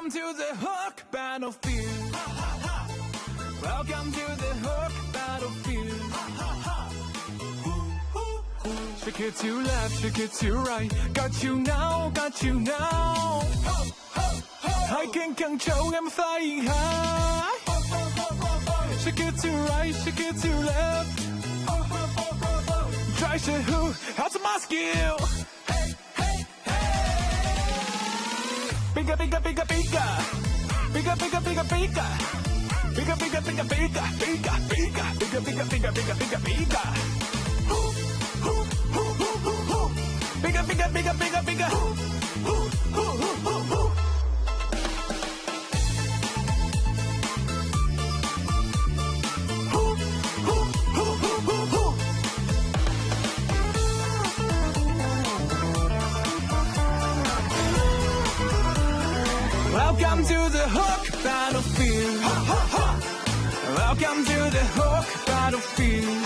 Welcome to the Hook battlefield. Welcome to the Hook battlefield. Shake it to left, shake it to right. Got you now, got you now. I can control, I'm flying high. Shake it to right, shake it to left. Try to who, how's my skill? Bigger, bigger, bigger, bigger. Bigger, bigger, bigger, bigger. Bigger, bigger, bigger, bigger, bigger, bigger, bigger, bigger, bigger, bigger, bigger, bigger. Bigger, bigger, bigger, bigger, bigger. Welcome to the Hook battlefield. Welcome to the Hook battlefield.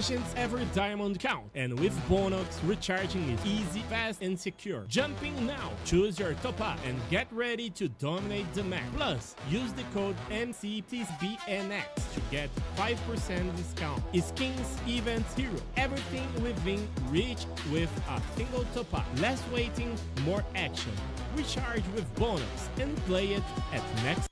Legends, every diamond counts, and with Bonox, recharging is easy, fast, and secure. Jump in now, choose your top up, and get ready to dominate the map. Plus, use the code MCTBNX to get 5% discount. Skins, events, hero, everything within reach with a single top up. Less waiting, more action. Recharge with Bonox and play it at next.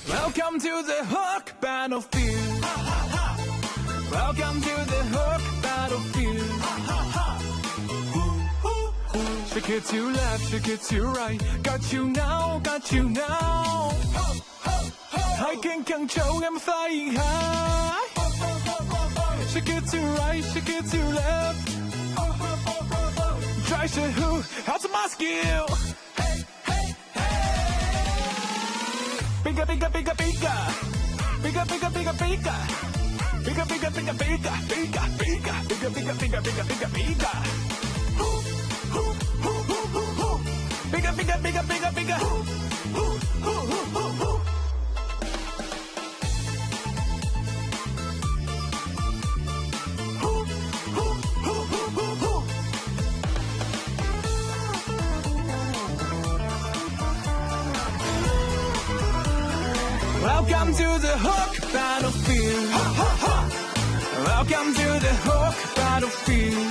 Welcome to the Hook Battlefield. Welcome to the Hook Battlefield. Shake it to left, shake it to right. Got you now, got you now. I can control, I'm flying high. Shake it to right, shake it to left. Try to who, how's my skill? Bigger, bigger, bigger, bigger. Bigger, bigger, bigger, bigger. Bigger, bigger, bigger, bigger. Bigger, bigger, bigger, bigger, bigger, bigger, bigger, bigger. Bigger, bigger, bigger, bigger, bigger. Welcome to the Hook Battlefield. Welcome to the Hook Battlefield.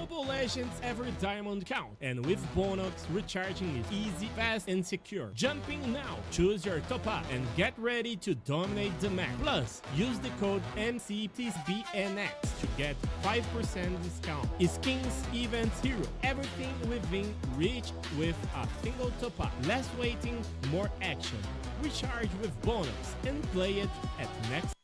Mobile Legends, every diamond count, and with Bonox, recharging is easy, fast, and secure. Jumping now, choose your top up, and get ready to dominate the map. Plus, use the code MCT AMER to get 5% discount. Skins, events, hero, everything within reach with a single top up. Less waiting, more action. Recharge with Bonox and play it at next.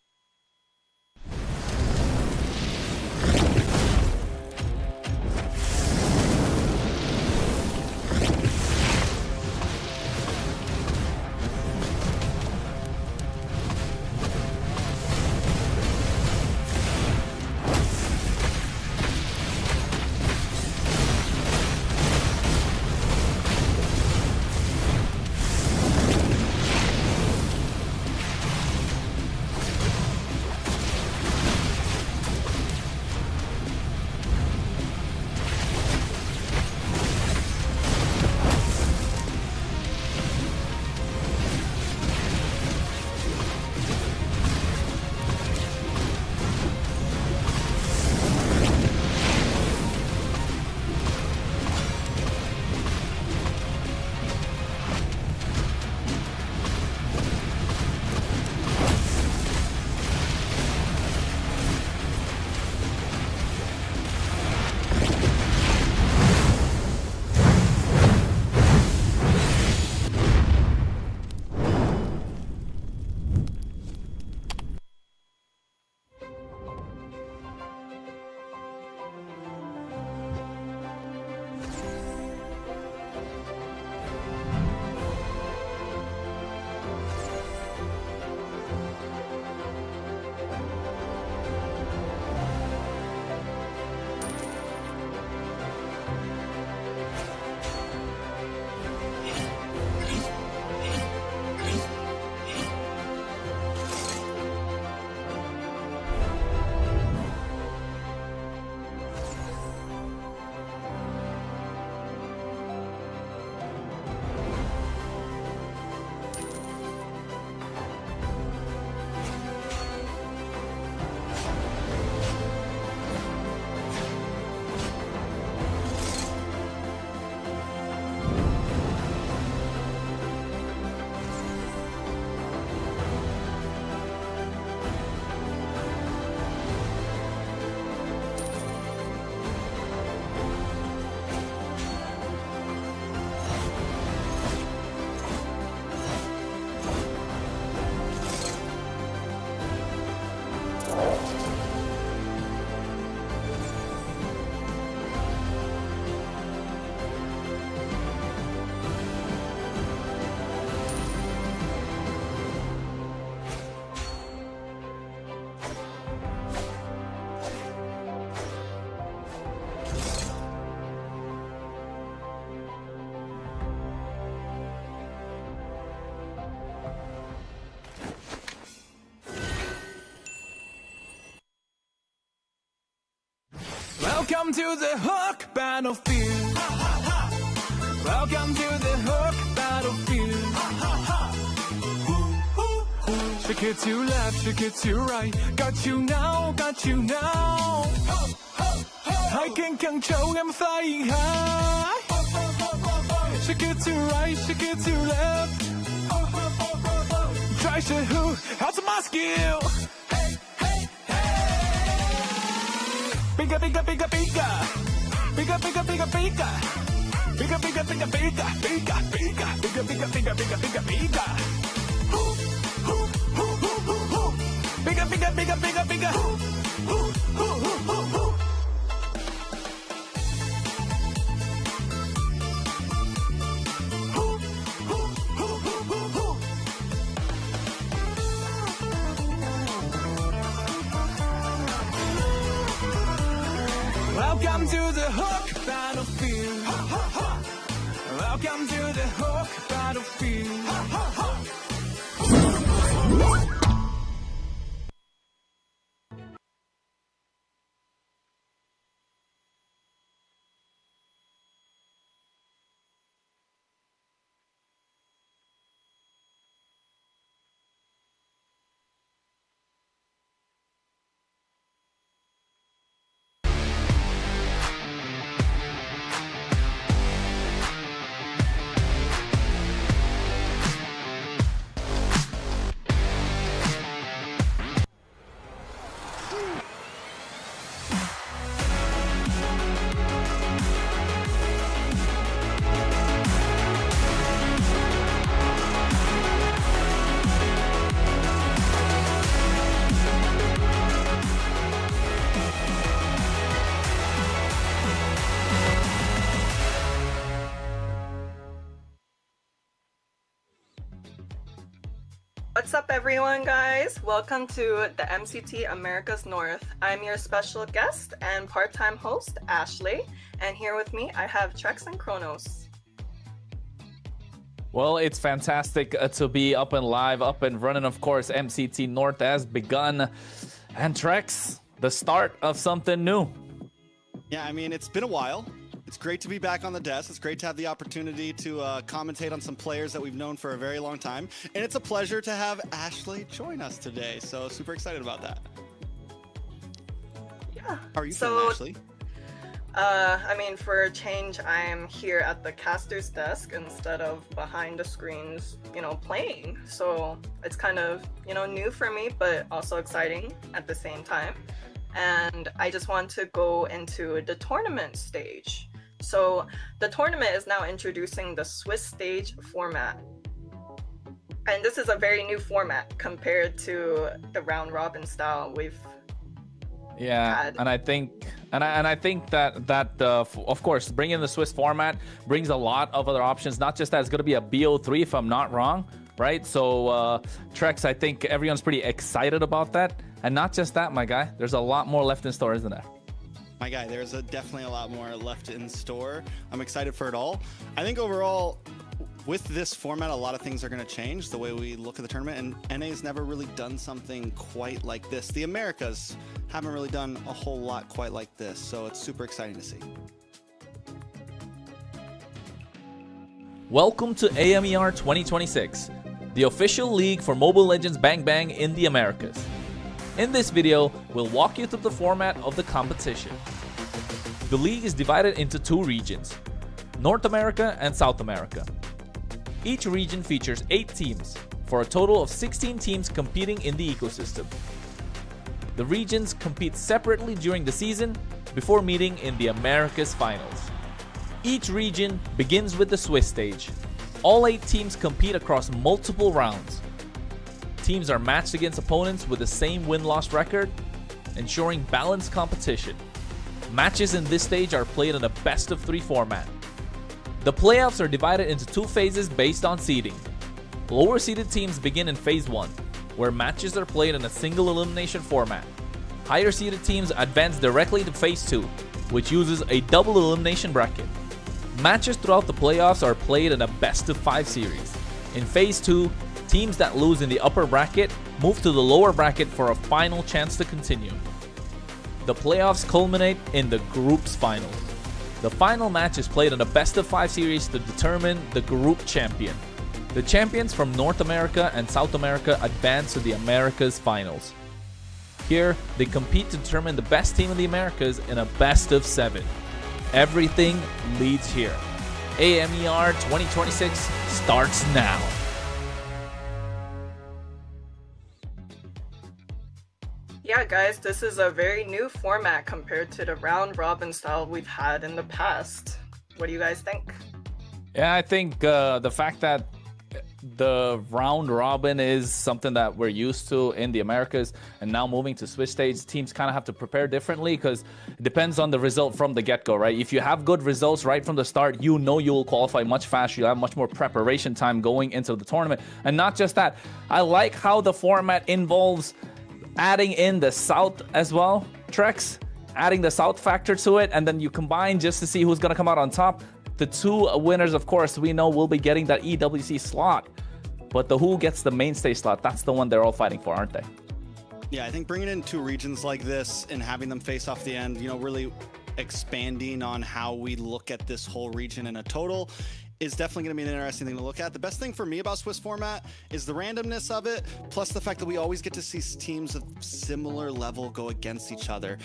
Welcome to the Hook Battlefield. Welcome to the Hook Battlefield. Shake it to left, shake it to right. Got you now, got you now. I can control, I'm flying high. Shake it to right, shake it to left. Try to who, how's my skill? Bigger, bigger, bigger, bigger. Bigger, bigger, bigger, bigger. Bigger, bigger, bigger, bigger. Bigger, bigger, bigger, bigger, bigger, bigger, bigger, bigger. Bigger, bigger, bigger, bigger, bigger. Welcome to the Hook Battlefield. Welcome to the Hook Battlefield. What's up, everyone, guys? Welcome to the MCT America's North. I'm your special guest and part-time host, Ashley, and here with me I have Trex and Kronos. Well, it's fantastic to be up and live, up and running. Of course, MCT North has begun. And Trex, the start of something new. Yeah, I mean, it's been a while. It's great to be back on the desk. It's great to have the opportunity to commentate on some players that we've known for a very long time. And it's a pleasure to have Ashley join us today. So super excited about that. Yeah. How are you feeling, Ashley? I mean, for a change, I'm here at the caster's desk instead of behind the screens, playing. So it's kind of, new for me, but also exciting at the same time. And I just want to go into the tournament stage. So the tournament is now introducing the Swiss stage format. And this is a very new format compared to the round robin style we've had. And I think that of course, bringing the Swiss format brings a lot of other options. Not just that, it's going to be a BO3 if I'm not wrong, right? So Trex, I think everyone's pretty excited about that. And not just that, my guy, there's a lot more left in store, isn't there? My guy, there's definitely a lot more left in store. I'm excited for it all. I think overall, with this format, a lot of things are going to change the way we look at the tournament, and NA's never really done something quite like this. The Americas haven't really done a whole lot quite like this, so it's super exciting to see. Welcome to AMER 2026, the official league for Mobile Legends Bang Bang in the Americas. In this video, we'll walk you through the format of the competition. The league is divided into two regions, North America and South America. Each region features 8 teams, for a total of 16 teams competing in the ecosystem. The regions compete separately during the season before meeting in the Americas finals. Each region begins with the Swiss stage. All 8 teams compete across multiple rounds. Teams are matched against opponents with the same win-loss record, ensuring balanced competition. Matches in this stage are played in a best-of-3 format. The playoffs are divided into 2 phases based on seeding. Lower-seeded teams begin in Phase 1, where matches are played in a single elimination format. Higher-seeded teams advance directly to Phase 2, which uses a double elimination bracket. Matches throughout the playoffs are played in a best-of-5 series. In Phase 2, teams that lose in the upper bracket move to the lower bracket for a final chance to continue. The playoffs culminate in the group's finals. The final match is played in a best-of-5 series to determine the group champion. The champions from North America and South America advance to the Americas finals. Here, they compete to determine the best team in the Americas in a best-of-7. Everything leads here. AMER 2026 starts now. Yeah, guys, this is a very new format compared to the round robin style we've had in the past. What do you guys think? Yeah, I think the fact that the round robin is something that we're used to in the Americas, and now moving to Swiss stage, teams kind of have to prepare differently because it depends on the result from the get-go, right? If you have good results right from the start, you know you will qualify much faster. You'll have much more preparation time going into the tournament. And not just that, I like how the format involves adding in the South as well, Trex, adding the South factor to it, and then you combine just to see who's going to come out on top. The 2 winners, of course, we know will be getting that EWC slot, but the who gets the mainstay slot, that's the one they're all fighting for, aren't they? Yeah, I think bringing in 2 regions like this and having them face off the end, really expanding on how we look at this whole region in a total is definitely going to be an interesting thing to look at. The best thing for me about Swiss format is the randomness of it, plus the fact that we always get to see teams of similar level go against each other.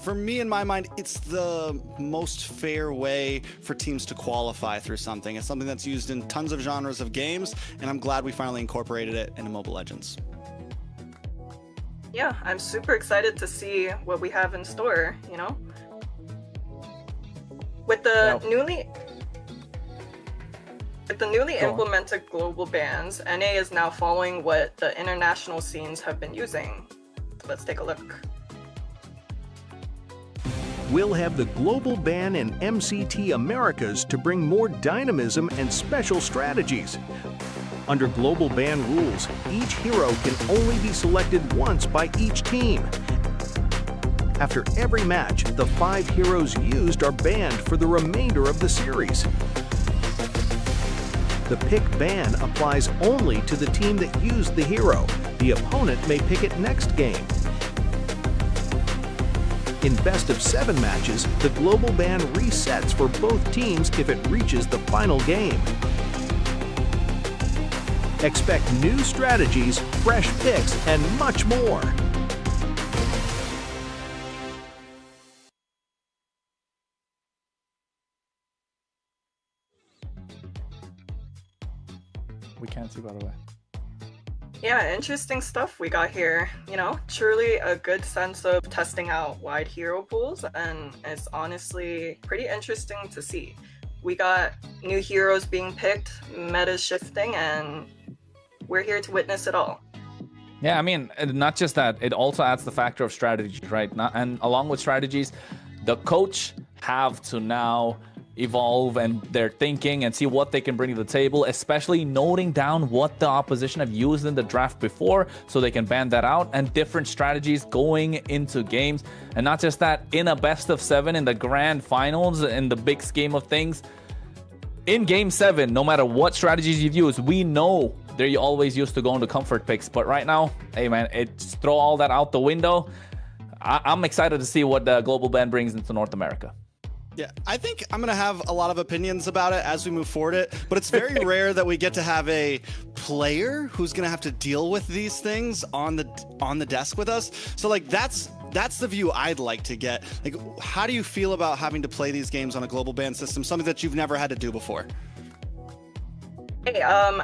For me, in my mind, it's the most fair way for teams to qualify through something. It's something that's used in tons of genres of games, and I'm glad we finally incorporated it into Mobile Legends. Yeah, I'm super excited to see what we have in store, With the newly implemented global bans, NA is now following what the international scenes have been using. Let's take a look. We'll have the global ban in MCT Americas to bring more dynamism and special strategies. Under global ban rules, each hero can only be selected once by each team. After every match, the 5 heroes used are banned for the remainder of the series. The pick ban applies only to the team that used the hero. The opponent may pick it next game. In best of 7 matches, the global ban resets for both teams if it reaches the final game. Expect new strategies, fresh picks, and much more. We can't see, by the way. Yeah, interesting stuff we got here. You know, truly a good sense of testing out wide hero pools, and it's honestly pretty interesting to see. We got new heroes being picked, meta shifting, and we're here to witness it all. Yeah, I mean, not just that, it also adds the factor of strategy, right? And along with strategies, the coach have to now evolve and their thinking and see what they can bring to the table, especially noting down what the opposition have used in the draft before so they can ban that out, and different strategies going into games. And not just that, in a best of 7 in the grand finals, in the big scheme of things, in game 7, no matter what strategies you've used, we know they're always used to going to comfort picks. But right now, hey man, it's throw all that out the window. I'm excited to see what the global ban brings into North America. Yeah, I think I'm going to have a lot of opinions about it as we move forward but it's very rare that we get to have a player who's going to have to deal with these things on the desk with us. So like that's the view I'd like to get. Like, how do you feel about having to play these games on a global ban system, something that you've never had to do before? Hey, I'm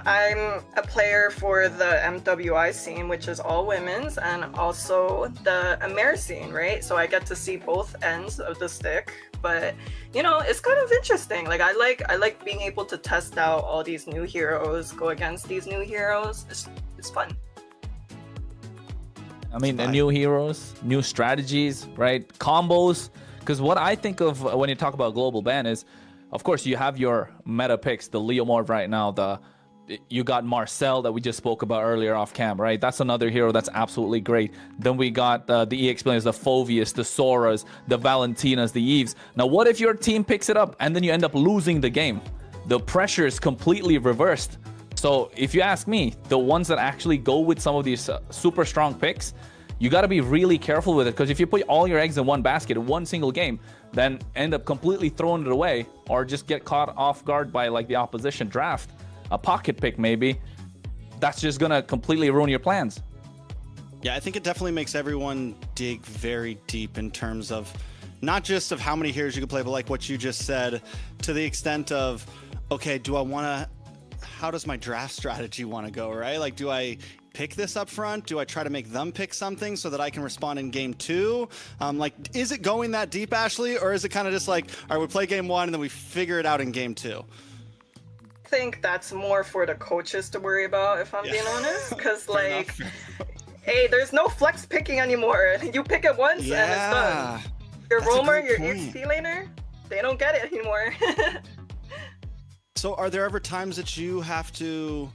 a player for the MWI scene, which is all women's, and also the AMER scene, right? So I get to see both ends of the stick. But you know, it's kind of interesting. Like I like being able to test out all these new heroes, go against these new heroes. It's fun. I mean, the new heroes, new strategies, right? Combos. Because what I think of when you talk about global ban is, of course, you have your meta picks, the Leomorph right now, you got Marcel that we just spoke about earlier off cam, right? That's another hero that's absolutely great. Then we got the EX players, the Phovius, the Soras, the Valentinas, the Eves. Now, what if your team picks it up and then you end up losing the game? The pressure is completely reversed. So if you ask me, the ones that actually go with some of these super strong picks, you got to be really careful with it, because if you put all your eggs in one basket in one single game, then end up completely throwing it away or just get caught off guard by like the opposition draft, a pocket pick maybe, that's just gonna completely ruin your plans. Yeah, I think it definitely makes everyone dig very deep in terms of not just of how many heroes you can play, but like what you just said, to the extent of, okay, how does my draft strategy want to go, right? Like, do I pick this up front? Do I try to make them pick something so that I can respond in game 2? Like, is it going that deep, Ashley? Or is it kind of just like, all right, we play game 1 and then we figure it out in game 2? I think that's more for the coaches to worry about, if I'm being honest. Because, like, hey, there's no flex picking anymore. You pick it once and it's done. Your roamer, your EXP laner, they don't get it anymore. So are there ever times that you have to,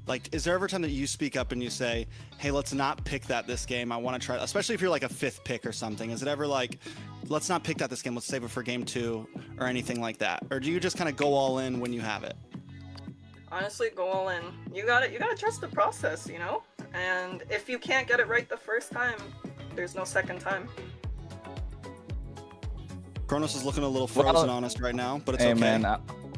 like, is there ever a time that you speak up and you say, hey, let's not pick that this game, I want to try, especially if you're like a 5th pick or something, is it ever like, let's not pick that this game, let's save it for game 2 or anything like that? Or do you just kind of go all in when you have it? Honestly, go all in. You gotta trust the process, you know? And if you can't get it right the first time, there's no second time. Kronos is looking a little frozen on us right now, but it's okay. Man,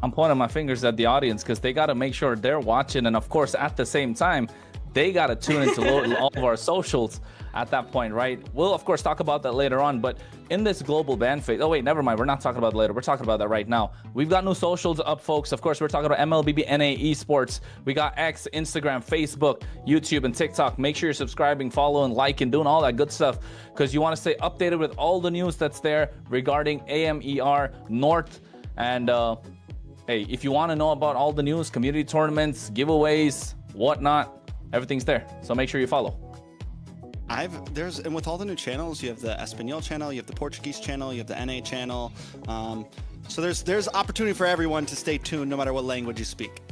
I'm pointing my fingers at the audience because they got to make sure they're watching, and of course at the same time they got to tune into all of our socials at that point, right? We'll of course talk about that later on, but in this global ban phase, oh wait, never mind, we're not talking about it later, we're talking about that right now. We've got new socials up, folks. Of course, we're talking about MLBB Esports. We got X, Instagram, Facebook, YouTube, and TikTok. Make sure you're subscribing, following, liking, doing all that good stuff, because you want to stay updated with all the news that's there regarding AMER North. And hey, if you want to know about all the news, community tournaments, giveaways, whatnot, everything's there. So make sure you follow. And with all the new channels, you have the Espanol channel, you have the Portuguese channel, you have the NA channel. So there's opportunity for everyone to stay tuned no matter what language you speak.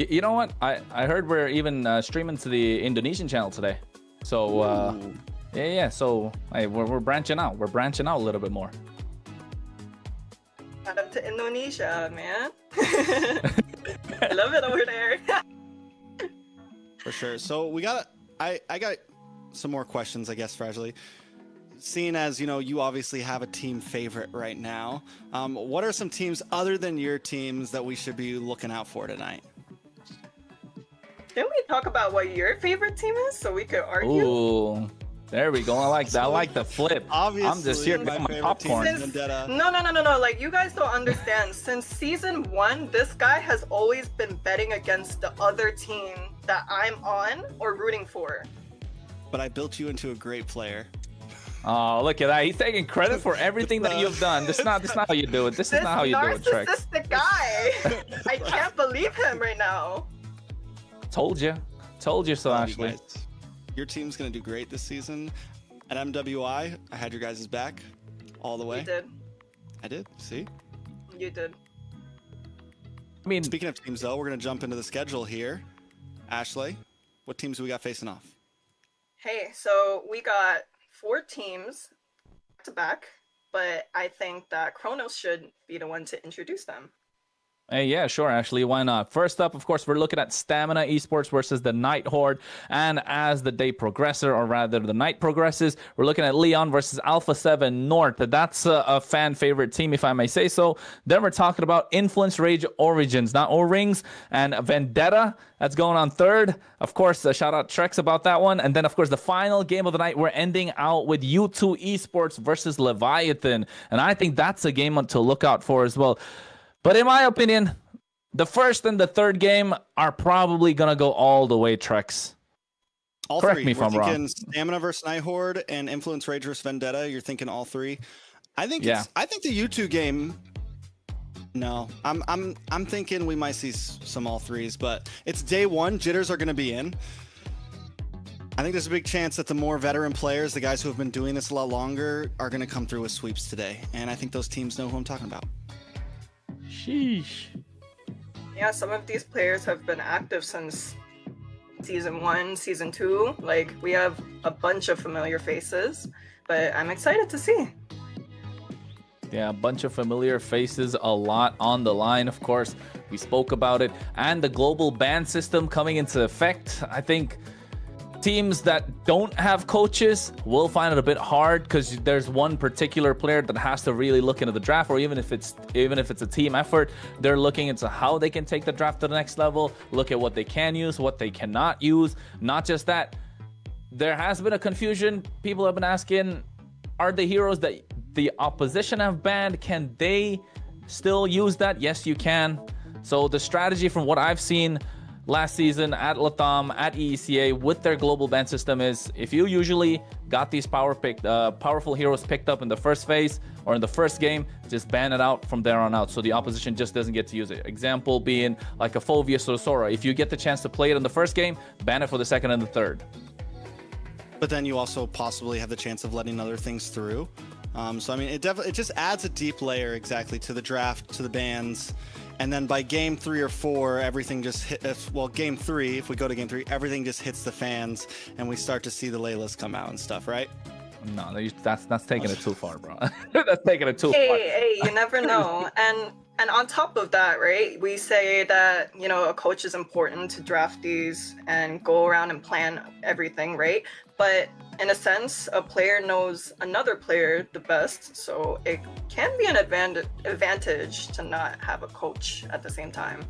You know what? I heard we're even streaming to the Indonesian channel today. So yeah. So we're branching out. We're branching out a little bit more. Shout out to Indonesia, man. I love it over there. For sure. So I got some more questions, I guess, for Ashley. Seeing as, you know, you obviously have a team favorite right now, what are some teams other than your teams that we should be looking out for tonight? Can we talk about what your favorite team is so we could argue? Ooh, there we go. I like that. I like the flip. Obviously, I'm just here to get my popcorn. No. Like, you guys don't understand. Since season 1, this guy has always been betting against the other team that I'm on or rooting for. But I built you into a great player. Oh, look at that. He's taking credit for everything that you've done. This is not how you do it. This is not how you do it, Trex. This narcissistic guy. I can't believe him right now. Told you so, Ashley. Your team's gonna do great this season. At MWI, I had your guys' back all the way. You did. I did. See? You did. I mean, speaking of teams, though, we're gonna jump into the schedule here. Ashley, what teams do we got facing off? Hey, so we got 4 teams back to back, but I think that Kronos should be the one to introduce them. Hey, yeah, sure, Ashley. Why not? First up, of course, we're looking at Stamina Esports versus the Night Horde. And as the day progresses, or rather the night progresses, we're looking at Leon versus Alpha 7 North. That's a fan favorite team, if I may say so. Then we're talking about Influence Rage Origins, not O-Rings, and Vendetta. That's going on third. Of course, shout out Trex about that one. And then, of course, the final game of the night, we're ending out with U2 Esports versus Leviathan. And I think that's a game to look out for as well. But in my opinion, the first and the third game are probably going to go all the way, Trex. All Correct three. me if I'm wrong. Stamina versus Night Horde and Influence Rage versus Vendetta. You're thinking all three. I think I think the U2 game. No, I'm thinking we might see some all threes, but it's day one. Jitters are going to be in. I think there's a big chance that the more veteran players, the guys who have been doing this a lot longer, are going to come through with sweeps today. And I think those teams know who I'm talking about. Sheesh. Yeah, some of these players have been active since season 1, season 2. Like, we have a bunch of familiar faces, but I'm excited to see. Yeah, a bunch of familiar faces, a lot on the line, of course. We spoke about it. And the global ban system coming into effect. I think teams that don't have coaches will find it a bit hard because there's one particular player that has to really look into the draft, or even if it's a team effort, they're looking into how they can take the draft to the next level, look at what they can use, what they cannot use. Not just that, there has been a confusion. People have been asking, are the heroes that the opposition have banned, can they still use that? Yes, you can. So the strategy from what I've seen last season at Latam, at EECA, with their global ban system is, if you usually got these powerful heroes picked up in the first phase or in the first game, just ban it out from there on out so the opposition just doesn't get to use it. Example being like a Fovius or Sora. If you get the chance to play it in the first game, ban it for the second and the third. But then you also possibly have the chance of letting other things through. So I mean, it just adds a deep layer exactly to the draft, to the bans. And then by game 3 or 4, everything just hit. Well, game 3, if we go to game 3, everything just hits the fans, and we start to see the Laylas come out and stuff, right? No, that's taking it too far, bro. That's taking it too far. Hey, you never know. And on top of that, right, we say that, you know, a coach is important to draft these and go around and plan everything, right? But in a sense, a player knows another player the best, so it can be an advantage to not have a coach at the same time.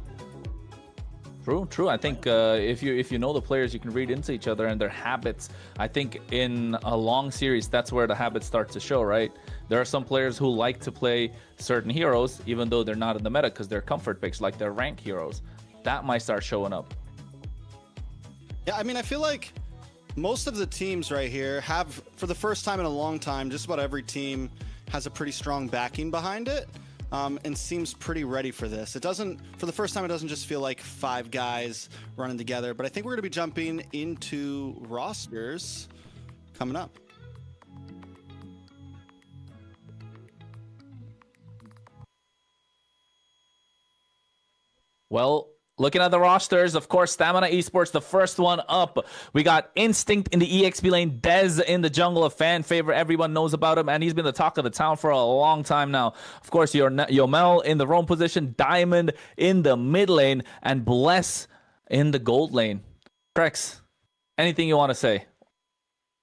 True. I think if you know the players, you can read into each other and their habits. I think in a long series, that's where the habits start to show, right? There are some players who like to play certain heroes, even though they're not in the meta because they're comfort picks, like they're rank heroes. That might start showing up. Yeah, I mean, I feel like most of the teams right here have, for the first time in a long time, just about every team has a pretty strong backing behind it. And seems pretty ready for this. It doesn't, for the first time, it doesn't just feel like 5 guys running together, but I think we're going to be jumping into rosters coming up. Well, Looking at the rosters, of course, Stamina Esports, the first one up. We got Instinct in the EXP lane, Dez in the jungle, a fan favorite. Everyone knows about him, and he's been the talk of the town for a long time now. Of course, Yomel in the roam position, Diamond in the mid lane, and Bless in the gold lane. Trex, anything you want to say?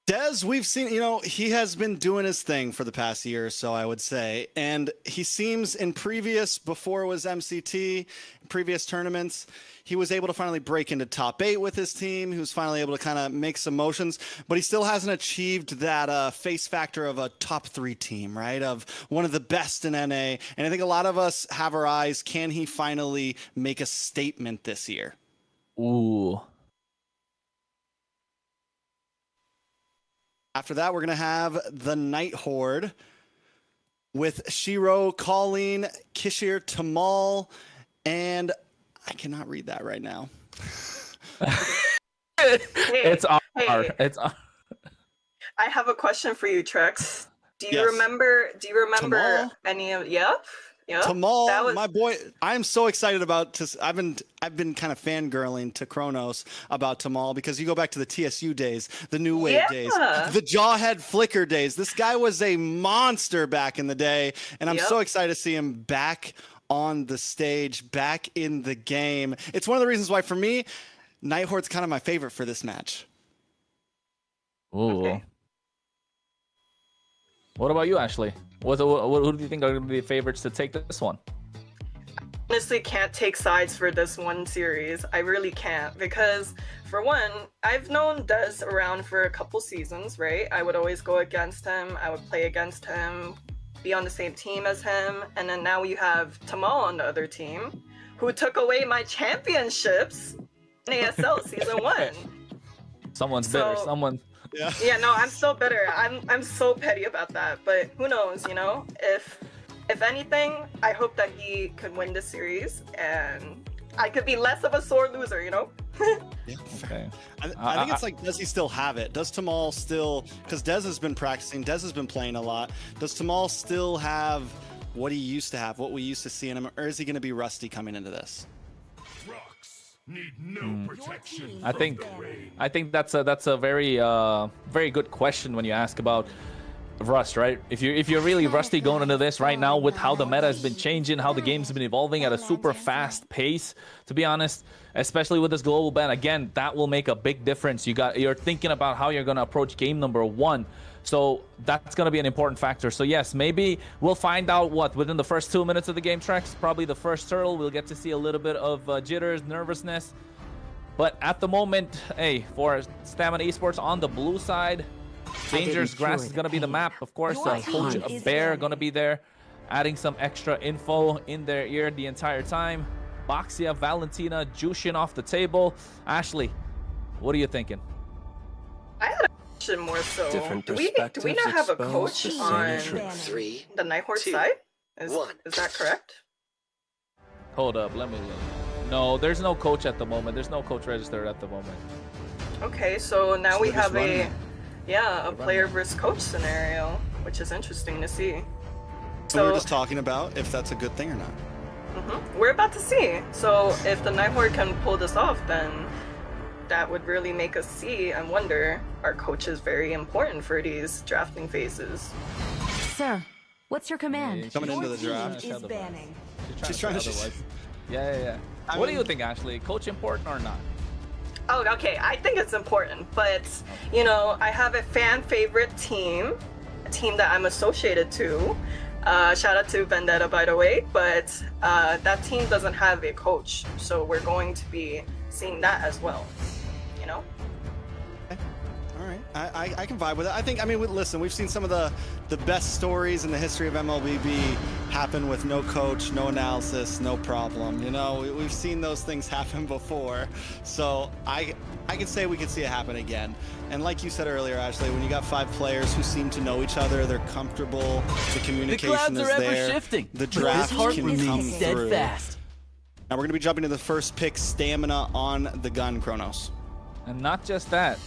Dez, we've seen, you know, he has been doing his thing for the past year or so, I would say. And he seems before it was MCT, previous tournaments, he was able to finally break into top 8 with his team. He was finally able to kind of make some motions, but he still hasn't achieved that face factor of a top 3 team, right? Of one of the best in NA. And I think a lot of us have our eyes, can he finally make a statement this year? Ooh. After that, we're going to have the Night Horde with Shiro, Colleen, Kishir, Tamal, and I cannot read that right now. It's R. It's R. I have a question for you, Trex. Do you Yes. remember Tamal? any of? Yep. Tamal, my boy, I'm so excited about. I've been kind of fangirling to Kronos about Tamal because you go back to the TSU days, the New Wave days, the Jawhead Flicker days. This guy was a monster back in the day, and I'm so excited to see him back on the stage, back in the game. It's one of the reasons why, for me, Night Horde's kind of my favorite for this match. Ooh. Okay. What about you, Ashley? Who do you think are going to be the favorites to take this one? Honestly, can't take sides for this one series. I really can't, because for one, I've known Dez around for a couple seasons, right? I would always go against him. I would play against him, be on the same team as him. And then now you have Tamal on the other team, who took away my championships in ASL season 1. Someone's bitter. Yeah, no, I'm so bitter. I'm so petty about that. But who knows, you know? If anything, I hope that he could win this series and I could be less of a sore loser, you know? Yeah, okay. I think it's like, does he still have it? Does Tamal still, because Dez has been practicing, Dez has been playing a lot. Does Tamal still have what he used to have, what we used to see in him, or is he going to be rusty coming into this? Need no protection. I think that's a very very good question when you ask about rust, right? If you're really rusty going into this right now with how the meta has been changing, how the game's been evolving at a super fast pace, to be honest, especially with this global ban, again, that will make a big difference. You're thinking about how you're going to approach game number 1. So that's going to be an important factor. So yes, maybe we'll find out within the first 2 minutes of the game, Trex. Probably the first turtle, we'll get to see a little bit of jitters, nervousness. But at the moment, hey, for Stamina Esports on the blue side, Dangerous Grass is going to be the map. Of course, Coach Bear going to be there, adding some extra info in their ear the entire time. Boxia, Valentina, Jushin off the table. Ashley, what are you thinking? I had a question more so. Do we not have a coach on the Night Horde side? Is that correct? Hold up, let me look. No, there's no coach at the moment. There's no coach registered at the moment. Okay, so now we have a player versus coach scenario, which is interesting to see. So we were just talking about if that's a good thing or not. We're about to see. So if the Night Horde can pull this off, then that would really make us see and wonder, are coaches very important for these drafting phases? Sir, what's your command? Coming into the draft. Is banning. She's trying to... Yeah. What do you think, Ashley? Coach important or not? Oh, okay. I think it's important, but you know, I have a fan favorite team, a team that I'm associated to. Shout out to Vendetta, by the way, but that team doesn't have a coach, so we're going to be seeing that as well. You know. Okay. All right, I can vibe with it. I mean, listen, we've seen some of the best stories in the history of MLBB happen with no coach, no analysis, no problem. You know, we've seen those things happen before, so I can say we could see it happen again. And like you said earlier, Ashley, when you got 5 players who seem to know each other, they're comfortable, the communication is there, shifting. The draft can come through. Now we're going to be jumping to the first pick, Stamina on the gun, Kronos. And not just that,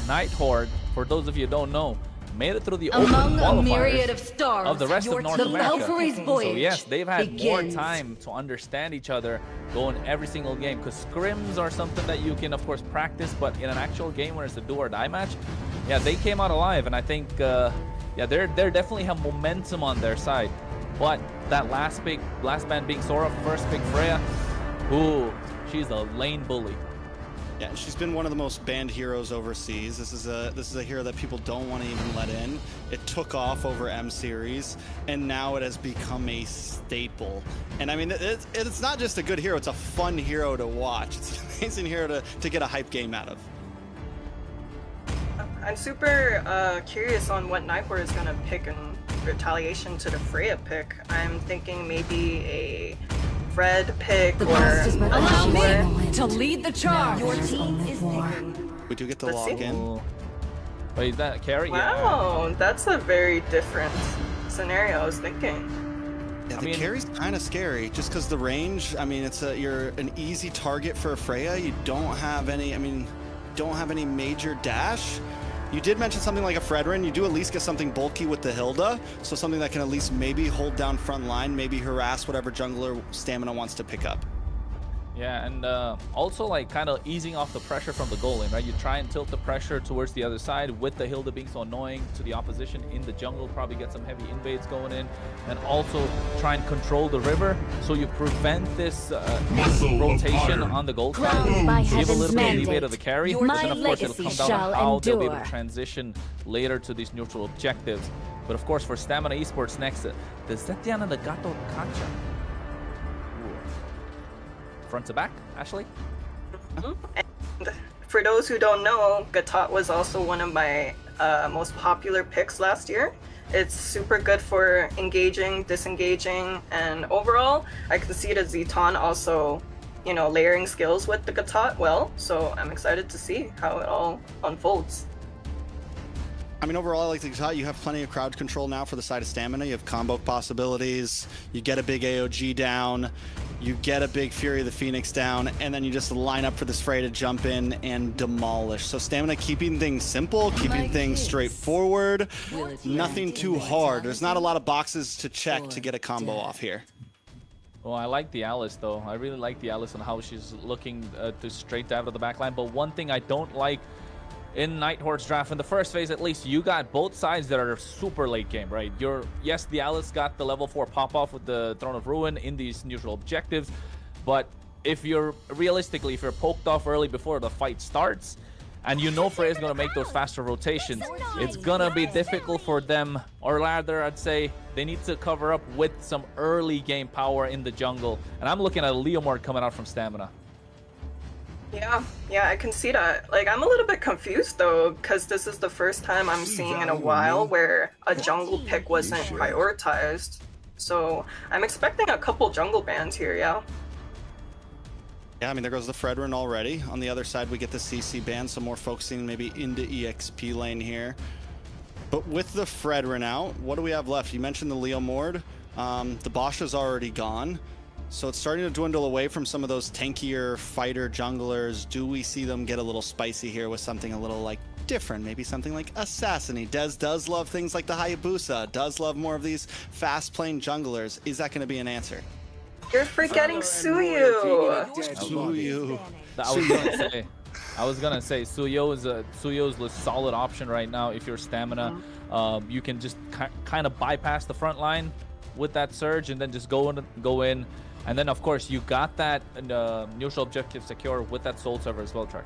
Night Horde, for those of you who don't know, made it through the open Among a qualifiers myriad of stars, of the rest of North the America. Valkyrie's So voyage yes, they've had more begins. time to understand each other going every single game, because scrims are something that you can of course practice, but in an actual game where it's a do or die match, yeah, they came out alive. And I think yeah, they're definitely have momentum on their side. But that last ban being Sora, first pick Freya, ooh, she's a lane bully. Yeah, she's been one of the most banned heroes overseas. This is a hero that people don't want to even let in. It took off over M series, and now it has become a staple. And I mean, it's not just a good hero; it's a fun hero to watch. It's an amazing hero to get a hype game out of. I'm super curious on what Nightcore is gonna pick in retaliation to the Freya pick. I'm thinking maybe a Fred pick The or past is but a a moment to lead the charge. Your team is We do get the Let's see. lock in. Oh. Wait, is that carry? Wow, that's a very different scenario I was thinking. Yeah, I the mean- carry's kind of scary, just because the range. I mean, you're an easy target for a Freya. You don't have any. I mean, don't have any major dash. You did mention something like a Fredrin. You do at least get something bulky with the Hilda, so something that can at least maybe hold down front line, maybe harass whatever jungler Stamina wants to pick up. Yeah, and also like kind of easing off the pressure from the goal lane, right? You try and tilt the pressure towards the other side with the Hilda being so annoying to the opposition in the jungle, probably get some heavy invades going in, and also try and control the river so you prevent this rotation on the gold Crowned by side. Give a heaven's little bit of leeway mandate, to the carry, your but then of course it'll legacy come down shall to how they'll be able endure. to transition later to these neutral objectives. But of course for Stamina Esports next, the Zetian and the Gato Kacha. Front to back, Ashley? And for those who don't know, Gatot was also one of my most popular picks last year. It's super good for engaging, disengaging, and overall, I can see the Zeton also, you know, layering skills with the Gatot well, so I'm excited to see how it all unfolds. I mean, overall, I like the Gatot. You have plenty of crowd control now for the side of Stamina. You have combo possibilities. You get a big AOG down. You get a big Fury of the Phoenix down. And then you just line up for this Frey to jump in and demolish. So Stamina keeping things simple, keeping things straightforward. Nothing too hard. There's not a lot of boxes to check to get a combo off here. Well, I like the Alice, though. I really like the Alice and how she's looking to straight out of the backline. But one thing I don't like in Nighthorde's draft, in the first phase at least, you got both sides that are super late game, right? Yes, the Alice got the level 4 pop-off with the Throne of Ruin in these neutral objectives, but if you're poked off early before the fight starts, and you know Freya's going to make those faster rotations, it's going to be difficult for them, or rather, I'd say, they need to cover up with some early game power in the jungle. And I'm looking at a Leomord coming out from Stamina. Yeah, I can see that. Like, I'm a little bit confused though, because this is the first time I'm seeing in a while where a jungle pick wasn't prioritized. So I'm expecting a couple jungle bans here, yeah. Yeah, I mean, there goes the Fredrin already. On the other side, we get the CC ban, so more focusing maybe into EXP lane here. But with the Fredrin out, what do we have left? You mentioned the Leomord. The Basha's already gone. So it's starting to dwindle away from some of those tankier fighter junglers. Do we see them get a little spicy here with something a little like different? Maybe something like Assassiny. Dez does love things like the Hayabusa, does love more of these fast-playing junglers. Is that going to be an answer? You're forgetting Suyu! Suyu. I was gonna say Suyo is a solid option right now if you're Stamina. You can just kind of bypass the front line with that surge and then just go in. And then, of course, you got that neutral objective secure with that Soul Server as well, Trex.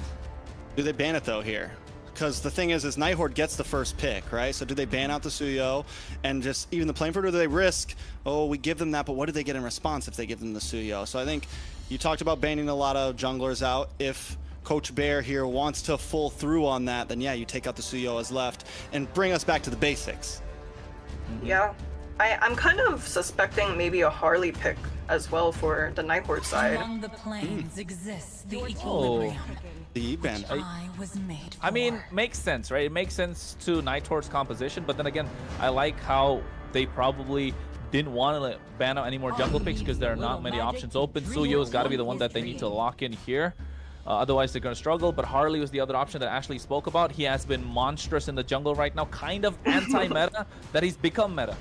Do they ban it, though, here? Because the thing is Nighthorde gets the first pick, right? So do they ban out the Suyo and just even the Plainford, or do they risk, oh, we give them that, but what do they get in response if they give them the Suyo? So I think you talked about banning a lot of junglers out. If Coach Bear here wants to full through on that, then yeah, you take out the Suyo as left and bring us back to the basics. Yeah. I'm kind of suspecting maybe a Harley pick as well for the Nighthorde side. Among the planes exists the equilibrium. The ban. I was made for. I mean, makes sense, right? It makes sense to Nighthorde's composition, but then again, I like how they probably didn't want to ban out any more jungle picks because there are not many options open. Suyo's got to be the one that they need to lock in here. Otherwise, they're going to struggle. But Harley was the other option that Ashley spoke about. He has been monstrous in the jungle right now, kind of anti-meta, that he's become meta.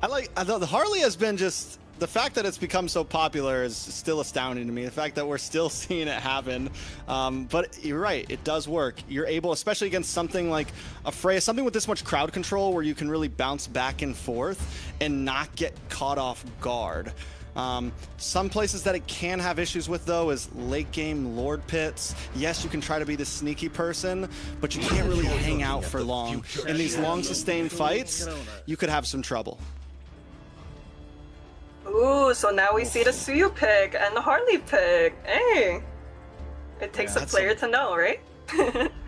I thought the Harley has been just... The fact that it's become so popular is still astounding to me. The fact that we're still seeing it happen. But you're right, it does work. You're able, especially against something like a Freya, something with this much crowd control where you can really bounce back and forth and not get caught off guard. Some places that it can have issues with, though, is late game Lord pits. Yes, you can try to be the sneaky person, but you can't really hang out for long. In these long sustained fights, you could have some trouble. Ooh, so now we see the Suyu pick and the Harley pick. Hey, it takes a player to know, right?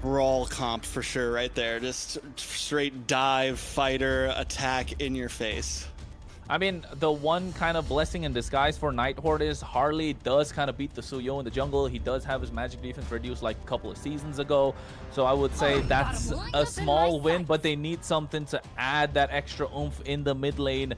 Brawl comp for sure right there. Just straight dive, fighter, attack in your face. I mean, the one kind of blessing in disguise for Nighthorde is Harley does kind of beat the Suyo in the jungle. He does have his magic defense reduced like a couple of seasons ago. So I would say that's a small win, but they need something to add that extra oomph in the mid lane,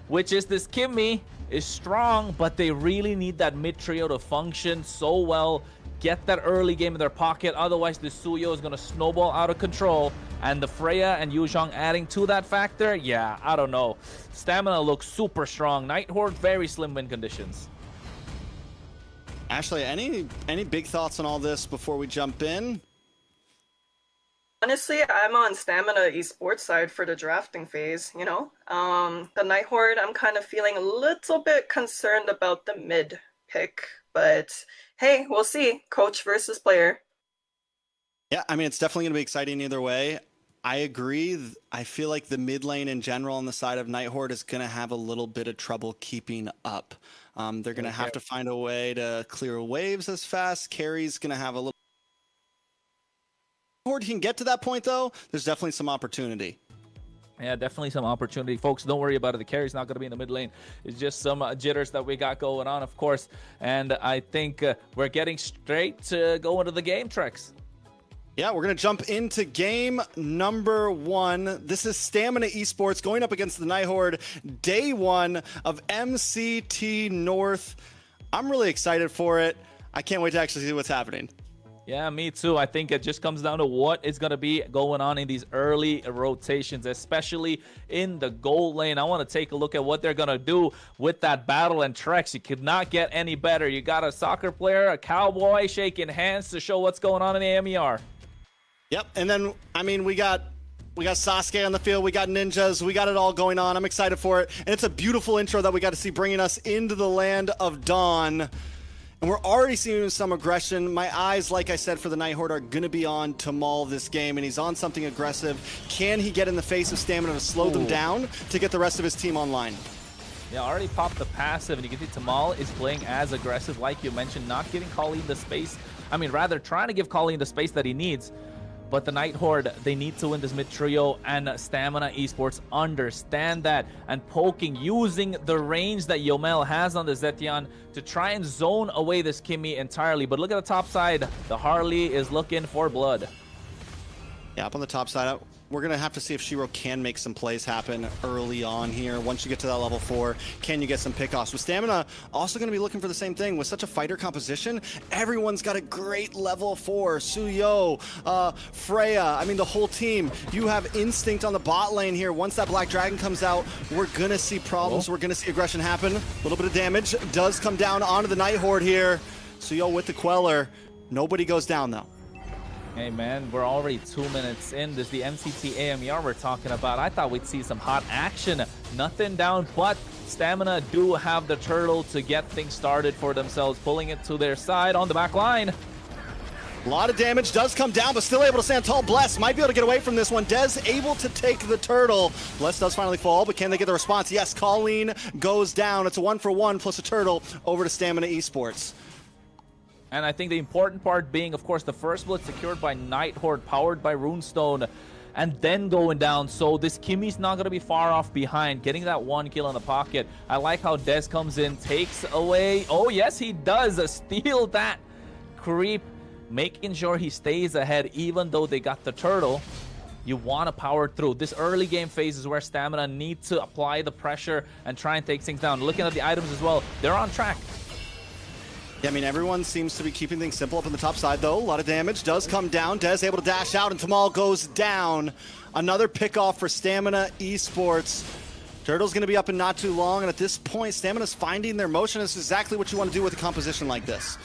which is this Kimmy is strong, but they really need that mid trio to function so well. Get that early game in their pocket, otherwise the Suyo is going to snowball out of control. And the Freya and Yuzhong adding to that factor, yeah, I don't know. Stamina looks super strong. Nighthorde, very slim win conditions. Ashley, any big thoughts on all this before we jump in? Honestly, I'm on Stamina Esports side for the drafting phase, you know? The Nighthorde, I'm kind of feeling a little bit concerned about the mid pick, but hey, we'll see. Coach versus player. Yeah, I mean, it's definitely going to be exciting either way. I agree. I feel like the mid lane in general on the side of Nighthorde is going to have a little bit of trouble keeping up. They're going to have to find a way to clear waves as fast. Carry's going to have a little... Nighthorde can get to that point, though. There's definitely some opportunity. Yeah, definitely some opportunity. Folks, don't worry about it. The carry's not going to be in the mid lane. It's just some jitters that we got going on, of course. And I think we're getting straight to go into the game, Trex. Yeah, we're going to jump into game number 1. This is Stamina Esports going up against the Nighthorde, day 1 of MCT North. I'm really excited for it. I can't wait to actually see what's happening. Yeah, me too. I think it just comes down to what is going to be going on in these early rotations, especially in the gold lane. I want to take a look at what they're going to do with that battle. And Trex, you could not get any better. You got a soccer player, a cowboy shaking hands to show what's going on in the AMER. Yep, and then, I mean, we got Sasuke on the field, we got ninjas, we got it all going on. I'm excited for it, and it's a beautiful intro that we got to see bringing us into the land of Dawn. And we're already seeing some aggression. My eyes, like I said, for the Nighthorde are going to be on Tamal this game, and he's on something aggressive. Can he get in the face of Stamina to slow them down to get the rest of his team online? Yeah, already popped the passive, and you can see Tamal is playing as aggressive, like you mentioned, not giving Colleen the space. I mean, rather trying to give Colleen the space that he needs. But the Nighthorde, they need to win this mid trio, and Stamina Esports understand that, and poking, using the range that Yomel has on the Zetian to try and zone away this Kimmy entirely. But look at the top side. The Harley is looking for blood. Yeah, up on the top side, we're going to have to see if Shiro can make some plays happen early on here. Once you get to that level 4, can you get some pickoffs? With Stamina, also going to be looking for the same thing. With such a fighter composition, everyone's got a great level 4. Suyo, Freya, I mean, the whole team. You have Instinct on the bot lane here. Once that Black Dragon comes out, we're going to see problems. We're going to see aggression happen. A little bit of damage does come down onto the Nighthorde here. Suyo with the Queller. Nobody goes down, though. Hey man, we're already 2 minutes in. This is the MCT AMER we're talking about. I thought we'd see some hot action. Nothing down, but Stamina do have the turtle to get things started for themselves, pulling it to their side on the back line. A lot of damage does come down, but still able to stand tall. Bless might be able to get away from this one. Dez able to take the turtle. Bless does finally fall, but can they get the response? Yes, Colleen goes down. It's a 1-for-1 plus a turtle over to Stamina Esports. And I think the important part being, of course, the first blood secured by Nighthorde, powered by Runestone, and then going down. So this Kimmy's not going to be far off behind, getting that 1 kill in the pocket. I like how Dez comes in, takes away. Oh, yes, he does steal that creep, making sure he stays ahead, even though they got the turtle. You want to power through. This early game phase is where Stamina needs to apply the pressure and try and take things down. Looking at the items as well, they're on track. Yeah, I mean, everyone seems to be keeping things simple up on the top side, though. A lot of damage does come down. Dez able to dash out, and Tamal goes down. Another pick-off for Stamina Esports. Turtle's going to be up in not too long, and at this point, Stamina's finding their motion. This is exactly what you want to do with a composition like this.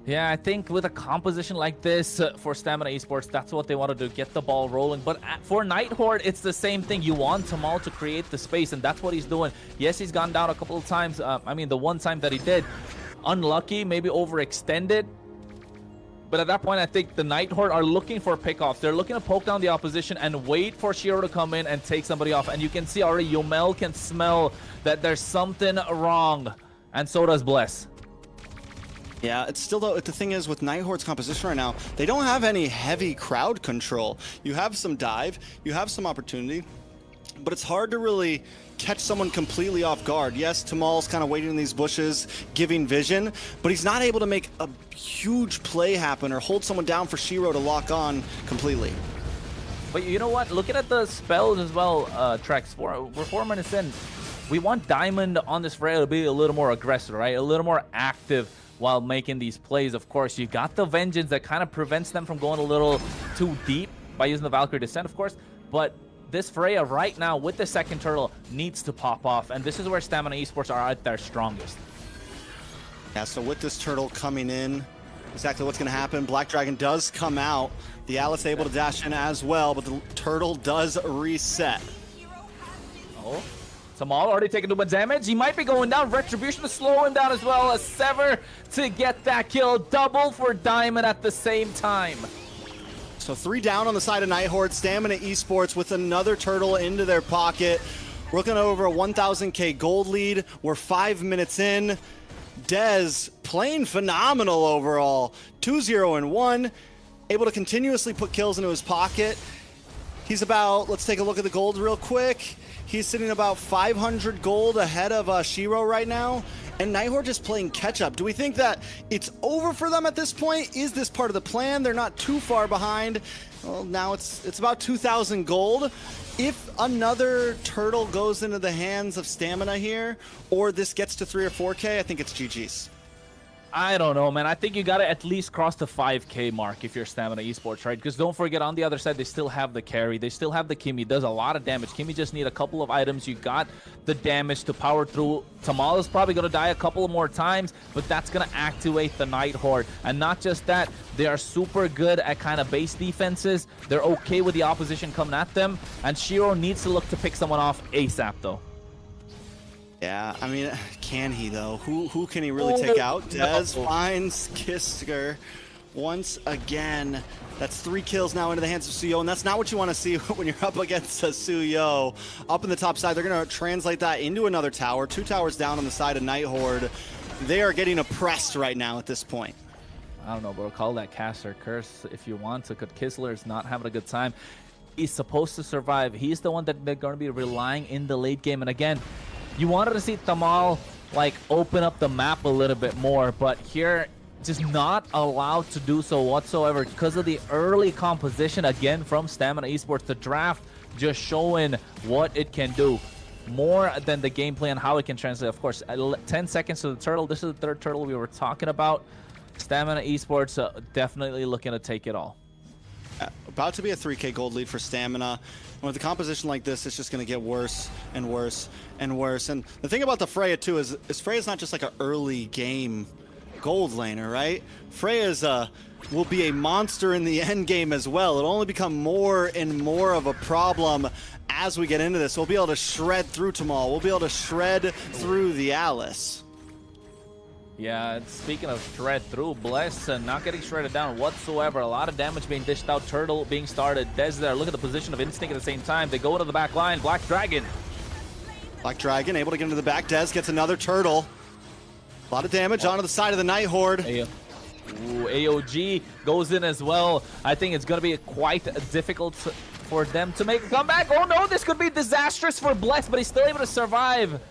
Yeah, I think with a composition like this for Stamina Esports, that's what they want to do, get the ball rolling. But for Nighthorde, it's the same thing. You want Tamal to create the space, and that's what he's doing. Yes, he's gone down a couple of times. I mean, the one time that he did, unlucky, maybe overextended. But at that point, I think the Nighthorde are looking for pickoffs. They're looking to poke down the opposition and wait for Shiro to come in and take somebody off. And you can see already Yomel can smell that there's something wrong. And so does Bless. Yeah, it's still, though, the thing is with Nighthorde's composition right now, they don't have any heavy crowd control. You have some dive, you have some opportunity, but it's hard to really catch someone completely off guard. Yes, Tamal's kind of waiting in these bushes, giving vision, but he's not able to make a huge play happen or hold someone down for Shiro to lock on completely. But you know what? Looking at the spells as well, Trex, we're 4 minutes in. We want Diamond on this Freya to be a little more aggressive, right? A little more active while making these plays. Of course, you got the Vengeance that kind of prevents them from going a little too deep by using the Valkyrie Descent, of course, but this Freya right now with the second turtle needs to pop off, and this is where Stamina Esports are at their strongest. Yeah, so with this turtle coming in, exactly what's going to happen. Black Dragon does come out. The Alice able to dash in as well, but the turtle does reset. Oh, Tamal already taking too much damage. He might be going down. Retribution to slow him down as well. A Sever to get that kill. Double for Diamond at the same time. So 3 down on the side of Nighthorde. Stamina Esports with another turtle into their pocket. We're looking at over a 1,000k gold lead. We're 5 minutes in. Dez playing phenomenal overall. 2-0-1. Able to continuously put kills into his pocket. He's about, let's take a look at the gold real quick. He's sitting about 500 gold ahead of Shiro right now. And Nighthorde just playing catch-up. Do we think that it's over for them at this point? Is this part of the plan? They're not too far behind. Well, now it's about 2,000 gold. If another turtle goes into the hands of Stamina here, or this gets to 3 or 4k, I think it's GG's. I don't know, man. I think you got to at least cross the 5k mark if you're Stamina Esports, right? Because don't forget, on the other side, they still have the carry. They still have the Kimmy. Does a lot of damage. Kimmy just need a couple of items. You got the damage to power through. Tamal is probably going to die a couple of more times, but that's going to activate the Nighthorde. And not just that, they are super good at kind of base defenses. They're okay with the opposition coming at them. And Shiro needs to look to pick someone off ASAP, though. Yeah, I mean, can he, though? Who can he really take out? Dez finds Kisker once again. That's 3 kills now into the hands of Suyo, and that's not what you want to see when you're up against a Suyo. Up in the top side, they're going to translate that into another tower. 2 towers down on the side of Nighthorde. They are getting oppressed right now at this point. I don't know, bro. Call that caster curse if you want to, because Kisler is not having a good time. He's supposed to survive. He's the one that they're going to be relying in the late game. And again, you wanted to see Tamal like open up the map a little bit more, but here just not allowed to do so whatsoever because of the early composition again from Stamina Esports. The draft just showing what it can do more than the gameplay and how it can translate. Of course, 10 seconds to the turtle. This is the third turtle we were talking about. Stamina Esports definitely looking to take it all. About to be a 3k gold lead for Stamina. And with a composition like this, it's just going to get worse and worse and worse. And the thing about the Freya, too, is Freya's not just like an early game gold laner, right? Freya's will be a monster in the end game as well. It'll only become more and more of a problem as we get into this. We'll be able to shred through Tamal. We'll be able to shred through the Alice. Yeah, speaking of shred through, Bless not getting shredded down whatsoever. A lot of damage being dished out. Turtle being started. Dez there. Look at the position of Instinct at the same time. They go into the back line. Black Dragon. Black Dragon able to get into the back. Dez gets another turtle. A lot of damage onto the side of the Nighthorde. AOG goes in as well. I think it's going to be quite difficult for them to make a comeback. Oh no, this could be disastrous for Bless, but he's still able to survive.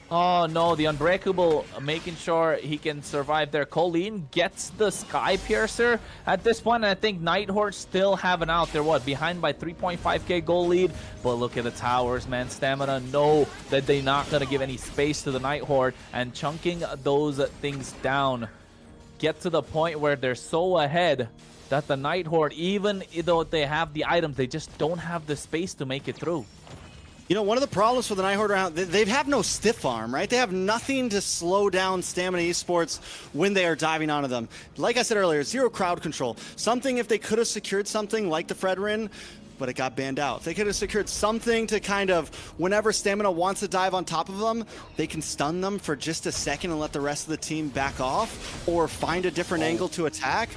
Oh no, the Unbreakable making sure he can survive there. Colleen gets the Sky Piercer at this point, and I think Nighthorde still have an out. They're what, behind by 3.5k goal lead? But look at the towers, man. Stamina know that they're not going to give any space to the Nighthorde, and chunking those things down get to the point where they're so ahead that the Nighthorde, even though they have the items, they just don't have the space to make it through. You know, one of the problems for the Nighthorde around, they have no stiff arm, right? They have nothing to slow down Stamina Esports when they are diving onto them. Like I said earlier, zero crowd control. Something, if they could have secured something like the Fredrin, but it got banned out. They could have secured something to kind of, whenever Stamina wants to dive on top of them, they can stun them for just a second and let the rest of the team back off, or find a different angle to attack.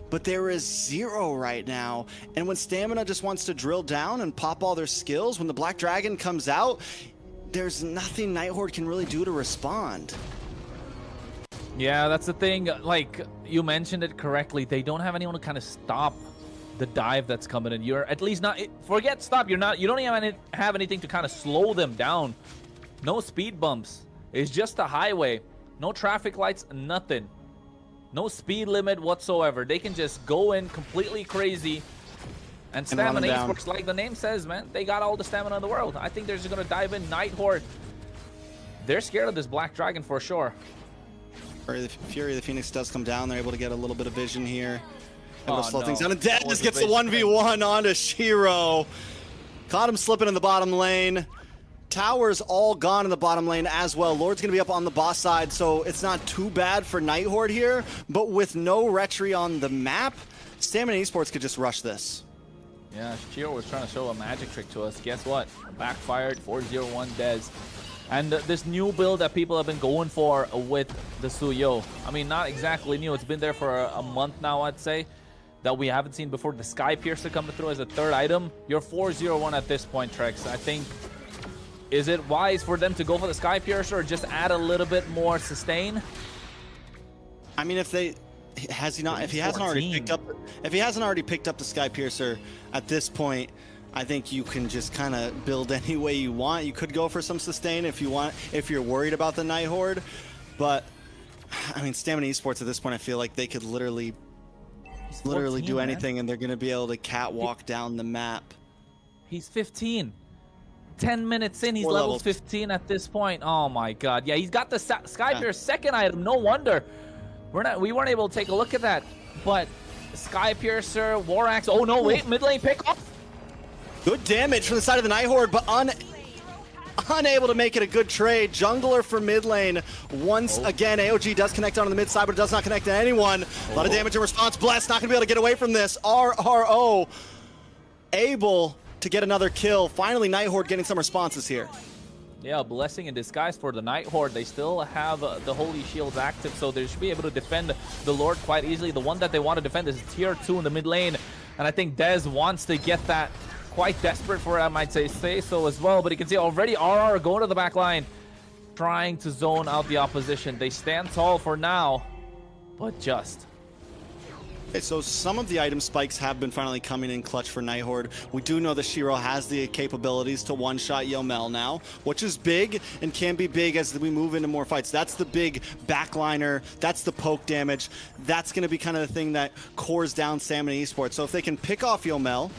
But there is zero right now. And when Stamina just wants to drill down and pop all their skills, when the Black Dragon comes out, there's nothing Nighthorde can really do to respond. Yeah, that's the thing. Like, you mentioned it correctly. They don't have anyone to kind of stop the dive that's coming in. You're at least not, forget stop. You don't even have anything to kind of slow them down. No speed bumps. It's just a highway. No traffic lights, nothing. No speed limit whatsoever. They can just go in completely crazy. And Stamina Esports, like the name says, man, they got all the stamina in the world. I think they're just going to dive in. Nighthorde, they're scared of this Black Dragon for sure. Fury of the Phoenix does come down. They're able to get a little bit of vision here. Able to slow things down. And That Dez gets the 1v1 onto Shiro. Caught him slipping in the bottom lane. Towers all gone in the bottom lane as well. Lord's going to be up on the boss side, so it's not too bad for Nighthorde here. But with no retry on the map, Stamina Esports could just rush this. Yeah, Shiro was trying to show a magic trick to us. Guess what? Backfired. 4-0-1 Dez. And this new build that people have been going for with the Suyo. I mean, not exactly new. It's been there for a month now, I'd say, that we haven't seen before. The Sky Piercer coming through as a third item. You're 4-0-1 at this point, Trex. I think, is it wise for them to go for the Sky Piercer or just add a little bit more sustain? I mean, if he hasn't already picked up the Sky Piercer at this point, I think you can just kind of build any way you want. You could go for some sustain if you want, if you're worried about the Nighthorde. But I mean, Stamina Esports at this point, I feel like they could literally do anything, and they're going to be able to catwalk down the map. He's 15. 10 minutes in, he's level 15 at this point. Oh my god. Yeah, he's got the Sky Piercer second item. No wonder we weren't able to take a look at that. But Sky Piercer, War Axe. Oh no, wait, mid lane pick off. Good damage from the side of the Nighthorde, but unable to make it a good trade. Jungler for mid lane once again. AOG does connect onto the mid side, but it does not connect to anyone. A lot of damage in response. Bless not going to be able to get away from this. RRO able to get another kill. Finally, Nighthorde getting some responses here. Yeah, a blessing in disguise for the Nighthorde. They still have the Holy Shields active, so they should be able to defend the Lord quite easily. The one that they want to defend is tier 2 in the mid lane, and I think Dez wants to get that. Quite desperate for it, I might say so as well. But you can see already RR going to the back line, trying to zone out the opposition. They stand tall for now, but just. Okay, so some of the item spikes have been finally coming in clutch for Nighthorde. We do know that Shiro has the capabilities to one-shot Yomel now, which is big and can be big as we move into more fights. That's the big backliner. That's the poke damage. That's going to be kind of the thing that cores down Stamina Esports. So if they can pick off Yomel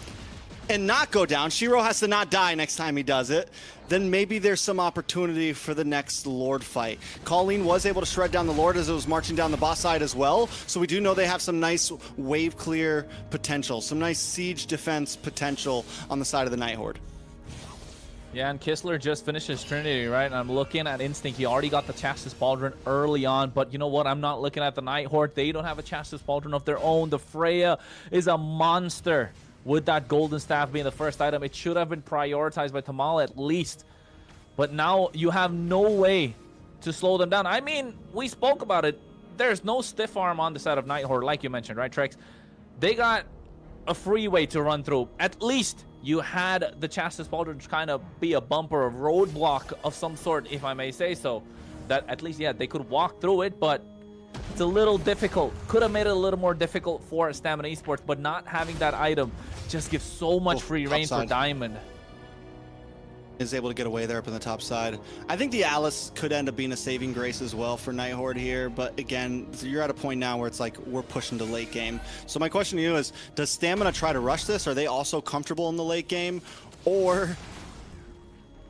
and not go down, Shiro has to not die next time he does it, then maybe there's some opportunity for the next Lord fight. Colleen was able to shred down the Lord as it was marching down the boss side as well, so we do know they have some nice wave clear potential, some nice siege defense potential on the side of the Nighthorde. Yeah, and Kistler just finished his Trinity, right? And I'm looking at Instinct. He already got the Chassis Pauldron early on, but you know what? I'm not looking at the Nighthorde. They don't have a Chassis Pauldron of their own. The Freya is a monster. With that golden staff being the first item, it should have been prioritized by Tamala at least. But now you have no way to slow them down. I mean, we spoke about it. There's no stiff arm on the side of Nighthorde, like you mentioned, right, Trex? They got a freeway to run through. At least you had the Chassis Pauldron kind of be a bumper, a roadblock of some sort, if I may say so. That at least, yeah, they could walk through it, but it's a little difficult. Could have made it a little more difficult for Stamina Esports, but not having that item just gives so much free reign for Diamond. is able to get away there up on the top side. I think the Alice could end up being a saving grace as well for Nighthorde here, but again, you're at a point now where it's like we're pushing to late game. So my question to you is, does Stamina try to rush this? Are they also comfortable in the late game? Or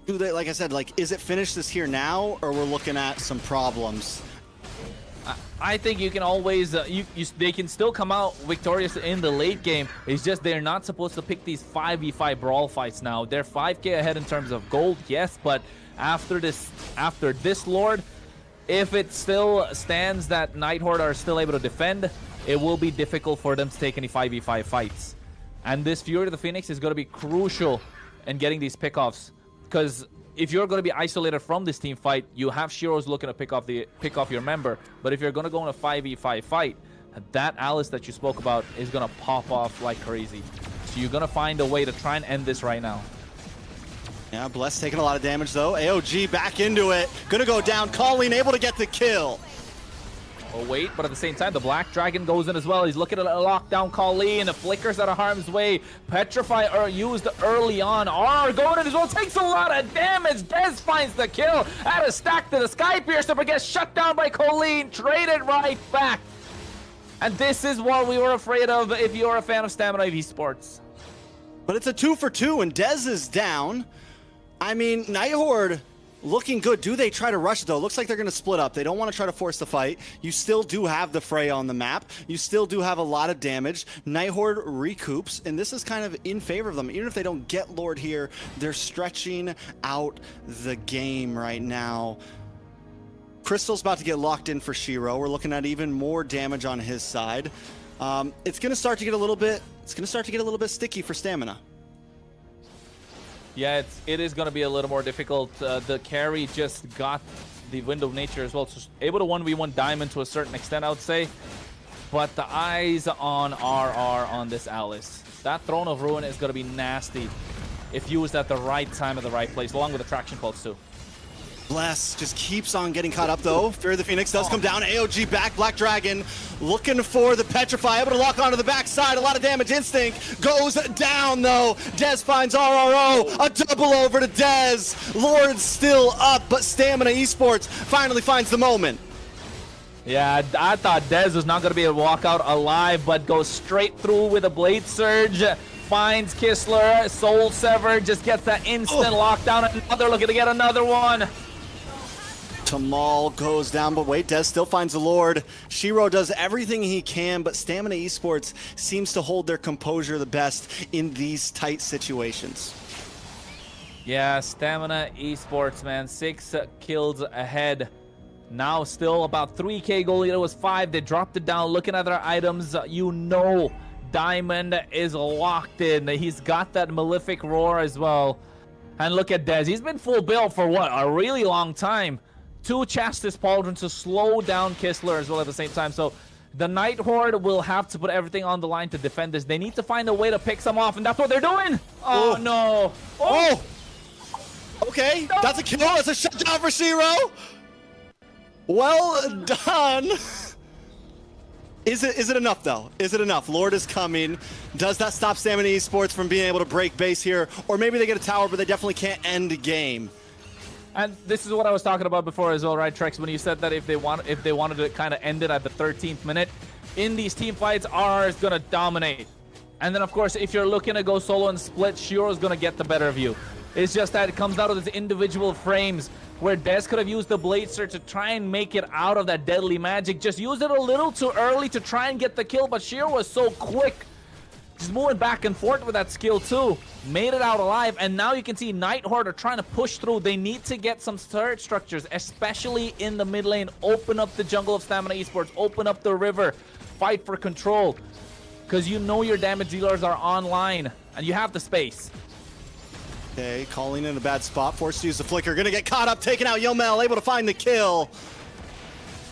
do they, like I said, like, is it finish this here now, or we're looking at some problems? I think you can always, they can still come out victorious in the late game. It's just they're not supposed to pick these 5v5 brawl fights now. They're 5k ahead in terms of gold, yes, but after this Lord, if it still stands that Nighthorde are still able to defend, it will be difficult for them to take any 5v5 fights. And this Fury of the Phoenix is going to be crucial in getting these pickoffs, because if you're going to be isolated from this team fight, you have Shiro's looking to pick off your member. But if you're going to go in a 5v5 fight, that Alice that you spoke about is going to pop off like crazy. So you're going to find a way to try and end this right now. Yeah, Bless taking a lot of damage though. AOG back into it. Gonna go down. Colleen able to get the kill. Oh wait, but at the same time, the Black Dragon goes in as well. He's looking at a lockdown Colleen. The flickers out of harm's way. Petrify are used early on. R going in as well. Takes a lot of damage. Dez finds the kill. Add a stack to the Sky Piercer, but gets shut down by Colleen. Traded right back. And this is what we were afraid of if you're a fan of Stamina Esports. But it's a 2 for 2 and Dez is down. I mean, Nighthorde looking good. Do they try to rush it though? Looks like they're going to split up. They don't want to try to force the fight. You still do have the fray on the map. You still do have a lot of damage. Nighthorde recoups, and this is kind of in favor of them. Even if they don't get Lord here, they're stretching out the game right now. Crystal's about to get locked in for Shiro. We're looking at even more damage on his side. It's going to start to get a little bit. It's going to start to get a little bit sticky for Stamina. Yeah, it is going to be a little more difficult. The carry just got the Window of Nature as well. So able to 1v1 Diamond to a certain extent, I would say. But the eyes on RR on this Alice. That Throne of Ruin is going to be nasty if used at the right time at the right place, along with the Traction Pulse too. Bless just keeps on getting caught up though. Fury of the Phoenix does come down. AOG back. Black Dragon looking for the Petrify. Able to lock onto the backside. A lot of damage. Instinct goes down though. Dez finds RRO. A double over to Dez. Lord's still up, but Stamina Esports finally finds the moment. Yeah, I thought Dez was not going to be able to walk out alive, but goes straight through with a Blade Surge. Finds Kistler. Soul Sever. Just gets that instant lockdown. Another looking to get another one. Tamal goes down, but wait, Dez still finds the Lord. Shiro does everything he can, but Stamina Esports seems to hold their composure the best in these tight situations. Yeah, Stamina Esports, man. 6 kills ahead. Now still about 3k gold. It was 5. They dropped it down. Looking at their items, you know Diamond is locked in. He's got that Malefic Roar as well. And look at Dez. He's been full build for what? A really long time. 2 Chastis Pauldrons to slow down Kistler as well at the same time. So the Nighthorde will have to put everything on the line to defend this. They need to find a way to pick some off, and that's what they're doing. Oh, no. Oh! Okay, no. That's a kill. That's a shutdown for Shiro. Well done. Is it enough though? Is it enough? Lord is coming. Does that stop Stamina Esports from being able to break base here? Or maybe they get a tower, but they definitely can't end the game. And this is what I was talking about before as well, right, Trex? When you said that if they wanted to kind of end it at the 13th minute, in these team fights, RR is gonna dominate. And then of course, if you're looking to go solo and split, Shiro is gonna get the better of you. It's just that it comes out of these individual frames where Dez could have used the Blade Surge to try and make it out of that deadly magic. Just used it a little too early to try and get the kill, but Shiro was so quick. Just moving back and forth with that skill too. Made it out alive, and now you can see Nighthorde are trying to push through. They need to get some turret structures, especially in the mid lane. Open up the jungle of Stamina Esports. Open up the river. Fight for control. Because you know your damage dealers are online, and you have the space. Okay, calling in a bad spot. Forced to use the flicker. Gonna get caught up, taking out Yomel, able to find the kill.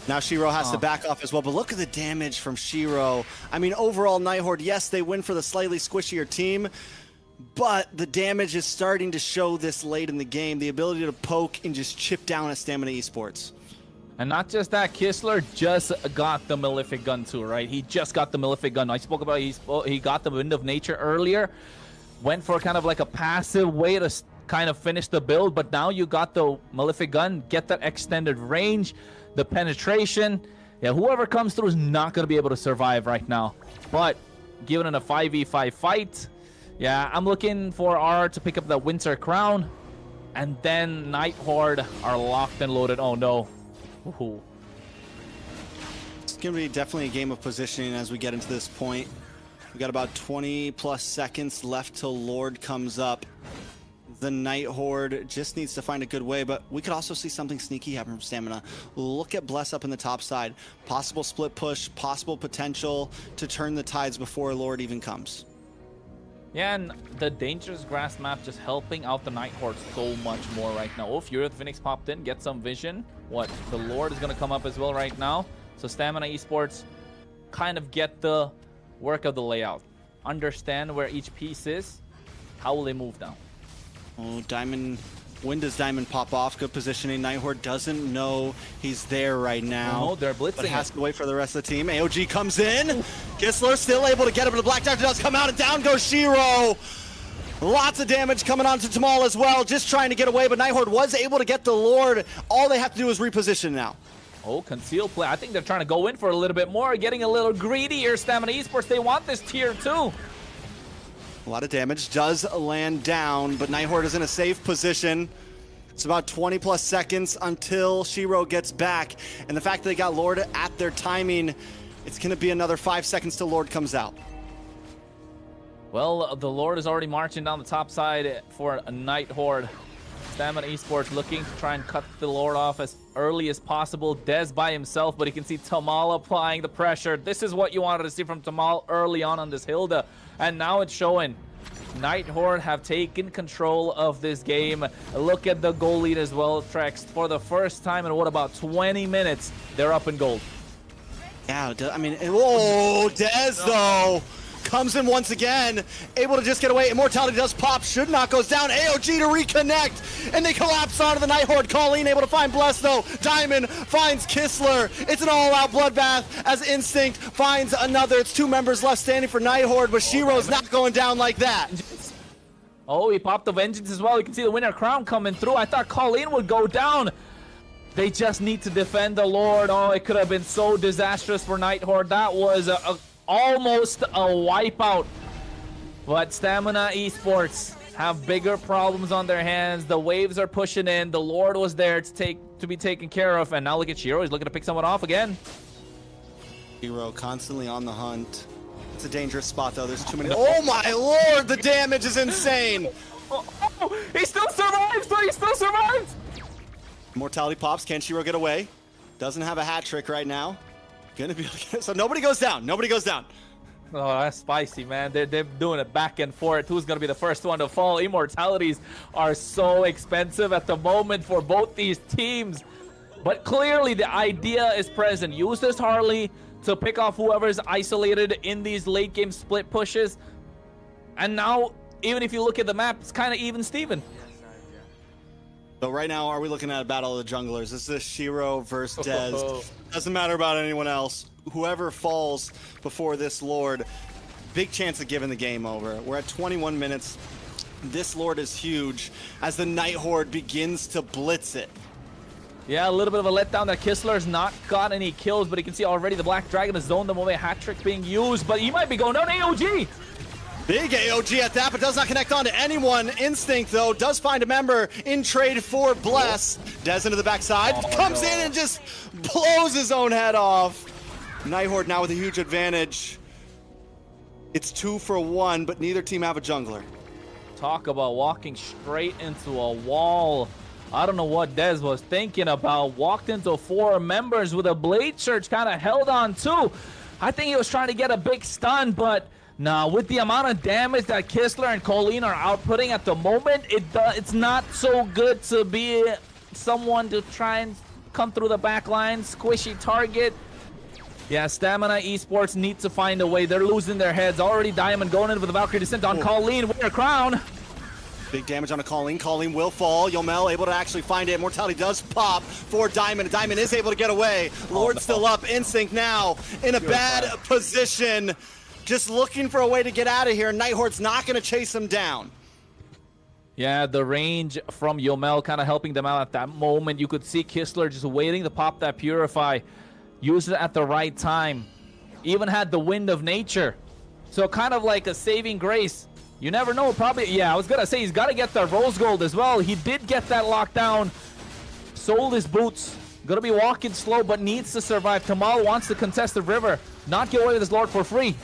Now Shiro has to back off as well, but look at the damage from Shiro. I mean, overall, Nighthorde, yes, they win for the slightly squishier team, but the damage is starting to show this late in the game. The ability to poke and just chip down at Stamina Esports. And not just that, Kistler just got the Malefic Gun too, right? He just got the Malefic Gun. I spoke about he got the Wind of Nature earlier. Went for kind of like a passive way to kind of finish the build, but now you got the Malefic gun, get that extended range, the penetration. Yeah, whoever comes through is not going to be able to survive right now. But given in a 5v5 fight, yeah, I'm looking for R to pick up the Winter Crown, and then Night Horde are locked and loaded. Oh no. Ooh. It's going to be definitely a game of positioning as we get into this point. We got about 20 plus seconds left till Lord comes up. The Night Horde just needs to find a good way, but we could also see something sneaky happen from Stamina. Look at Bless up in the top side. Possible split push, possible potential to turn the tides before Lord even comes. Yeah, and the dangerous grass map just helping out the Night Horde so much more right now. Oh, Fury of the Phoenix popped in, get some vision. What? The Lord is going to come up as well right now. So Stamina Esports kind of get the work of the layout. Understand where each piece is. How will they move now? Oh, Diamond. When does Diamond pop off? Good positioning. Night Horde doesn't know he's there right now. Oh, they're blitzing. But has to wait for the rest of the team. AOG comes in. Kistler still able to get him, but the Black Doctor does come out, and down goes Shiro. Lots of damage coming onto Tamal as well, just trying to get away, but Night Horde was able to get the Lord. All they have to do is reposition now. Oh, conceal play. I think they're trying to go in for a little bit more, getting a little greedy here. Stamina Esports, they want this tier 2. A lot of damage does land down, but Night Horde is in a safe position. It's about 20 plus seconds until Shiro gets back. And the fact that they got Lord at their timing, it's going to be another 5 seconds till Lord comes out. Well, the Lord is already marching down the top side for a Night Horde. Stamina Esports looking to try and cut the Lord off as early as possible. Dez by himself, but you can see Tamal applying the pressure. This is what you wanted to see from Tamal early on this Hilda. And now it's showing. Night Horde have taken control of this game. Look at the goal lead as well, Trex. For the first time in what, about 20 minutes, they're up in gold. Yeah, I mean, whoa, Dez though comes in once again, able to just get away. Immortality does pop, should not goes down. AOG to reconnect, and they collapse onto the Night Horde. Colleen able to find Bless though. Diamond finds Kistler. It's an all-out bloodbath as Instinct finds another. It's 2 members left standing for Night Horde, but Shiro's not going down like that. Oh, he popped the Vengeance as well. You can see the Winter Crown coming through. I thought Colleen would go down. They just need to defend the Lord. Oh, it could have been so disastrous for Night Horde. That was almost a wipeout. But Stamina Esports have bigger problems on their hands. The waves are pushing in. The Lord was there to be taken care of. And now look at Shiro. He's looking to pick someone off again. Shiro constantly on the hunt. It's a dangerous spot though. There's too many. Oh my Lord, the damage is insane. Oh, he still survives. He still survives. Mortality pops. Can Shiro get away? Doesn't have a hat trick right now. Gonna be so nobody goes down. Nobody goes down. Oh, that's spicy, man. They're doing it back and forth. Who's gonna be the first one to fall? Immortalities are so expensive at the moment for both these teams. But clearly the idea is present. Use this Harley to pick off whoever's isolated in these late game split pushes. And now, even if you look at the map, it's kind of even Steven. So right now, are we looking at a battle of the junglers? This is Shiro versus Dez. Doesn't matter about anyone else. Whoever falls before this Lord, big chance of giving the game over. We're at 21 minutes. This Lord is huge as the Night Horde begins to blitz it. Yeah, a little bit of a letdown that Kistler's not got any kills, but you can see already the Black Dragon has zoned them away. Hat trick being used, but he might be going down. AOG! Big AOG at that, but does not connect on to anyone. Instinct, though, does find a member in trade for Bless. Dez into the backside, comes in and just blows his own head off. Night Horde now with a huge advantage. It's 2 for 1, but neither team have a jungler. Talk about walking straight into a wall. I don't know what Dez was thinking about. Walked into 4 members with a Blade Church, kind of held on too. I think he was trying to get a big stun, but now, with the amount of damage that Kistler and Colleen are outputting at the moment, it's not so good to be someone to try and come through the back line, squishy target. Yeah, Stamina Esports need to find a way. They're losing their heads. Already Diamond going in with the Valkyrie Descent on Colleen. Winter Crown. Big damage on a Colleen. Colleen will fall. Yomel able to actually find it. Mortality does pop for Diamond. Diamond is able to get away. Lord still up. Instinct now in a bad position. Just looking for a way to get out of here. Night Horde's not going to chase him down. Yeah, the range from Yomel kind of helping them out at that moment. You could see Kistler just waiting to pop that Purify. Use it at the right time. Even had the Wind of Nature. So kind of like a saving grace. You never know, probably. Yeah, I was going to say he's got to get the Rose Gold as well. He did get that lockdown. Sold his boots. Going to be walking slow, but needs to survive. Tamal wants to contest the river. Not get away with his Lord for free.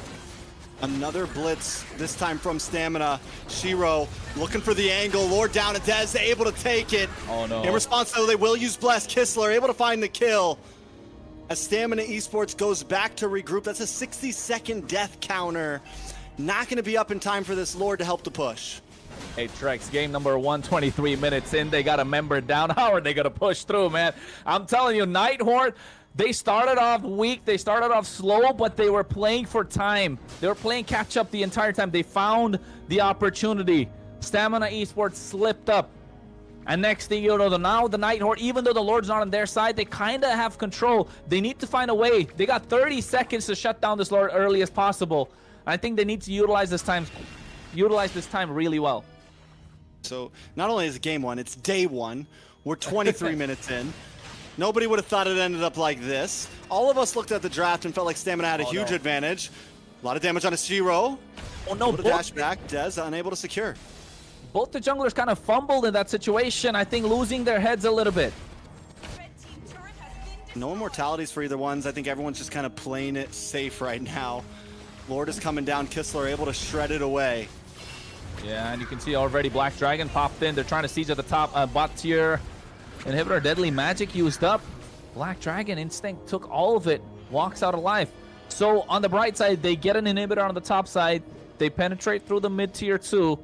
Another blitz, this time from Stamina. Shiro looking for the angle. Lord down and Dez able to take it. Oh no. In response, though, they will use Bless. Kistler able to find the kill. As Stamina Esports goes back to regroup. That's a 60-second death counter. Not going to be up in time for this Lord to help the push. Hey, Trex, game number 123 minutes in. They got a member down. How are they going to push through, man? I'm telling you, Nighthorn, they started off weak. They started off slow, but they were playing for time. They were playing catch-up the entire time. They found the opportunity. Stamina Esports slipped up. And next thing you know, now the Nighthorn, even though the Lord's not on their side, they kind of have control. They need to find a way. They got 30 seconds to shut down this Lord early as possible. I think they need to utilize this time really well. So not only is it game one, it's day one. We're 23 minutes in. Nobody would have thought it ended up like this. All of us looked at the draft and felt like Stamina had a huge advantage. A lot of damage on a Shiro. Oh no, dash back. Dez unable to secure. Both the junglers kind of fumbled in that situation. I think losing their heads a little bit. No immortalities for either ones. I think everyone's just kind of playing it safe right now. Lord is coming down. Kistler able to shred it away. Yeah, and you can see already Black Dragon popped in. They're trying to siege at the top. Bot tier inhibitor, Deadly Magic used up. Black Dragon Instinct took all of it. Walks out alive. So on the bright side, they get an inhibitor on the top side. They penetrate through the mid tier 2.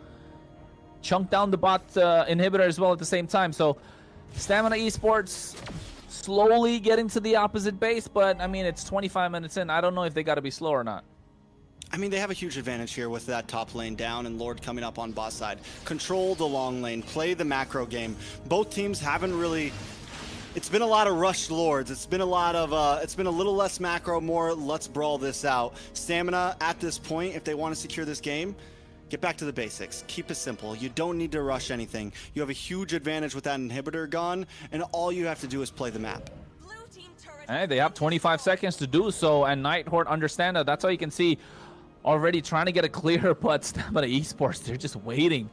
Chunk down the bot inhibitor as well at the same time. So Stamina Esports slowly getting to the opposite base, but I mean, it's 25 minutes in. I don't know if they got to be slow or not. I mean, they have a huge advantage here with that top lane down and Lord coming up on bot side. Control the long lane, play the macro game. Both teams haven't really... It's been a lot of rushed Lords. It's been a lot of, it's been a little less macro, more let's brawl this out. Stamina at this point, if they want to secure this game, get back to the basics. Keep it simple. You don't need to rush anything. You have a huge advantage with that inhibitor gone, and all you have to do is play the map. Hey, they have 25 seconds to do so, and Nighthorn understand that. That's how you can see already trying to get a clear, but Stamina Esports, they're just waiting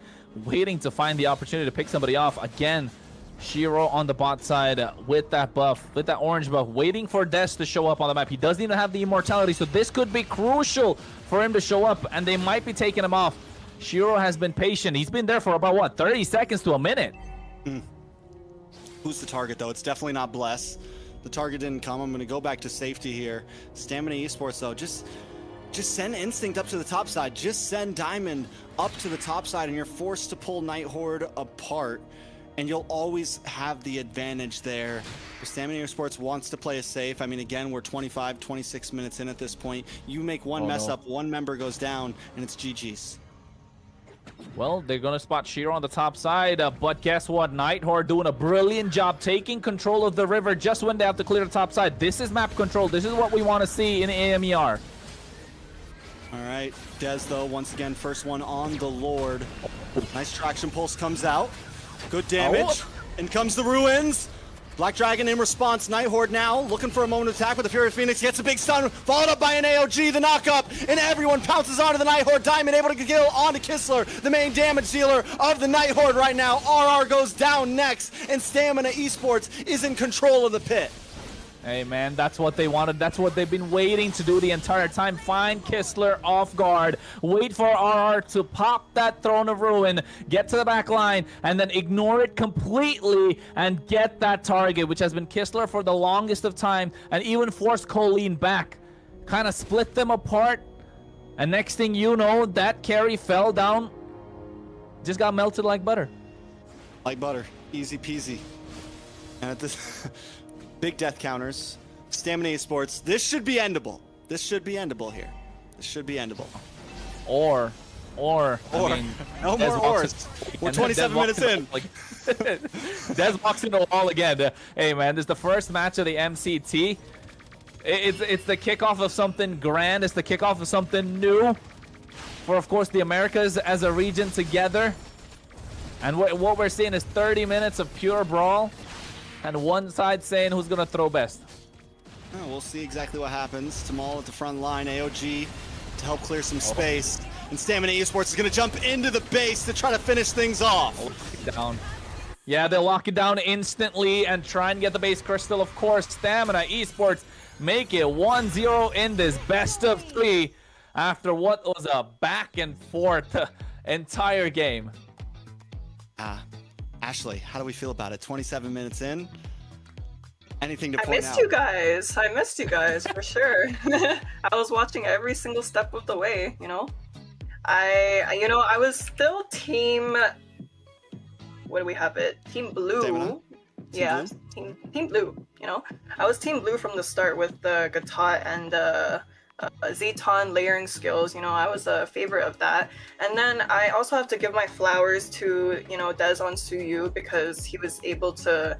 to find the opportunity to pick somebody off. Again, Shiro on the bot side with that buff, with that orange buff, waiting for Des to show up on the map. He doesn't even have the immortality, so this could be crucial for him to show up, and they might be taking him off. Shiro has been patient. He's been there for about, what, 30 seconds to a minute? Who's the target, though? It's definitely not Bless. The target didn't come. I'm going to go back to safety here. Stamina Esports, though, just send Instinct up to the top side. Just send Diamond up to the top side, and you're forced to pull Nighthorde apart, and you'll always have the advantage there. Stamina Esports wants to play it safe. I mean, again, we're 25, 26 minutes in at this point. You make one mess up, one member goes down, and it's GG's. Well, they're going to spot Shiro on the top side, but guess what? Nighthorde doing a brilliant job taking control of the river just when they have to clear the top side. This is map control. This is what we want to see in AMER. All right, Dez, though, once again, first one on the Lord. Nice traction pulse comes out. Good damage. In comes the Ruins. Black Dragon in response. Nighthorde now looking for a moment of attack with the Fury of Phoenix. Gets a big stun, followed up by an AOG, the knock-up, and everyone pounces onto the Nighthorde. Diamond able to kill onto Kistler, the main damage dealer of the Nighthorde right now. RR goes down next, and Stamina Esports is in control of the pit. Hey, man, that's what they wanted. That's what they've been waiting to do the entire time. Find Kistler off guard. Wait for RR to pop that Throne of Ruin, get to the back line, and then ignore it completely and get that target, which has been Kistler for the longest of time, and even forced Colleen back. Kind of split them apart, and next thing you know, that carry fell down. Just got melted like butter. Like butter. Easy peasy. And at this... Big death counters. Stamina Esports. This should be endable. This should be endable here. This should be endable. Or. I mean, no more ors. We're 27 minutes in. Des walks into the wall again. Hey, man, this is the first match of the MCT. It's the kickoff of something grand. It's the kickoff of something new for, of course, the Americas as a region together. And what we're seeing is 30 minutes of pure brawl, and one side saying who's gonna throw best. Oh, we'll see exactly what happens. Tamal at the front line, AOG to help clear some space. And Stamina Esports is going to jump into the base to try to finish things off. Down. Yeah, they'll lock it down instantly and try and get the base crystal. Of course, Stamina Esports make it 1-0 in this best of 3 after what was a back and forth entire game. Ashley, how do we feel about it? 27 minutes in. Anything to point out? I missed you guys for sure. I was watching every single step of the way, you know. I was still team, what do we have it? Team Blue. Stamina? Yeah, team Blue, you know. I was team Blue from the start with the Gatot and Zeton layering skills, you know. I was a favorite of that. And then I also have to give my flowers to, you know, Des on Suyu, because he was able to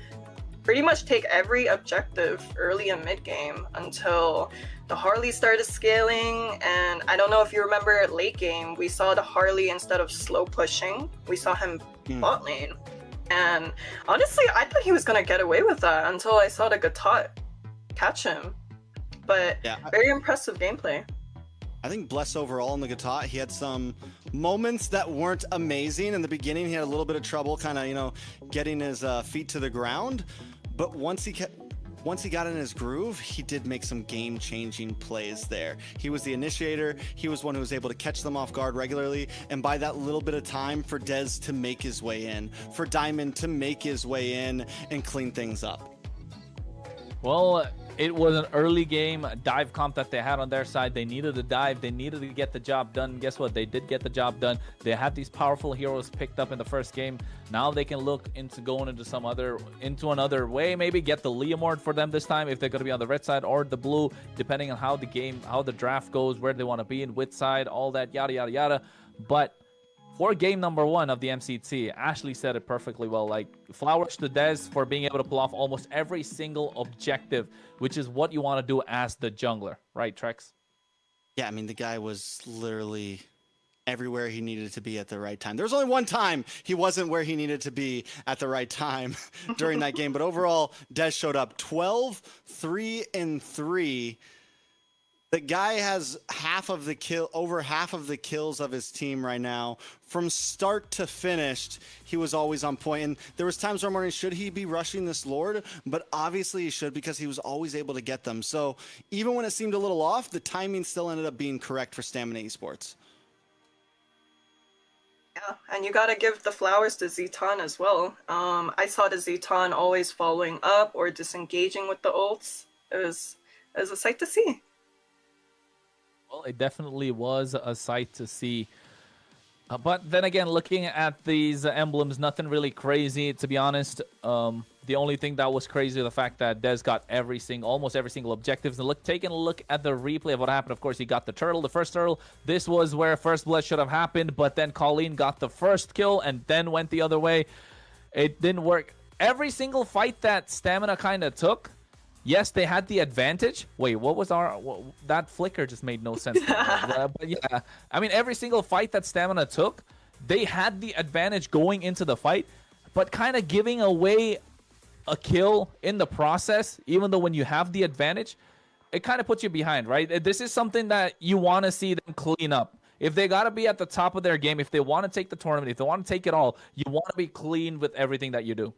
pretty much take every objective early and mid game until the Harley started scaling. And I don't know if you remember late game, we saw the Harley, instead of slow pushing, we saw him bot lane. And honestly, I thought he was gonna get away with that until I saw the Gatot catch him. But yeah, very impressive gameplay. I think Bless overall in the Gatot, he had some moments that weren't amazing. In the beginning, he had a little bit of trouble kind of, you know, getting his feet to the ground. But once he got in his groove, he did make some game-changing plays there. He was the initiator. He was one who was able to catch them off guard regularly. And by that little bit of time for Dez to make his way in, for Diamond to make his way in and clean things up. Well, it was an early game dive comp that they had on their side. They needed a dive. They needed to get the job done. Guess what? They did get the job done. They had these powerful heroes picked up in the first game. Now they can look into going into another way. Maybe get the Leomord for them this time if they're going to be on the red side or the blue, depending on how the draft goes, where they want to be in which side, all that yada yada yada. But for game number 1 of the MCT, Ashley said it perfectly well. Like, flowers to Dez for being able to pull off almost every single objective, which is what you want to do as the jungler, right, Trex? Yeah, I mean, the guy was literally everywhere he needed to be at the right time. There was only one time he wasn't where he needed to be at the right time during that game. But overall, Dez showed up 12, 3, and 3. The guy has over half of the kills of his team right now. From start to finish, he was always on point. And there was times where I'm wondering, should he be rushing this Lord? But obviously he should, because he was always able to get them. So even when it seemed a little off, the timing still ended up being correct for Stamina Esports. Yeah, and you gotta give the flowers to Zeton as well. I saw the Zeton always following up or disengaging with the ults. It was a sight to see. Well, it definitely was a sight to see. But then again, looking at these emblems, nothing really crazy, to be honest. The only thing that was crazy is the fact that Dez got almost every single objective. And taking a look at the replay of what happened, of course, he got the turtle, the first turtle. This was where first blood should have happened, but then Colleen got the first kill and then went the other way. It didn't work. Every single fight that Stamina kind of took, yes, they had the advantage. Wait, what was that flicker just made no sense. But yeah, I mean, every single fight that Stamina took, they had the advantage going into the fight, but kind of giving away a kill in the process, even though when you have the advantage, it kind of puts you behind, right? This is something that you want to see them clean up. If they got to be at the top of their game, if they want to take the tournament, if they want to take it all, you want to be clean with everything that you do.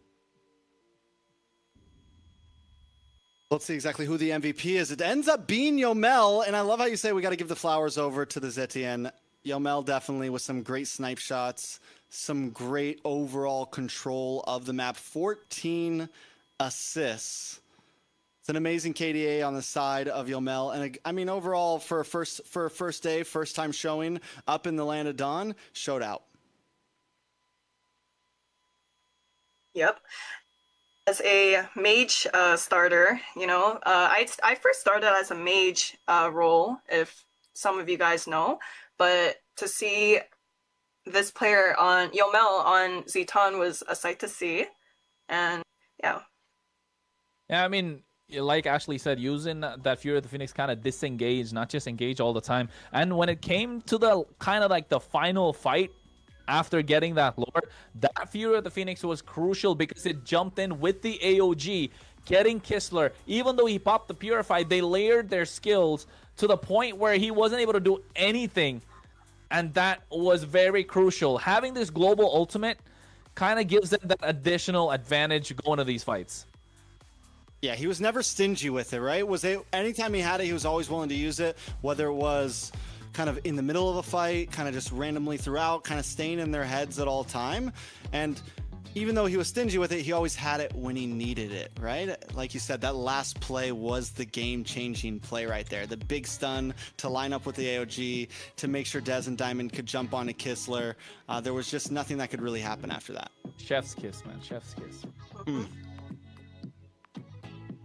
Let's see exactly who the MVP is. It ends up being Yomel, and I love how you say we got to give the flowers over to the Zetien. Yomel definitely with some great snipe shots, some great overall control of the map. 14 assists. It's an amazing KDA on the side of Yomel, and I mean overall for a first day, first time showing up in the Land of Dawn, showed out. Yep. As a mage starter, you know, I first started as a mage role, if some of you guys know, but to see this player on Yomel on Zeton was a sight to see, and yeah. Yeah, I mean, like Ashley said, using that Fury of the Phoenix kind of disengage, not just engage all the time. And when it came to the kind of like the final fight, after getting that lord. That Fury of the Phoenix was crucial because it jumped in with the AOG, getting Kistler. Even though he popped the Purify, they layered their skills to the point where he wasn't able to do anything. And that was very crucial. Having this global ultimate kind of gives them that additional advantage going to these fights. Yeah, he was never stingy with it, right? Anytime he had it, he was always willing to use it, whether it was kind of in the middle of a fight, kind of just randomly throughout, kind of staying in their heads at all time. And even though he was stingy with it, he always had it when he needed it, right? Like you said, that last play was the game-changing play right there. The big stun to line up with the AOG to make sure Dez and Diamond could jump onto Kistler. There was just nothing that could really happen after that. Chef's kiss, man. Chef's kiss.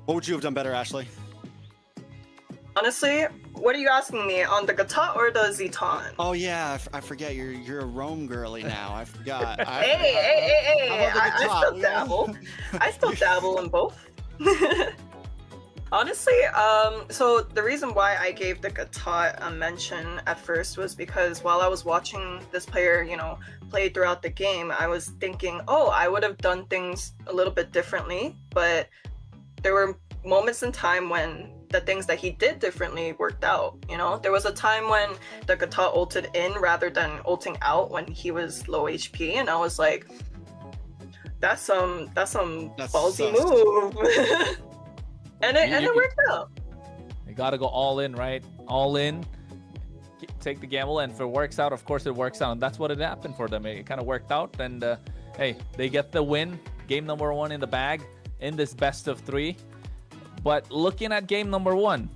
What would you have done better, Ashley? Honestly, what are you asking me, on the Gatot or the Zeton? Oh yeah, I forget you're a Rome girly now. I forgot. Hey! I still dabble. I still dabble in both. Honestly, so the reason why I gave the Gatot a mention at first was because while I was watching this player, play throughout the game, I was thinking, oh, I would have done things a little bit differently, but there were moments in time when the things that he did differently worked out. There was a time when the Gatot ulted in rather than ulting out when he was low HP, and I was like, that's some ballsy move. and it worked out. You gotta go all in, right? All in, take the gamble, and if it works out, of course it works out. And that's what it happened for them. It kind of worked out, and hey, they get the win. Game number 1 in the bag in this best of 3. But looking at game number 1,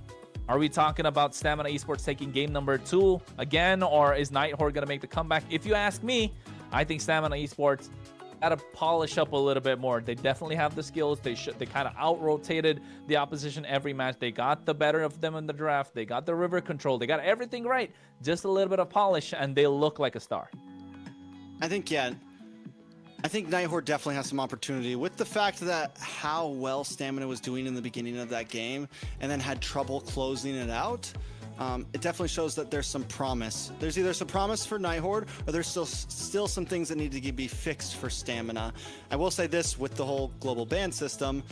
are we talking about Stamina Esports taking game number 2 again, or is Nighthorde going to make the comeback? If you ask me, I think Stamina Esports got to polish up a little bit more. They definitely have the skills. They kind of out-rotated the opposition every match. They got the better of them in the draft. They got the river control. They got everything right. Just a little bit of polish, and they look like a star. I think Nighthorde definitely has some opportunity with the fact that how well Stamina was doing in the beginning of that game and then had trouble closing it out. It definitely shows that there's some promise. There's either some promise for Nighthorde or there's still some things that need to be fixed for Stamina. I will say this, with the whole global ban system,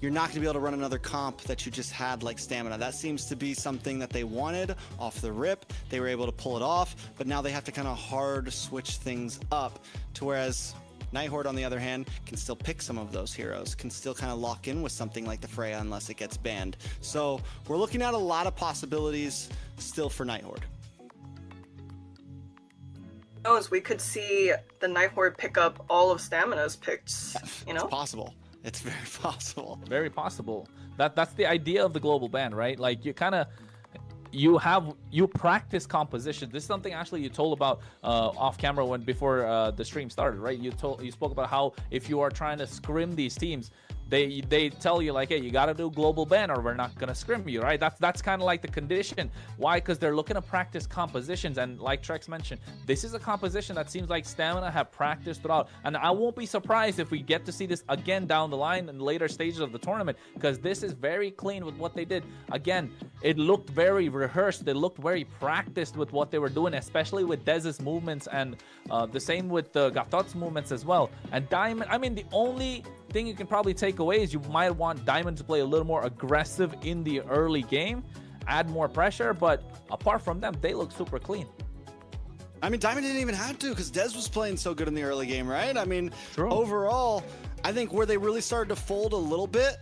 you're not going to be able to run another comp that you just had like Stamina. That seems to be something that they wanted off the rip. They were able to pull it off, but now they have to kind of hard switch things up to whereas Nighthorde, on the other hand, can still pick some of those heroes, can still kind of lock in with something like the Freya unless it gets banned. So we're looking at a lot of possibilities still for Nighthorde. We could see the Nighthorde pick up all of Stamina's picks, It's possible. It's very possible. Very possible. That's the idea of the global ban, right? Like you practice composition. This is something actually you told about off camera before the stream started, right? You spoke about how if you are trying to scrim these teams, they tell you like, hey, you got to do global ban or we're not gonna scrim you, right? That's kind of like the condition. Why? Because they're looking to practice compositions, and like Trex mentioned, this is a composition that seems like Stamina have practiced throughout, and I won't be surprised if we get to see this again down the line in later stages of the tournament, because this is very clean with what they did. Again, it looked very rehearsed. They looked very practiced with what they were doing, especially with Dez's movements, and the same with the Gatot's movements as well. And Diamond, I mean, the only thing you can probably take away is you might want Diamond to play a little more aggressive in the early game, add more pressure, but apart from them, they look super clean. I mean, Diamond didn't even have to because Dez was playing so good in the early game, right? I mean, True. Overall, I think where they really started to fold a little bit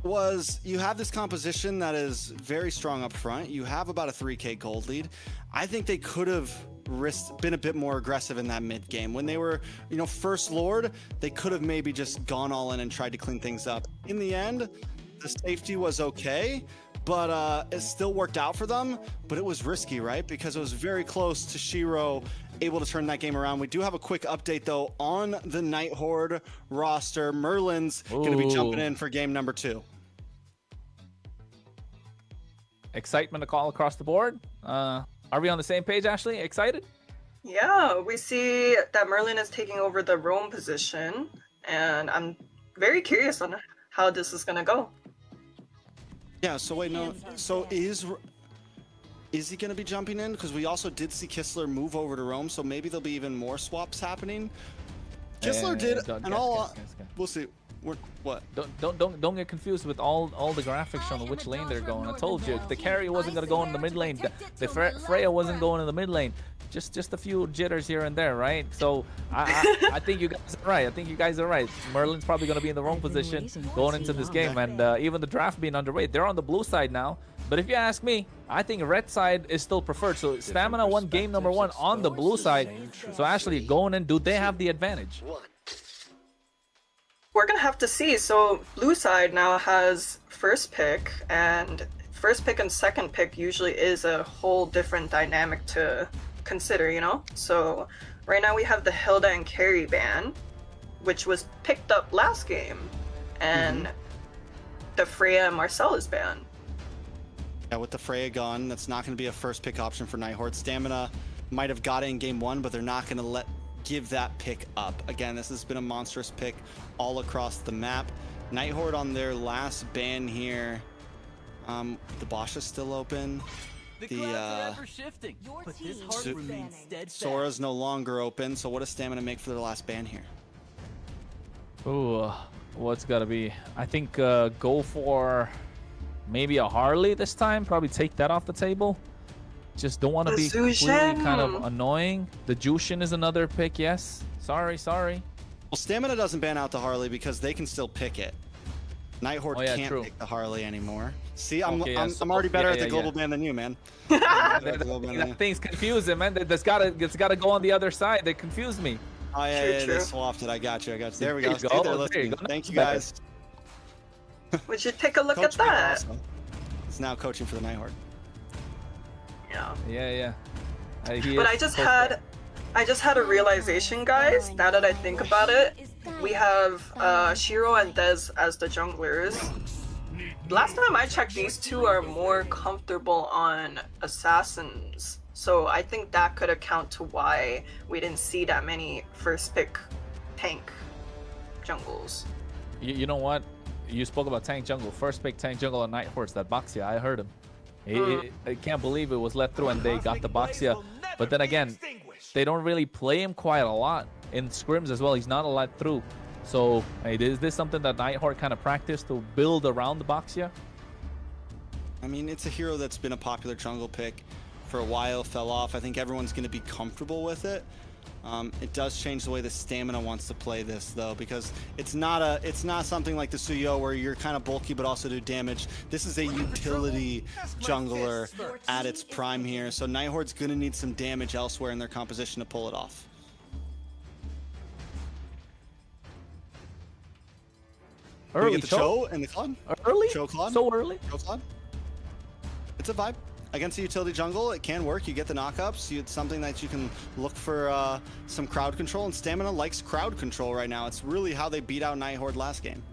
was you have this composition that is very strong up front. You have about a 3K gold lead. I think they could have been a bit more aggressive in that mid game. When they were, first Lord, they could have maybe just gone all in and tried to clean things up. In the end, the safety was okay, but it still worked out for them, but it was risky, right? Because it was very close to Shiro able to turn that game around. We do have a quick update though on the Nighthorde roster. Merlin's going to be jumping in for game number 2. Excitement to call across the board. Are we on the same page, Ashley? Excited? Yeah, we see that Merlin is taking over the roam position, and I'm very curious on how this is going to go. Yeah, so wait, no. So is Is he going to be jumping in? Because we also did see Kistler move over to Roam, so maybe there'll be even more swaps happening. Kistler did, and we'll see. What? Don't get confused with all the graphics showing which lane they're going. I told you the carry wasn't gonna go in the mid lane. The Freya wasn't going in the mid lane. Just a few jitters here and there, right? So I think you guys are right. I think you guys are right. Merlin's probably gonna be in the wrong position going into this game, and even the draft being underway, they're on the blue side now. But if you ask me, I think red side is still preferred. So Stamina won game number 1 on the blue side. So actually going in, do they have the advantage? We're gonna have to see. So blue side now has first pick, and first pick and second pick usually is a whole different dynamic to consider, you know? So right now we have the Hilda and carry ban, which was picked up last game, and the Freya and Marcellus ban. Yeah, with the Freya gone, that's not going to be a first pick option for Nighthorde. Stamina might have got it in game 1, but they're not going to give that pick up. Again, this has been a monstrous pick all across the map. Nighthorde on their last ban here. The Bosch is still open. Sora's no longer open. So what does Stamina make for their last ban here? Ooh, what's gotta be? I think go for maybe a Harley this time. Probably take that off the table. Just don't want to be completely kind of annoying. The Jushin is another pick, yes. Sorry. Well, Stamina doesn't ban out the Harley because they can still pick it. Nighthorde can't pick the Harley anymore. See, I'm already better at the global ban than you, man. That thing's confusing, man. That's gotta go on the other side. They confused me. Oh yeah, they swapped it. I got you. There we go. Stay there listening. Thank you guys. Would you take a look at that? It's now coaching for the Nighthorde. Yeah. But I just had a realization, guys. Now that I think about it, we have Shiro and Dez as the junglers. Last time I checked, these two are more comfortable on assassins. So I think that could account to why we didn't see that many first pick tank jungles. You know what? You spoke about tank jungle. First pick tank jungle on Nighthorse, that Boxia. I heard him. I can't believe it was let through and they got the Boxia. But then again, they don't really play him quite a lot in scrims as well. He's not a lot through. So is this something that Nighthorde kind of practiced to build around the Boxia? I mean, it's a hero that's been a popular jungle pick for a while, fell off. I think everyone's going to be comfortable with it. It does change the way the Stamina wants to play this, though, because it's not something like the Suyo where you're kind of bulky but also do damage. This is a utility jungler at its prime here, so Nighthorde's going to need some damage elsewhere in their composition to pull it off. Early we get the Cho in the Claude. Early? Cho Claude. So early? Cho Claude. It's a vibe. Against the utility jungle, it can work. You get the knockups. It's something that you can look for some crowd control, and Stamina likes crowd control right now. It's really how they beat out Nighthorde last game.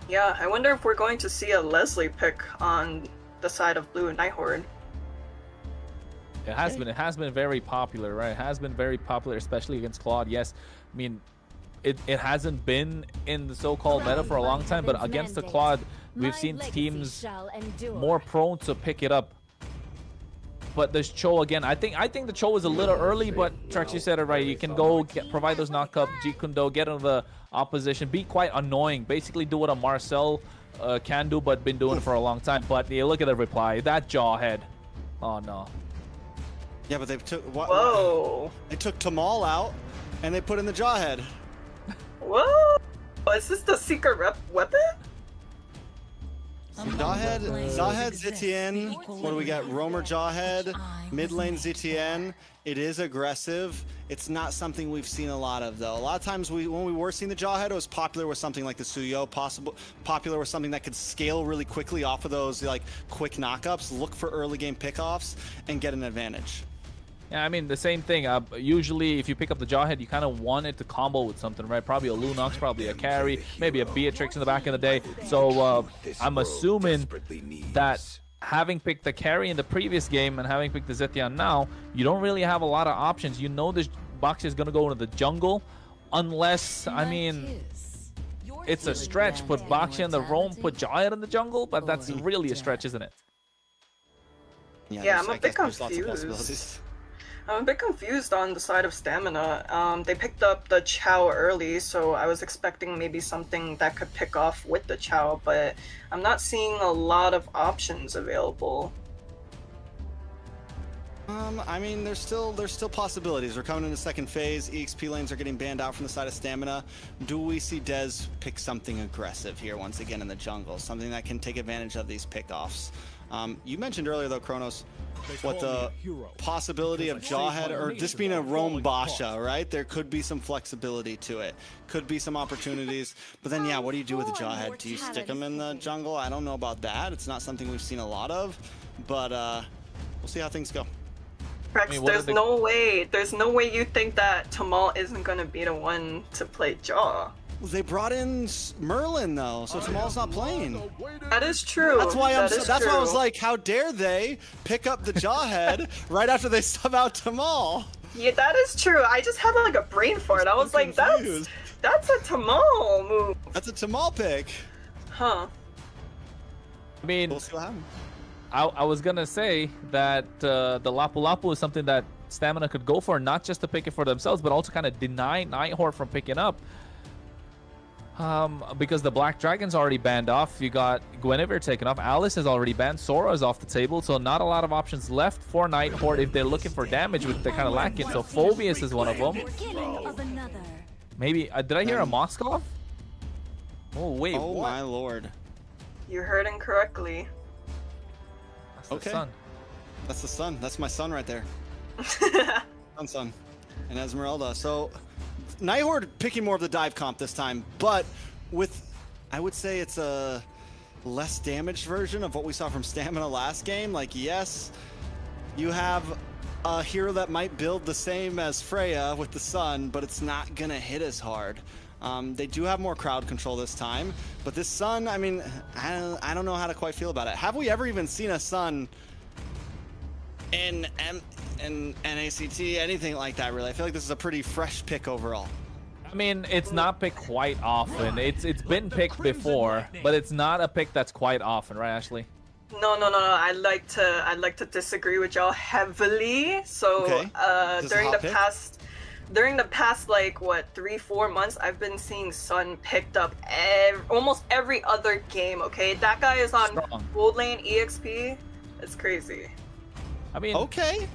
Yeah, I wonder if we're going to see a Leslie pick on the side of blue and Nighthorde. It has been very popular, right? It has been very popular, especially against Claude. Yes, I mean, it hasn't been in the so-called meta for a long time, but against the Claude, we've seen teams more prone to pick it up. But there's Cho again. I think the Cho is a little early, but Trex, you said it right. You can go provide those knockups, Jikundo, get into the opposition, be quite annoying. Basically do what a Marcel can do, but been doing it for a long time. But yeah, look at the reply. That jawhead. Oh no. Yeah, but they took Whoa. They took Tamal out and they put in the jawhead. Whoa! Is this the secret weapon? Jawhead, Zitian. What do we got? Roamer Jawhead, mid lane Zitian. It is aggressive. It's not something we've seen a lot of, though. A lot of times when we were seeing the Jawhead, it was popular with something like the Suyo, popular with something that could scale really quickly off of those like quick knockups, look for early game pickoffs, and get an advantage. Yeah, I mean, the same thing. Usually, if you pick up the Jawhead, you kind of want it to combo with something, right? Probably a Lunox, probably a carry, maybe a Beatrix in the back of the day. So I'm assuming that having picked the carry in the previous game and having picked the Zetian now, you don't really have a lot of options. You know this box is going to go into the jungle unless, I mean, it's a stretch. Put Baxia in the roam, put Jawhead in the jungle, but that's really a stretch, isn't it? Yeah, I'm a I bit guess there's lots of confused. possibilities. I'm a bit confused on the side of stamina. They picked up the Chow early, so I was expecting maybe something that could pick off with the Chow, but I'm not seeing a lot of options available. I mean, there's still possibilities. We're coming into second phase. EXP lanes are getting banned out from the side of stamina. Do we see Dez pick something aggressive here once again in the jungle? Something that can take advantage of these pickoffs. You mentioned earlier though, Kronos, what the possibility of Jawhead or this being a Roam Basha, right? There could be some flexibility to it. Could be some opportunities. But then, yeah, what do you do with the Jawhead? Do you stick him in the jungle? I don't know about that. It's not something we've seen a lot of, but we'll see how things go. Rex, there's no way you think that Tamal isn't gonna be the one to play Jaw. They brought in Merlin though, so Tamal's not playing. That is true. That's why why I was like, how dare they pick up the Jawhead right after they sub out Tamal? Yeah, that is true. I just had like a brain fart. I was like, that's a Tamal move. That's a Tamal pick. Huh. I mean, We'll see what happens. I was gonna say that the Lapu Lapu is something that Stamina could go for, not just to pick it for themselves, but also kind of deny Nighthawk from picking up. Because the Black Dragon's already banned off. You got Guinevere taken off. Alice is already banned. Sora is off the table. So not a lot of options left for Nighthawk if they're looking for damage, which they're kind of lacking. So Phobius is one of them. Maybe, did I hear a Moskov? Oh, wait, oh what? my lord. You heard incorrectly. That's the Okay. sun. That's the sun. That's my son right there. Sun. And Esmeralda. So Nighthawk picking more of the dive comp this time, but with, I would say it's a less damaged version of what we saw from Stamina last game. Like, yes, you have a hero that might build the same as Freya with the sun, but it's not gonna hit as hard. They do have more crowd control this time, but this sun, I mean, I don't know how to quite feel about it. Have we ever even seen a sun in NACT, anything like that, really? I feel like this is a pretty fresh pick overall. I mean, it's not picked quite often. It's been picked before, but it's not a pick that's quite often, right, Ashley? No. I'd like to disagree with y'all heavily. So during the past like what 3-4 months, I've been seeing Sun picked up almost every other game. Okay, that guy is on Gold Lane EXP. It's crazy. I mean, okay.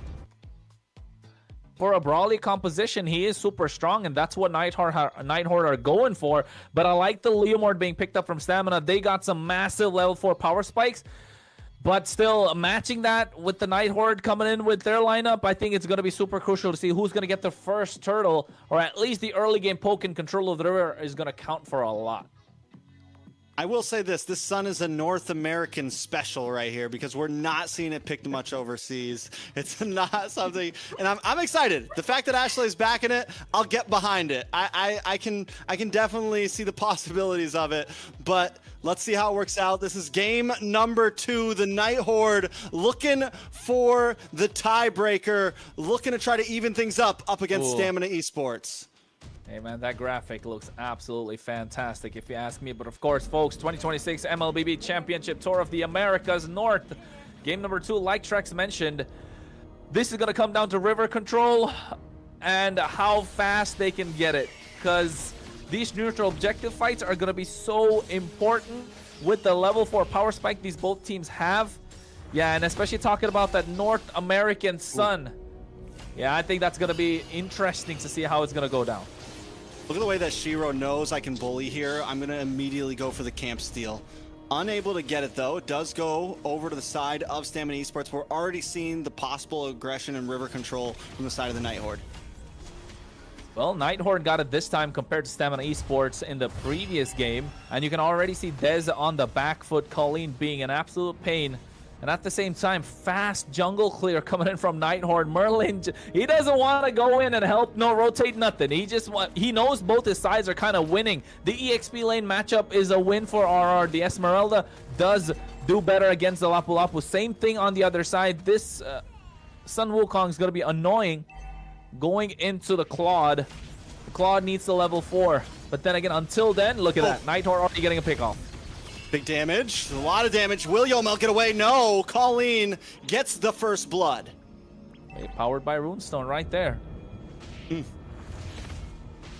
For a brawly composition, he is super strong, and that's what Nighthawk are going for. But I like the Leomord being picked up from Stamina. They got some massive level 4 power spikes, but still matching that with the Nighthawk coming in with their lineup, I think it's going to be super crucial to see who's going to get the first turtle, or at least the early game poke and control of the river is going to count for a lot. I will say this sun is a North American special right here because we're not seeing it picked much overseas. It's not something, and I'm excited. The fact that Ashley's backing it, I'll get behind it. I can definitely see the possibilities of it, but let's see how it works out. This is game number 2. The Nighthawk looking for the tiebreaker, looking to try to even things up against Stamina Esports. Hey man, that graphic looks absolutely fantastic if you ask me. But of course, folks, 2026 MLBB Championship Tour of the Americas North. Game number 2, like Trex mentioned, this is going to come down to river control and how fast they can get it. Because these neutral objective fights are going to be so important with the level 4 power spike these both teams have. Yeah, and especially talking about that North American sun. Yeah, I think that's going to be interesting to see how it's going to go down. Look at the way that Shiro knows I can bully here. I'm going to immediately go for the camp steal. Unable to get it, though. It does go over to the side of Stamina Esports. We're already seeing the possible aggression and river control from the side of the Nighthawk. Well, Nighthawk got it this time compared to Stamina Esports in the previous game. And you can already see Dez on the back foot, Colleen being an absolute pain. And at the same time, fast jungle clear coming in from Nighthawk. Merlin, he doesn't want to go in and help, no rotate, nothing. He knows both his sides are kind of winning. The EXP lane matchup is a win for RR. The Esmeralda does do better against the Lapu Lapu. Same thing on the other side. This Sun Wukong is going to be annoying going into the Claude. The Claude needs the level 4. But then again, until then, look at that. Nighthawk already getting a pick off. Big damage, a lot of damage. Will Yomel get away? No, Colleen gets the first blood. Hey, powered by Runestone right there.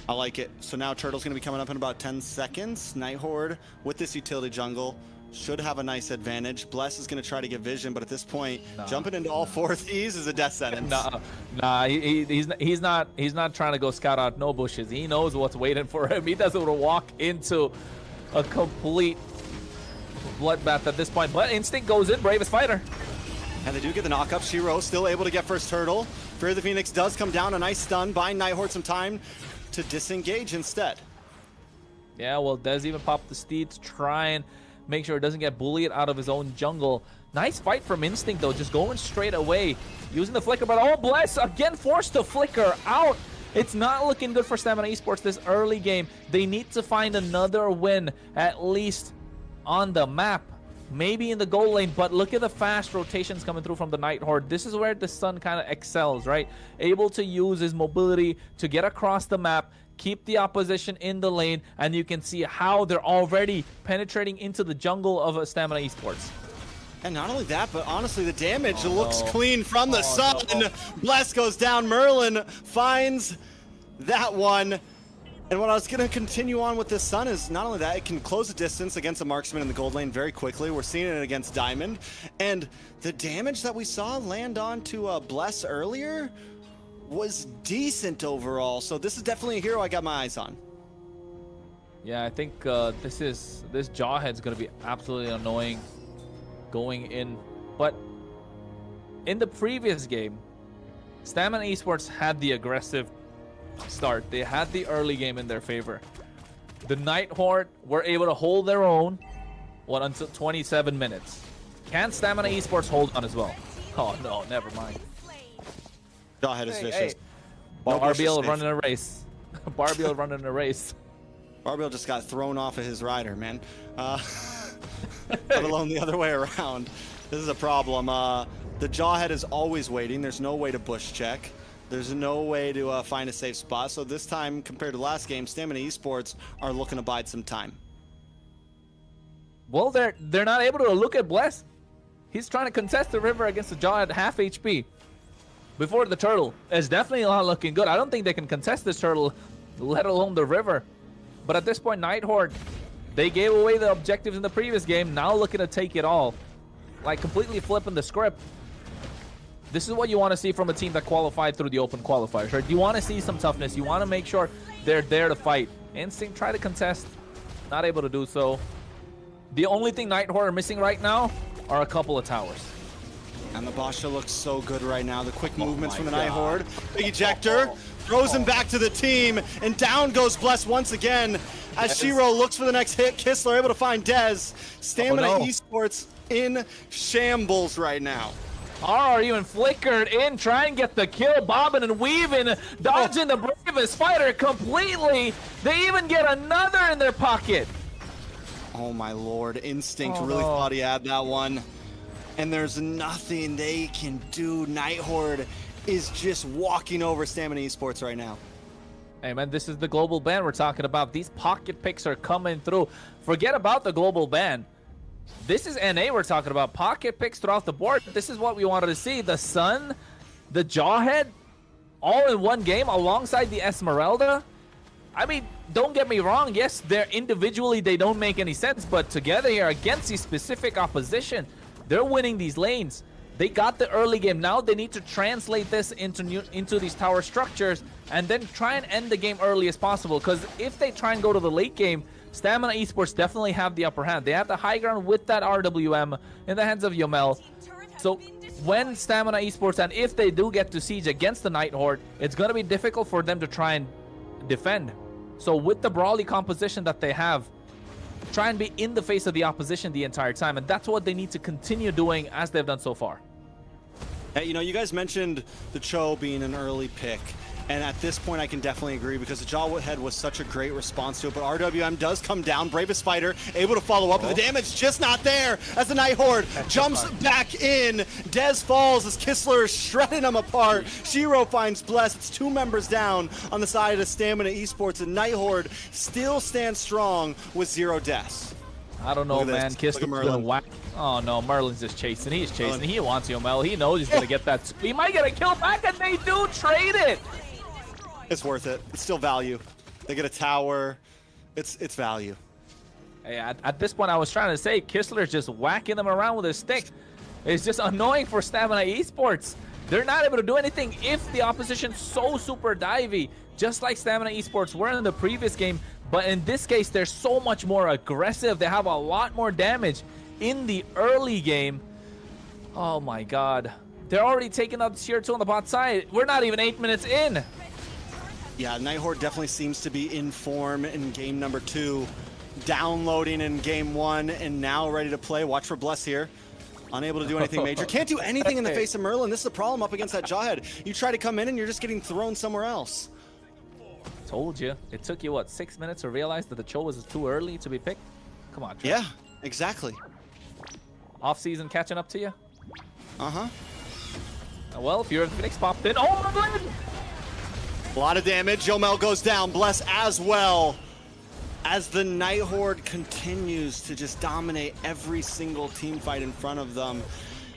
I like it. So now Turtle's going to be coming up in about 10 seconds. Night Horde with this utility jungle should have a nice advantage. Bless is going to try to get vision, but at this point, jumping into all four of these is a death sentence. He's not trying to go scout out no bushes. He knows what's waiting for him. He doesn't want to walk into a complete bloodbath at this point. But Instinct goes in, bravest fighter. And they do get the knockup. Shiro still able to get first turtle. Fear the Phoenix does come down. A nice stun, buying Night Horde some time to disengage instead. Yeah, well, Dez even popped the steed to try and make sure it doesn't get bullied out of his own jungle. Nice fight from Instinct, though, just going straight away, using the flicker, but oh, Bless again forced to flicker out. It's not looking good for Stamina Esports this early game. They need to find another win, at least on the map. Maybe in the goal lane, but look at the fast rotations coming through from the Night Horde. This is where the Sun kind of excels, right? Able to use his mobility to get across the map, keep the opposition in the lane, and you can see how they're already penetrating into the jungle of Stamina Esports. And not only that, but honestly, the damage looks clean from the Sun. No. Bless goes down. Merlin finds that one. And what I was going to continue on with this Sun is not only that, it can close the distance against a marksman in the gold lane very quickly. We're seeing it against Diamond. And the damage that we saw land on to Bless earlier was decent overall. So this is definitely a hero I got my eyes on. Yeah, I think this Jawhead's going to be absolutely annoying going in. But in the previous game, Stamina Esports had the aggressive start. They had the early game in their favor. The Night Horde were able to hold their own until 27 minutes. Can Stamina Esports hold on as well? Oh no, never mind. Jawhead is vicious. Barbiel running a race. Barbiel running a race. Barbiel just got thrown off of his rider, man. Let alone the other way around. This is a problem. The Jawhead is always waiting. There's no way to bush check. There's no way to find a safe spot. So this time, compared to last game, Stamina Esports are looking to bide some time. Well, they're not able to look at Bless. He's trying to contest the river against the Jaw at half HP. Before the turtle is definitely not looking good. I don't think they can contest this turtle, let alone the river. But at this point, Night Horde, they gave away the objectives in the previous game. Now looking to take it all, like completely flipping the script. This is what you want to see from a team that qualified through the open qualifiers, right? You want to see some toughness. You want to make sure they're there to fight. Instinct try to contest, not able to do so. The only thing Night Horde are missing right now are a couple of towers. And the Basha looks so good right now. The quick movements from the Night Horde. Big ejector, throws him back to the team, and down goes Bless once again as Shiro looks for the next hit. Kistler able to find Dez. Stamina Esports in shambles right now. Are even flickered in, trying to get the kill, bobbing and weaving, dodging the bravest fighter completely. They even get another in their pocket. Oh my lord, Instinct really thought he had that one. And there's nothing they can do. Night Horde is just walking over Stamina Esports right now. Hey man, this is the global ban we're talking about. These pocket picks are coming through. Forget about the global ban. This is NA we're talking about. Pocket picks throughout the board. This is what we wanted to see. The Sun, the Jawhead, all in one game alongside the Esmeralda. I mean, don't get me wrong. Yes, they're individually, they don't make any sense. But together here against the specific opposition, they're winning these lanes. They got the early game. Now they need to translate this into these tower structures and then try and end the game early as possible. Because if they try and go to the late game, Stamina Esports definitely have the upper hand. They have the high ground with that RWM in the hands of Yomel. So when Stamina Esports, and if they do get to siege against the Night Horde, it's going to be difficult for them to try and defend. So with the brawly composition that they have, try and be in the face of the opposition the entire time. And that's what they need to continue doing as they've done so far. Hey, you know, you guys mentioned the Cho being an early pick. And at this point, I can definitely agree because the Jawhead was such a great response to it. But RWM does come down. Bravest fighter able to follow up. But the damage just not there as the Night Horde jumps back in. Dez falls as Kistler is shredding him apart. Shiro finds Bless. It's 2 members down on the side of Stamina Esports. And Night Horde still stands strong with 0 deaths. I don't know, man. Kistler's gonna whack. Oh no, Merlin's just chasing. He's chasing. He wants Yomel. He knows he's gonna get that. He might get a kill back, and they do trade it. It's worth it. It's still value. They get a tower. It's value. Hey, at this point, I was trying to say Kistler's just whacking them around with his stick. It's just annoying for Stamina Esports. They're not able to do anything if the opposition's so super divey, just like Stamina Esports were in the previous game. But in this case, they're so much more aggressive. They have a lot more damage in the early game. Oh my god. They're already taking out tier 2 on the bot side. We're not even 8 minutes in. Yeah, Nighthorde definitely seems to be in form in game number 2. Downloading in game 1 and now ready to play. Watch for Bless here. Unable to do anything major. Can't do anything in the face of Merlin. This is the problem up against that Jawhead. You try to come in and you're just getting thrown somewhere else. Told you. It took you, what, 6 minutes to realize that the Cho was too early to be picked? Come on, Trey. Yeah, exactly. Off-season catching up to you? Uh-huh. Well, if you're Phoenix popped in. Oh, my God! A lot of damage. Yomel goes down. Bless as well. As the Nighthorde continues to just dominate every single team fight in front of them.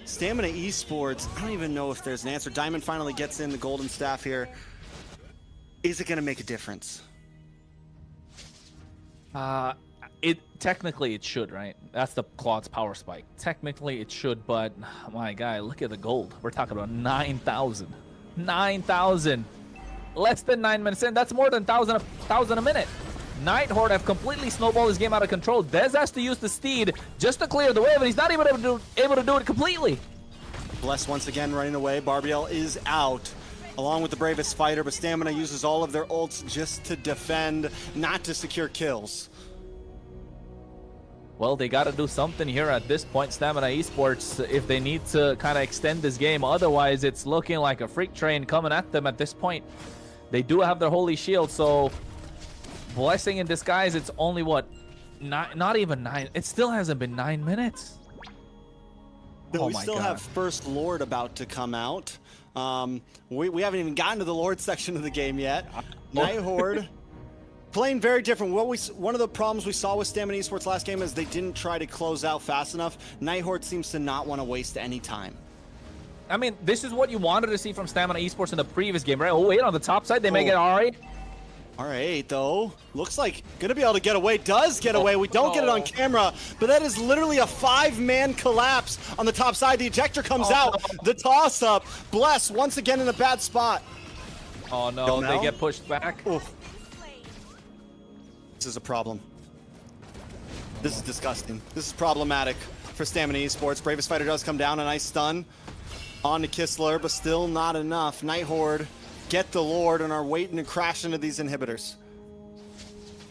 Stamina Esports, I don't even know if there's an answer. Diamond finally gets in the golden staff here. Is it going to make a difference? Technically it should, right? That's the Claude's power spike. Technically it should, but my guy, look at the gold. We're talking about 9,000. 9,000. Less than 9 minutes in. That's more than 1,000 a minute. Nighthorde have completely snowballed this game out of control. Dez has to use the steed just to clear the wave, and he's not even able to do it completely. Bless once again running away. Barbiel is out, along with the bravest fighter, but Stamina uses all of their ults just to defend, not to secure kills. Well, they got to do something here at this point, Stamina Esports, if they need to kind of extend this game. Otherwise, it's looking like a freak train coming at them at this point. They do have their holy shield, so blessing in disguise. It's only what, not even 9. It still hasn't been 9 minutes. No, oh we still have First Lord about to come out. We haven't even gotten to the Lord section of the game yet. Nighthorde playing very different. One of the problems we saw with Stamina Esports last game is they didn't try to close out fast enough. Nighthorde seems to not want to waste any time. I mean, this is what you wanted to see from Stamina Esports in the previous game, right? Oh, wait, on the top side, they make it R8. R8, though. Looks like going to be able to get away. Does get away. We don't get it on camera, but that is literally a 5-man collapse on the top side. The ejector comes out. No. The toss-up. Bless once again in a bad spot. Oh, no. They get pushed back. Oof. This is a problem. This is disgusting. This is problematic for Stamina Esports. Bravest Fighter does come down. A nice stun on to Kistler, but still not enough. Nighthorde get the Lord and are waiting to crash into these inhibitors.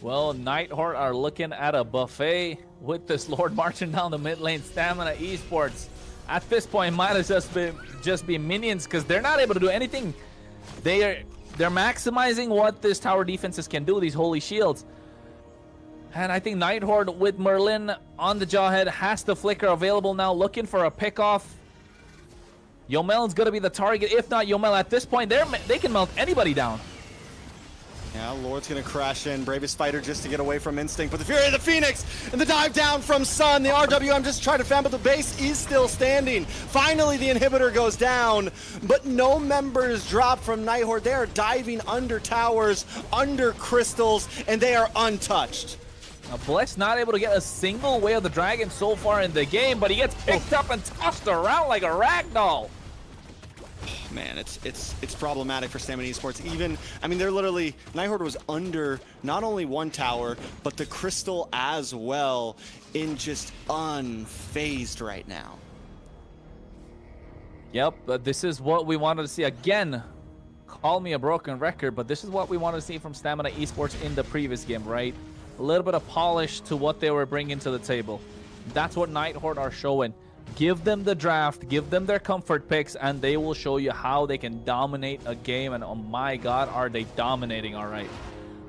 Well, Nighthorde are looking at a buffet with this Lord marching down the mid lane. Stamina Esports at this point might as just be minions, because they're not able to do anything. They're maximizing what this tower defenses can do, these holy shields. And I think Nighthorde with Merlin on the Jawhead has the flicker available now, looking for a pickoff. Yomel's going to be the target. If not Yomel, at this point, they can melt anybody down. Yeah, Lord's going to crash in. Bravest Fighter just to get away from Instinct. But the Fury of the Phoenix and the dive down from Sun. The RWM just tried to fan, but the base is still standing. Finally, the inhibitor goes down, but no members drop from Nighthorde. They are diving under towers, under crystals, and they are untouched. Bless not able to get a single Way of the Dragon so far in the game, but he gets picked up and tossed around like a ragdoll. Man, it's problematic for Stamina Esports. Even, I mean, they're literally, Nighthorde was under not only one tower, but the crystal as well, in just unfazed right now. Yep, but this is what we wanted to see. Again, call me a broken record, but this is what we wanted to see from Stamina Esports in the previous game, right? A little bit of polish to what they were bringing to the table. That's what Nighthorde are showing. Give them the draft, give them their comfort picks, and they will show you how they can dominate a game. And oh my god, are they dominating. All right,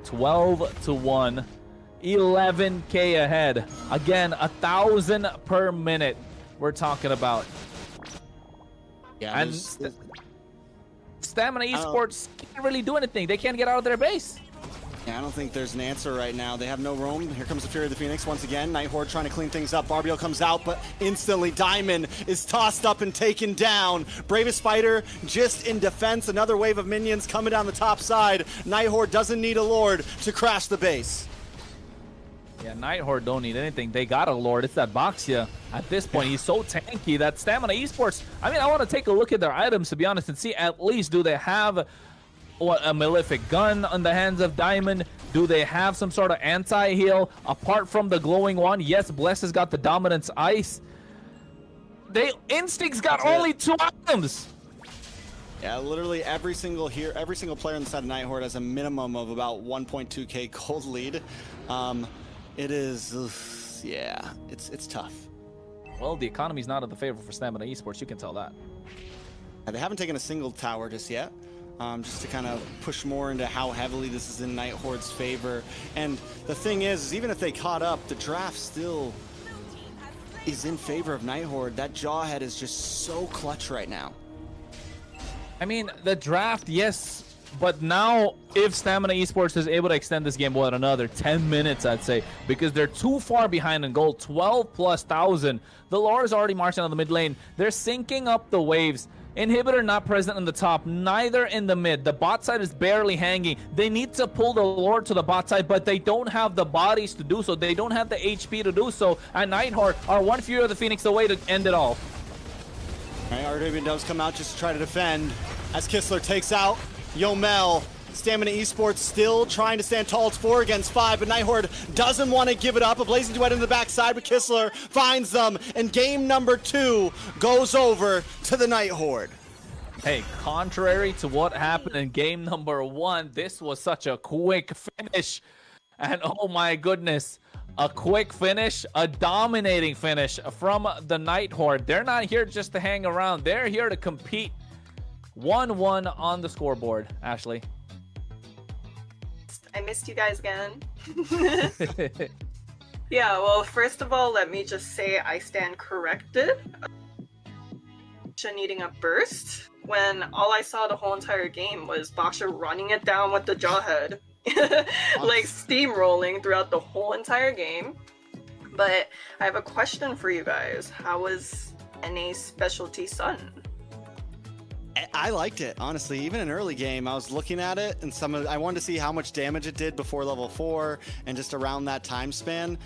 12-1, 11k ahead. Again, 1,000 per minute we're talking about. Yeah, and Stamina Esports can't really do anything. They can't get out of their base. Yeah, I don't think there's an answer right now. They have no room. Here comes the Fury of the Phoenix once again. Night Horde trying to clean things up. Barbio comes out, but instantly Diamond is tossed up and taken down. Bravest Fighter just in defense. Another wave of minions coming down the top side. Night Horde doesn't need a Lord to crash the base. Yeah, Night Horde don't need anything. They got a Lord. It's that Boxia. At this point, he's so tanky that Stamina Esports, I mean, I want to take a look at their items, to be honest, and see at least do they have a Malefic gun on the hands of Diamond? Do they have some sort of anti-heal apart from the glowing one? Yes, Bless has got the Dominance Ice. Instinct's got only 2 items. Yeah, literally every single player on the side of Night Horde has a minimum of about 1.2k gold lead. It is, yeah, it's tough. Well, the economy's not in the favor for Stamina Esports, you can tell that. They haven't taken a single tower just yet. Just to kind of push more into how heavily this is in Night Horde's favor. And the thing is even if they caught up, the draft still is in favor of Night Horde. That Jawhead is just so clutch right now. I mean, the draft, yes, but now if Stamina Esports is able to extend this game, what, another 10 minutes, I'd say, because they're too far behind in gold, 12,000+. The Lord is already marching on the mid lane. They're syncing up the waves. Inhibitor not present in the top, neither in the mid. The bot side is barely hanging. They need to pull the Lord to the bot side, but they don't have the bodies to do so. They don't have the HP to do so. And Night Horde are one Fury of the Phoenix away to end it all. All right, Ardavian does come out just to try to defend as Kistler takes out Yomel. Stamina Esports still trying to stand tall. It's 4 against 5, but Night Horde doesn't want to give it up. A Blazing Duet in the backside, but Kistler finds them, and game number 2 goes over to the Night Horde. Hey, contrary to what happened in game number 1, this was such a quick finish. And oh my goodness, a quick finish, a dominating finish from the Night Horde. They're not here just to hang around. They're here to compete. 1-1 on the scoreboard, Ashley. I missed you guys again. Yeah, well, first of all, let me just say I stand corrected. Needing a burst when all I saw the whole entire game was Boxer running it down with the Jawhead. Like steamrolling throughout the whole entire game. But I have a question for you guys. How was NA's specialty Sun? I liked it, honestly. Even in early game, I was looking at it, and I wanted to see how much damage it did before level 4, and just around that time span,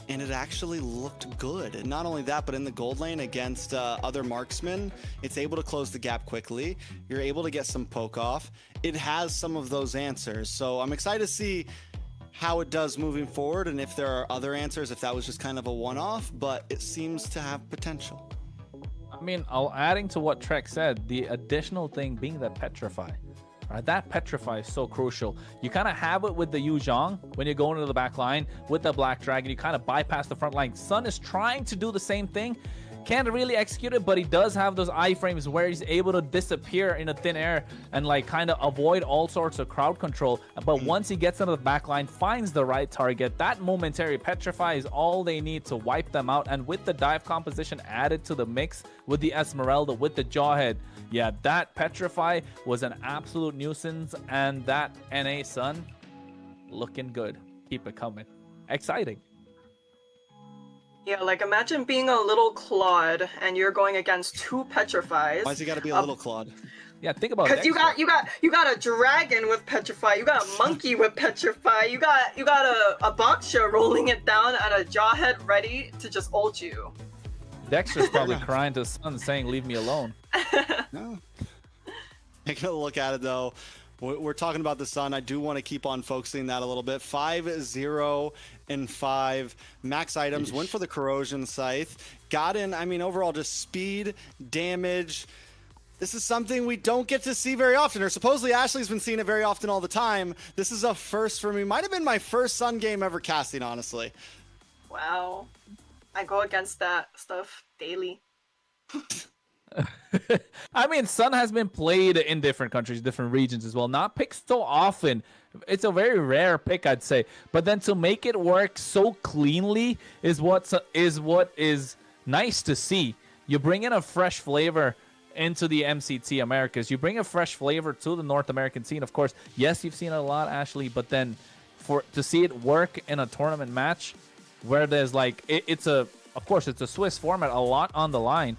and it actually looked good. And not only that, but in the gold lane against other marksmen, it's able to close the gap quickly. You're able to get some poke off. It has some of those answers, so I'm excited to see how it does moving forward, and if there are other answers, if that was just kind of a one-off, but it seems to have potential. I mean, adding to what Trek said, the additional thing being that Petrify. Right, that Petrify is so crucial. You kind of have it with the Yu Zhang when you go into the back line with the Black Dragon. You kind of bypass the front line. Sun is trying to do the same thing. Can't really execute it, but he does have those iframes where he's able to disappear in a thin air and like kind of avoid all sorts of crowd control. But once he gets into the back line, finds the right target, that momentary Petrify is all they need to wipe them out. And with the dive composition added to the mix with the Esmeralda, with the Jawhead, yeah, that Petrify was an absolute nuisance. And that NA Sun looking good. Keep it coming. Exciting. Yeah, like imagine being a little Claude and you're going against 2 Petrifies. Why's he got to be a little Claude? Yeah, think about it. Because you got a dragon with Petrify, you got a monkey with Petrify, you got a Boxer rolling it down and a Jawhead ready to just ult you. Dexter's probably crying to his son saying, "Leave me alone." No. Taking a look at it though. We're talking about the Sun. I do want to keep on focusing that a little bit. 5-0 and 5 max items. Went for the Corrosion Scythe. Got in, I mean, overall just speed, damage. This is something we don't get to see very often, or supposedly Ashley's been seeing it very often all the time. This is a first for me. Might have been my first Sun game ever casting, honestly. Wow. I go against that stuff daily. I mean, Sun has been played in different countries, different regions as well. Not picked so often. It's a very rare pick, I'd say. But then to make it work so cleanly is what is nice to see. You bring in a fresh flavor into the MCT Americas. You bring a fresh flavor to the North American scene. Of course, yes, you've seen it a lot, Ashley, but then to see it work in a tournament match where there's like, of course, it's a Swiss format, a lot on the line.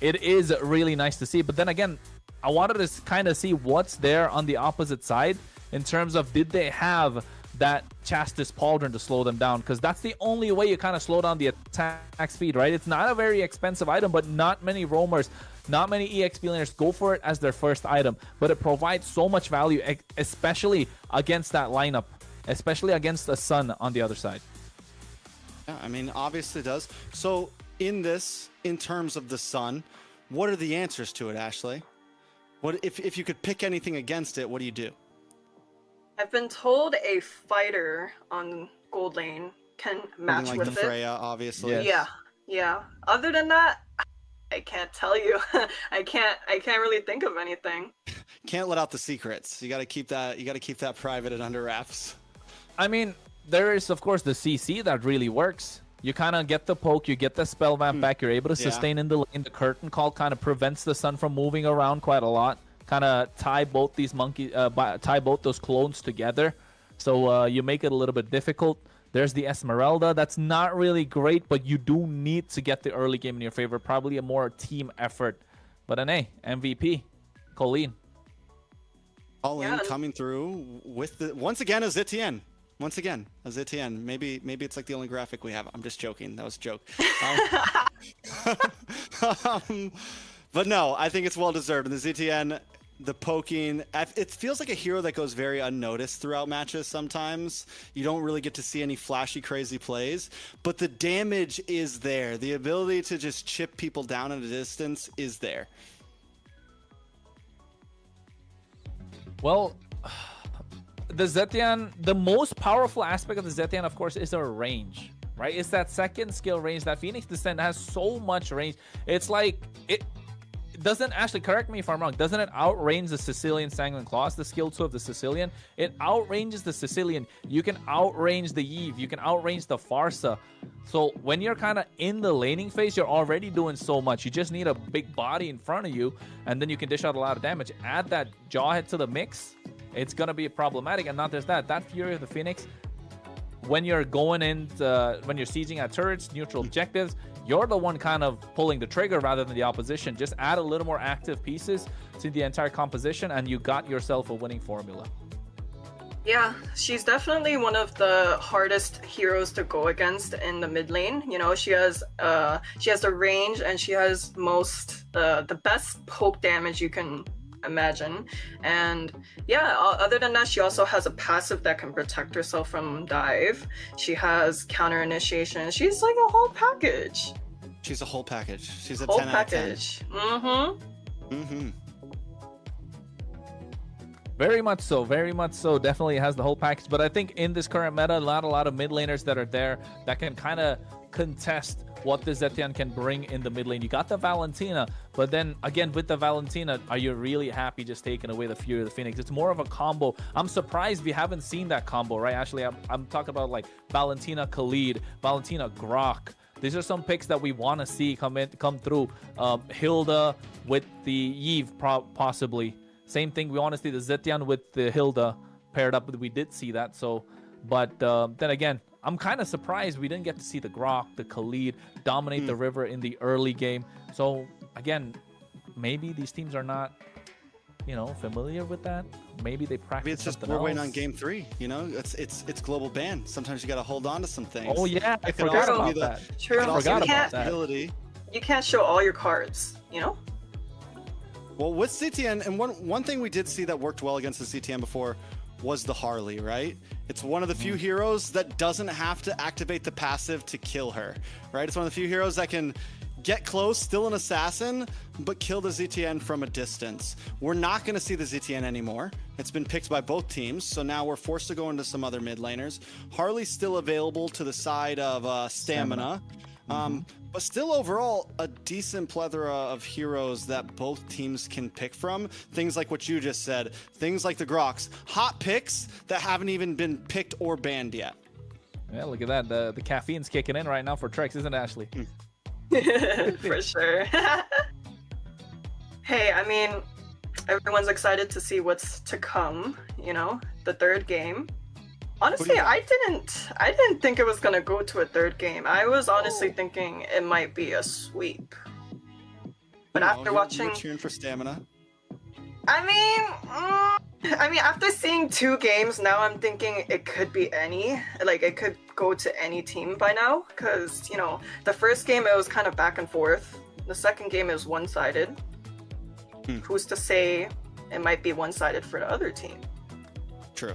It is really nice to see. But then again, I wanted to kind of see what's there on the opposite side in terms of, did they have that Chastis Pauldron to slow them down? Because that's the only way you kind of slow down the attack speed, right? It's not a very expensive item, but not many roamers, not many EXP laners go for it as their first item. But it provides so much value, especially against that lineup, especially against the Sun on the other side. Yeah, I mean, obviously it does. So in terms of the Sun, what are the answers to it, Ashley? What if you could pick anything against it, what do you do? I've been told a fighter on gold lane can match like with the it. Freya, obviously. Yes. Yeah. Other than that, I can't tell you. I can't really think of anything. Can't let out the secrets. You got to keep that. You got to keep that private and under wraps. I mean, there is of course the CC that really works. You kind of get the poke, you get the spell vamp back, you're able to sustain in the lane. The curtain call kind of prevents the Sun from moving around quite a lot. Kind of tie both these tie both those clones together. So you make it a little bit difficult. There's the Esmeralda. That's not really great, but you do need to get the early game in your favor. Probably a more team effort. But an A, MVP, Colleen. Colleen coming through with the once again a Zitian. Once again, a Zitian. Maybe it's like the only graphic we have. I'm just joking. That was a joke. But no, I think it's well deserved. And the Zitian, the poking, it feels like a hero that goes very unnoticed throughout matches sometimes. You don't really get to see any flashy, crazy plays, but the damage is there. The ability to just chip people down at a distance is there. Well, the Zetian, the most powerful aspect of the Zetian, of course, is her range, right? It's that second skill range. That Phoenix Descent has so much range. It's like, it doesn't, actually, correct me if I'm wrong, doesn't it outrange the Sicilian Sanguine Claws, the skill 2 of the Sicilian? It outranges the Sicilian. You can outrange the Eve. You can outrange the Farsa. So when you're kind of in the laning phase, you're already doing so much. You just need a big body in front of you, and then you can dish out a lot of damage. Add that Jawhead to the mix, it's going to be problematic. And not just that, that Fury of the Phoenix, when you're going in, when you're sieging at turrets, neutral objectives, you're the one kind of pulling the trigger rather than the opposition. Just add a little more active pieces to the entire composition, and you got yourself a winning formula. Yeah, she's definitely one of the hardest heroes to go against in the mid lane. You know, she has the range, and she has the best poke damage you can imagine. And yeah, other than that, she also has a passive that can protect herself from dive. She has counter initiation. She's like a whole package. She's a whole package. She's a whole 10 package. out of 10. Very much so, very much so. Definitely has the whole package. But I think in this current meta, not a lot of mid laners that are there that can kind of contest what the Zetian can bring in the mid lane. You got the Valentina, but then again with the Valentina, are you really happy just taking away the Fury of the Phoenix? It's more of a combo. I'm surprised we haven't seen that combo, right? Actually, I'm talking about like Valentina Khalid, Valentina Grok. These are some picks that we want to see come through. Hilda with the Eve possibly. Same thing, we want to see the Zetian with the Hilda paired up. We did see that. So, but then again, I'm kind of surprised we didn't get to see the Grok, the Khalid dominate the river in the early game. So again, maybe these teams are not, familiar with that. Maybe they practice. Maybe it's just we're waiting on game 3. It's global ban. Sometimes you got to hold on to some things. Oh yeah, I forgot about that. True. I forgot about that. You can't show all your cards. Well, with CTN, and one thing we did see that worked well against the CTN before was the Harley, right? It's one of the few heroes that doesn't have to activate the passive to kill her, right? It's one of the few heroes that can get close, still an assassin, but kill the ZTN from a distance. We're not going to see the ZTN anymore. It's been picked by both teams, so now we're forced to go into some other mid laners. Harley's still available to the side of Stamina. But still overall a decent plethora of heroes that both teams can pick from. Things like what you just said, things like the Groks, hot picks that haven't even been picked or banned yet. Yeah, look at that. The caffeine's kicking in right now for Trex, isn't it, Ashley? For sure. Hey, I mean, everyone's excited to see what's to come, you know, the third game. Honestly, I didn't think it was gonna go to a third game. I was honestly thinking it might be a sweep. But after watching, you're cheering for Stamina. I mean, after seeing 2 games, now I'm thinking it could be any. Like, it could go to any team by now. Because, you know, the first game, it was kind of back and forth. The second game is one-sided. Who's to say it might be one-sided for the other team? True.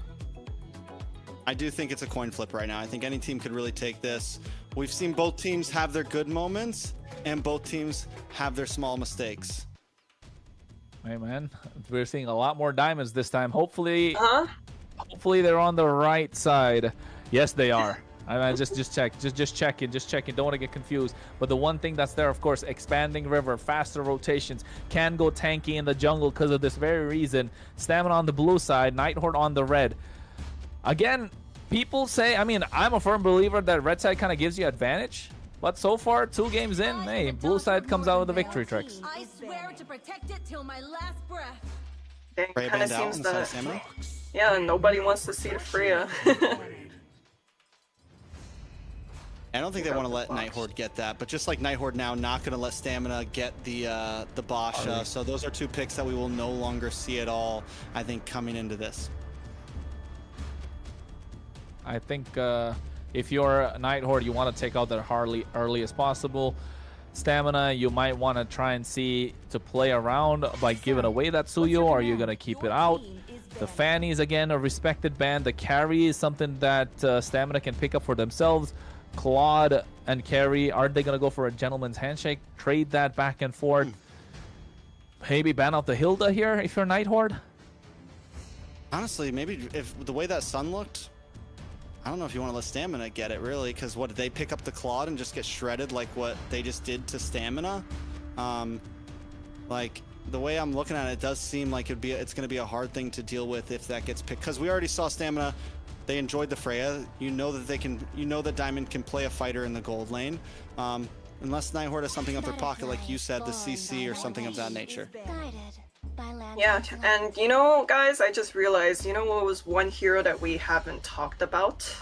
I do think it's a coin flip right now. I think any team could really take this. We've seen both teams have their good moments, and both teams have their small mistakes. Hey man, we're seeing a lot more diamonds this time. Hopefully, hopefully they're on the right side. Yes, they are. I just checking. Don't want to get confused. But the one thing that's there, of course, expanding river, faster rotations, can go tanky in the jungle because of this very reason. Stamina on the blue side, Nighthorde on the red. Again, people say, I mean, I'm a firm believer that red side kind of gives you advantage. But so far, 2 games in, hey, blue side comes out with the victory tricks. I swear to protect it till my last breath. It Freya kind of banned out seems inside that, Stamina. yeah, nobody wants to see the Freya. I don't think they want to let Nighthorde get that, but just like Nighthorde now, not going to let Stamina get the Basha. So those are 2 picks that we will no longer see at all, I think, coming into this. I think if you're a Nighthorde, you want to take out that Harley early as possible. Stamina, you might want to try and see to play around by giving away that Suyo, or you're going to keep it out. The Fanny is, again, a respected band. The carry is something that Stamina can pick up for themselves. Claude and carry, are they going to go for a gentleman's handshake? Trade that back and forth. Maybe ban out the Hilda here if you're Nighthorde? Honestly, maybe if the way that Sun looked, I don't know if you want to let Stamina get it, really, because what, did they pick up the Claude and just get shredded like what they just did to Stamina? Like, the way I'm looking at it, it does seem like it's going to be a hard thing to deal with if that gets picked, because we already saw Stamina. They enjoyed the Freya. You know that Diamond can play a fighter in the gold lane. Unless Nighthorde has something up their pocket, like you said, the CC or something of that nature. Yeah, and you know, guys, I just realized, you know what was one hero that we haven't talked about?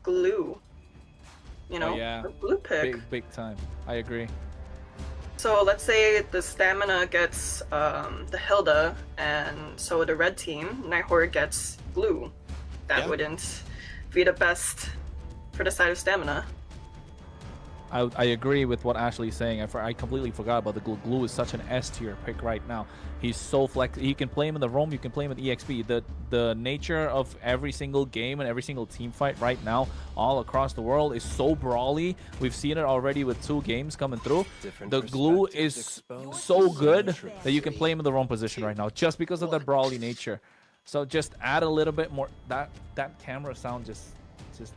Glue. You know, the blue pick. Big time. I agree. So let's say the Stamina gets the Hilda, and so the red team, Nighthorde, gets Glue. That wouldn't be the best for the side of Stamina. I agree with what Ashley's saying. I completely forgot about the Glue. Glue is such an S tier pick right now. He's so flexible. You can play him in the roam. You can play him in EXP. The nature of every single game and every single team fight right now, all across the world, is so brawly. We've seen it already with 2 games coming through. The Glue is so good that you can play him in the roam position right now, just because of the brawly nature. So just add a little bit more. That camera sound just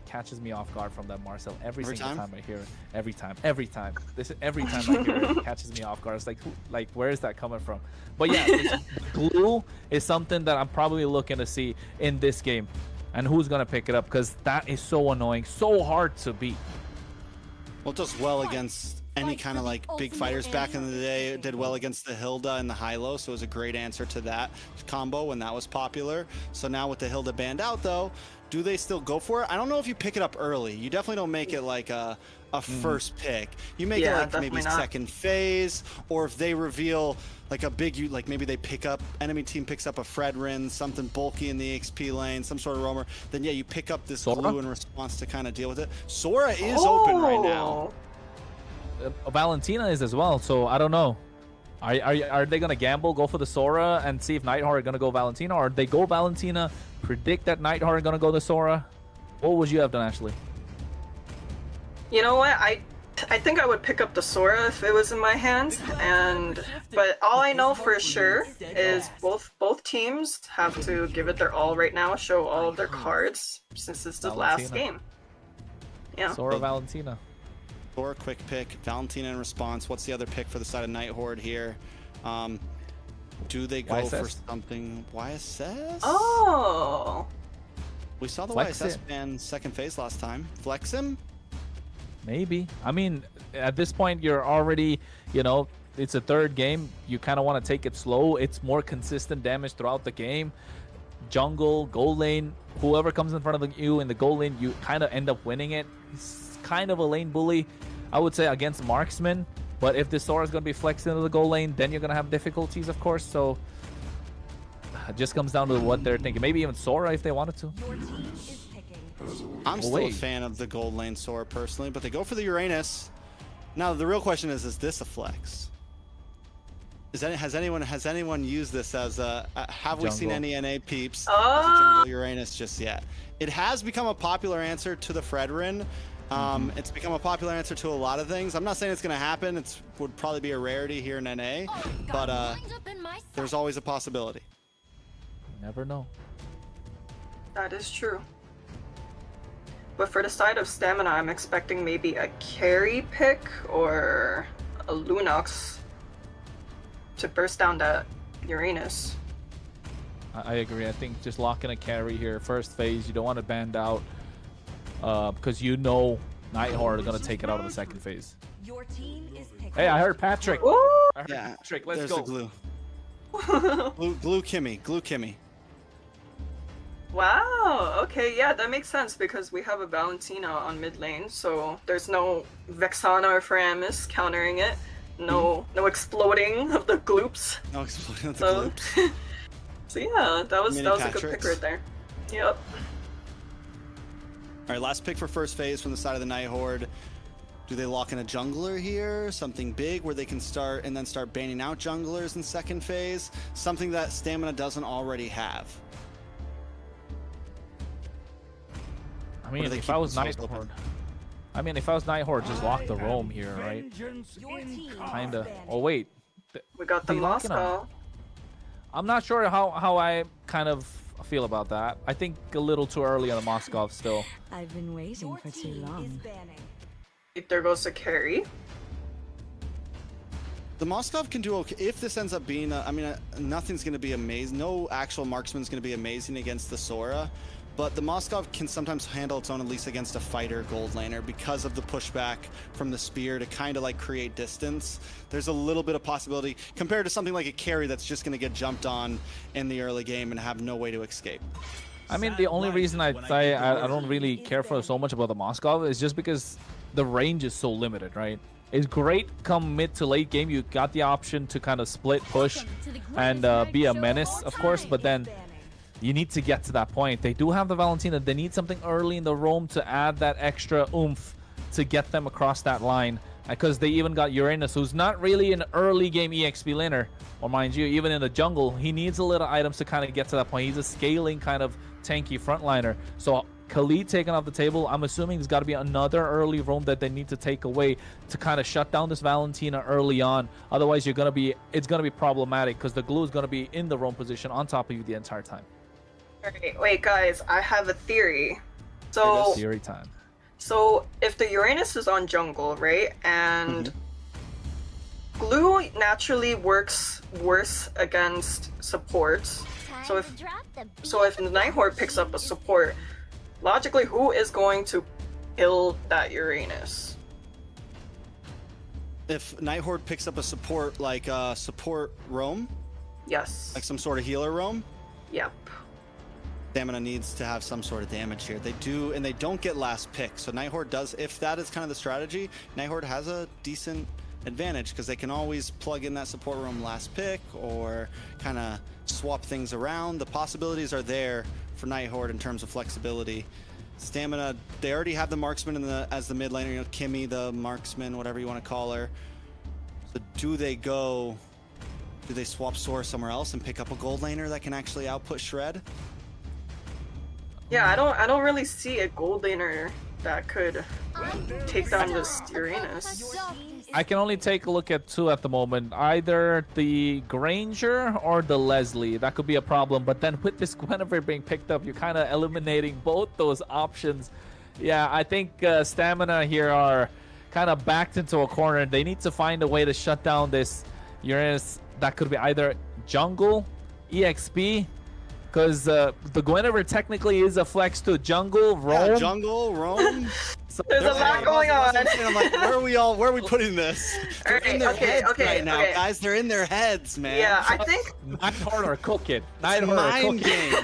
catches me off guard from that Marcel every single time I hear it. Every time. Every time I hear it, it catches me off guard. It's like where is that coming from? But yeah, Glue is something that I'm probably looking to see in this game, and who's gonna pick it up, because that is so annoying, so hard to beat. Well, it does well against any kind of like big fighters back in the day. It did well against the Hilda and the Hilo, so it was a great answer to that combo when that was popular. So now with the Hilda banned out, though, do they still go for it? I don't know if you pick it up early. You definitely don't make it like a first pick. You make it like maybe second phase, or if they reveal like a big, like maybe they pick up, enemy team picks up a Fredrin, something bulky in the XP lane, some sort of roamer, then yeah, you pick up this Glue in response to kind of deal with it. Sora is open right now. Valentina is as well, so I don't know. Are they gonna gamble, go for the Sora, and see if Nighthorde are gonna go Valentina, or they go Valentina, predict that Nighthorde are gonna go the Sora? What would you have done, Ashley? You know what? I think I would pick up the Sora if it was in my hands, but all I know for sure is both teams have to give it their all right now, show all of their cards, since it's the last game. Yeah. Sora Valentina. Or a quick pick, Valentina in response. What's the other pick for the side of Nighthorde here? Do they go for something? YSS? Oh! We saw the YSS ban second phase last time. Flex him? Maybe. I mean, at this point, you're already, you know, it's a third game. You kind of want to take it slow. It's more consistent damage throughout the game. Jungle, gold lane, whoever comes in front of you in the gold lane, you kind of end up winning it. It's kind of a lane bully, I would say, against marksman. But if the Sora is going to be flexed into the gold lane, then you're going to have difficulties, of course. So it just comes down to what they're thinking. Maybe even Sora if they wanted to. I'm still a fan of the gold lane Sora personally, but they go for the Uranus. Now the real question is this a flex? Has anyone used this as a have we seen any NA peeps as a jungle Uranus just yet? It has become a popular answer to the Fredrin. It's become a popular answer to a lot of things. I'm not saying it's going to happen. It would probably be a rarity here in NA, but there's always a possibility. Never know. That is true. But for the side of Stamina, I'm expecting maybe a carry pick or a Lunox to burst down that Uranus. I agree. I think just locking a carry here, first phase, you don't want to band out because you know Nighthawk are going to take it out of the second phase. Your team is Hey, I heard Patrick. Ooh! I heard Yeah, Patrick, let's there's go. the glue. glue Kimmy. Wow, okay, yeah, that makes sense because we have a Valentina on mid lane, so there's no Vexana or Framus countering it. No exploding of the gloops. No exploding of the gloops. So yeah, that was a good pick Patricks. right there. Yep. All right, last pick for first phase from the side of the Night Horde. Do they lock in a jungler here? Something big where they can start banning out junglers in second phase? Something that Stamina doesn't already have. I mean, if I was Nighthawk, just lock the roam here, right? Kinda. Oh wait. We got the Moscow. I'm not sure how I kind of feel about that. I think a little too early on the Moscow still. I've been waiting for too long. There goes the carry. The Moskov can do okay if this ends up being nothing's going to be amazing. No actual marksman's going to be amazing against the Sora, but the Moskov can sometimes handle its own, at least against a fighter gold laner, because of the pushback from the spear to kind of like create distance. There's a little bit of possibility compared to something like a carry that's just going to get jumped on in the early game and have no way to escape. I mean, the only reason I don't really care for so much about the Moskov is just because the range is so limited, right? It's great come mid to late game. You got the option to kind of split push and be a menace, of course, but then you need to get to that point. They do have the Valentina. They need something early in the roam to add that extra oomph to get them across that line, because they even got Uranus, who's not really an early game EXP laner, or mind you, even in the jungle, he needs a little items to kind of get to that point. He's a scaling kind of tanky frontliner. So Khalid taken off the table. I'm assuming there's got to be another early roam that they need to take away to kind of shut down this Valentina early on. Otherwise, it's going to be problematic because the glue is going to be in the roam position on top of you the entire time. Alright, wait guys, I have a theory. So Theory time. So if the Uranus is on jungle, right, and glue naturally works worse against supports. So if the Nighthawk picks up a support, logically, who is going to kill that Uranus? If Nighthawk picks up a support, like support roam, Yes. like some sort of healer roam, Yep. Stamina needs to have some sort of damage here. They do, and they don't get last pick. So Nighthawk does, if that is kind of the strategy, Nighthawk has a decent advantage because they can always plug in that support room last pick or kind of swap things around. The possibilities are there for Nighthawk in terms of flexibility. Stamina, they already have the marksman as the mid laner, you know, Kimmy, the marksman, whatever you want to call her. So do they swap Sora somewhere else and pick up a gold laner that can actually output Shred? Yeah, I don't really see a gold laner that could take down this Uranus. I can only take a look at two at the moment. Either the Granger or the Leslie. That could be a problem. But then with this Guinevere being picked up, you're kind of eliminating both those options. Yeah, I think Stamina here are kind of backed into a corner. They need to find a way to shut down this Uranus. That could be either jungle, EXP, because the Guinevere technically is a flex to jungle, roam. Yeah, jungle, roam. There's a lot going on. I'm like, where are we putting this? They're in their heads right now, guys. They're in their heads, man. Yeah, I think. Nighthorn or cooking. Mind game.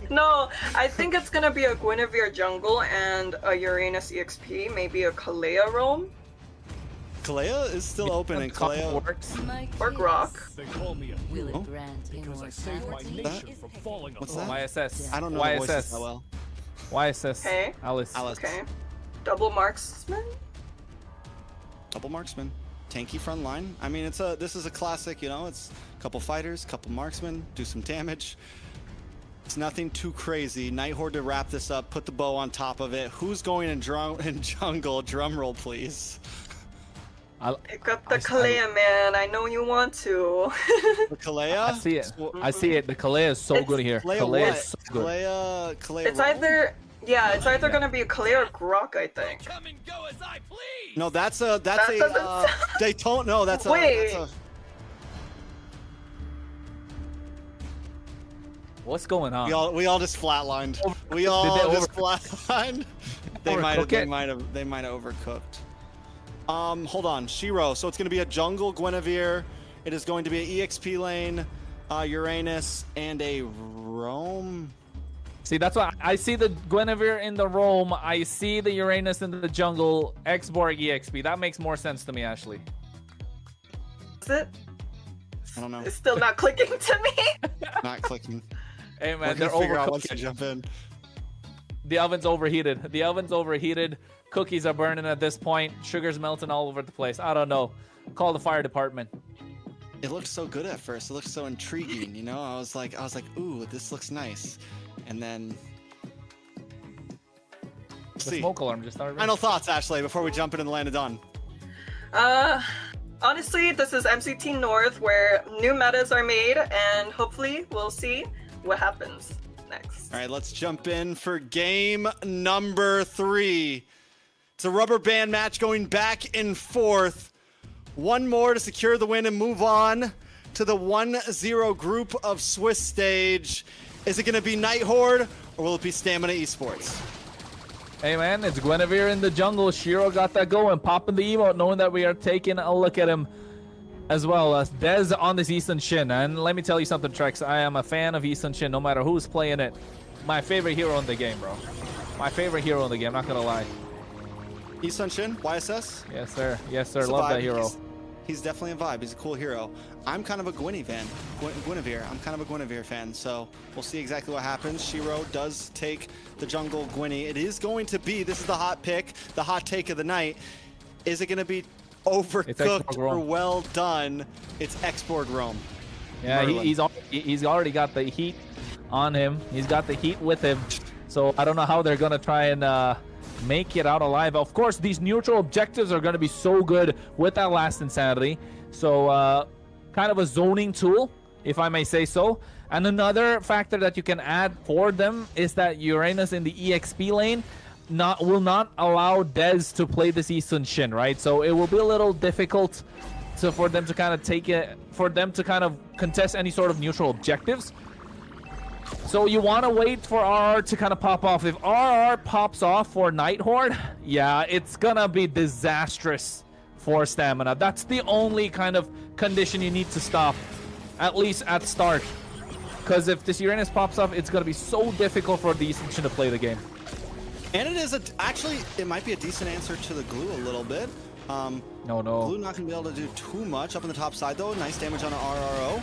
No, I think it's gonna be a Guinevere jungle and a Uranus EXP, maybe a Kalea roam. Kalea is still open, and Kalea works. Or Grok. They call me a Will Oh. it grant because I saved my immortality? nation from falling What's apart. that? YSS. I don't know the voices YSS. that well. YSS. Okay. Alice. Okay. Double marksman? Double marksman, tanky front line. I mean, this is a classic. You know, it's a couple fighters, couple marksmen, do some damage. It's nothing too crazy. Nighthorde to wrap this up. Put the bow on top of it. Who's going in jungle? Drum roll, please. Pick up the Kalea, man. I know you want to. The Kalea. I see it. I see it. The Kalea is so good here. Kalea Kalea what? is so good. Kalea. It's either it's either gonna be Kalea or Grok, I think. No, that's That doesn't sound- they don't know. That's Wait. a. What's going on? We all just flatlined. We all just flatlined. They might have overcooked. Hold on, Shiro. So it's going to be a jungle Guinevere. It is going to be an EXP lane, Uranus, and a roam. See, that's why I see the Guinevere in the roam. I see the Uranus in the jungle. Xborg EXP. That makes more sense to me, Ashley. Is it? I don't know. It's still not clicking to me. Not clicking. Hey We're man, they're gonna figure out once I overcooking. jump in. The oven's overheated. The oven's overheated. Cookies are burning at this point. Sugar's melting all over the place. I don't know. Call the fire department. It looked so good at first. It looked so intriguing. You know, I was like, ooh, this looks nice. And then, The see. smoke alarm just started. Final thoughts, Ashley, before we jump into the land of dawn. Honestly, this is MCT North where new metas are made, and hopefully we'll see what happens next. All right, let's jump in for game number 3. It's a rubber band match going back and forth. One more to secure the win and move on to the 1-0 group of Swiss stage. Is it going to be Nighthorde or will it be Stamina Esports? Hey man, it's Guinevere in the jungle. Shiro got that going, popping the emote, knowing that we are taking a look at him as well as Dez on this Easton Shin. And let me tell you something, Trex. I am a fan of Easton Shin, no matter who's playing it. My favorite hero in the game, bro. My favorite hero in the game, not gonna lie. Easton Shin, YSS? Yes, sir. Yes, sir. It's a Love vibe. that hero. He's definitely a vibe. He's a cool hero. I'm kind of a Guinevere. I'm kind of a Guinevere fan, so we'll see exactly what happens. Shiro does take the jungle Gwynny. It is going to be, this is the hot pick, the hot take of the night. Is it going to be overcooked or well done? It's Xborg Rome. Yeah, he's already got the heat on him. He's got the heat with him. So I don't know how they're going to try and make it out alive. Of course, these neutral objectives are going to be so good with that last insanity. So kind of a zoning tool, if I may say so. And another factor that you can add for them is that Uranus in the EXP lane will not allow Dez to play this Eastern Shin, right? So it will be a little difficult for them to kind of take it, for them to kind of contest any sort of neutral objectives. So you want to wait for RR to kind of pop off. If RR pops off for Nighthorde, yeah, it's gonna be disastrous for Stamina. That's the only kind of condition you need to stop, at least at start. Because if this Uranus pops up, it's gonna be so difficult for the Eastern to play the game. And it is actually, it might be a decent answer to the glue a little bit. No. Glue not gonna be able to do too much up on the top side though. Nice damage on an RRO.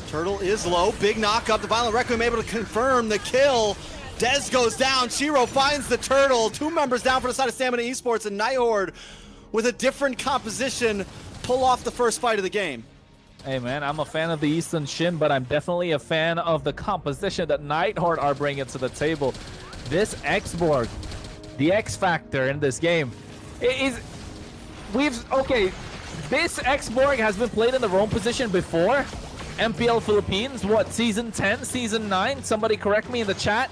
Turtle is low. Big knock up. The Violent Requiem able to confirm the kill. Dez goes down. Shiro finds the turtle. 2 members down for the side of Stamina Esports, and Nighthorde with a different composition pull off the first fight of the game. Hey man, I'm a fan of the Eastern Shin, but I'm definitely a fan of the composition that Nighthorde are bringing to the table. This Xborg, the X factor in this game, this Xborg has been played in the roam position before. MPL Philippines, what, season 10, season 9? Somebody correct me in the chat.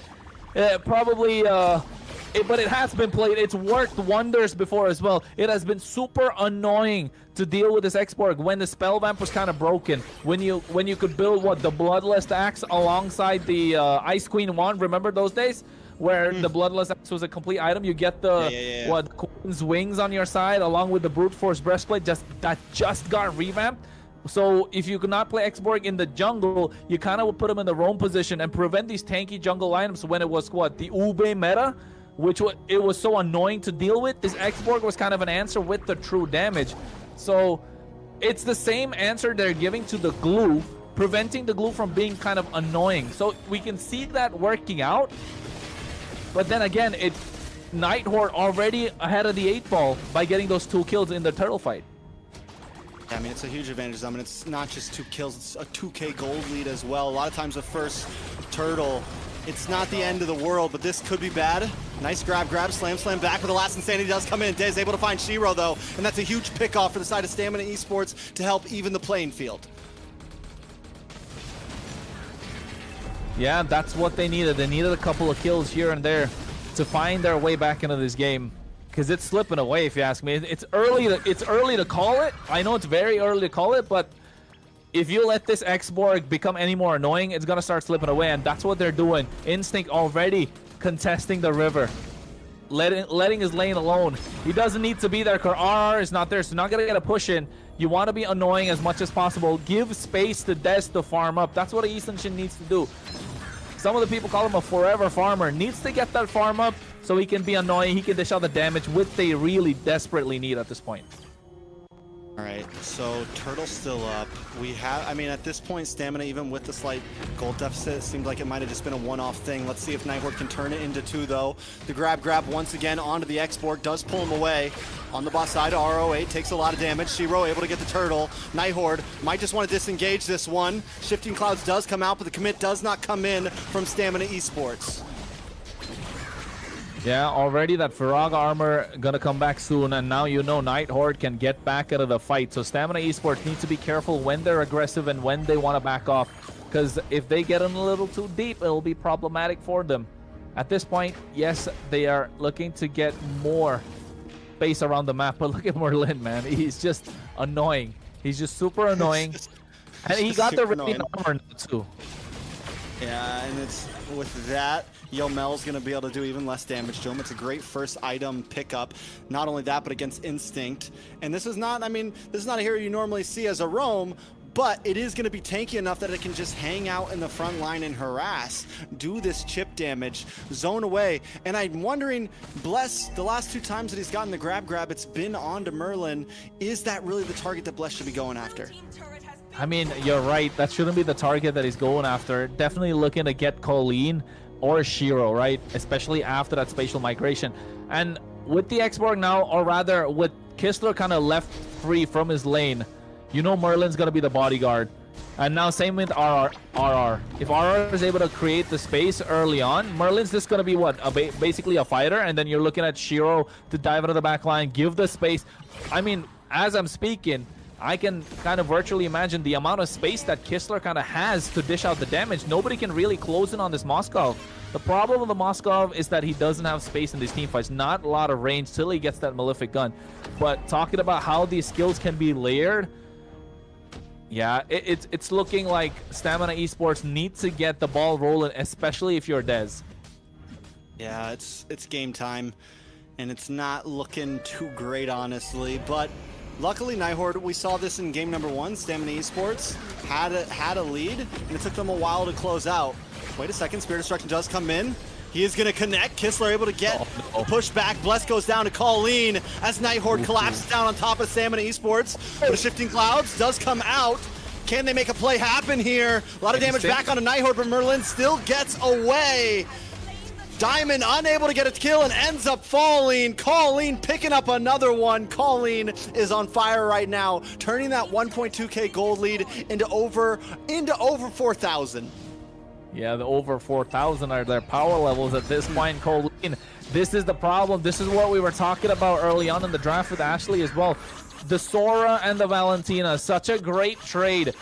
Probably, but it has been played. It's worked wonders before as well. It has been super annoying to deal with this Xborg when the spell vamp was kind of broken. When you could build, what, the Bloodlust Axe alongside the Ice Queen wand. Remember those days? where the Bloodlust Axe was a complete item. You get the what, Queen's Wings on your side along with the Brute Force Breastplate that just got revamped. So if you could not play Xborg in the jungle, you kind of would put him in the roam position and prevent these tanky jungle items when it was what, the Ube meta, which it was so annoying to deal with. This Xborg was kind of an answer with the true damage. So it's the same answer they're giving to the glue, preventing the glue from being kind of annoying. So we can see that working out. But then again, Nighthorde already ahead of the 8 ball by getting those 2 kills in the turtle fight. I mean, it's a huge advantage. I mean, it's not just 2 kills, it's a 2K gold lead as well. A lot of times the first turtle, it's not the end of the world, but this could be bad. Nice grab, slam back with the last insanity does come in. Dez able to find Shiro though, and that's a huge pick off for the side of Stamina Esports to help even the playing field. Yeah, that's what they needed. They needed a couple of kills here and there to find their way back into this game. Because it's slipping away, if you ask me. It's early to call it. I know it's very early to call it, but if you let this Xborg become any more annoying, it's going to start slipping away, and that's what they're doing. Instinct already contesting the river. Letting his lane alone. He doesn't need to be there because RR is not there, so not going to get a push in. You want to be annoying as much as possible. Give space to Des to farm up. That's what Easton needs to do. Some of the people call him a forever farmer. Needs to get that farm up so he can be annoying. He can dish out the damage, which they really desperately need at this point. All right, so Turtle's still up. We have, I mean, at this point, Stamina, even with the slight gold deficit, seemed like it might have just been a one-off thing. Let's see if Nighthorde can turn it into 2, though. The grab once again onto the Xborg, does pull him away. On the boss side, RO8 takes a lot of damage. Shiro able to get the turtle. Nighthorde might just want to disengage this one. Shifting Clouds does come out, but the commit does not come in from Stamina Esports. Yeah, already that Firaga armor gonna come back soon, and now you know Nighthorde can get back out of the fight. So Stamina Esports needs to be careful when they're aggressive and when they want to back off, because if they get in a little too deep, it'll be problematic for them. At this point, yes, they are looking to get more space around the map, but look at Merlin, man. He's just annoying. He's just super annoying. And he got the Radiant armor too. Yeah, and it's with that, Yomel's going to be able to do even less damage to him. It's a great first item pickup. Not only that, but against Instinct. And this is not, I mean, this is not a hero you normally see as a roam, but it is going to be tanky enough that it can just hang out in the front line and harass, do this chip damage, zone away. And I'm wondering, Bless, the last 2 times that he's gotten the grab, it's been onto Merlin. Is that really the target that Bless should be going after? I mean, you're right. That shouldn't be the target that he's going after. Definitely looking to get Colleen or Shiro, right? Especially after that spatial migration. And with the Xborg now, or rather with Kistler kind of left free from his lane, you know Merlin's going to be the bodyguard. And now same with RR. If RR is able to create the space early on, Merlin's just going to be what? Basically a fighter, and then you're looking at Shiro to dive into the back line, give the space. I mean, as I'm speaking, I can kind of virtually imagine the amount of space that Kistler kind of has to dish out the damage. Nobody can really close in on this Moskov. The problem with the Moskov is that he doesn't have space in these team fights. Not a lot of range till he gets that Malefic gun. But talking about how these skills can be layered, yeah, it's looking like Stamina Esports need to get the ball rolling, especially if you're Dez. Yeah, it's game time, and it's not looking too great, honestly. But luckily, Nighthorde, we saw this in game number 1. Stamina Esports had a lead, and it took them a while to close out. Wait a second, Spirit Destruction does come in. He is going to connect. Kistler able to get push back. Bless goes down to Colleen as Nighthorde collapses down on top of Stamina Esports. The Shifting Clouds does come out. Can they make a play happen here? A lot of damage back onto Nighthorde, but Merlin still gets away. Diamond unable to get a kill and ends up falling. Colleen picking up another one. Colleen is on fire right now, turning that 1.2k gold lead into over 4,000. Yeah, the over 4,000 are their power levels at this point. Colleen, this is the problem. This is what we were talking about early on in the draft with Ashley as well. The Sora and the Valentina, such a great trade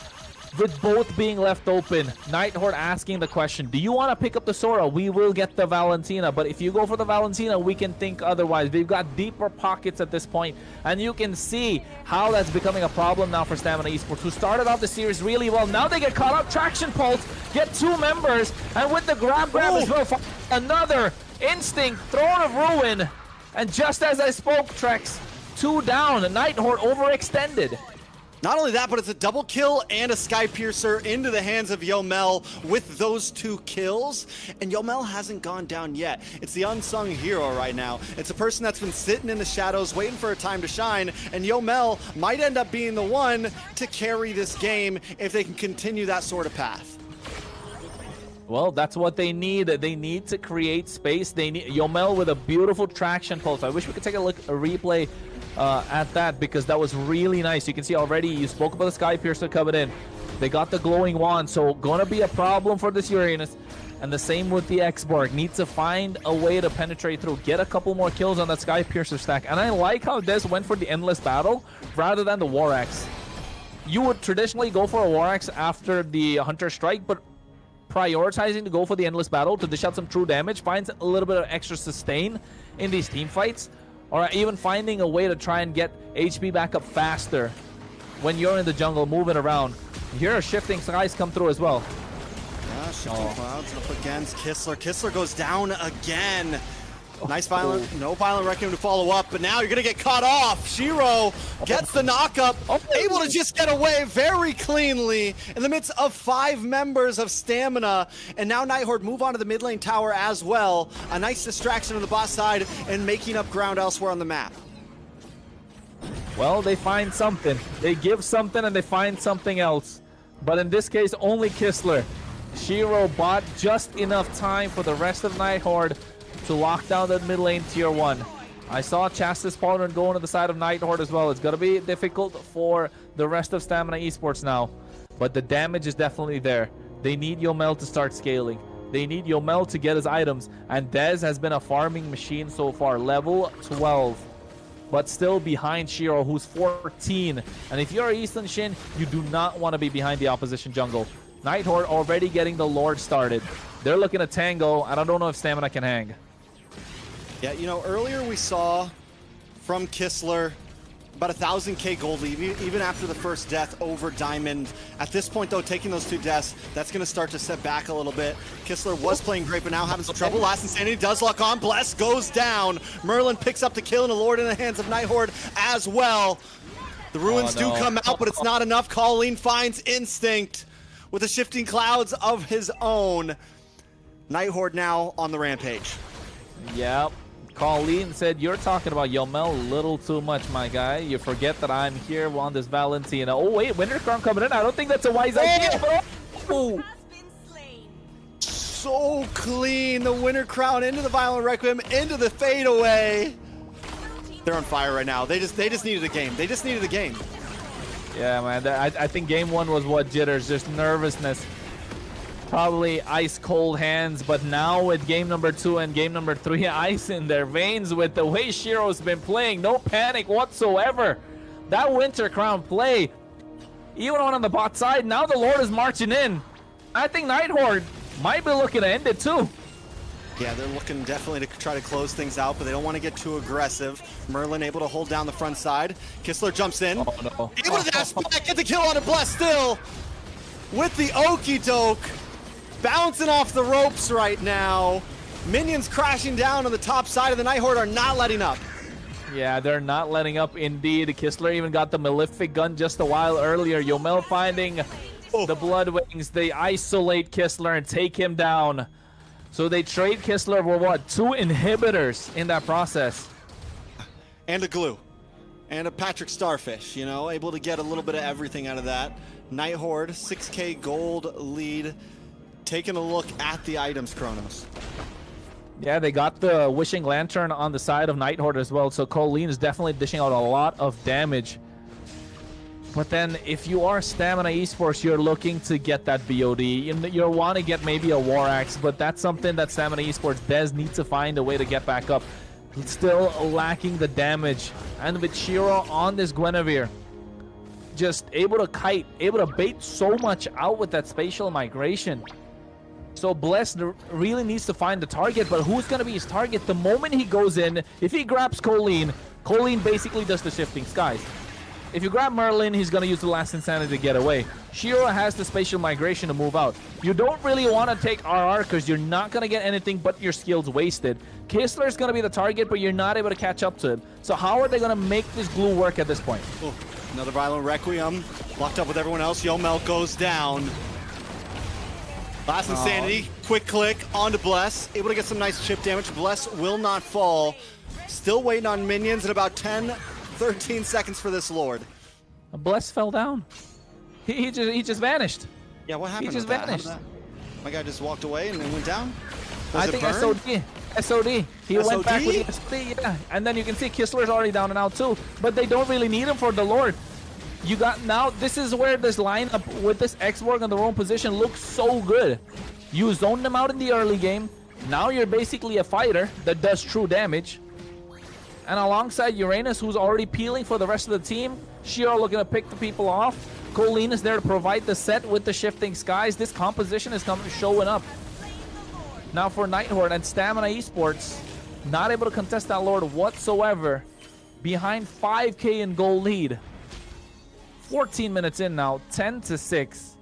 with both being left open. Nighthorde asking the question, do you want to pick up the Sora? We will get the Valentina, but if you go for the Valentina, we can think otherwise. They've got deeper pockets at this point, and you can see how that's becoming a problem now for Stamina Esports, who started off the series really well. Now they get caught up. Traction Pulse, get 2 members, and with the grab as well. Another Instinct, Throne of Ruin. And just as I spoke, Trex, 2 down. Nighthorde overextended. Not only that, but it's a double kill and a Sky Piercer into the hands of Yomel with those 2 kills. And Yomel hasn't gone down yet. It's the unsung hero right now. It's a person that's been sitting in the shadows waiting for a time to shine. And Yomel might end up being the one to carry this game if they can continue that sort of path. Well, that's what they need. They need to create space. They need Yomel with a beautiful traction pulse. I wish we could take a replay at that, because that was really nice. You can see already, you spoke about the Sky Piercer coming in. They got the glowing wand, so gonna be a problem for this Uranus. And the same with the X-Borg. Need to find a way to penetrate through, get a couple more kills on that Sky Piercer stack. And I like how Dez went for the Endless Battle rather than the War Axe. You would traditionally go for a War Axe after the Hunter Strike, but prioritizing to go for the Endless Battle to dish out some true damage finds a little bit of extra sustain in these team fights, or even finding a way to try and get HP back up faster when you're in the jungle moving around. Here, shifting skies come through as well. Yeah, shifting clouds up against Kistler. Kistler goes down again. Nice violent, no violent Requiem to follow up, but now you're gonna get caught off. Shiro gets the knockup, able to just get away very cleanly in the midst of 5 members of Stamina. And now Nighthorde move on to the mid lane tower as well. A nice distraction on the bot side and making up ground elsewhere on the map. Well, they find something. They give something and they find something else. But in this case, only Kistler. Shiro bought just enough time for the rest of Nighthorde to lock down that mid lane tier 1. I saw Chastis partner going to the side of Nighthorde as well. It's going to be difficult for the rest of Stamina Esports now. But the damage is definitely there. They need Yomel to start scaling. They need Yomel to get his items. And Dez has been a farming machine so far. Level 12. But still behind Shiro, who's 14. And if you're Eastern Shin, you do not want to be behind the opposition jungle. Nighthorde already getting the Lord started. They're looking at Tango, and I don't know if Stamina can hang. Yeah, you know, earlier we saw from Kistler about 1,000k gold lead, even after the first death over Diamond. At this point, though, taking those 2 deaths, that's going to start to set back a little bit. Kistler was playing great, but now having some trouble. Last Insanity does lock on. Bless goes down. Merlin picks up the kill, and a Lord in the hands of Nighthorde as well. The ruins do come out, but it's not enough. Colleen finds Instinct with the shifting clouds of his own. Nighthorde now on the rampage. Yep. Colleen said, you're talking about Yomel a little too much, my guy. You forget that I'm here on this Valentina. Oh, wait, Winter Crown coming in. I don't think that's a wise idea. Oh. So clean. The Winter Crown into the Violent Requiem, into the fadeaway. They're on fire right now. They just needed a game. They just needed a game. Yeah, man. I think game 1 was what, jitters, just nervousness. Probably ice cold hands, but now with game number 2 and game number 3, ice in their veins with the way Shiro's been playing. No panic whatsoever. That Winter Crown play, even on the bot side, now the Lord is marching in. I think Nighthorde might be looking to end it too. Yeah, they're looking definitely to try to close things out, but they don't want to get too aggressive. Merlin able to hold down the front side. Kistler jumps in. Oh, no. Able to dash back, get the kill on it. Bless still with the okie doke. Bouncing off the ropes right now. Minions crashing down on the top side of the Nighthorde are not letting up. Yeah, they're not letting up indeed. Kistler even got the Malefic gun just a while earlier. Yomel finding the Blood Wings. They isolate Kistler and take him down. So they trade Kistler for what? 2 inhibitors in that process. And a glue. And a Patrick Starfish, you know, able to get a little bit of everything out of that. Nighthorde, 6k gold lead. Taking a look at the items, Kronos. Yeah, they got the Wishing Lantern on the side of Nighthorde as well, so Colleen is definitely dishing out a lot of damage. But then, if you are Stamina Esports, you're looking to get that BOD. You want to get maybe a War Axe, but that's something that Stamina Esports does need to find a way to get back up. Still lacking the damage. And with Shiro on this Guinevere, just able to kite, able to bait so much out with that spatial migration. So Bless really needs to find the target, but who's going to be his target? The moment he goes in, if he grabs Colleen, Colleen basically does the shifting skies. If you grab Merlin, he's going to use the last insanity to get away. Shiro has the spatial migration to move out. You don't really want to take RR because you're not going to get anything but your skills wasted. Kistler is going to be the target, but you're not able to catch up to him. So how are they going to make this glue work at this point? Oh, another Violent Requiem. Locked up with everyone else. Yomel goes down. Last insanity. Quick click onto Bless. Able to get some nice chip damage. Bless will not fall. Still waiting on minions in about 10, 13 seconds for this Lord. Bless fell down. He just vanished. Yeah, what happened? He just with that? vanished. My guy just walked away and then went down. Was I it think burn? SOD. He SOD? went back with the SOD, yeah. And then you can see Kistler's already down and out too. But they don't really need him for the Lord. You got now. This is where this lineup with this X-Borg on the wrong position looks so good. You zoned them out in the early game. Now you're basically a fighter that does true damage. And alongside Uranus, who's already peeling for the rest of the team, Shiro looking to pick the people off. Colleen is there to provide the set with the shifting skies. This composition is showing up. Now for Nighthorde and Stamina Esports, not able to contest that Lord whatsoever. Behind 5K in goal lead. 14 minutes in now, 10-6.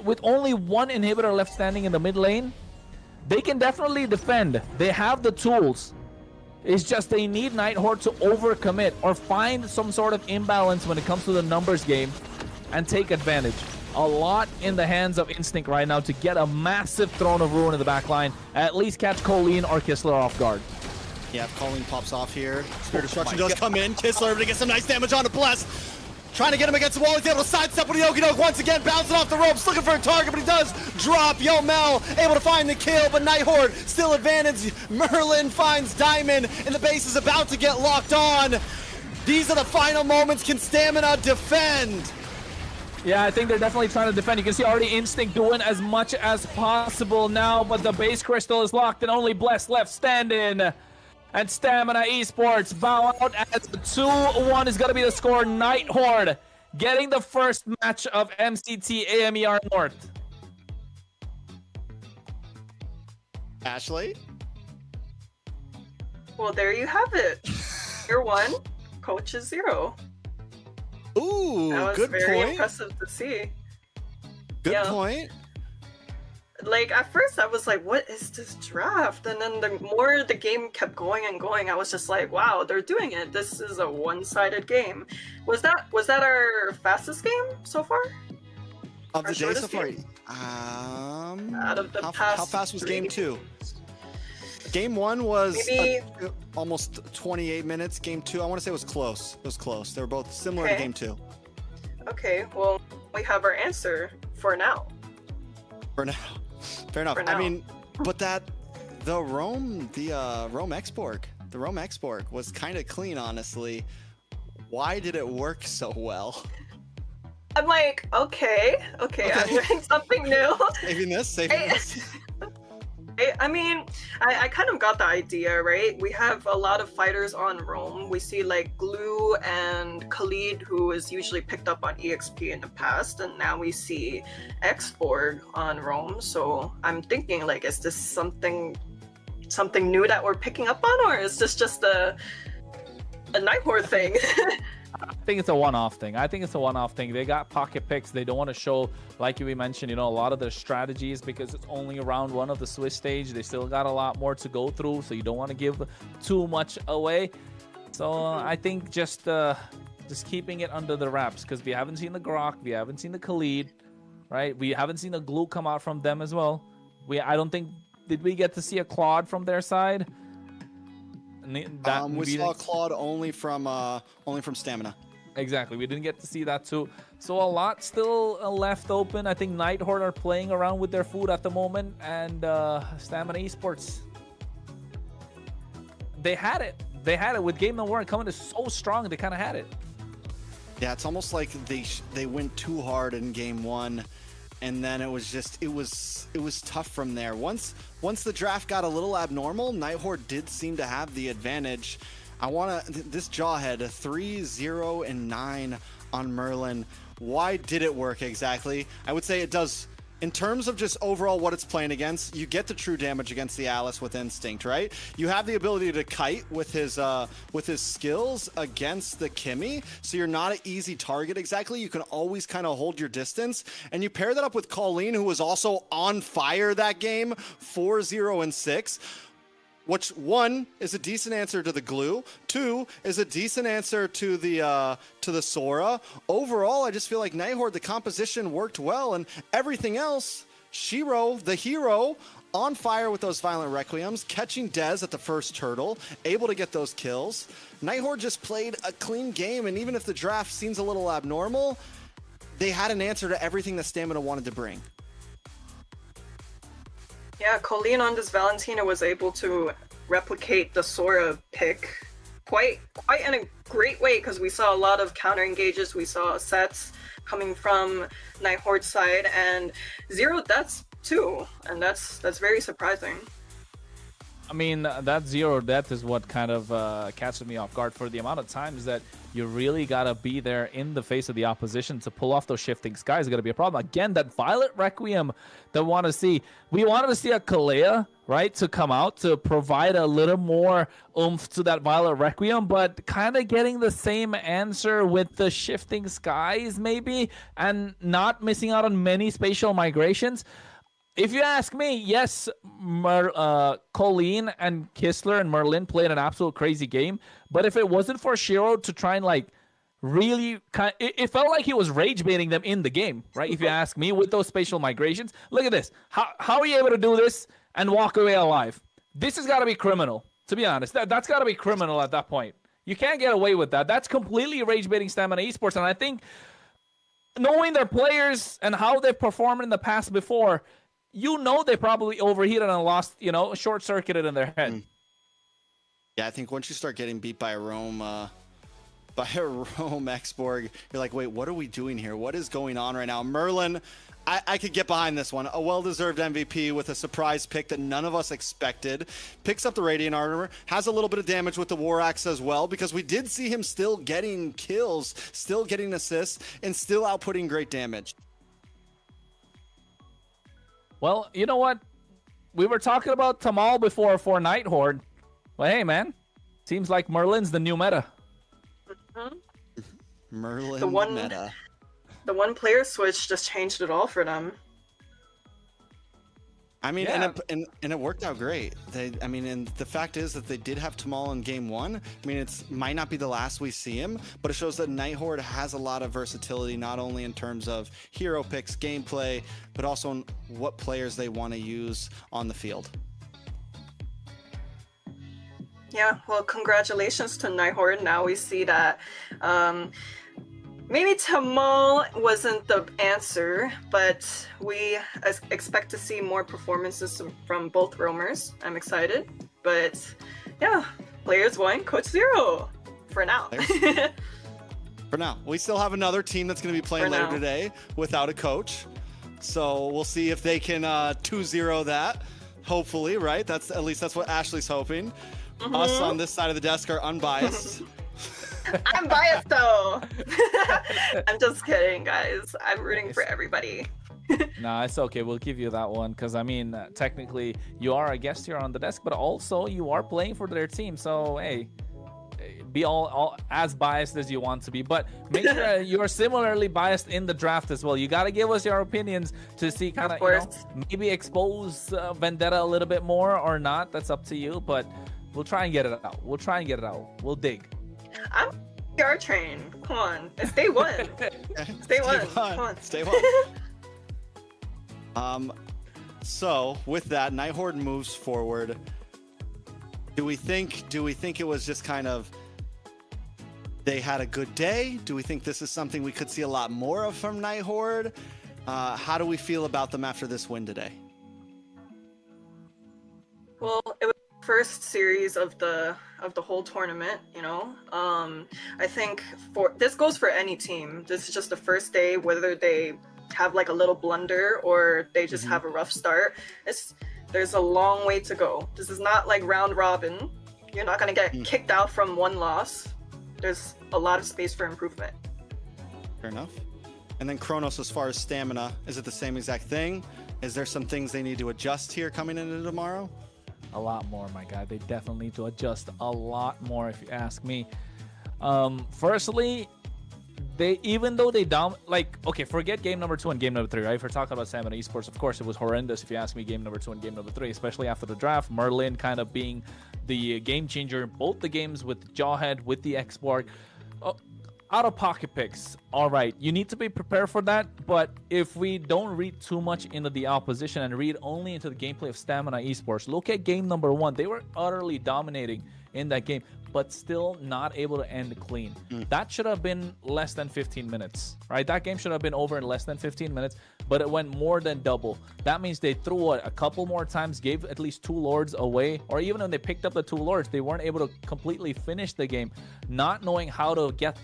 With only one inhibitor left standing in the mid lane, they can definitely defend. They have the tools. It's just they need Nighthorde to overcommit or find some sort of imbalance when it comes to the numbers game and take advantage. A lot in the hands of Instinct right now to get a massive Throne of Ruin in the back line. At least catch Colleen or Kistler off guard. Yeah, Colleen pops off here. Spirit Destruction does come in. Kistler able to get some nice damage on to Bless. Trying to get him against the wall. He's able to sidestep with the Okey-doke once again. Bouncing off the ropes, looking for a target, but he does drop. Yomel able to find the kill, but Nighthorde still advantage. Merlin finds Diamond, and the base is about to get locked on. These are the final moments. Can Stamina defend? Yeah, I think they're definitely trying to defend. You can see already Instinct doing as much as possible now, but the base crystal is locked and only Bless left standing. And Stamina Esports bow out as 2-1 is going to be the score. Nighthorde getting the first match of MCT AMER North. Ashley? Well, there you have it. Year 1, coach is 0. Ooh, that was good very point. impressive to see. Good point. Like, at first I was like, what is this draft? And then the more the game kept going and going, I was just like, wow, they're doing it. This is a one-sided game. Was that our fastest game so far? Of the day so far? Game? Out of the past how fast was 3? game 2? Game 1 was Maybe almost 28 minutes. Game 2, I want to say it was close. It was close. They were both similar to game 2. Okay, well, we have our answer for now. For now. Fair enough. For now. I mean, but the Rome X-Borg was kind of clean, honestly. Why did it work so well? I'm like, okay, I'm learning something new. Saving this. I mean, I kind of got the idea, right? We have a lot of fighters on Rome. We see like Glue and Khalid, who is usually picked up on EXP in the past, and now we see X-Borg on Rome. So I'm thinking, like, is this something new that we're picking up on, or is this just a Nighthorde thing? I think it's a one-off thing. They got pocket picks. They don't want to show, like we mentioned, a lot of their strategies because it's only round 1 of the Swiss stage. They still got a lot more to go through, so you don't want to give too much away. So I think just keeping it under the wraps because we haven't seen the Grok, we haven't seen the Khalid, right? We haven't seen the Glue come out from them as well. I don't think, did we get to see a Claude from their side? We saw Claude only from Stamina. Exactly, we didn't get to see that too. So a lot still left open. I think Nighthorde are playing around with their food at the moment, and Stamina Esports, they had it with Game No War coming in so strong. They kind of had it. Yeah, it's almost like they went too hard in game 1. And then it was tough from there. Once the draft got a little abnormal, Nighthorde did seem to have the advantage. This Jawhead, a 3-0-9 on Merlin. Why did it work exactly? I would say it does in terms of just overall what it's playing against, you get the true damage against the Alice with Instinct, right? You have the ability to kite with his skills against the Kimmy, so you're not an easy target exactly. You can always kind of hold your distance, and you pair that up with Colleen, who was also on fire that game, 4-0 and 6. Which, one, is a decent answer to the glue. Two, is a decent answer to the Sora. Overall, I just feel like Nighthorde, the composition worked well, and everything else, Shiro, the hero, on fire with those Violent Requiems, catching Dez at the first turtle, able to get those kills. Nighthorde just played a clean game, and even if the draft seems a little abnormal, they had an answer to everything that Stamina wanted to bring. Yeah, Colleen on this Valentina was able to replicate the Sora pick quite in a great way, because we saw a lot of counter engages, we saw sets coming from Nighthorde's side, and 0 deaths too, and that's very surprising. I mean, that 0 death is what kind of catches me off guard for the amount of times that you really got to be there in the face of the opposition to pull off those shifting skies. Is going to be a problem. Again, that Violet Requiem that we wanted to see a Kalea, right, to come out to provide a little more oomph to that Violet Requiem, but kind of getting the same answer with the shifting skies maybe, and not missing out on many spatial migrations. If you ask me, yes, Colleen and Kistler and Merlin played an absolute crazy game. But if it wasn't for Shiro to try and like really, it felt like he was rage baiting them in the game, right? If you ask me, with those spatial migrations, look at this. How are you able to do this and walk away alive? This has got to be criminal, to be honest. That's got to be criminal at that point. You can't get away with that. That's completely rage baiting Stamina Esports, and I think knowing their players and how they've performed in the past before, you know they probably overheated and lost, short-circuited in their head. Yeah, I think once you start getting beat by a Rome Exborg, you're like, wait, what are we doing here? What is going on right now? Merlin, I could get behind this one. A well-deserved MVP with a surprise pick that none of us expected. Picks up the Radiant Armor, has a little bit of damage with the War Axe as well, because we did see him still getting kills, still getting assists, and still outputting great damage. Well, you know what? We were talking about Tamal before for Nighthorde. Well, hey, man. Seems like Merlin's the new meta. Merlin meta. The one player switch just changed it all for them. I mean, yeah. and it worked out great. And the fact is that they did have Tamal in game 1. I mean, it might not be the last we see him, but it shows that Nighthorde has a lot of versatility, not only in terms of hero picks, gameplay, but also in what players they want to use on the field. Yeah, well, congratulations to Nighthorde. Now we see that maybe Tamal wasn't the answer, but we expect to see more performances from both roamers. I'm excited. But yeah, players 1, coach 0 for now. For now. We still have another team that's going to be playing later today without a coach. So we'll see if they can 2-0 that, hopefully, right? That's what Ashley's hoping. Us on this side of the desk are unbiased. I'm biased though. I'm just kidding, guys. I'm rooting for everybody. Nah, it's okay. We'll give you that one because, I mean, technically you are a guest here on the desk, but also you are playing for their team. So, hey, be all as biased as you want to be. But make sure you are similarly biased in the draft as well. You got to give us your opinions to see kind of, maybe expose Vendetta a little bit more or not. That's up to you. But we'll try and get it out. We'll dig. I'm PR train. Come on. It's day 1. Stay one. Come on. Stay 1. So with that, Nighthorde moves forward. Do we think it was just kind of they had a good day? Do we think this is something we could see a lot more of from Nighthorde? How do we feel about them after this win today? Well, it was the first series of the whole tournament, I think this goes for any team. This is just the first day, whether they have like a little blunder or they just have a rough start. There's a long way to go. This is not like round robin. You're not going to get kicked out from one loss. There's a lot of space for improvement. Fair enough. And then Kronos, as far as stamina, is it the same exact thing? Is there some things they need to adjust here coming into tomorrow? A lot more, my guy. They definitely need to adjust a lot more, if you ask me. Firstly, even though they okay, forget game number 2 and game number 3, right? If we're talking about MCT Esports, of course, it was horrendous, if you ask me, game number 2 and game number 3, especially after the draft. Merlin kind of being the game changer in both the games with Jawhead, with the X-Borg. Out-of-pocket picks, all right, you need to be prepared for that, but if we don't read too much into the opposition and read only into the gameplay of Stamina Esports, look at game number 1. They were utterly dominating in that game, but still not able to end clean. That should have been less than 15 minutes, right? That game should have been over in less than 15 minutes, but it went more than double. That means they threw it a couple more times, gave at least 2 Lords away, or even when they picked up the 2 Lords, they weren't able to completely finish the game, not knowing how to get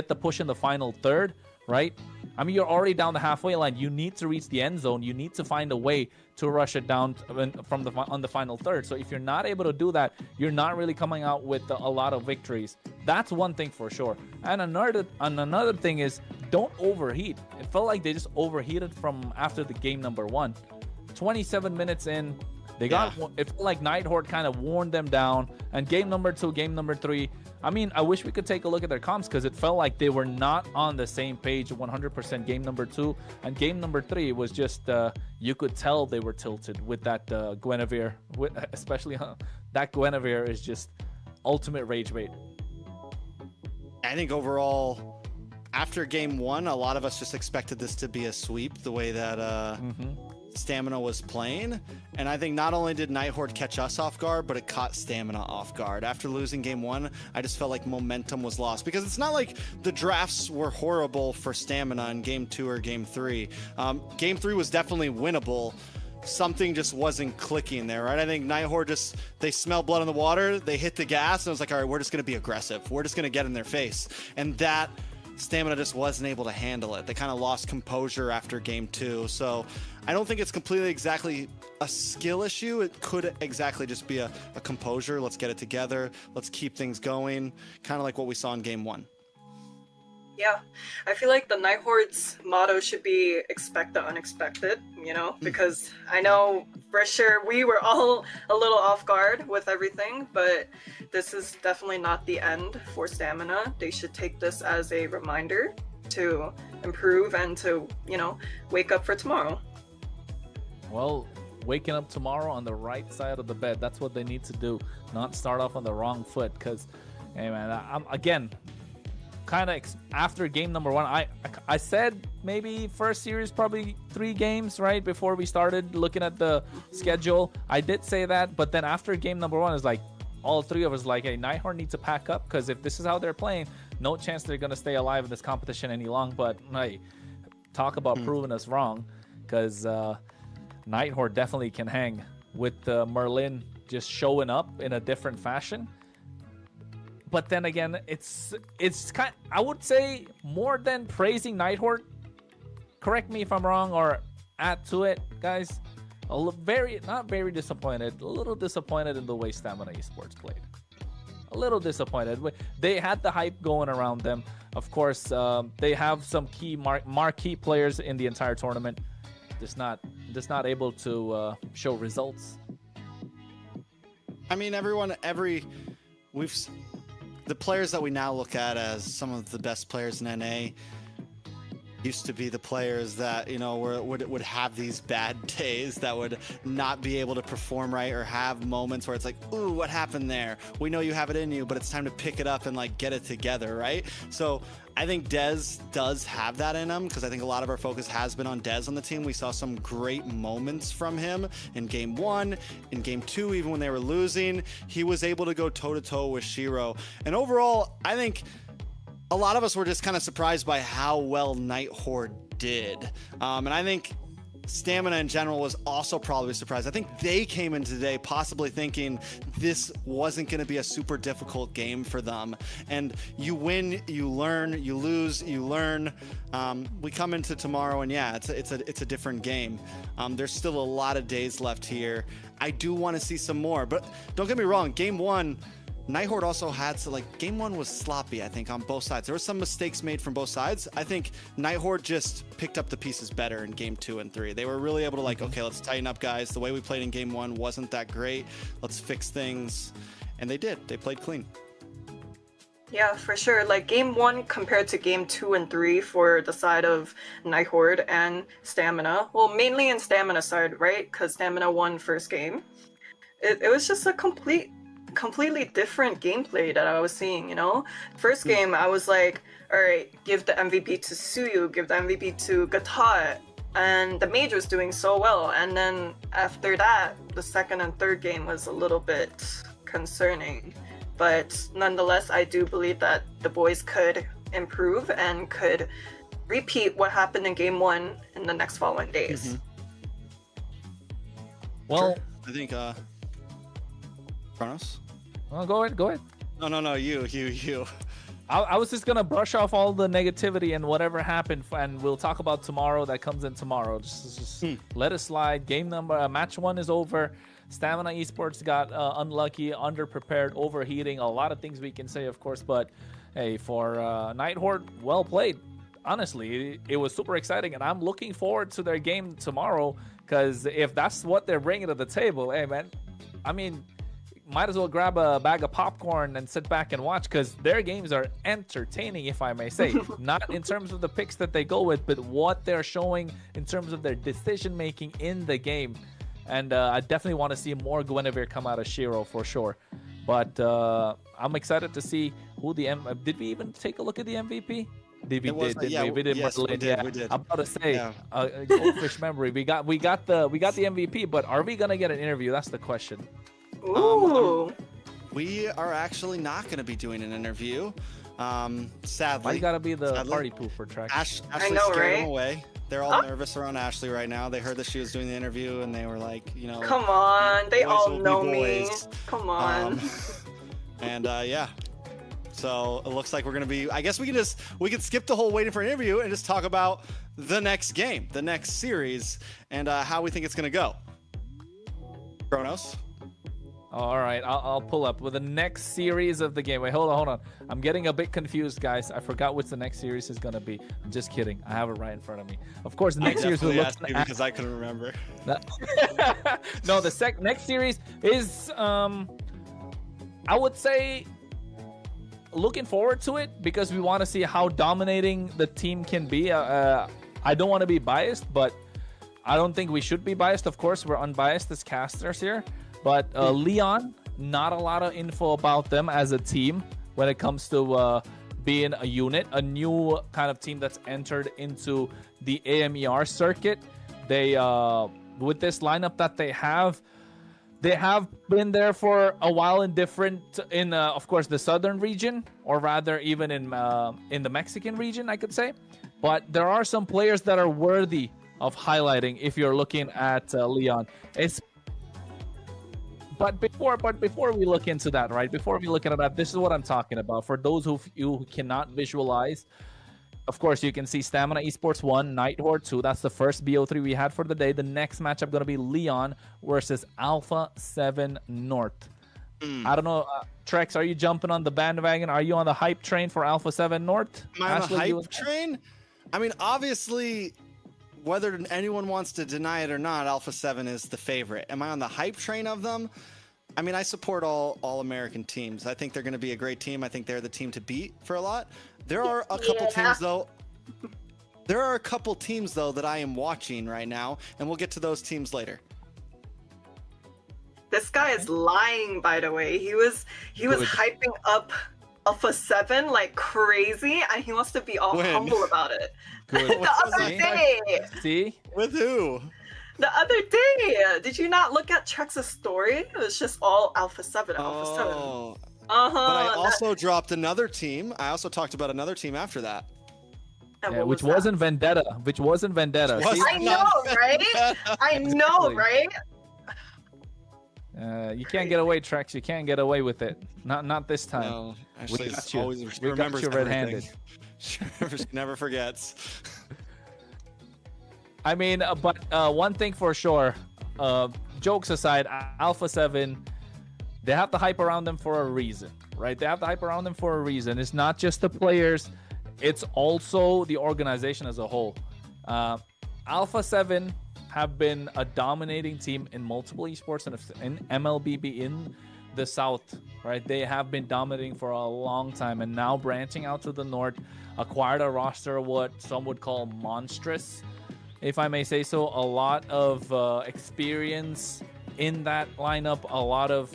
the push in the final third, right? I mean, you're already down the halfway line. You need to reach the end zone. You need to find a way to rush it down on the final third. So if you're not able to do that, you're not really coming out with a lot of victories. That's one thing for sure. And another thing is, don't overheat. It felt like they just overheated from after the game number 1. 27 minutes in, it felt like Nighthorde kind of worn them down. And game number 2, game number 3, I mean, I wish we could take a look at their comps, because it felt like they were not on the same page 100% game number 2. And game number 3 was just, you could tell they were tilted with that Guinevere. Especially that Guinevere is just ultimate rage bait. I think overall, after game 1, a lot of us just expected this to be a sweep, the way that Stamina was playing. And I think not only did Nighthorde catch us off guard, but it caught Stamina off guard. After losing game 1, I just felt like momentum was lost, because it's not like the drafts were horrible for Stamina in game 2 or game 3. Game 3 was definitely winnable. Something just wasn't clicking there, right? I think Nighthorde they smelled blood in the water, they hit the gas, and it was like, all right, we're just going to be aggressive. We're just going to get in their face. And that Stamina just wasn't able to handle it. They kind of lost composure after game 2. So I don't think it's completely exactly a skill issue. It could exactly just be a composure. Let's get it together. Let's keep things going. Kind of like what we saw in game 1. Yeah, I feel like the Nighthorde's motto should be expect the unexpected, you know, because I know for sure we were all a little off guard with everything, but this is definitely not the end for Stamina. They should take this as a reminder to improve and to, you know, wake up for tomorrow. Well, waking up tomorrow on the right side of the bed, that's what they need to do, not start off on the wrong foot, because, hey man, I'm again, kind of after game number 1, I said maybe first series probably 3 games right before we started looking at the schedule. I did say that, but then after game number 1, it's like all 3 of us like, hey, Nighthorde needs to pack up, because if this is how they're playing, no chance they're gonna stay alive in this competition any long. But hey, talk about proving us wrong, because Nighthorde definitely can hang with Merlin just showing up in a different fashion. But then again, it's kind, I would say, more than praising Nighthorde, correct me if I'm wrong or add to it, guys, not very disappointed, a little disappointed in the way Stamina Esports played. A little disappointed. They had the hype going around them. Of course, they have some key marquee players in the entire tournament. Just not able to show results. I mean, the players that we now look at as some of the best players in NA used to be the players that, you know, would have these bad days, that would not be able to perform right, or have moments where it's like, ooh, what happened there? We know you have it in you, but it's time to pick it up and like get it together, right? So I think Dez does have that in him, because I think a lot of our focus has been on Dez on the team. We saw some great moments from him in game 1, in game 2, even when they were losing. He was able to go toe-to-toe with Shiro. And overall, I think a lot of us were just kind of surprised by how well Nighthorde did. And I think Stamina in general was also probably surprised. I think they came in today possibly thinking this wasn't going to be a super difficult game for them. And you win, you learn, you lose, you learn. We come into tomorrow, and yeah, it's a different game. There's still a lot of days left here. I do want to see some more, but don't get me wrong. Game 1, Nighthorde also had to, like, game one was sloppy, I think, on both sides. There were some mistakes made from both sides. I think Nighthorde just picked up the pieces better in game 2 and 3. They were really able to, like, okay, let's tighten up, guys. The way we played in game 1 wasn't that great. Let's fix things. And they did. They played clean. Yeah, for sure. Like game 1 compared to game 2 and 3 for the side of Nighthorde and Stamina. Well, mainly in Stamina side, right? Because Stamina won first game. It was just a completely different gameplay that I was seeing, you know? First game, I was like, all right, give the MVP to Suyu, give the MVP to Gata, and the Mage was doing so well. And then after that, the second and third game was a little bit concerning. But nonetheless, I do believe that the boys could improve and could repeat what happened in game 1 in the next following days. Well, I think, Kronos? well, go ahead. No, you. I was just gonna brush off all the negativity and whatever happened, and we'll talk about tomorrow. That comes in tomorrow. Just let it slide. Match 1 is over. Stamina Esports got unlucky, underprepared, overheating. A lot of things we can say, of course, but hey, for Nighthorde, well played. Honestly, it was super exciting, and I'm looking forward to their game tomorrow, because if that's what they're bringing to the table, hey man, I mean, might as well grab a bag of popcorn and sit back and watch, because their games are entertaining, if I may say. Not in terms of the picks that they go with, but what they're showing in terms of their decision making in the game. And I definitely want to see more Guinevere come out of Shiro for sure. But I'm excited to see who did we even take a look at the MVP? We did. Yes, we did. I'm about to say, goldfish memory. We got the MVP, but are we gonna get an interview? That's the question. Ooh. We are actually not going to be doing an interview. Sadly. Why you gotta be the party pooper track? Ashley know, scared right? them away. They're all nervous around Ashley right now. They heard that she was doing the interview, and they were like, you know, Come on, they boys all will be know me. boys. Come on. And yeah. So it looks like we're gonna be. I guess we can skip the whole waiting for an interview and just talk about the next game, the next series, and how we think it's gonna go. Kronos. All right, I'll pull up with the next series of the game. Wait, hold on. I'm getting a bit confused, guys. I forgot which the next series is gonna be. I'm just kidding. I have it right in front of me. Of course, the next series will look because I couldn't remember. No, the next series is I would say looking forward to it, because we want to see how dominating the team can be. I don't want to be biased, but I don't think we should be biased. Of course, we're unbiased as casters here. But Leon, not a lot of info about them as a team when it comes to being a unit, a new kind of team that's entered into the AMER circuit. They, with this lineup that they have been there for a while in of course, the southern region, or rather even in the Mexican region, I could say. But there are some players that are worthy of highlighting if you're looking at Leon. But before we look into that, right? Before we look at that, this is what I'm talking about. For those of you who cannot visualize, of course, you can see Stamina Esports 1, Nighthorde 2. That's the first BO3 we had for the day. The next matchup going to be Leon versus Alpha 7 North. I don't know, Trex, are you jumping on the bandwagon? Are you on the hype train for Alpha 7 North? Am I on the hype train? I mean, obviously, whether anyone wants to deny it or not, Alpha 7 is the favorite. Am I on the hype train of them? I mean, I support all American teams. I think they're going to be a great team. I think they're the team to beat for a lot. There are a couple teams, though. There are a couple teams, though, that I am watching right now, and we'll get to those teams later. This guy is lying, by the way. He was hyping up Alpha 7 like crazy, and he wants to be all humble about it. The other day. See? With who? The other day. Did you not look at Trex's story? It was just all Alpha 7, Alpha 7. But I also dropped another team. I also talked about another team after that. Yeah, which wasn't Vendetta. I know, right? I know, right? You can't get away, Trex. You can't get away with it. Not this time. No, actually, we got it's you. always We got you red-handed. Never forgets. I mean, but one thing for sure, jokes aside, Alpha 7, they have the hype around them for a reason, right? They have the hype around them for a reason. It's not just the players, it's also the organization as a whole. Alpha 7 have been a dominating team in multiple esports and in MLBB in the South, right? They have been dominating for a long time, and now branching out to the North, acquired a roster what some would call monstrous, if I may say so. A lot of experience in that lineup, a lot of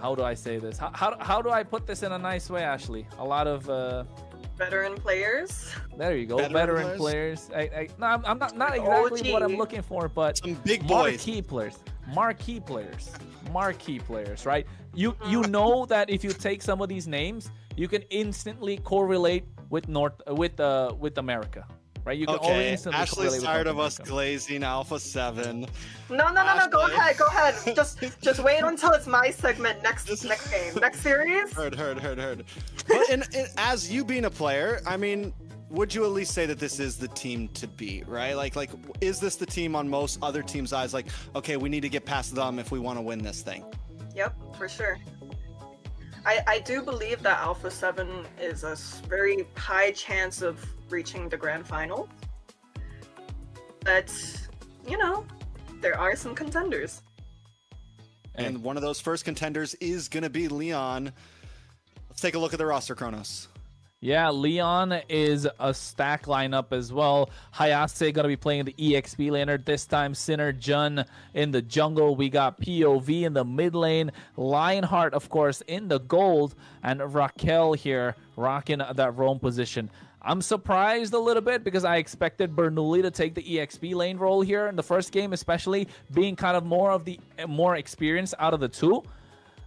how do I say this? How do I put this in a nice way, Ashley? A lot of veteran players. There you go, veteran players. No, I'm not exactly what I'm looking for, but some big boys, marquee players, right? You know that if you take some of these names, you can instantly correlate with America. Right, you can okay, instantly Ashley's tired of us glazing Alpha 7. No, go ahead. Just wait until it's my segment next game, next series. Heard. But as you being a player, I mean, would you at least say that this is the team to beat, right? Like, is this the team on most other teams' eyes? Like, okay, we need to get past them if we want to win this thing. Yep, for sure. I do believe that Alpha 7 is a very high chance of reaching the grand final. But, you know, there are some contenders. And one of those first contenders is going to be Leon. Let's take a look at the roster, Kronos. Yeah, Leon is a stack lineup as well. Hayase going to be playing the EXP laner this time. Sinner Jun in the jungle. We got POV in the mid lane. Lionheart, of course, in the gold. And Raquel here rocking that roam position. I'm surprised a little bit because I expected Bernoulli to take the EXP lane role here in the first game, especially being kind of more experienced out of the two.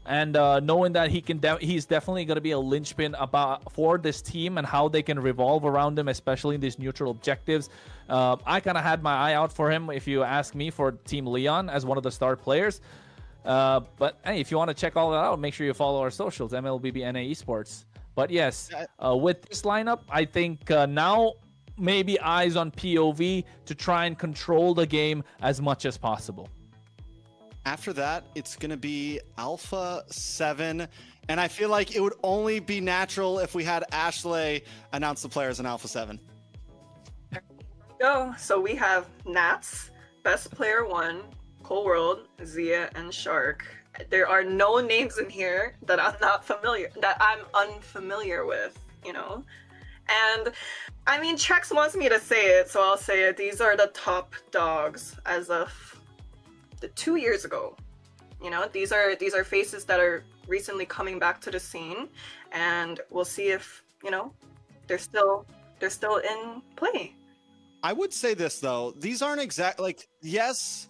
And knowing that he's definitely going to be a linchpin for this team and how they can revolve around him, especially in these neutral objectives. I kind of had my eye out for him, if you ask me, for Team Leon as one of the star players. But hey, if you want to check all that out, make sure you follow our socials, MLBB Esports. But yes, with this lineup, I think now maybe eyes on POV to try and control the game as much as possible. After that, it's going to be Alpha 7. And I feel like it would only be natural if we had Ashley announce the players in Alpha 7. There we go. So we have Nats, Best Player 1, Cold World, Zia, and Shark. There are no names in here that I'm unfamiliar with, you know? And I mean, Trex wants me to say it, so I'll say it. These are the top dogs as of 2 years ago. You know, these are faces that are recently coming back to the scene, and we'll see if, you know, they're still in play. I would say this though, these aren't yes,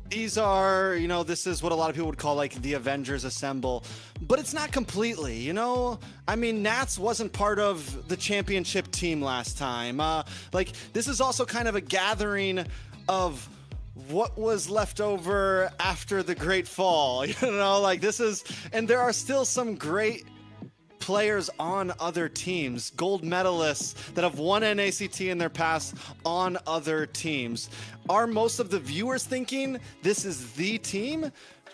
these are, you know, this is what a lot of people would call like the Avengers Assemble, but it's not completely, you know? I mean, Nats wasn't part of the championship team last time. Like, this is also kind of a gathering of what was left over after the Great Fall, you know? Like, this is, and there are still some great players on other teams, gold medalists that have won NACT in their past on other teams. Are most of the viewers thinking this is the team?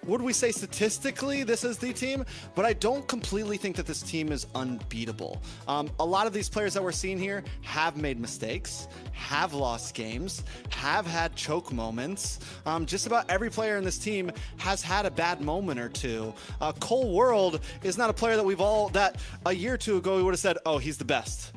Would we say statistically this is the team? But I don't completely think that this team is unbeatable. A lot of these players that we're seeing here have made mistakes, have lost games, have had choke moments. Just about every player in this team has had a bad moment or two. Cole World is not a player that a year or two ago we would have said, oh, he's the best.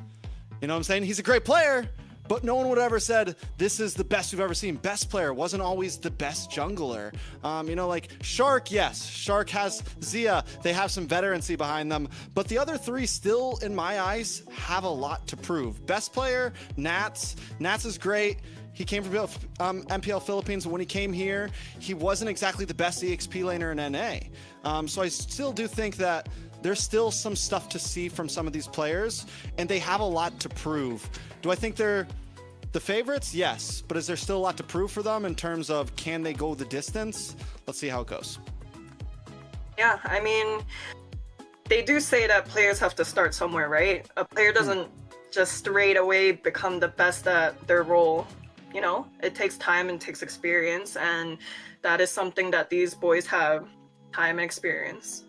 You know what I'm saying? He's a great player, but no one would have ever said, this is the best we've ever seen. Best player wasn't always the best jungler. You know, like Shark, yes. Shark has Zia. They have some veterancy behind them. But the other three still, in my eyes, have a lot to prove. Best player, Nats. Nats is great. He came from MPL Philippines. When he came here, he wasn't exactly the best EXP laner in NA. So I still do think that there's still some stuff to see from some of these players, and they have a lot to prove. Do I think they're the favorites? Yes. But is there still a lot to prove for them in terms of can they go the distance? Let's see how it goes. Yeah, I mean, they do say that players have to start somewhere, right? A player doesn't just straight away become the best at their role. You know, it takes time and takes experience, and that is something that these boys have time and experience.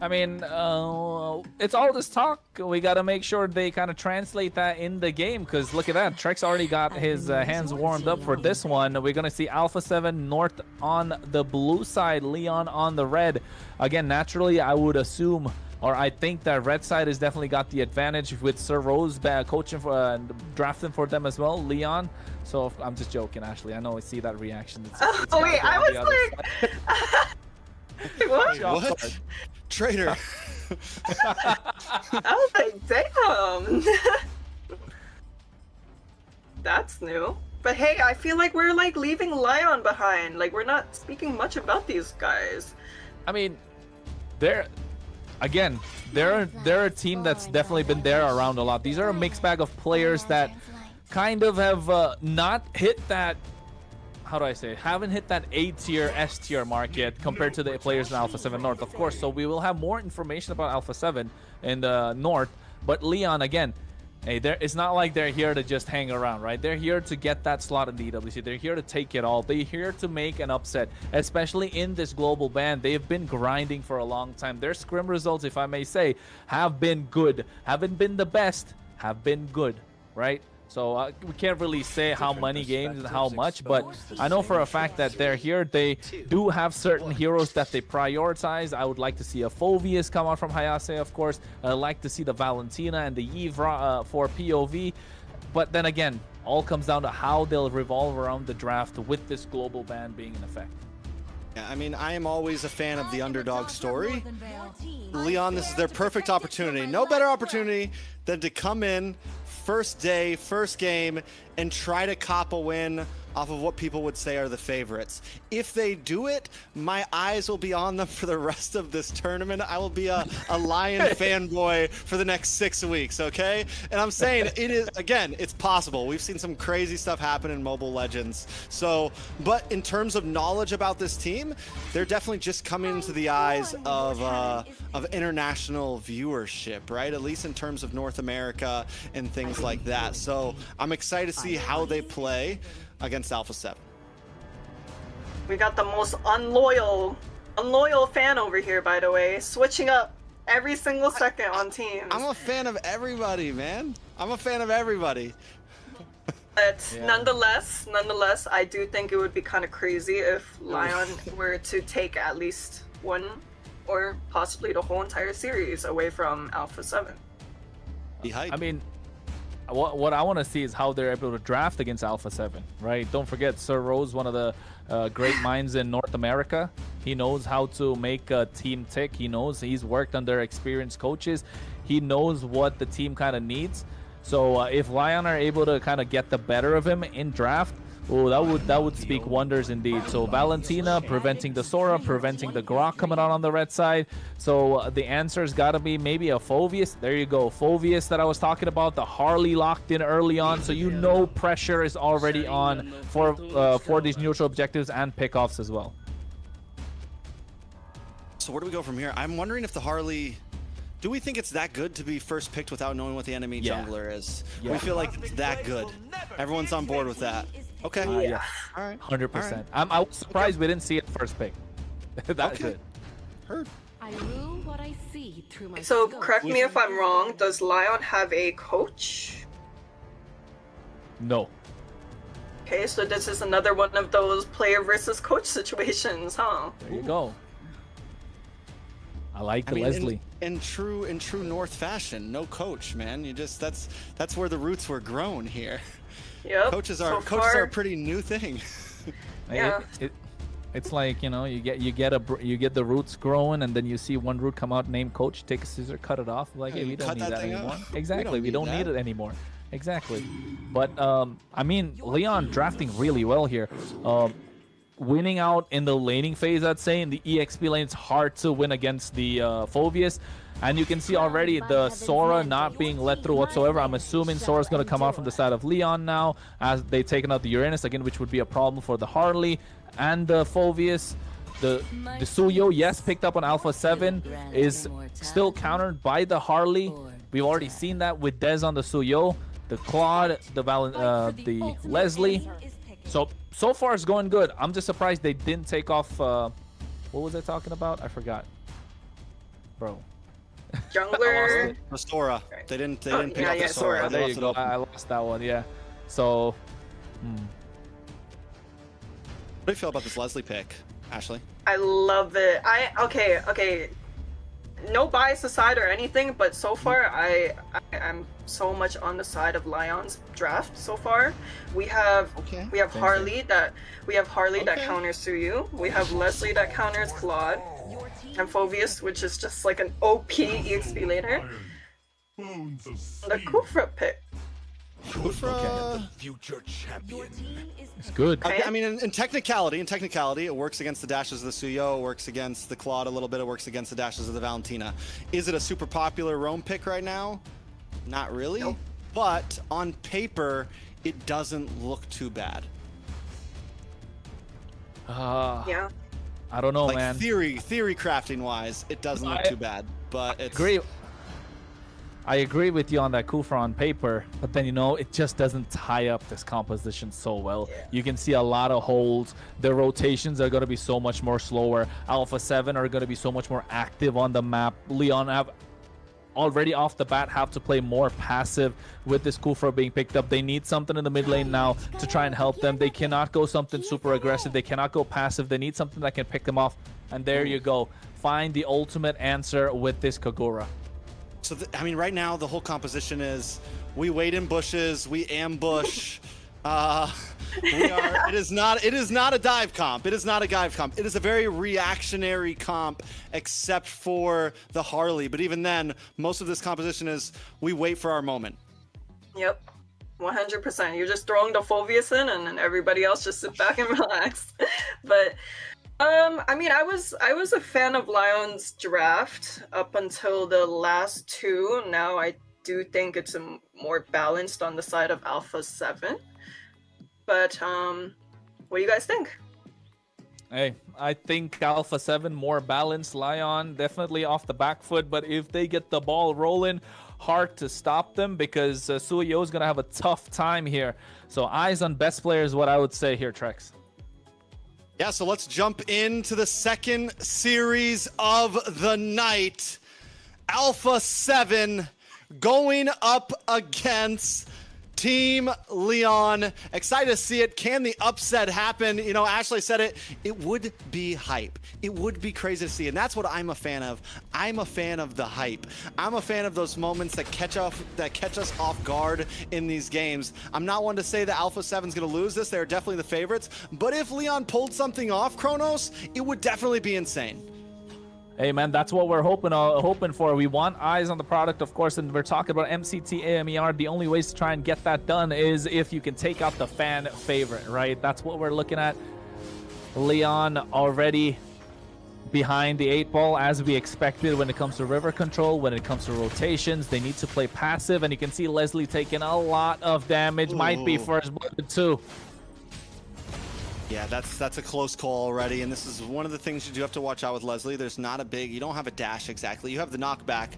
I mean, it's all this talk. We got to make sure they kind of translate that in the game, because look at that. Trex already got his hands warmed up for this one. We're going to see Alpha 7 North on the blue side, Leon on the red. Again, naturally, I would assume, or I think that red side has definitely got the advantage with Sir Rose coaching for drafting for them as well, Leon. So I'm just joking, Ashley. I know I see that reaction. It's Wait, I was like... What? What? Traitor. I was like, damn. That's new. But hey, I feel like we're like leaving Lion behind. Like, we're not speaking much about these guys. I mean, they're a team that's definitely been there around a lot. These are a mixed bag of players that kind of have not hit that, how do I say, haven't hit that A tier, S tier mark yet compared to the players in Alpha 7 North, of course. So we will have more information about Alpha 7 in the North. But Leon, again, hey, it's not like they're here to just hang around, right? They're here to get that slot in the EWC. They're here to take it all. They're here to make an upset, especially in this global ban. They have been grinding for a long time. Their scrim results, if I may say, have been good. Haven't been the best, have been good, right? So we can't really say how many games and how much, but I know for a fact that they're here. They do have certain heroes that they prioritize. I would like to see a Phoveus come out from Hayase, of course. I'd like to see the Valentina and the Eve for POV. But then again, all comes down to how they'll revolve around the draft with this global ban being in effect. Yeah, I mean, I am always a fan of the underdog story. Leon, this is their perfect opportunity. No better opportunity than to come in first day, first game, and try to cop a win off of what people would say are the favorites. If they do it, my eyes will be on them for the rest of this tournament. I will be a Lion fanboy for the next 6 weeks, okay? And I'm saying it is, again, it's possible. We've seen some crazy stuff happen in Mobile Legends. So, but in terms of knowledge about this team, they're definitely just coming into the eyes of international viewership, right? At least in terms of North America and things like that. So I'm excited to see how they play against Alpha 7. We got the most unloyal fan over here, by the way, switching up every single second on teams. I'm a fan of everybody, man. I'm a fan of everybody. But Yeah. nonetheless, I do think it would be kind of crazy if Lion were to take at least one or possibly the whole entire series away from Alpha 7. I mean, what I want to see is how they're able to draft against Alpha 7, right? Don't forget, Sir Rose, one of the great minds in North America. He knows how to make a team tick. He knows, he's worked under experienced coaches. He knows what the team kind of needs. So if Lion are able to kind of get the better of him in draft, oh, that would speak wonders indeed. So Valentina preventing the Sora, preventing the Grok coming out on the red side. So the answer's got to be maybe a Phoveus. There you go, Phoveus that I was talking about. The Harley locked in early on, so you know pressure is already on for these neutral objectives and pickoffs as well. So where do we go from here? I'm wondering if the Harley... Do we think it's that good to be first picked without knowing what the enemy jungler is? Yeah. We feel like it's that good. Everyone's on board with that. Okay. Yeah. All right. 100%. I was surprised we didn't see it first pick. That's Okay. it. Heard. I rule what I see through my So scope. correct me if I'm wrong, does Lion have a coach? No. Okay, so this is another one of those player versus coach situations, huh? There you go. I like the Leslie. In true North fashion, no coach, man. You just that's where the roots were grown here. Yep. Coaches so are a pretty new thing. Yeah. It's like, you know, you get the roots growing, and then you see one root come out named coach, take a scissor, cut it off. Like, hey, we don't cut need that that thing anymore. out. Exactly, we don't need that. it anymore. Exactly. But I mean, Leon drafting really well here. Winning out in the laning phase, I'd say. In the EXP lane, it's hard to win against the Phoveus. And you can see already the Sora not being let through whatsoever. I'm assuming Sora's going to come out from the side of Leon now as they've taken out the Uranus, again, which would be a problem for the Harley and the Phoveus. The Suyo, yes, picked up on Alpha 7, is still countered by the Harley. We've already seen that with Dez on the Suyo, the Claude, the Leslie. So far it's going good. I'm just surprised they didn't take off What was I talking about? I forgot. Bro. Jungler. The Sora. They didn't pick yeah, up yeah, the Sora. Sora. They There left you it go. open. I lost that one, yeah. So, What do you feel about this Leslie pick, Ashley? I love it. Okay. No bias aside or anything, but so far I'm so much on the side of Lion's draft so far. We have Harley that counters Suyu. We have Leslie that counters Claude. And Phoveus, which is just like an OP EXP laner. The Kufra pick. Kufra. It's good. I mean, in technicality, it works against the dashes of the Suyo, it works against the Claude a little bit, it works against the dashes of the Valentina. Is it a super popular roam pick right now? Not really. Nope. But on paper, it doesn't look too bad. Yeah. I don't know, Like man. theory crafting wise, it doesn't look too bad. But it's I agree with you on that Kufra on paper, but then, you know, it just doesn't tie up this composition so well. Yeah. You can see a lot of holes. The rotations are going to be so much more slower. Alpha 7 are going to be so much more active on the map. Leon have already off the bat have to play more passive with this Kufra being picked up. They need something in the mid lane now to try and help them. They cannot go something super aggressive. They cannot go passive. They need something that can pick them off. And there you go. Find the ultimate answer with this Kagura. So, I mean, right now, the whole composition is we wait in bushes, we ambush. It is not a dive comp. It is not a dive comp. It is a very reactionary comp, except for the Harley. But even then, most of this composition is we wait for our moment. Yep. 100%. You're just throwing the Phoveus in, and then everybody else just sit back and relax. But I mean, I was a fan of Lion's draft up until the last two. Now I do think it's more balanced on the side of Alpha 7. But what do you guys think? Hey, I think Alpha 7 more balanced. Lion definitely off the back foot, but if they get the ball rolling, hard to stop them because Suyo is going to have a tough time here. So eyes on best player is what I would say here, Trex. Yeah, so let's jump into the second series of the night. Alpha 7 going up against Team Leon. Excited to see it. Can the upset happen? You know, Ashley said it. It would be hype. It would be crazy to see. And that's what I'm a fan of. I'm a fan of the hype. I'm a fan of those moments that catch us off guard in these games. I'm not one to say that Alpha 7's going to lose this. They're definitely the favorites. But if Leon pulled something off, Kronos, it would definitely be insane. Hey, man, that's what we're hoping for. We want eyes on the product, of course, and we're talking about MCT AMER. The only ways to try and get that done is if you can take out the fan favorite, right? That's what we're looking at. Leon already behind the 8 ball, as we expected when it comes to river control, when it comes to rotations. They need to play passive, and you can see Leslie taking a lot of damage. Ooh. Might be first blood, too. Yeah, that's a close call already, and this is one of the things you do have to watch out with Leslie. There's not a big, you don't have a dash exactly. You have the knockback,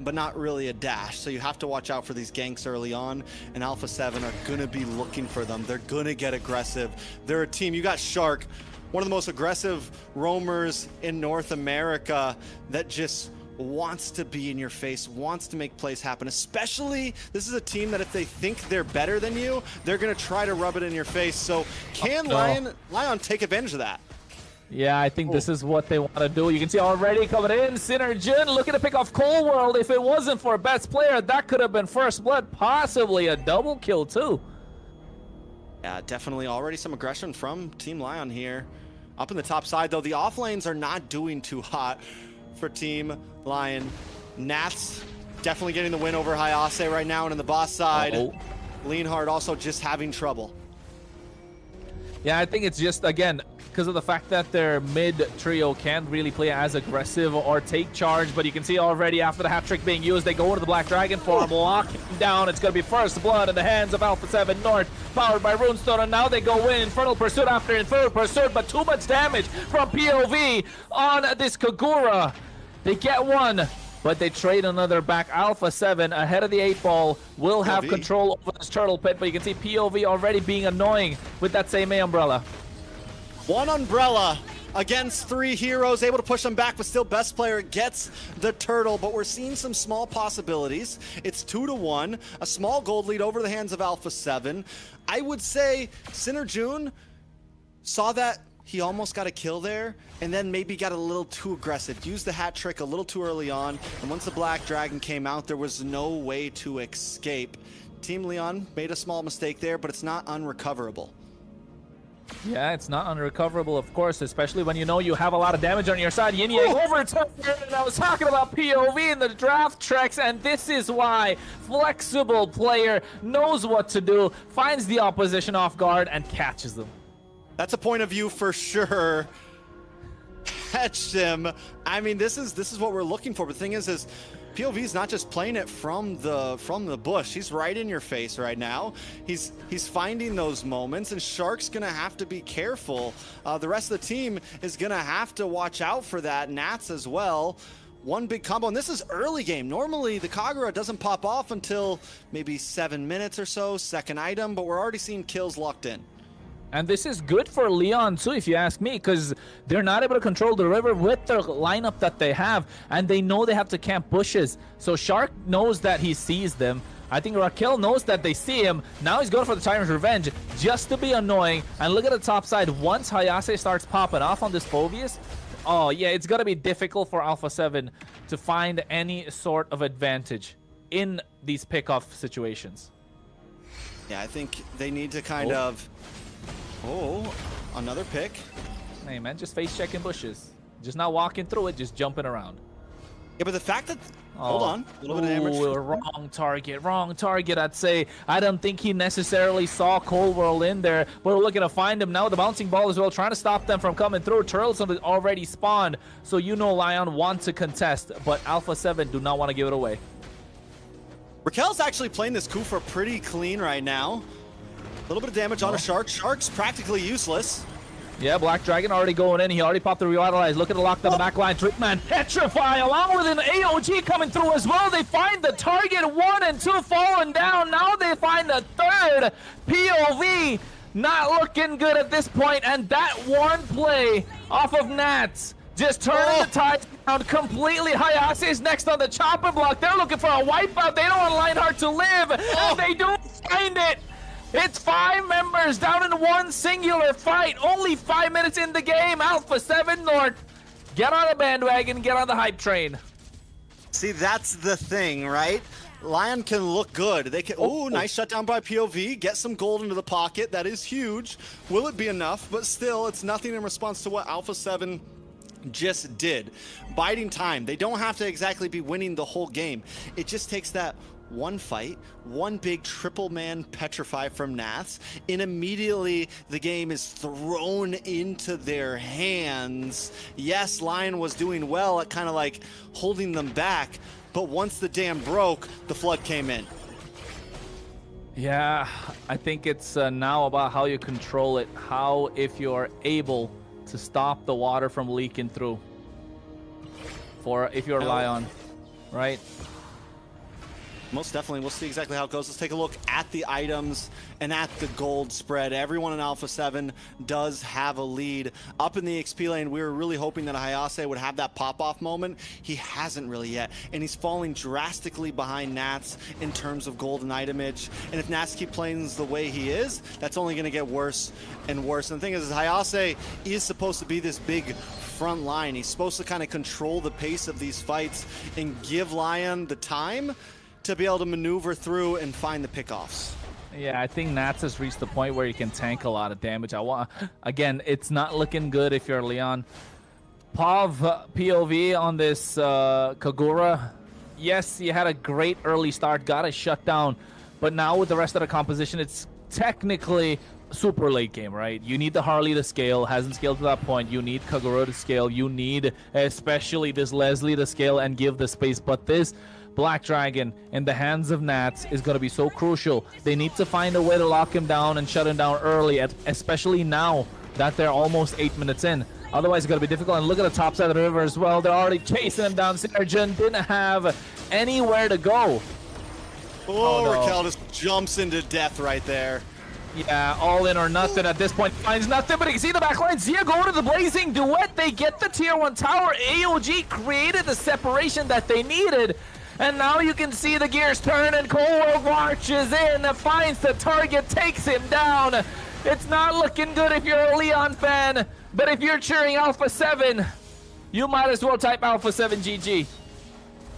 but not really a dash. So you have to watch out for these ganks early on, and Alpha 7 are gonna be looking for them. They're gonna get aggressive. They're a team. You got Shark, one of the most aggressive roamers in North America that just wants to be in your face, wants to make plays happen. Especially, this is a team that if they think they're better than you, they're going to try to rub it in your face. So can Lion take advantage of that? Yeah, I think this is what they want to do. You can see already coming in, Synergen looking to pick off Cold World. If it wasn't for best player, that could have been first blood, possibly a double kill too. Yeah, definitely already some aggression from Team Lion here. Up in the top side, though, the off lanes are not doing too hot for Team Lion. Nats definitely getting the win over Hayase right now, and in the boss side, Leonhard also just having trouble. Yeah, I think it's just, again, because of the fact that their mid trio can't really play as aggressive or take charge, but you can see already after the hat trick being used, they go into the Black Dragon form, lock him down. It's going to be first blood in the hands of Alpha 7 North, powered by Runestone, and now they go in Infernal Pursuit after Infernal Pursuit, but too much damage from POV on this Kagura. They get one, but they trade another back. Alpha 7 ahead of the 8 ball will have control over this turtle pit, but you can see POV already being annoying with that same umbrella. One umbrella against 3 heroes, able to push them back, but still best player gets the turtle. But we're seeing some small possibilities. It's 2-1, a small gold lead over the hands of Alpha 7. I would say Synerjun saw that he almost got a kill there, and then maybe got a little too aggressive. Used the hat trick a little too early on, and once the Black Dragon came out, there was no way to escape. Team Leon made a small mistake there, but it's not unrecoverable. Yeah, it's not unrecoverable, of course, especially when you know you have a lot of damage on your side. Yin Yang overtook it, and I was talking about POV in the draft tracks, and this is why flexible player knows what to do, finds the opposition off guard, and catches them. That's a point of view for sure. Catch him. I mean, this is what we're looking for. But the thing is POV's not just playing it from the bush. He's right in your face right now. He's finding those moments, and Shark's gonna have to be careful. The rest of the team is gonna have to watch out for that. Nats as well. One big combo, and this is early game. Normally the Kagura doesn't pop off until maybe 7 minutes or so, second item, but we're already seeing kills locked in. And this is good for Leon too, if you ask me, because they're not able to control the river with the lineup that they have, and they know they have to camp bushes. So Shark knows that he sees them. I think Raquel knows that they see him. Now he's going for the Tyrant's Revenge just to be annoying. And look at the top side. Once Hayase starts popping off on this Phoveus, oh yeah, it's going to be difficult for Alpha 7 to find any sort of advantage in these pickoff situations. Yeah, I think they need to kind of... Oh, another pick. Hey man, just face checking bushes. Just not walking through it, just jumping around. Yeah, but the fact that... Hold on. A little bit of damage. Wrong target, I'd say. I don't think he necessarily saw Cold World in there, but we're looking to find him now. The bouncing ball as well, trying to stop them from coming through. Turtles have already spawned, so you know Lion wants to contest, but Alpha 7 do not want to give it away. Raquel's actually playing this Kufa pretty clean right now. A little bit of damage on a Shark. Shark's practically useless. Yeah, Black Dragon already going in. He already popped the Revitalize. Looking to lock down the backline. Trickman, Petrify, along with an AOG coming through as well. They find the target. 1 and 2 falling down. Now they find the third. POV not looking good at this point. And that one play off of Nats just turning the tides around completely. Hayase is next on the chopper block. They're looking for a wipeout. They don't want Lionheart to live. And they do find it. It's 5 members down in one singular fight. Only 5 minutes in the game. Alpha 7 North. Get on the bandwagon. Get on the hype train. See, that's the thing, right? Lion can look good. They can. Oh, nice shutdown by POV. Get some gold into the pocket. That is huge. Will it be enough? But still, it's nothing in response to what Alpha 7 just did. Biding time. They don't have to exactly be winning the whole game. It just takes that one fight, one big triple man Petrify from Nats, and immediately the game is thrown into their hands. Yes, Lion was doing well at kind of like holding them back, but once the dam broke, the flood came in. Yeah, I think it's now about how you control it, how if you're able to stop the water from leaking through, for if you're Lion, right? Most definitely. We'll see exactly how it goes. Let's take a look at the items and at the gold spread. Everyone in Alpha 7 does have a lead. Up in the XP lane, we were really hoping that Hayase would have that pop-off moment. He hasn't really yet, and he's falling drastically behind Nats in terms of golden itemage. And if Nats keep playing the way he is, that's only going to get worse and worse. And the thing is Hayase is supposed to be this big front line. He's supposed to kind of control the pace of these fights and give Lion the time to be able to maneuver through and find the pickoffs. Yeah, I think Nats has reached the point where you can tank a lot of damage. Again, it's not looking good if you're Leon. POV on this Kagura. Yes, you had a great early start, got a shutdown, but now with the rest of the composition, it's technically super late game, right? You need the Harley to scale, hasn't scaled to that point. You need Kagura to scale. You need especially this Leslie to scale and give the space, but this Black Dragon in the hands of Nats is going to be so crucial. They need to find a way to lock him down and shut him down early, especially now that they're almost 8 minutes in. Otherwise, it's going to be difficult. And look at the top side of the river as well. They're already chasing him down. Synerjun didn't have anywhere to go. Oh, no. Raquel just jumps into death right there. Yeah, all in or nothing at this point. Finds nothing, but you can see the backline. Zia go to the Blazing Duet. They get the tier 1 tower. AOG created the separation that they needed. And now you can see the gears turn and Cold marches in, finds the target, takes him down. It's not looking good if you're a Leon fan, but if you're cheering Alpha 7, you might as well type Alpha 7 GG.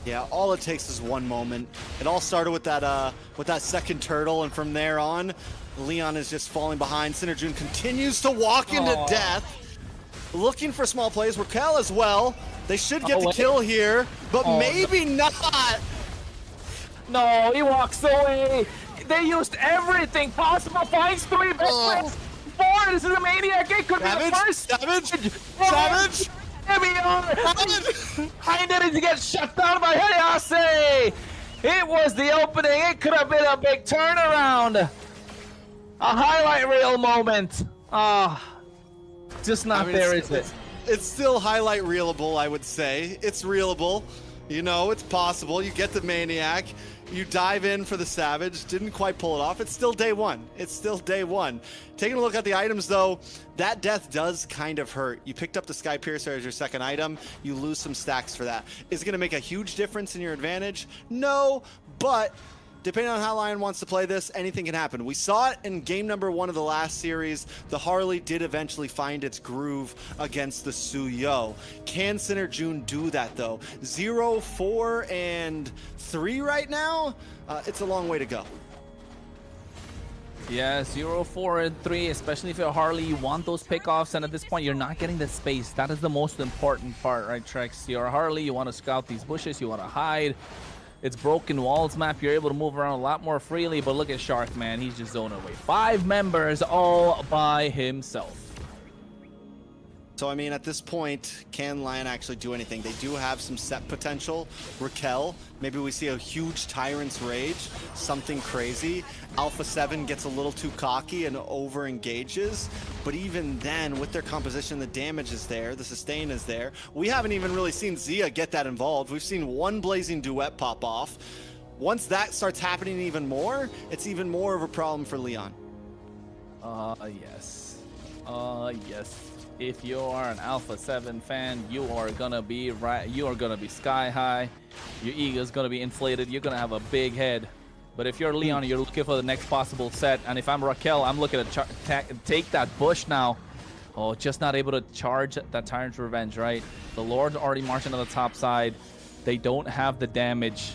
Yeah, all it takes is one moment. It all started with that second turtle, and from there on, Leon is just falling behind. Synerjun continues to walk into death, looking for small plays. Raquel as well. They should get the kill here, but maybe not. No, he walks away. They used everything possible. Finds 3 big plays. 4. This is a maniac. It could be the first. Savage. I needed to get shut down by Hayase. It was the opening. It could have been a big turnaround. A highlight reel moment. Just not there, is it? It's still highlight reelable, I would say. It's reelable. You know, it's possible. You get the maniac. You dive in for the Savage. Didn't quite pull it off. It's still day one. It's still day one. Taking a look at the items, though, that death does kind of hurt. You picked up the Sky Piercer as your second item. You lose some stacks for that. Is it going to make a huge difference in your advantage? No, but depending on how Lion wants to play this, anything can happen. We saw it in game number 1 of the last series. The Harley did eventually find its groove against the Suyo. Can Synerjun do that, though? 0, 4, and 3 right now? It's a long way to go. Yeah, 0, 4, and 3, especially if you're Harley, you want those pickoffs, and at this point, you're not getting the space. That is the most important part, right, Trex? You're a Harley, you want to scout these bushes, you want to hide. It's broken walls map. You're able to move around a lot more freely, but look at Shark, man. He's just zoning away. 5 members all by himself. So, I mean, at this point, can Lion actually do anything? They do have some set potential. Raquel, maybe we see a huge Tyrant's Rage, something crazy. Alpha 7 gets a little too cocky and over-engages. But even then, with their composition, the damage is there, the sustain is there. We haven't even really seen Zia get that involved. We've seen one Blazing Duet pop off. Once that starts happening even more, it's even more of a problem for Leon. Yes. Yes. If you are an Alpha 7 fan, you are gonna be sky high. Your ego is gonna be inflated. You're gonna have a big head. But if you're Leon, you're looking for the next possible set. And if I'm Raquel, I'm looking to take that bush now. Oh, just not able to charge that Tyrant's Revenge, right? The Lord already marching on the top side. They don't have the damage.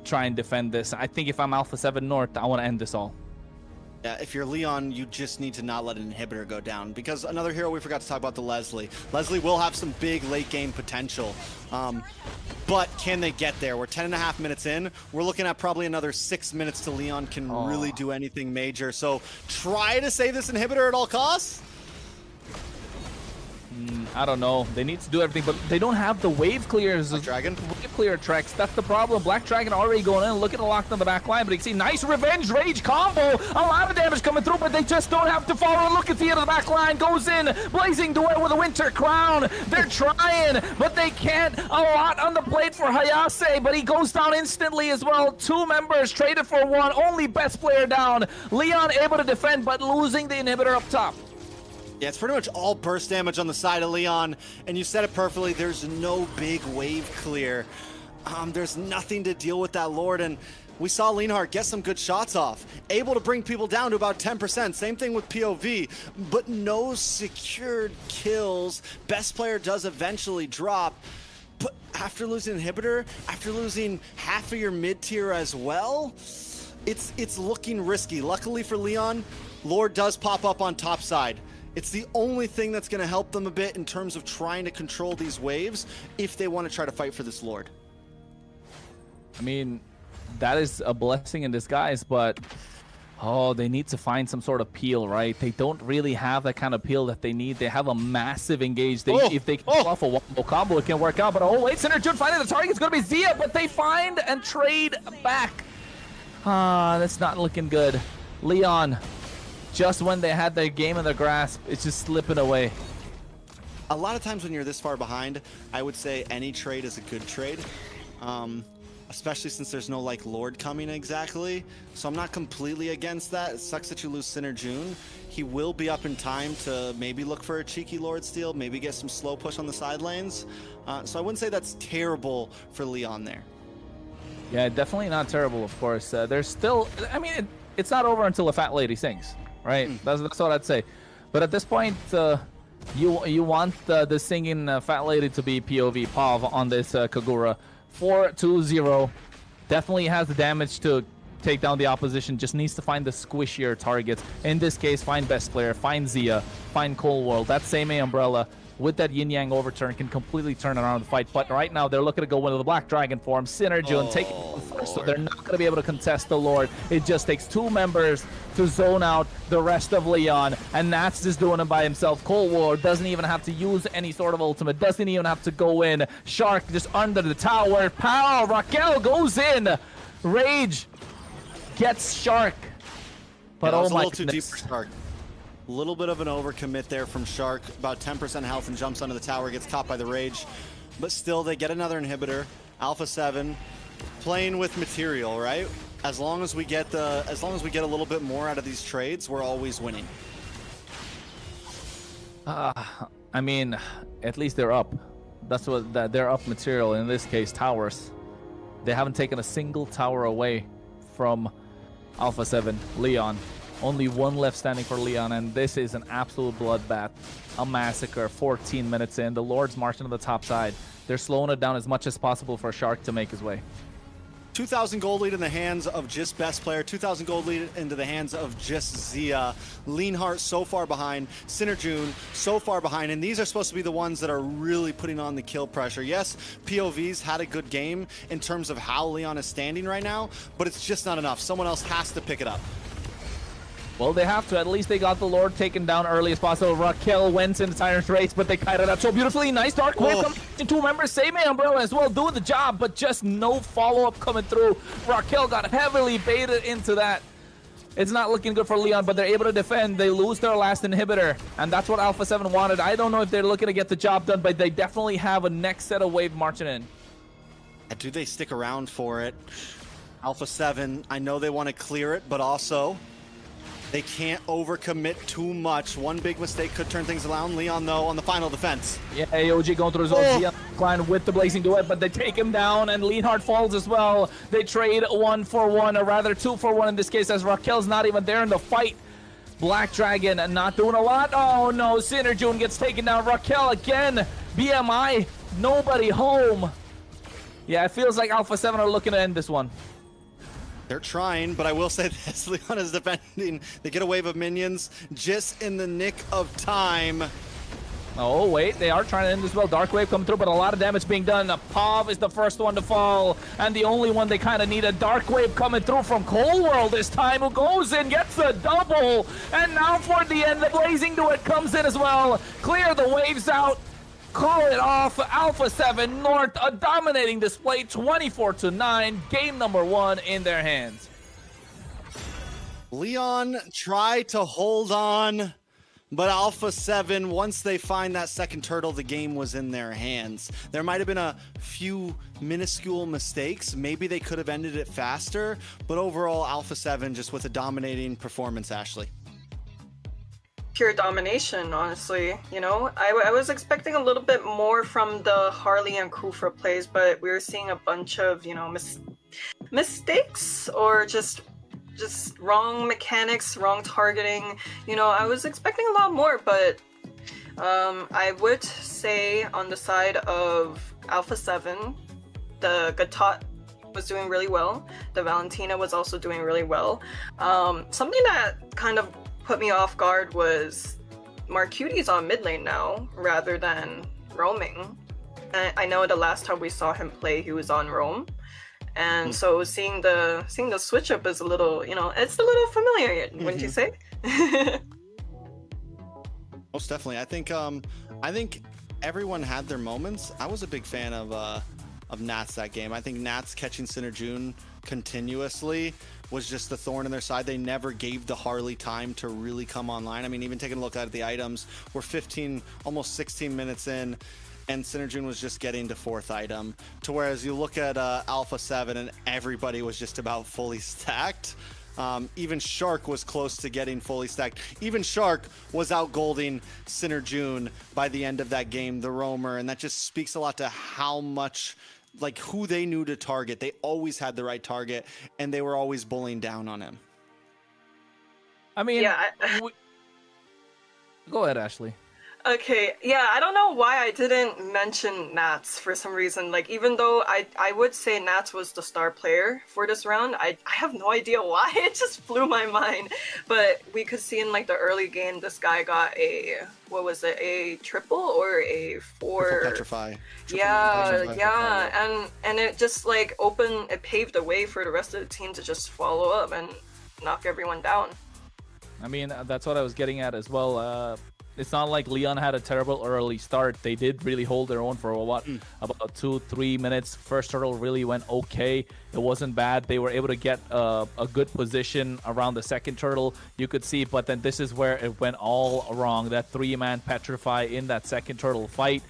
Try and defend this. I think if I'm Alpha 7 North, I want to end this all. Yeah, if you're Leon, you just need to not let an inhibitor go down, because another hero we forgot to talk about, the Leslie. Leslie will have some big late game potential, but can they get there? We're 10.5 minutes in. We're looking at probably another 6 minutes till Leon can really do anything major. So try to save this inhibitor at all costs. I don't know. They need to do everything, but they don't have the wave clears. Dragon. Wave clear tracks. That's the problem. Black Dragon already going in, looking to lock down the back line, but you can see nice Revenge Rage combo. A lot of damage coming through, but they just don't have to follow. Look at the end of the back line. Goes in. Blazing Duet with a Winter Crown. They're trying, but they can't. A lot on the plate for Hayase, but he goes down instantly as well. 2 members traded for 1. Only best player down. Leon able to defend, but losing the inhibitor up top. Yeah, it's pretty much all burst damage on the side of Leon, and you said it perfectly. There's no big wave clear. There's nothing to deal with that Lord, and we saw Leonhardt get some good shots off, able to bring people down to about 10%. Same thing with POV, but no secured kills. Best player does eventually drop, but after losing inhibitor, after losing half of your mid-tier as well, it's looking risky. Luckily for Leon, Lord does pop up on top side. It's the only thing that's going to help them a bit in terms of trying to control these waves if they want to try to fight for this Lord. I mean, that is a blessing in disguise, but they need to find some sort of peel, right? They don't really have that kind of peel that they need. They have a massive engage. If they can pull off a wombo combo, it can work out. But wait, Synerjun finding the target is going to be Zia, but they find and trade back. That's not looking good. Leon, just when they had their game in their grasp, it's just slipping away. A lot of times when you're this far behind, I would say any trade is a good trade. especially since there's no like Lord coming exactly. So I'm not completely against that. It sucks that you lose Sinner June. He will be up in time to maybe look for a cheeky Lord steal, maybe get some slow push on the side lanes. So I wouldn't say that's terrible for Leon there. Yeah, definitely not terrible, of course. There's still, I mean, it's not over until a fat lady sings, right? That's what I'd say. But at this point, you want the singing fat lady to be POV POV on this Kagura. 4-2-0. Definitely has the damage to take down the opposition. Just needs to find the squishier targets. In this case, find best player, find Zia, find Cold World. That same Umbrella with that yin yang overturn can completely turn around the fight. But right now they're looking to go into the Black Dragon form. Synergy take it first, so they're not going to be able to contest the Lord. It just takes 2 members to zone out the rest of Leon, and Nats just doing it by himself. Cold War doesn't even have to use any sort of ultimate, doesn't even have to go in. Shark just under the tower. Pow! Raquel goes in. Rage gets Shark. But yeah, oh my my goodness. A little too deep for Shark. A little bit of an overcommit there from Shark. About 10% health and jumps onto the tower, gets caught by the Rage. But still, they get another inhibitor. Alpha 7 playing with material, right? As long as we get a little bit more out of these trades, we're always winning. I mean, at least they're up. That's what they're up material. In this case, towers. They haven't taken a single tower away from Alpha 7, Leon. Only 1 left standing for Leon, and this is an absolute bloodbath. A massacre, 14 minutes in. The Lord's marching to the top side. They're slowing it down as much as possible for Shark to make his way. 2,000 gold lead in the hands of just best player. 2,000 gold lead into the hands of just Zia. Leanheart so far behind. Sinner June so far behind. And these are supposed to be the ones that are really putting on the kill pressure. Yes, POV's had a good game in terms of how Leon is standing right now, but it's just not enough. Someone else has to pick it up. Well, they have to. At least they got the Lord taken down early as possible. Raquel went in the Tyrant's race, but they kited out so beautifully. Nice Dark Wave coming in. 2 members. Same Umbrella as well, doing the job, but just no follow-up coming through. Raquel got heavily baited into that. It's not looking good for Leon, but they're able to defend. They lose their last inhibitor, and that's what Alpha 7 wanted. I don't know if they're looking to get the job done, but they definitely have a next set of wave marching in. Do they stick around for it? Alpha 7, I know they want to clear it, but also they can't overcommit too much. One big mistake could turn things around. Leon, though, on the final defense. Yeah, AOG going through his own decline with the Blazing Duet, but they take him down, and Leanheart falls as well. They trade 1 for 1, or rather 2 for 1 in this case, as Raquel's not even there in the fight. Black Dragon not doing a lot. Oh, no, Sinner June gets taken down. Raquel again. BMI, nobody home. Yeah, it feels like Alpha 7 are looking to end this one. They're trying, but I will say this, Leon is defending. They get a wave of minions just in the nick of time. Oh, wait, they are trying to end as well. Dark Wave coming through, but a lot of damage being done. Pav is the first one to fall, and the only one they kind of need. A Dark Wave coming through from Cold World this time, who goes in, gets a double, and now for the end, the Blazing Duet comes in as well. Clear the waves out. Call it off. Alpha 7 North, a dominating display, 24-9. Game number 1 in their hands. Leon tried to hold on, but Alpha 7, once they find that second turtle, the game was in their hands. There might have been a few minuscule mistakes. Maybe they could have ended it faster, but overall, Alpha 7 just with a dominating performance, Ashley. Pure domination, honestly. You know, I was expecting a little bit more from the Harley and Kufra plays, but we were seeing a bunch of, you know, mistakes or just wrong mechanics, wrong targeting. You know, I was expecting a lot more, but I would say on the side of Alpha 7, the Gatot was doing really well. The Valentina was also doing really well. Something that kind of put me off guard was Marcuti's on mid lane now rather than roaming. And I know the last time we saw him play, he was on roam, and so seeing the switch up is a little, you know, it's a little familiar, wouldn't you say? Most definitely. I think everyone had their moments. I was a big fan of Nats that game. I think Nats catching Sinner June continuously was just the thorn in their side. They never gave the Harley time to really come online. I mean, even taking a look at the items, we're 15, almost 16 minutes in, and Synergune was just getting to 4th item, to whereas you look at Alpha 7 and everybody was just about fully stacked. Even Shark was close to getting fully stacked. Even Shark was out golding Synergune by the end of that game, the roamer, and that just speaks a lot to how much, like, who they knew to target. They always had the right target, and they were always bullying down on him. I mean, Yeah, go ahead, Ashley. Okay, yeah, I don't know why I didn't mention Nats for some reason. Like, even though I would say Nats was the star player for this round, I have no idea why. It just blew my mind. But we could see in, like, the early game, this guy got a, what was it, a triple or a 4? Triple petrify. Yeah, and it just, like, it paved the way for the rest of the team to just follow up and knock everyone down. I mean, that's what I was getting at as well. It's not like Leon had a terrible early start. They did really hold their own for about 2-3 minutes. First turtle really went okay. It wasn't bad. They were able to get a good position around the second turtle, you could see. But then this is where it went all wrong. That 3-man petrify in that second turtle fight.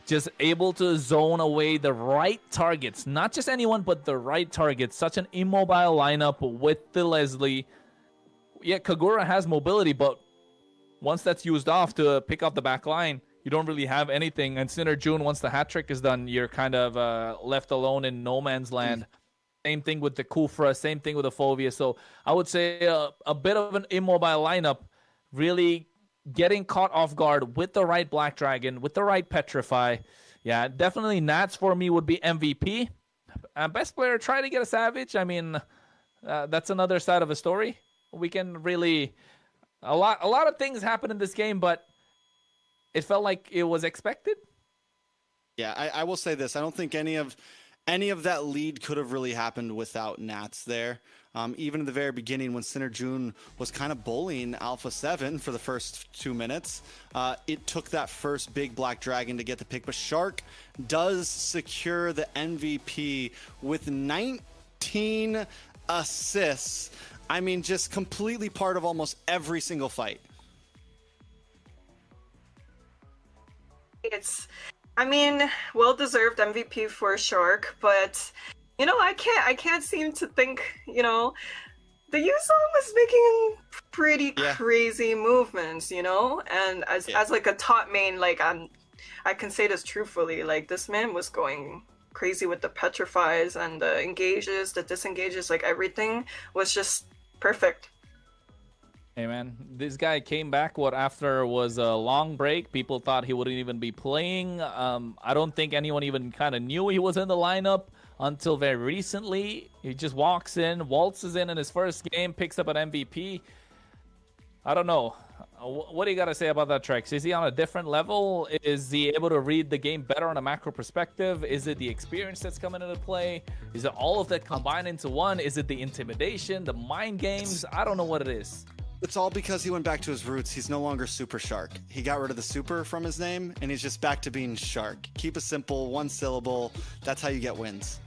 Just able to zone away the right targets. Not just anyone, but the right targets. Such an immobile lineup with the Leslie. Yeah, Kagura has mobility, but once that's used off to pick up the back line, you don't really have anything. And Synergune, once the hat trick is done, you're kind of left alone in no man's land. Same thing with the Kufra, same thing with the Fovea. So I would say a bit of an immobile lineup, really getting caught off guard with the right Black Dragon, with the right Petrify. Yeah, definitely Nats for me would be MVP. Best player, try to get a Savage. I mean, that's another side of a story. We can really... A lot of things happened in this game, but it felt like it was expected. Yeah, I will say this. I don't think any of that lead could have really happened without Nats there. Even in the very beginning when Synergune was kind of bullying Alpha 7 for the first 2 minutes, it took that first big Black Dragon to get the pick. But Shark does secure the MVP with 19 assists. I mean, just completely part of almost every single fight. I mean, well-deserved MVP for Shark, but, you know, I can't seem to think, you know, the Yuzong was making pretty crazy movements, you know? And as like a top main, like, I can say this truthfully, like, this man was going crazy with the petrifies and the engages, the disengages, like, everything was just perfect. Hey man, this guy came back after was a long break. People thought he wouldn't even be playing. I don't think anyone even kind of knew he was in the lineup until very recently. He just walks in, waltzes in his first game, picks up an MVP. I don't know. What do you got to say about that, Trex? Is he on a different level? Is he able to read the game better on a macro perspective? Is it the experience that's coming into play? Is it all of that combined into one? Is it the intimidation, the mind games? I don't know what it is. It's all because he went back to his roots. He's no longer Super Shark. He got rid of the super from his name, and he's just back to being Shark. Keep it simple, one syllable. That's how you get wins.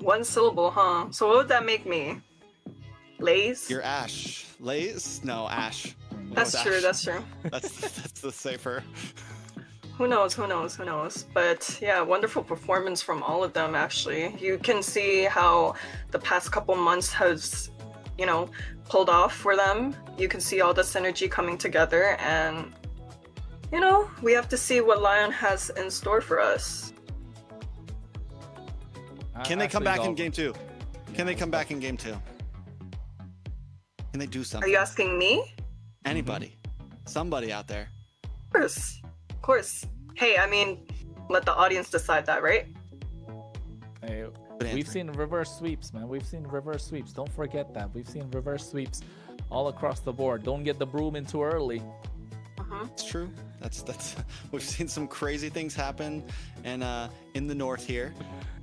One syllable, huh? So what would that make me? Lays? You're Ash. Lays? No, Ash. That's true, Ash. that's true. That's the safer. Who knows? But yeah, wonderful performance from all of them, actually. You can see how the past couple months has, you know, pulled off for them. You can see all the synergy coming together, and, you know, we have to see what Lion has in store for us. Can they come back in game 2? Can they come back in game 2? Can they do something? Are you asking me? Anybody. Somebody out there. Of course. Hey, I mean, let the audience decide that, right? Hey, we've seen reverse sweeps, man. We've seen reverse sweeps. Don't forget that. We've seen reverse sweeps all across the board. Don't get the broom in too early. It's true. That's we've seen some crazy things happen, and in the north here.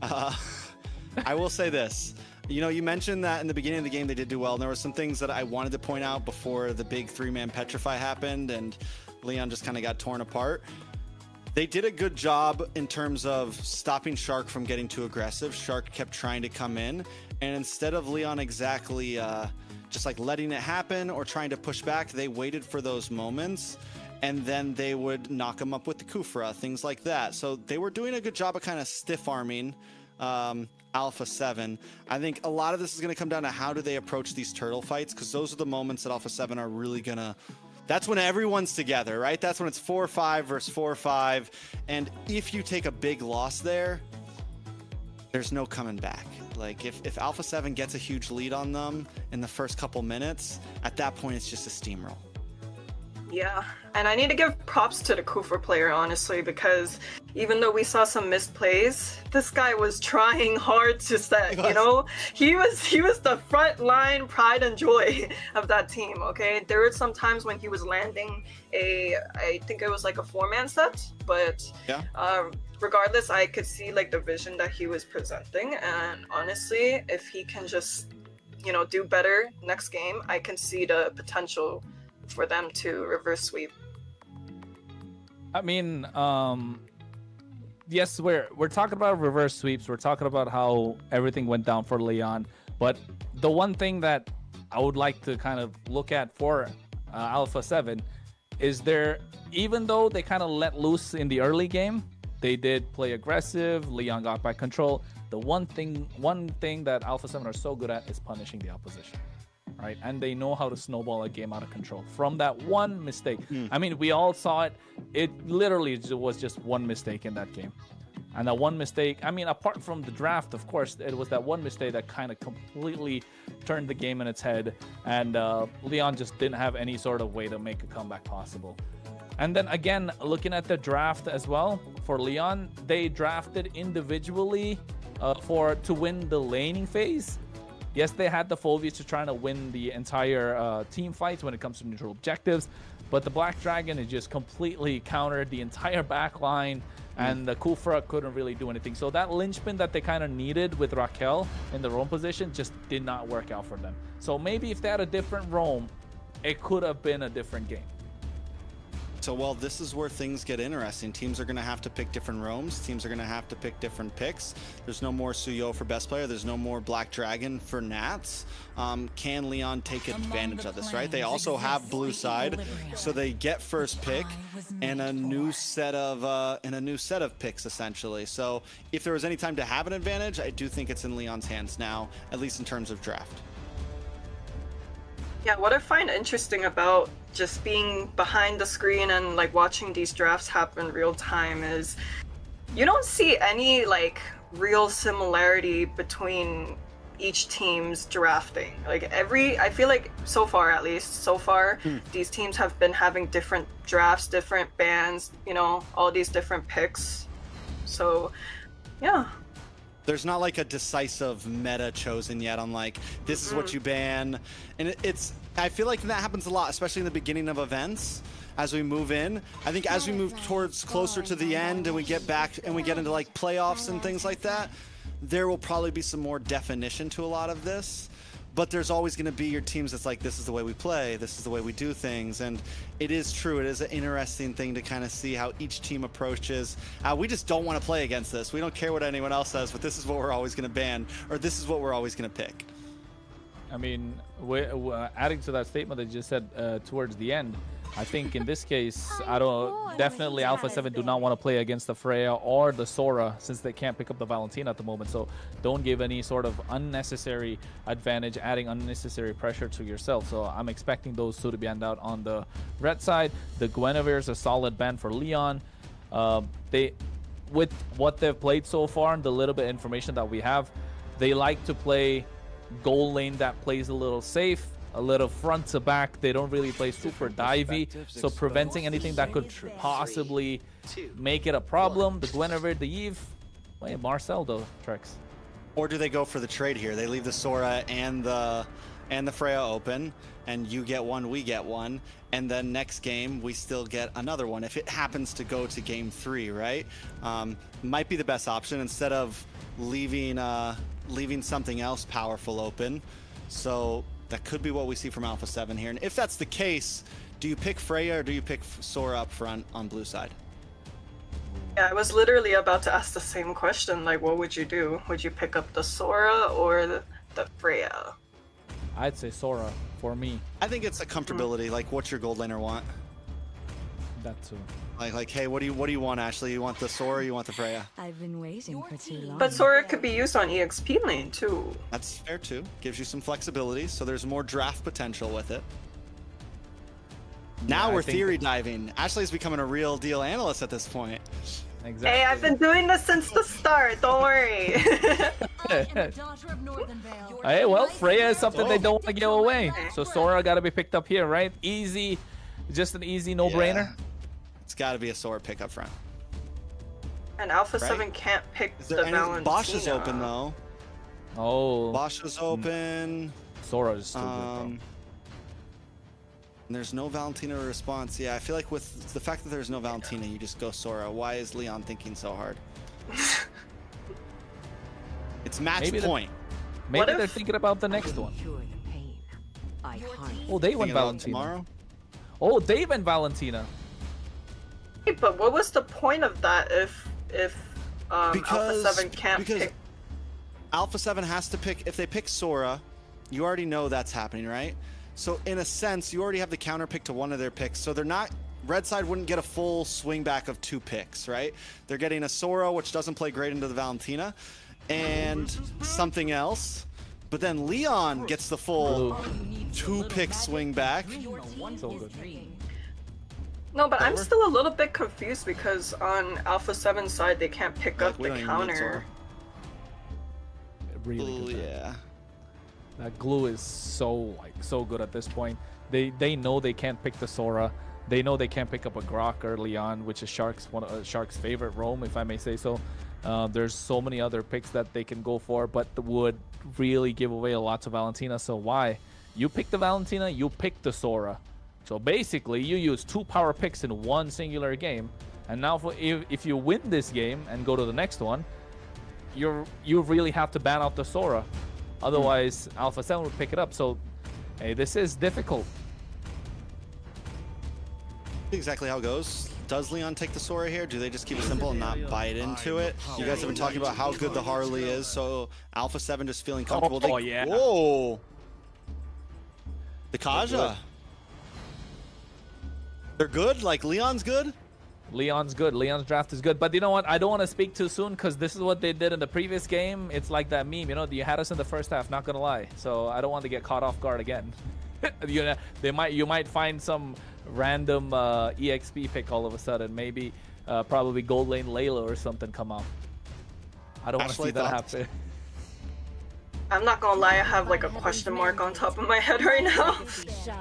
I will say this. You know, you mentioned that in the beginning of the game they did do well, and there were some things that I wanted to point out before the big 3-man petrify happened and Leon just kind of got torn apart. They did a good job in terms of stopping Shark from getting too aggressive. Shark kept trying to come in, and instead of Leon exactly just like letting it happen or trying to push back, they waited for those moments and then they would knock him up with the Kufra, things like that. So they were doing a good job of kind of stiff arming Alpha 7. I think a lot of this is going to come down to how do they approach these turtle fights, because those are the moments that Alpha 7 are really going to... That's when everyone's together, right? That's when it's 4-5 versus 4-5. And if you take a big loss there, there's no coming back. Like, if Alpha 7 gets a huge lead on them in the first couple minutes, at that point, it's just a steamroll. Yeah, and I need to give props to the Kufra player, honestly, because even though we saw some missed plays, this guy was trying hard to set, you know? He was the front line pride and joy of that team, okay? There were some times when he was landing I think it was like a 4-man set, but yeah. Regardless, I could see like the vision that he was presenting, and honestly, if he can just, you know, do better next game, I can see the potential for them to reverse sweep. I mean, yes, we're talking about reverse sweeps. We're talking about how everything went down for Leon. But the one thing that I would like to kind of look at for Alpha 7 is even though they kind of let loose in the early game, they did play aggressive. Leon got back control. The one thing that Alpha 7 are so good at is punishing the opposition. Right, and they know how to snowball a game out of control from that one mistake. I mean, we all saw it. It literally was just one mistake in that game, and that one mistake, I mean, apart from the draft, of course, it was that one mistake that kind of completely turned the game in its head, and Leon just didn't have any sort of way to make a comeback possible. And then again, looking at the draft as well for Leon, they drafted individually to win the laning phase. Yes, they had the Fulvius to try to win the entire team fights when it comes to neutral objectives, but the Black Dragon is just completely countered the entire back line, and the Kufra couldn't really do anything. So that linchpin that they kind of needed with Raquel in the roam position just did not work out for them. So maybe if they had a different roam, it could have been a different game. So, well, this is where things get interesting. Teams are going to have to pick different roams. Teams are going to have to pick different picks. There's no more Suyo for best player. There's no more Black Dragon for Nats. Can Leon take advantage of this, right? They also have blue side, so they get first pick and a new set of picks, essentially. So if there was any time to have an advantage, I do think it's in Leon's hands now, at least in terms of draft. Yeah, what I find interesting about just being behind the screen and like watching these drafts happen real time is you don't see any like real similarity between each team's drafting. Like I feel like so far, these teams have been having different drafts, different bans, you know, all these different picks. So yeah. There's not like a decisive meta chosen yet on like, this is what you ban. And I feel like that happens a lot, especially in the beginning of events as we move in. I think as we move towards closer to the end and we get back and we get into like playoffs and things like that, there will probably be some more definition to a lot of this. But there's always going to be your teams that's like, this is the way we play, this is the way we do things. And it is true, it is an interesting thing to kind of see how each team approaches. We just don't want to play against this. We don't care what anyone else says, but this is what we're always going to ban, or this is what we're always going to pick. I mean, adding to that statement that you just said towards the end, I think in this case, definitely Alpha 7 do not want to play against the Freya or the Sora since they can't pick up the Valentina at the moment. So don't give any sort of unnecessary advantage, adding unnecessary pressure to yourself. So I'm expecting those two to be banned out on the red side. The Guinevere is a solid ban for Leon. With what they've played so far and the little bit of information that we have, they like to play goal lane that plays a little safe, a little front to back. They don't really play super divey, so preventing anything that could possibly make it a problem. The Guinevere, the Eve, wait, Marcel though, Trex. Or do they go for the trade here? They leave the Sora and the Freya open, and you get one, we get one, and then next game we still get another one if it happens to go to game 3, right? Might be the best option instead of leaving something else powerful open. So that could be what we see from Alpha 7 here. And if that's the case, do you pick Freya or do you pick Sora up front on blue side? Yeah, I was literally about to ask the same question. Like, what would you do? Would you pick up the Sora or the Freya? I'd say Sora for me. I think it's a comfortability. Like, what's your gold laner want? That too. Like, hey, what do you want, Ashley? You want the Sora or you want the Freya? I've been waiting for too long. But Sora could be used on EXP lane too. That's fair too. Gives you some flexibility, so there's more draft potential with it. Now we're theory diving. Ashley's becoming a real deal analyst at this point. Exactly. Hey, I've been doing this since the start. Don't worry. Hey, well, Freya is something they don't want to give away. So Sora got to be picked up here, right? Easy, just an easy no-brainer. Yeah. It's got to be a Sora pick up front. And Alpha 7 can't pick the Valentina. Bosch is open though. Oh. Bosch is open. Sora is still good. And there's no Valentina response. Yeah, I feel like with the fact that there's no Valentina, you just go Sora. Why is Leon thinking so hard? It's match point. Maybe they're thinking about the next one. Oh, they went Valentina. Tomorrow? Oh, they went Valentina. But what was the point of that if Alpha 7 can't pick? Alpha 7 has to pick. If they pick Sora, you already know that's happening, right? So in a sense, you already have the counter pick to one of their picks. So they're not, red side wouldn't get a full swing back of 2 picks, right? They're getting a Sora, which doesn't play great into the Valentina, and something else. But then Leon gets the full 2-pick swing back. So good. No, but I'm still a little bit confused because on Alpha 7's side, they can't pick up the counter. Really good. Yeah. That glue is so good at this point. They know they can't pick the Sora. They know they can't pick up a Grok early on, which is Shark's Shark's favorite roam, if I may say so. There's so many other picks that they can go for, but would really give away a lot to Valentina. So why? You pick the Valentina, you pick the Sora. So basically, you use 2 power picks in one singular game. And now, if you win this game and go to the next one, you really have to ban out the Sora. Otherwise, Alpha 7 would pick it up. So, hey, this is difficult. Exactly how it goes. Does Leon take the Sora here? Do they just keep it simple and not bite into it? You guys have been talking about how good the Harley is, so Alpha 7 just feeling comfortable. Oh, yeah. Whoa! The Kaja. They're good? Like, Leon's good? Leon's good. Leon's draft is good. But you know what? I don't want to speak too soon because this is what they did in the previous game. It's like that meme, you know, you had us in the first half, not going to lie. So I don't want to get caught off guard again. You might find some random EXP pick all of a sudden. Maybe probably Gold Lane Layla or something come out. I don't want to see that happen. I'm not gonna lie, I have like a question mark on top of my head right now.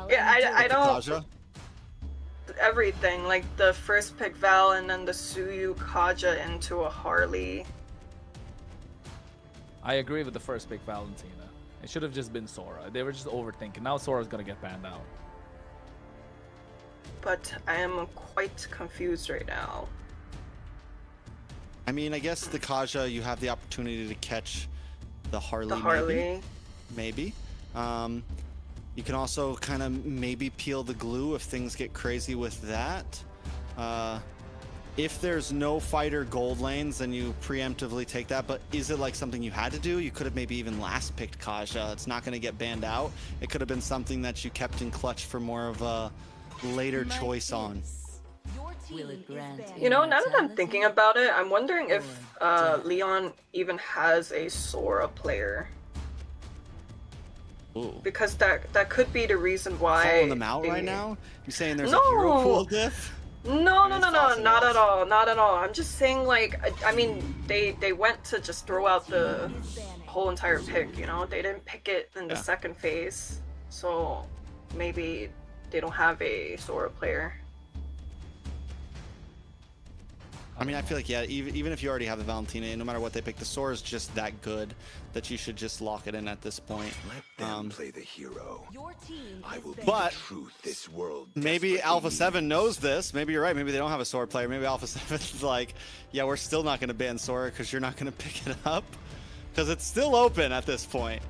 Yeah, I don't... Everything, like the first pick Val and then the Suyu Kaja into a Harley. I agree with the first pick Valentina. It should have just been Sora. They were just overthinking. Now Sora's gonna get banned out. But I am quite confused right now. I mean, I guess the Kaja, you have the opportunity to catch the Harley. The Harley. Maybe. You can also kind of maybe peel the glue if things get crazy with that. If there's no fighter gold lanes, then you preemptively take that. But is it like something you had to do? You could have maybe even last picked Kaja. It's not going to get banned out. It could have been something that you kept in clutch for more of a later choice on. You know, now that I'm thinking about it, I'm wondering if Leon even has a Sora player. Ooh. Because that could be the reason why. Calling them out right now? You saying there's a hero pool diff? No, not at all, not at all. I'm just saying, like, I mean, they went to just throw out the whole entire pick, you know? They didn't pick it in the second phase, so maybe they don't have a Sora player. I mean, I feel like, yeah, even if you already have the Valentina, no matter what they pick, the Sora is just that good that you should just lock it in at this point. Let them play the hero. I will be but the truth this world maybe Alpha 7 knows this. Maybe you're right. Maybe they don't have a Sora player. Maybe Alpha 7 is like, yeah, we're still not going to ban Sora because you're not going to pick it up. Because it's still open at this point.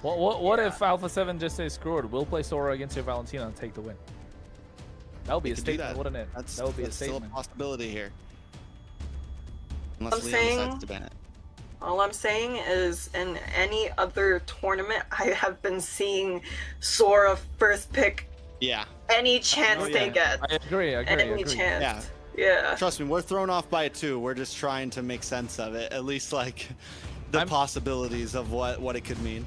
What if Alpha 7 just says, screw it, we'll play Sora against your Valentina and take the win? That would be a statement, wouldn't it? That would be a statement. Still a possibility here. Unless Leon decides to ban it. All I'm saying is, in any other tournament, I have been seeing Sora first pick Yeah. Any chance they get. I agree. Any chance. Yeah. Trust me, we're thrown off by it too. We're just trying to make sense of it. At least like the possibilities of what it could mean.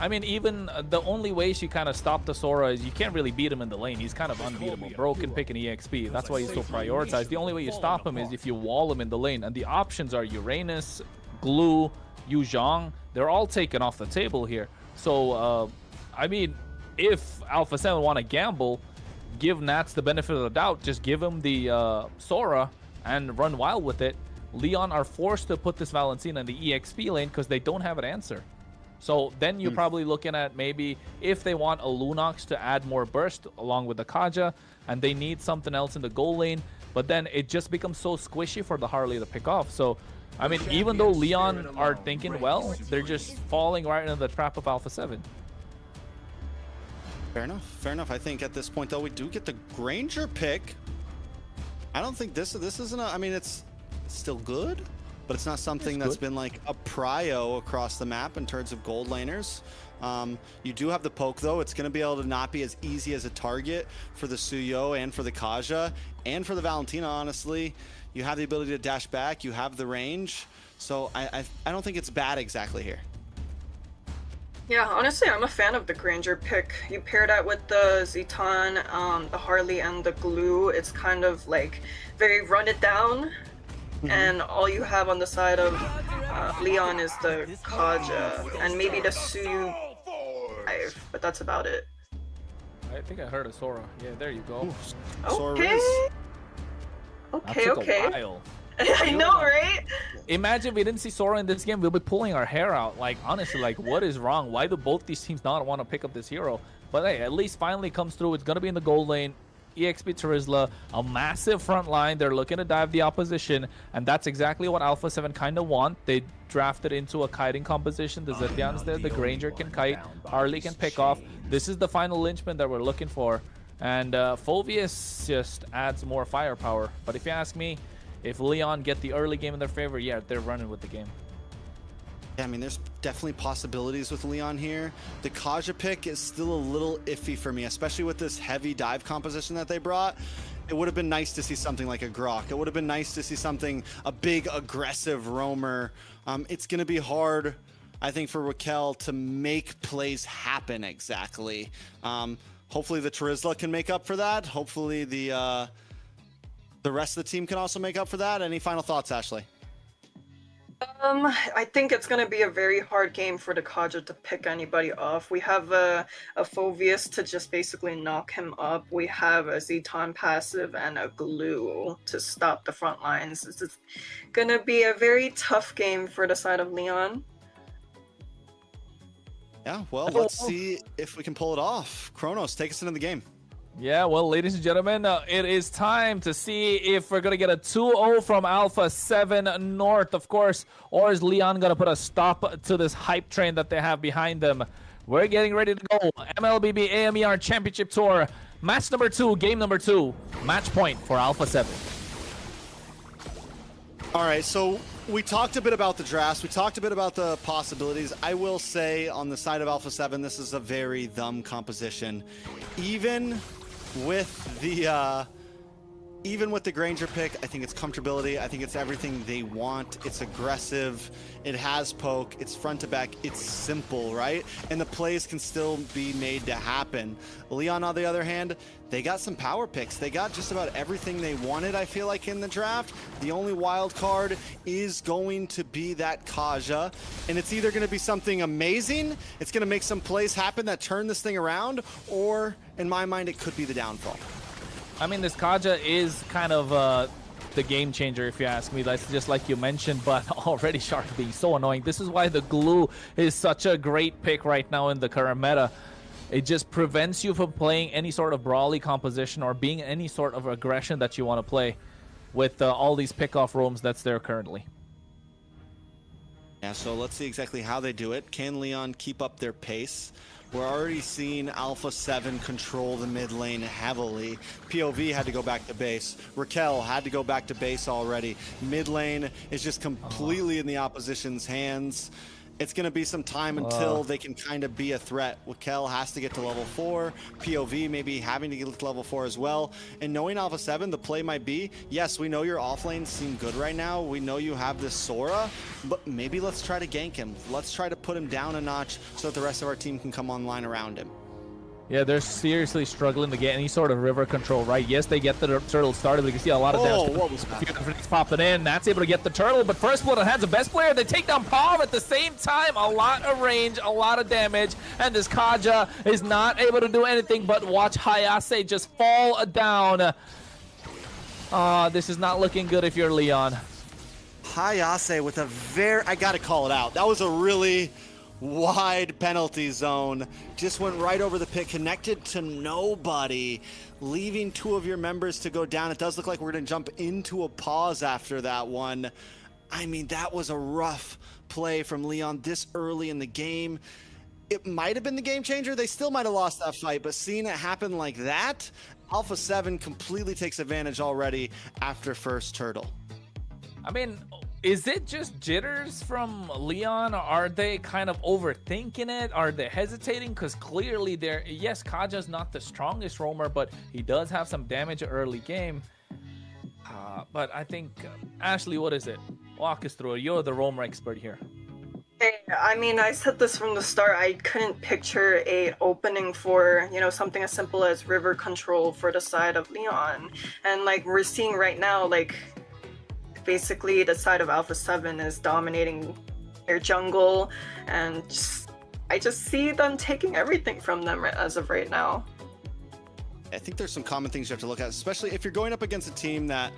I mean, even the only way she kind of stopped the Sora is you can't really beat him in the lane. He's kind of unbeatable. Bro can pick an EXP. That's why he's so prioritized. The only way you stop him is if you wall him in the lane. And the options are Uranus, Glue, Yu Zhang. They're all taken off the table here. So, I mean, if Alpha 7 want to gamble, give Nats the benefit of the doubt. Just give him the Sora and run wild with it. Leon are forced to put this Valentina in the EXP lane because they don't have an answer. So then you're probably looking at maybe if they want a Lunox to add more burst along with the Kaja, and they need something else in the goal lane, but then it just becomes so squishy for the Harley to pick off. So, I mean, even though Leon are thinking well, they're just falling right into the trap of Alpha 7. Fair enough. Fair enough. I think at this point, though, we do get the Granger pick. I don't think this isn't a... I mean, it's still good, but it's not something that's been like a prio across the map in terms of gold laners. You do have the poke, though. It's going to be able to not be as easy as a target for the Suyo and for the Kaja and for the Valentina, honestly. You have the ability to dash back. You have the range. So I don't think it's bad exactly here. Yeah, honestly, I'm a fan of the Granger pick. You pair that with the Zeton, the Harley, and the Glue. It's kind of like very run it down. And all you have on the side of Leon is the Kaja and maybe the Suyu, but that's about it. I think I heard a Sora. Yeah, there you go. Okay. Okay, okay. I know, right? Imagine if we didn't see Sora in this game, we'll be pulling our hair out. Like, honestly, like, what is wrong? Why do both these teams not want to pick up this hero? But hey, at least finally comes through. It's going to be in the gold lane. EXP Terizla, a massive front line. They're looking to dive the opposition, and that's exactly what Alpha 7 kind of want. They drafted into a kiting composition. The Zetian's there, the Granger can kite, Harley can pick off. This is the final linchpin that we're looking for, and Phoveus just adds more firepower. But if you ask me, if Leon get the early game in their favor, yeah, they're running with the game. Yeah, I mean, there's definitely possibilities with Leon here. The Kaja pick is still a little iffy for me, especially with this heavy dive composition that they brought. It would have been nice to see something like a Grok. It would have been nice to see something, a big aggressive roamer. It's going to be hard, I think, for Raquel to make plays happen exactly. Hopefully the Terizla can make up for that. Hopefully the rest of the team can also make up for that. Any final thoughts, Ashley? I think it's going to be a very hard game for the Kaja to pick anybody off. We have a Phoveus to just basically knock him up. We have a Zeton passive and a Glue to stop the front lines. This is going to be a very tough game for the side of Leon. Yeah, well, let's see if we can pull it off. Kronos, take us into the game. Yeah, well, ladies and gentlemen, it is time to see if we're going to get a 2-0 from Alpha 7 North, of course, or is Leon going to put a stop to this hype train that they have behind them? We're getting ready to go. MLBB AMER Championship Tour, match number 2, game number 2, match point for Alpha 7. All right, so we talked a bit about the drafts. We talked a bit about the possibilities. I will say on the side of Alpha 7, this is a very dumb composition. Even with the Granger pick, I think it's comfortability. I think it's everything they want. It's aggressive. It has poke. It's front to back. It's simple, right? And the plays can still be made to happen. Leon, on the other hand, they got some power picks. They got just about everything they wanted, I feel like, in the draft. The only wild card is going to be that Kaja. And it's either going to be something amazing, it's going to make some plays happen that turn this thing around, or, in my mind, it could be the downfall. I mean, this Kaja is kind of the game changer, if you ask me. That's just like you mentioned, but already Shark being so annoying. This is why the Glue is such a great pick right now in the current meta. It just prevents you from playing any sort of brawly composition or being any sort of aggression that you want to play with all these pick-off roams that's there currently. Yeah, so let's see exactly how they do it. Can Leon keep up their pace? We're already seeing Alpha 7 control the mid lane heavily. POV had to go back to base. Raquel had to go back to base already. Mid lane is just completely in the opposition's hands. it's going to be some time until they can kind of be a threat. Wakel has to get to level 4. POV maybe having to get to level 4 as well. And knowing Alpha 7, the play might be, yes, we know your offlanes seem good right now. We know you have this Sora, but maybe let's try to gank him. Let's try to put him down a notch so that the rest of our team can come online around him. Yeah, they're seriously struggling to get any sort of river control, right? Yes, they get the turtle started, but you can see a lot of damage. What was that? Popping in. That's able to get the turtle, but first blood on hands of best player. They take down Pav at the same time. A lot of range, a lot of damage, and this Kaja is not able to do anything but watch Hayase just fall down. This is not looking good if you're Leon. Hayase with a I gotta call it out. That was a really wide penalty zone. Just went right over the pit, connected to nobody, leaving 2 of your members to go down. It does look like we're gonna jump into a pause after that one. I mean, that was a rough play from Leon this early in the game. It might have been the game changer. They still might have lost that fight, but seeing it happen like that, Alpha 7 completely takes advantage already after first turtle. I mean, is it just jitters from Leon? Are they kind of overthinking it? Are they hesitating? Because clearly yes, Kaja's not the strongest roamer, but he does have some damage early game. But I think, Ashley, what is it? Walk us through it. You're the roamer expert here. Hey, I mean, I said this from the start. I couldn't picture a opening for, something as simple as river control for the side of Leon. And like we're seeing right now, like basically the side of Alpha 7 is dominating their jungle, and I just see them taking everything from them as of right now. I think there's some common things you have to look at, especially if you're going up against a team that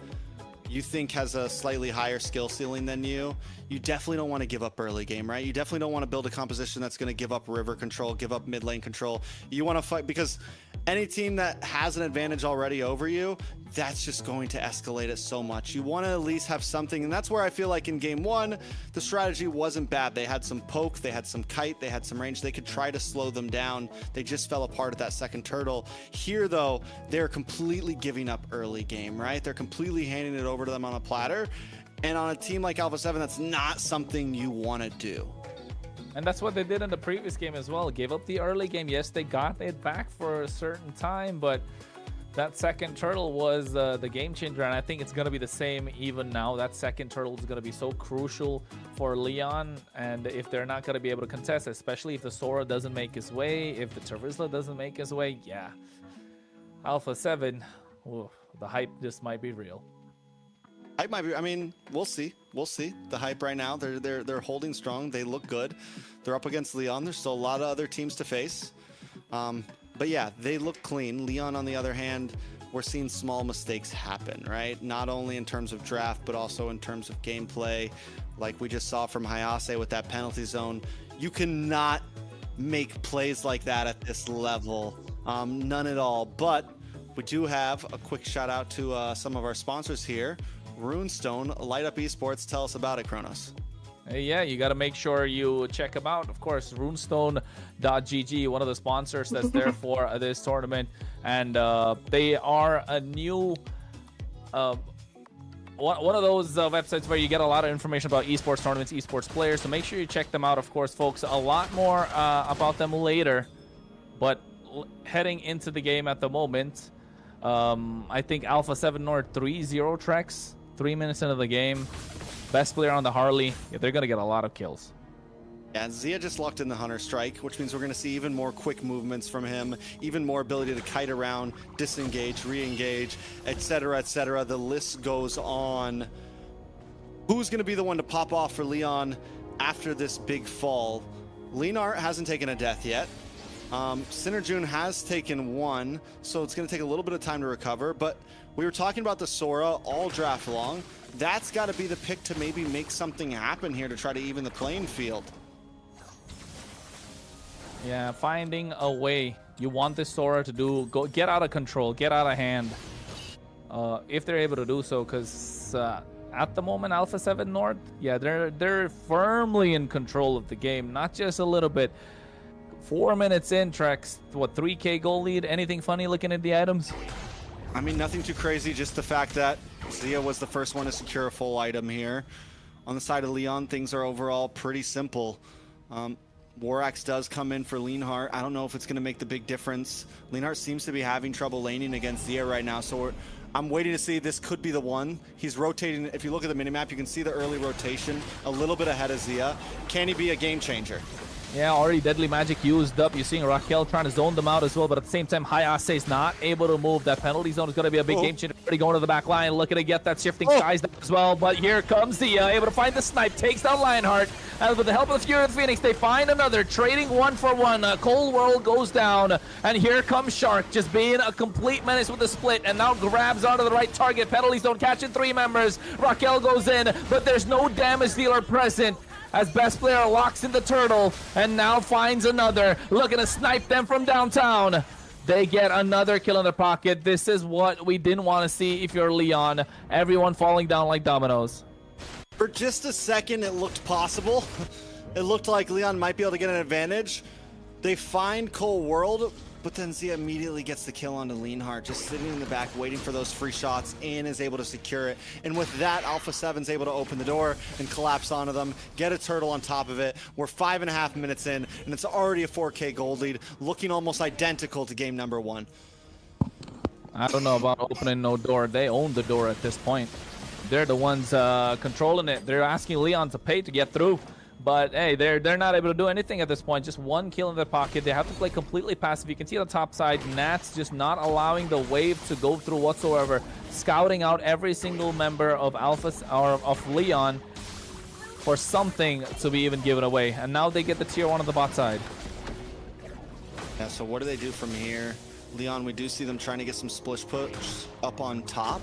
you think has a slightly higher skill ceiling than you. You definitely don't want to give up early game, right? You definitely don't want to build a composition that's going to give up river control, give up mid lane control. You want to fight, because any team that has an advantage already over you, that's just going to escalate it so much. You want to at least have something, and that's where I feel like in game 1, the strategy wasn't bad. They had some poke, they had some kite, they had some range. They could try to slow them down. They just fell apart at that second turtle. Here, though, they're completely giving up early game, right? They're completely handing it over to them on a platter. And on a team like Alpha 7, that's not something you want to do. And that's what they did in the previous game as well. Gave up the early game. Yes, they got it back for a certain time, but that second turtle was the game changer, and I think it's going to be the same even now. That second turtle is going to be so crucial for Leon, and if they're not going to be able to contest, especially if the Sora doesn't make his way, if the Terizla doesn't make his way, yeah. Alpha 7, ooh, the hype just might be real. Hype might be, I mean, we'll see. We'll see. The hype right now, they're holding strong. They look good. They're up against Leon. There's still a lot of other teams to face. But yeah, they look clean. Leon, on the other hand, we're seeing small mistakes happen, right? Not only in terms of draft, but also in terms of gameplay. Like we just saw from Hayase with that penalty zone. You cannot make plays like that at this level. None at all. But we do have a quick shout out to some of our sponsors here. Runestone, Light Up Esports. Tell us about it, Kronos. Yeah, you got to make sure you check them out. Of course, runestone.gg, one of the sponsors that's there for this tournament. And they are a new one of those websites where you get a lot of information about esports tournaments, esports players. So make sure you check them out. Of course, folks, a lot more about them later. But heading into the game at the moment, I think Alpha 7 North 3-0 tracks, 3 minutes into the game. Best player on the Harley. Yeah, they're going to get a lot of kills. Yeah, Zia just locked in the Hunter Strike, which means we're going to see even more quick movements from him, even more ability to kite around, disengage, re-engage, etc., etc. The list goes on. Who's going to be the one to pop off for Leon after this big fall? Leonart hasn't taken a death yet. Synerjun has taken one, so it's going to take a little bit of time to recover, but we were talking about the Sora all draft long. That's got to be the pick to maybe make something happen here to try to even the playing field. Yeah, finding a way. You want this Sora to get out of control, get out of hand. If they're able to do so, because at the moment, Alpha 7 North, yeah, they're firmly in control of the game, not just a little bit. 4 minutes in, Trex, what, 3K goal lead? Anything funny looking at the items? I mean, nothing too crazy, just the fact that Zia was the first one to secure a full item here. On the side of Leon, things are overall pretty simple. Warax does come in for Leanhart. I don't know if it's going to make the big difference. Leanhart seems to be having trouble laning against Zia right now, so I'm waiting to see. This could be the one. He's rotating. If you look at the minimap, you can see the early rotation a little bit ahead of Zia. Can he be a game changer? Yeah, already Deadly Magic used up. You're seeing Raquel trying to zone them out as well, but at the same time, Hayase is not able to move. That penalty zone is going to be a big game changer. Already going to the back line, looking to get that shifting skies down as well. But here comes Zia, able to find the snipe, takes down Lionheart. And with the help of the Fury of the Phoenix, they find another, trading 1-for-1. Cold World goes down, and here comes Shark, just being a complete menace with the split, and now grabs onto the right target. Penalty zone catching 3 members. Raquel goes in, but there's no damage dealer present, as best player locks in the turtle and now finds another, looking to snipe them from downtown. They get another kill in their pocket. This is what we didn't want to see if you're Leon. Everyone falling down like dominoes. For just a second, it looked possible. It looked like Leon might be able to get an advantage. They find Cold World, but then Zia immediately gets the kill onto Leanhart, just sitting in the back, waiting for those free shots, and is able to secure it. And with that, Alpha 7's able to open the door and collapse onto them, get a turtle on top of it. We're 5.5 minutes in, and it's already a 4K gold lead, looking almost identical to game number 1. I don't know about opening no door. They own the door at this point. They're the ones controlling it. They're asking Leon to pay to get through. But hey, they're not able to do anything at this point. Just 1 kill in their pocket. They have to play completely passive. You can see on the top side, Nats just not allowing the wave to go through whatsoever. Scouting out every single member of Alpha or of Leon for something to be even given away. And now they get the tier 1 on the bot side. Yeah, so what do they do from here? Leon, we do see them trying to get some splish push up on top.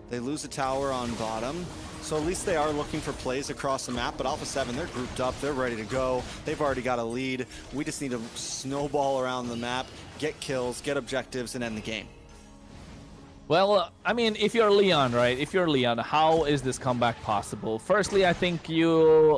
They lose the tower on bottom. So at least they are looking for plays across the map, but Alpha 7, they're grouped up, they're ready to go. They've already got a lead. We just need to snowball around the map, get kills, get objectives, and end the game. Well, I mean, if you're Leon, right? If you're Leon, how is this comeback possible? Firstly, I think you,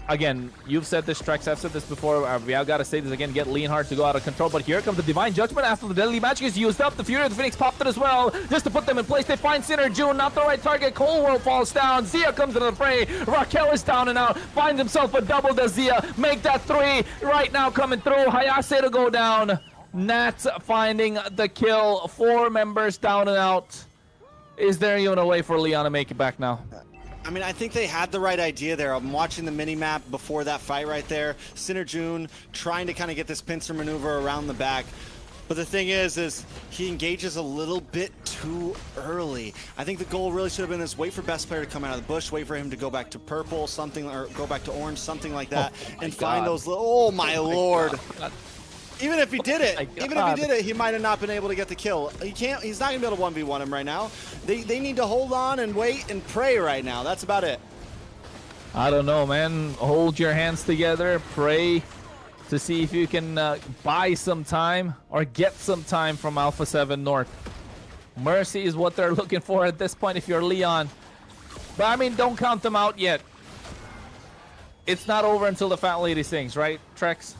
again, you've said this, Trex, I've said this before. I've got to say this again, get Leonhard to go out of control. But here comes the Divine Judgment after the Deadly Magic is used up. The Fury of the Phoenix popped it as well, just to put them in place. They find Sinner June, not the right target. Cold World falls down. Zia comes into the fray. Raquel is down and out. Finds himself a double. Does Zia make that 3 right now coming through? Hayase to go down. Nats finding the kill. 4 members down and out. Is there even a way for Leon to make it back now? I mean, I think they had the right idea there. I'm watching the mini-map before that fight right there. Sinner June trying to kind of get this pincer maneuver around the back. But the thing is he engages a little bit too early. I think the goal really should have been is wait for best player to come out of the bush, wait for him to go back to purple, something, or go back to orange, something like that, and find those little, oh my lord. Even if he did it, he might have not been able to get the kill. He's not gonna be able to 1v1 him right now. They need to hold on and wait and pray right now. That's about it. I don't know, man. Hold your hands together, pray to see if you can buy some time or get some time from Alpha 7 North. Mercy is what they're looking for at this point if you're Leon. But I mean, don't count them out yet. It's not over until the fat lady sings, right, Trex?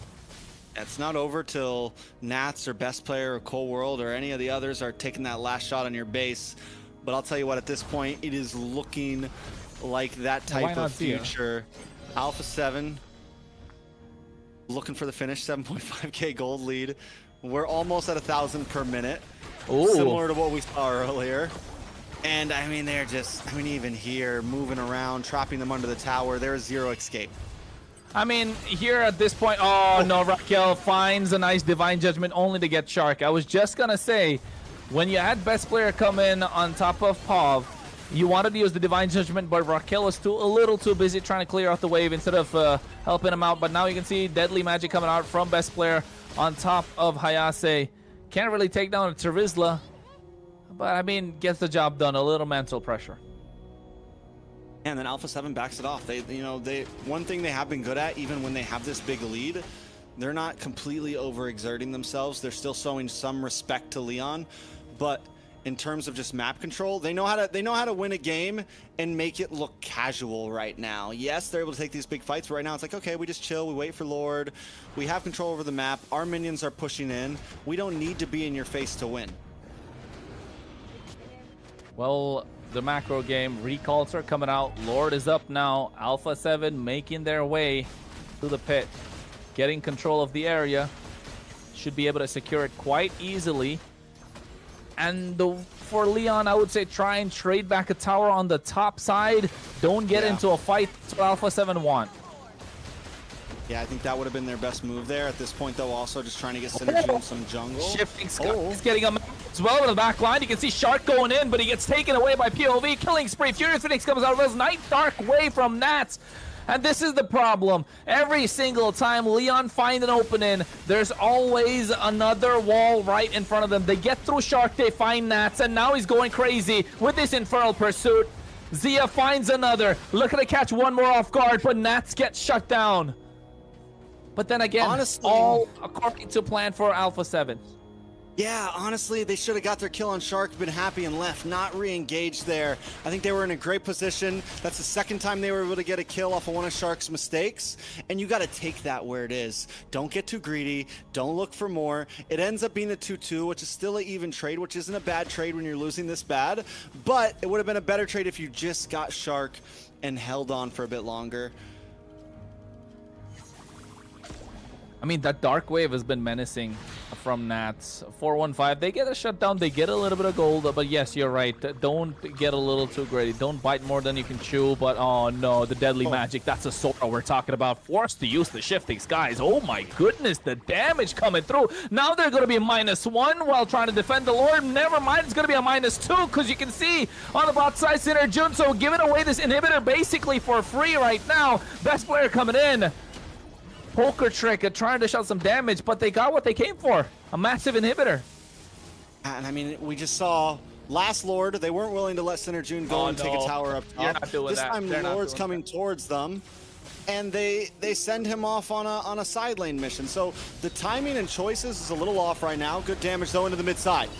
It's not over till Nats or Best Player or Cold World or any of the others are taking that last shot on your base. But I'll tell you what, at this point, it is looking like that type of future. Alpha 7 looking for the finish, 7.5k gold lead. We're almost at 1,000 per minute. Ooh. Similar to what we saw earlier. And I mean, they're just, even here, moving around, trapping them under the tower. There's zero escape. I mean, here at this point, oh no, Raquel finds a nice Divine Judgment only to get Shark. I was just gonna say, when you had Best Player come in on top of Pav, you wanted to use the Divine Judgment, but Raquel was a little too busy trying to clear out the wave instead of helping him out. But now you can see Deadly Magic coming out from Best Player on top of Hayase. Can't really take down a Terizla, but I mean, gets the job done. A little mental pressure. And then Alpha 7 backs it off. One thing they have been good at, even when they have this big lead, they're not completely overexerting themselves. They're still showing some respect to Leon, but in terms of just map control, they know how to win a game and make it look casual right now. Yes, they're able to take these big fights, but right now it's like, okay, we just chill, we wait for Lord, we have control over the map, our minions are pushing in. We don't need to be in your face to win. Well, the macro game, recalls are coming out. Lord is up now. Alpha 7 making their way to the pit, getting control of the area. Should be able to secure it quite easily. And for Leon, I would say try and trade back a tower on the top side. Don't get into a fight to Alpha 7 want. Yeah, I think that would have been their best move there. At this point, though, also just trying to get Synergy in some jungle. Shifting He's getting him as well in the back line. You can see Shark going in, but he gets taken away by POV. Killing spree. Furious Phoenix comes out of his Night Dark way from Nats. And this is the problem. Every single time Leon find an opening, there's always another wall right in front of them. They get through Shark, they find Nats, and now he's going crazy with this Infernal Pursuit. Zia finds another. Looking to catch one more off guard, but Nats gets shut down. But then again, honestly, all according to plan for Alpha 7. Yeah, honestly, they should have got their kill on Shark, been happy and left, not re-engaged there. I think they were in a great position. That's the second time they were able to get a kill off of one of Shark's mistakes, and you got to take that where it is. Don't get too greedy. Don't look for more. It ends up being a 2-2, which is still an even trade, which isn't a bad trade when you're losing this bad, but it would have been a better trade if you just got Shark and held on for a bit longer. I mean, that Dark Wave has been menacing from Nats. 415, they get a shutdown, they get a little bit of gold, but yes, you're right. Don't get a little too greedy. Don't bite more than you can chew, but oh no, the Deadly Magic, that's a Sora we're talking about. Forced to use the Shifting Skies. Oh my goodness, the damage coming through. Now they're going to be -1 while trying to defend the Lord. Never mind, it's going to be a -2 because you can see on the bot side, Sinner Junso giving away this inhibitor basically for free right now. Best player coming in. Poker trick at trying to shut some damage, but they got what they came for, a massive inhibitor. And I mean, we just saw last Lord, they weren't willing to let Synerjun go and take a tower up top. You're not doing this that. time Lord's coming towards them, and they send him off on a side lane mission. So the timing and choices is a little off right now. Good damage though into the mid side.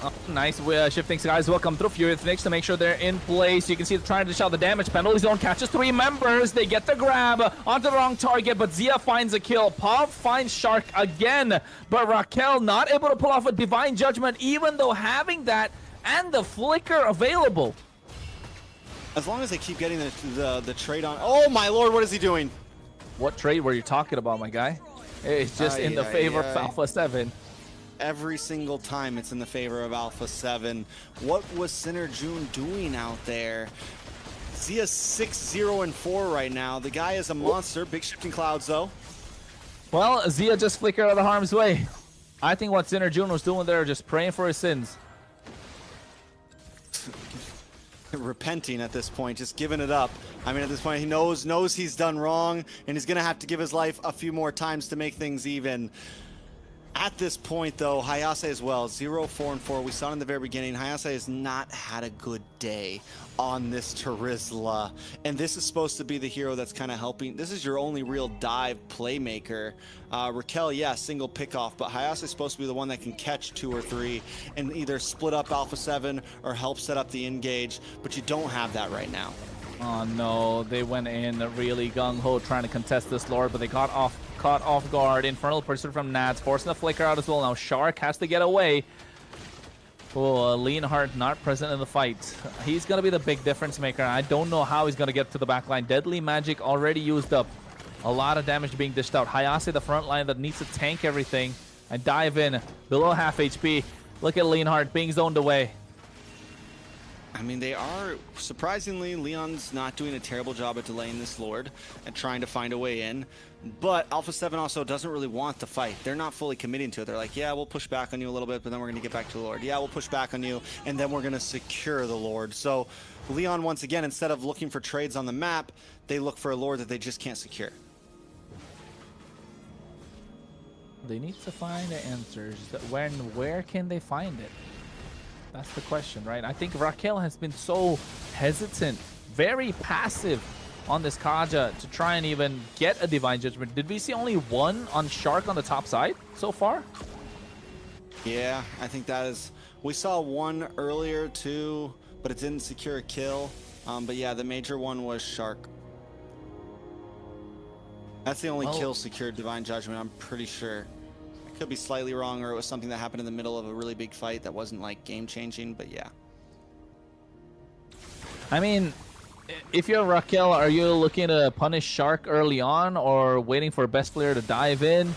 Oh, nice Shifting Skies will come through. Furious Phoenix to make sure they're in place. You can see they're trying to dish out the damage. Penalty Zone catches 3 members. They get the grab onto the wrong target, but Zia finds a kill. Pav finds Shark again, but Raquel not able to pull off a Divine Judgment, even though having that and the Flicker available. As long as they keep getting the trade on. Oh my lord, what is he doing? What trade were you talking about, my guy? It's just in the favor of Alpha 7. Every single time it's in the favor of Alpha 7. What was Synerjun doing out there? Zia's 6-0-4 right now. The guy is a monster. Big shifting clouds though. Well, Zia just flickered out of harm's way. I think what Synerjun was doing there, just praying for his sins. Repenting at this point, just giving it up. I mean, at this point, he knows he's done wrong, and he's gonna have to give his life a few more times to make things even. At this point, though, Hayase as well, 0-4-4. We saw it in the very beginning. Hayase has not had a good day on this Terizla. And this is supposed to be the hero that's kind of helping. This is your only real dive playmaker. Raquel, yeah, single pickoff, but Hayase is supposed to be the one that can catch 2 or 3 and either split up Alpha 7 or help set up the engage, but you don't have that right now. Oh no, they went in really gung-ho trying to contest this Lord, but they caught off guard. Infernal Pursuit from Nats, forcing the Flicker out as well. Now Shark has to get away. Oh, Leonhardt not present in the fight. He's going to be the big difference maker. I don't know how he's going to get to the back line. Deadly Magic already used up. A lot of damage being dished out. Hayase, the front line that needs to tank everything and dive in below half HP. Look at Leonhardt being zoned away. I mean, they are, surprisingly, Leon's not doing a terrible job at delaying this Lord and trying to find a way in. But Alpha 7 also doesn't really want the fight. They're not fully committing to it. They're like, yeah, we'll push back on you a little bit, but then we're going to get back to the Lord. Yeah, we'll push back on you, and then we're going to secure the Lord. So Leon, once again, instead of looking for trades on the map, they look for a Lord that they just can't secure. They need to find the answers. Where can they find it? That's the question, right? I think Raquel has been so hesitant, very passive on this Kaja to try and even get a Divine Judgment. Did we see only one on Shark on the top side so far? Yeah, I think that is... We saw one earlier too, but it didn't secure a kill. But yeah, the major one was Shark. That's the only kill secured Divine Judgment, I'm pretty sure. I could be slightly wrong, or it was something that happened in the middle of a really big fight that wasn't like game changing, but yeah. I mean, if you're Raquel, are you looking to punish Shark early on or waiting for best player to dive in?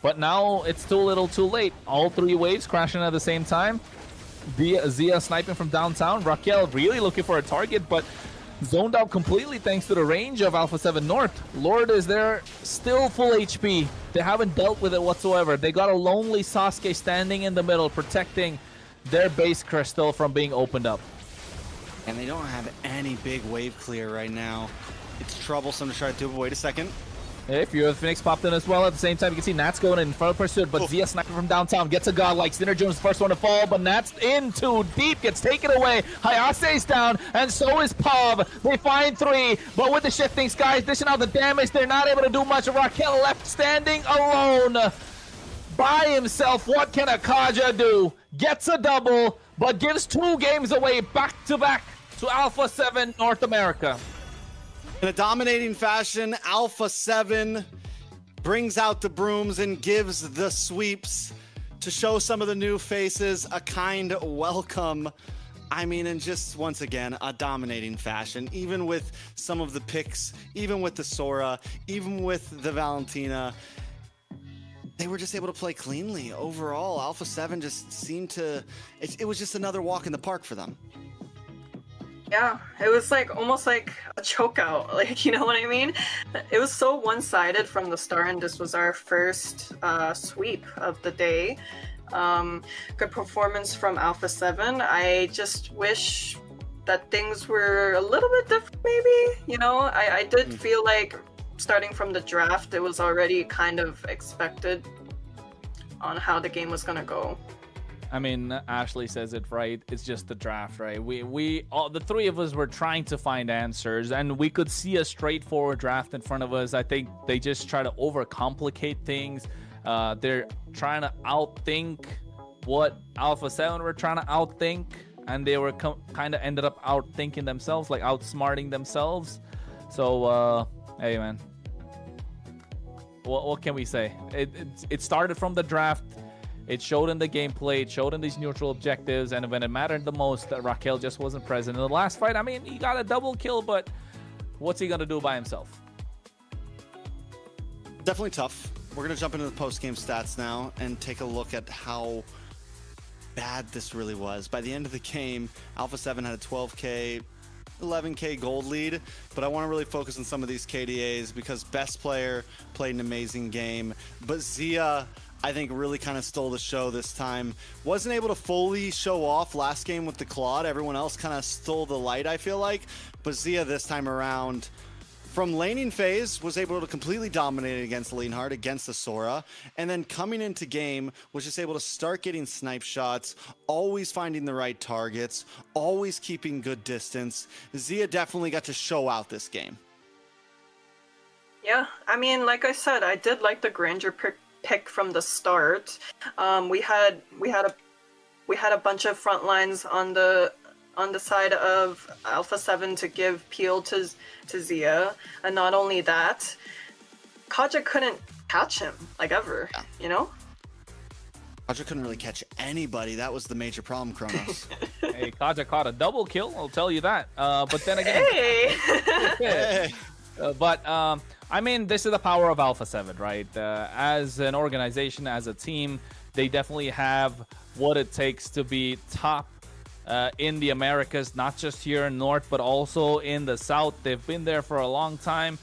But now it's too little too late. All 3 waves crashing at the same time. Zia sniping from downtown. Raquel really looking for a target, but zoned out completely thanks to the range of Alpha 7 North. Lord is there, still full HP. They haven't dealt with it whatsoever. They got a lonely Sasuke standing in the middle, protecting their base crystal from being opened up. And they don't have any big wave clear right now. It's troublesome to try to do, but wait a second. If you're Phoenix popped in as well, at the same time, you can see Nats going in front of pursuit, but Zia sniping from downtown gets a godlike. Sinner Jones first one to fall, but Nats in too deep, gets taken away. Hayase's down, and so is Pav. They find 3, but with the shifting skies dishing out the damage, they're not able to do much. Raquel left standing alone by himself. What can a Kaja do? Gets a double, but gives 2 games away back-to-back to Alpha 7 North America. In a dominating fashion, Alpha 7 brings out the brooms and gives the sweeps to show some of the new faces a kind welcome. I mean, and just once again, a dominating fashion, even with some of the picks, even with the Sora, even with the Valentina. They were just able to play cleanly. Overall, Alpha 7 just seemed to, it was just another walk in the park for them. Yeah, it was like almost like a chokeout, like, you know what I mean? It was so one-sided from the start, and this was our first sweep of the day. Good performance from Alpha 7. I just wish that things were a little bit different, maybe. You know, I did feel like starting from the draft, it was already kind of expected on how the game was going to go. I mean, Ashley says it right. It's just the draft, right? We all, the 3 of us were trying to find answers, and we could see a straightforward draft in front of us. I think they just try to overcomplicate things. They're trying to outthink what Alpha 7 were trying to outthink, and they were kind of ended up outthinking themselves, like outsmarting themselves. So, hey, man. What can we say? It started from the draft. It showed in the gameplay, it showed in these neutral objectives, and when it mattered the most, Raquel just wasn't present. In the last fight, I mean, he got a double kill, but what's he going to do by himself? Definitely tough. We're going to jump into the post-game stats now and take a look at how bad this really was. By the end of the game, Alpha 7 had a 12K, 11K gold lead, but I want to really focus on some of these KDAs because best player played an amazing game, but Zia, I think, really kind of stole the show this time. Wasn't able to fully show off last game with the Claude. Everyone else kind of stole the light, I feel like. But Zia this time around, from laning phase, was able to completely dominate against Leonhard, against the Sora. And then coming into game, was just able to start getting snipe shots, always finding the right targets, always keeping good distance. Zia definitely got to show out this game. Yeah, I mean, like I said, I did like the Granger pick from the start. We had a bunch of front lines on the side of Alpha 7 to give peel to Zia, and not only that, Kaja couldn't catch him like ever. Yeah. You know, Kaja couldn't really catch anybody. That was the major problem, Kronos. Hey, Kaja caught a double kill, I'll tell you that. But then again, hey. I mean, this is the power of Alpha 7, right? As an organization, as a team, they definitely have what it takes to be top in the Americas, not just here in North, but also in the South. They've been there for a long time.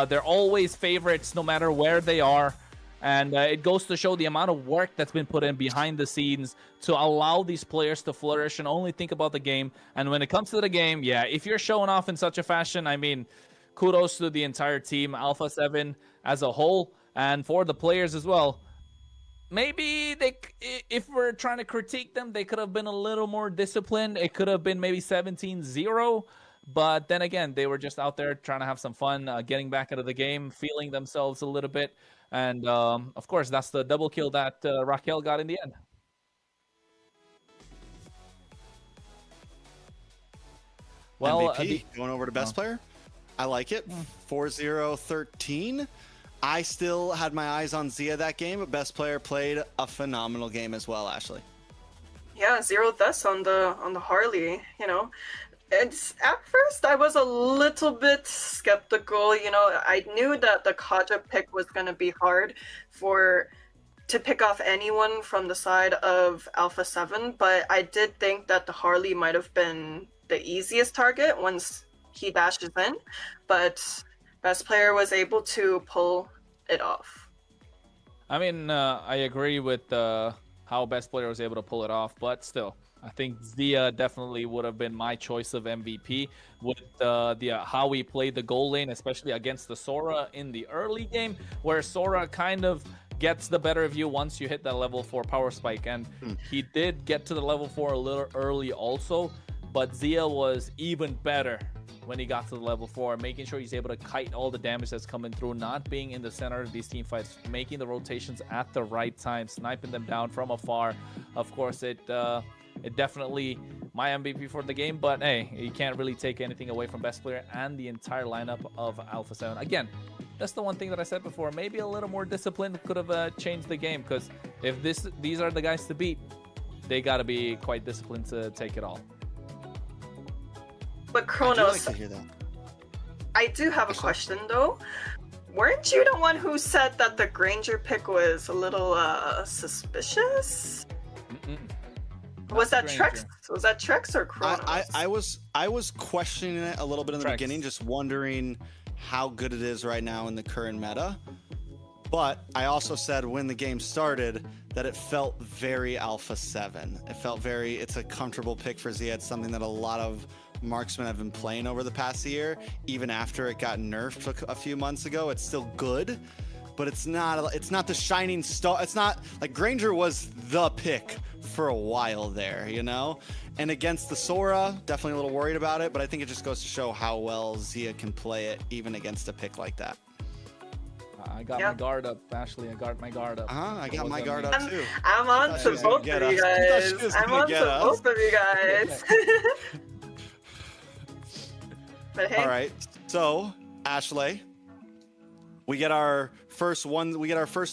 They're always favorites no matter where they are. And it goes to show the amount of work that's been put in behind the scenes to allow these players to flourish and only think about the game. And when it comes to the game, yeah, if you're showing off in such a fashion, I mean, kudos to the entire team, Alpha 7 as a whole, and for the players as well. Maybe if we're trying to critique them, they could have been a little more disciplined. It could have been maybe 17-0. But then again, they were just out there trying to have some fun, getting back into the game, feeling themselves a little bit. And, of course, that's the double kill that Raquel got in the end. Well, MVP going over to best player. I like it. 4-0-13. I still had my eyes on Zia that game, but best player played a phenomenal game as well, Ashley. Yeah, 0 deaths on the Harley, you know. It's at first I was a little bit skeptical. You know, I knew that the Kaja pick was gonna be hard to pick off anyone from the side of Alpha 7, but I did think that the Harley might have been the easiest target once he dashes in, but Best Player was able to pull it off. I mean, I agree with how Best Player was able to pull it off, but still, I think Zia definitely would have been my choice of MVP with how he played the goal lane, especially against the Sora in the early game, where Sora kind of gets the better of you once you hit that level 4 power spike, and he did get to the level 4 a little early also, but Zia was even better when he got to the level 4, making sure he's able to kite all the damage that's coming through, not being in the center of these team fights, making the rotations at the right time, sniping them down from afar. Of course, it definitely my MVP for the game, but hey, you can't really take anything away from Best Player and the entire lineup of Alpha 7. Again, that's the one thing that I said before. Maybe a little more discipline could have changed the game, because if these are the guys to beat, they got to be quite disciplined to take it all. But Kronos, I do have a question though. Weren't you the one who said that the Granger pick was a little suspicious? Was that Trex? Was that Trex or Kronos? I was questioning it a little bit in the beginning, just wondering how good it is right now in the current meta. But I also said when the game started that it felt very Alpha 7. It felt it's a comfortable pick for Zia. It's something that a lot of marksmen have been playing over the past year. Even after it got nerfed a few months ago, it's still good, but it's not the shining star. It's not like Granger was the pick for a while there, you know? And against the Sora, definitely a little worried about it, but I think it just goes to show how well Zia can play it even against a pick like that. I got my guard up, Ashley. I got my guard up. I got my guard up too. I'm on to both of you guys. I'm on to both of you guys. But hey. All right, so Ashley, we get our first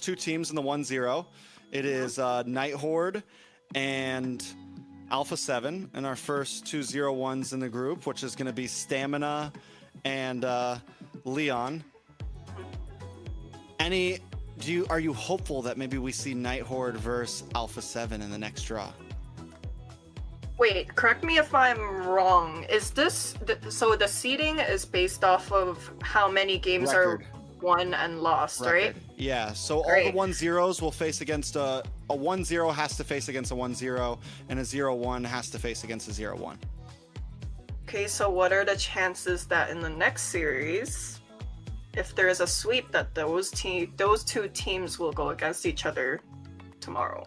two teams in the 1-0. It is Night Horde and Alpha 7, and our first 2 0-1s in the group, which is going to be Stamina and Leon. Are you hopeful that maybe we see Night Horde versus Alpha 7 in the next draw? Wait, correct me if I'm wrong. Is this so? The seeding is based off of how many games are won and lost, right? Yeah. So all the 1-0s will face against a 1-0 has to face against a 1-0, and a 0-1 has to face against a 0-1. Okay, so what are the chances that in the next series, if there is a sweep, that those two teams will go against each other tomorrow?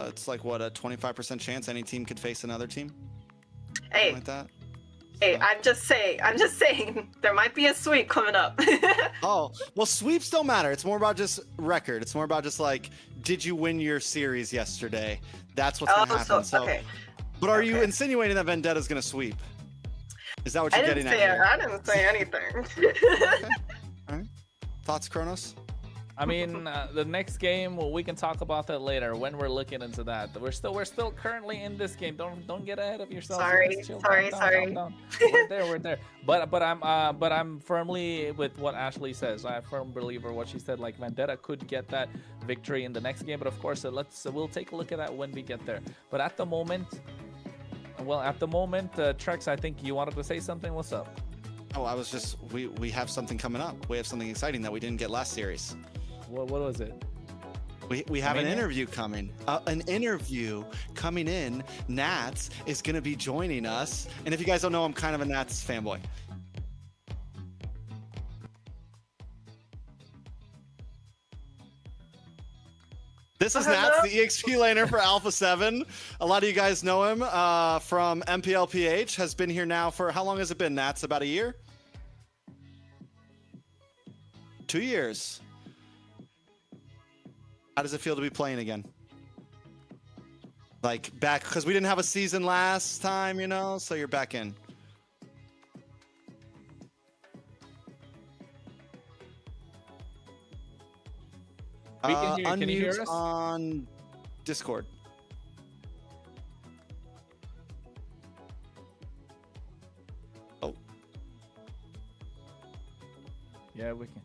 It's like what, a 25% chance any team could face another team? Hey, like that. Hey, so. I'm just saying, there might be a sweep coming up. Oh, well, sweeps don't matter. It's more about just record. It's more about just like, did you win your series yesterday? That's what's gonna happen. So, okay. But are you insinuating that Vendetta's gonna sweep? Is that what you're getting at? I didn't say anything. Okay. All right. Thoughts, Kronos? I mean, the next game, well, we can talk about that later when we're looking into that. We're still currently in this game. Don't get ahead of yourself. Sorry. We're there. But I'm firmly with what Ashley says. I'm a firm believer what she said. Like Vendetta could get that victory in the next game, but of course, we'll take a look at that when we get there. But at the moment, Trex, I think you wanted to say something. What's up? Oh, I was just we have something coming up. We have something exciting that we didn't get last series. What was it? We have an interview coming. An interview coming in. Nats is going to be joining us. And if you guys don't know, I'm kind of a Nats fanboy. This is Nats, the EXP laner for Alpha 7. A lot of you guys know him from MPLPH. Has been here now for, how long has it been, Nats? About a year? 2 years. How does it feel to be playing again? Like back, because we didn't have a season last time, you know, so you're back in. We can hear. Can you hear us? On Discord. Yeah, we can.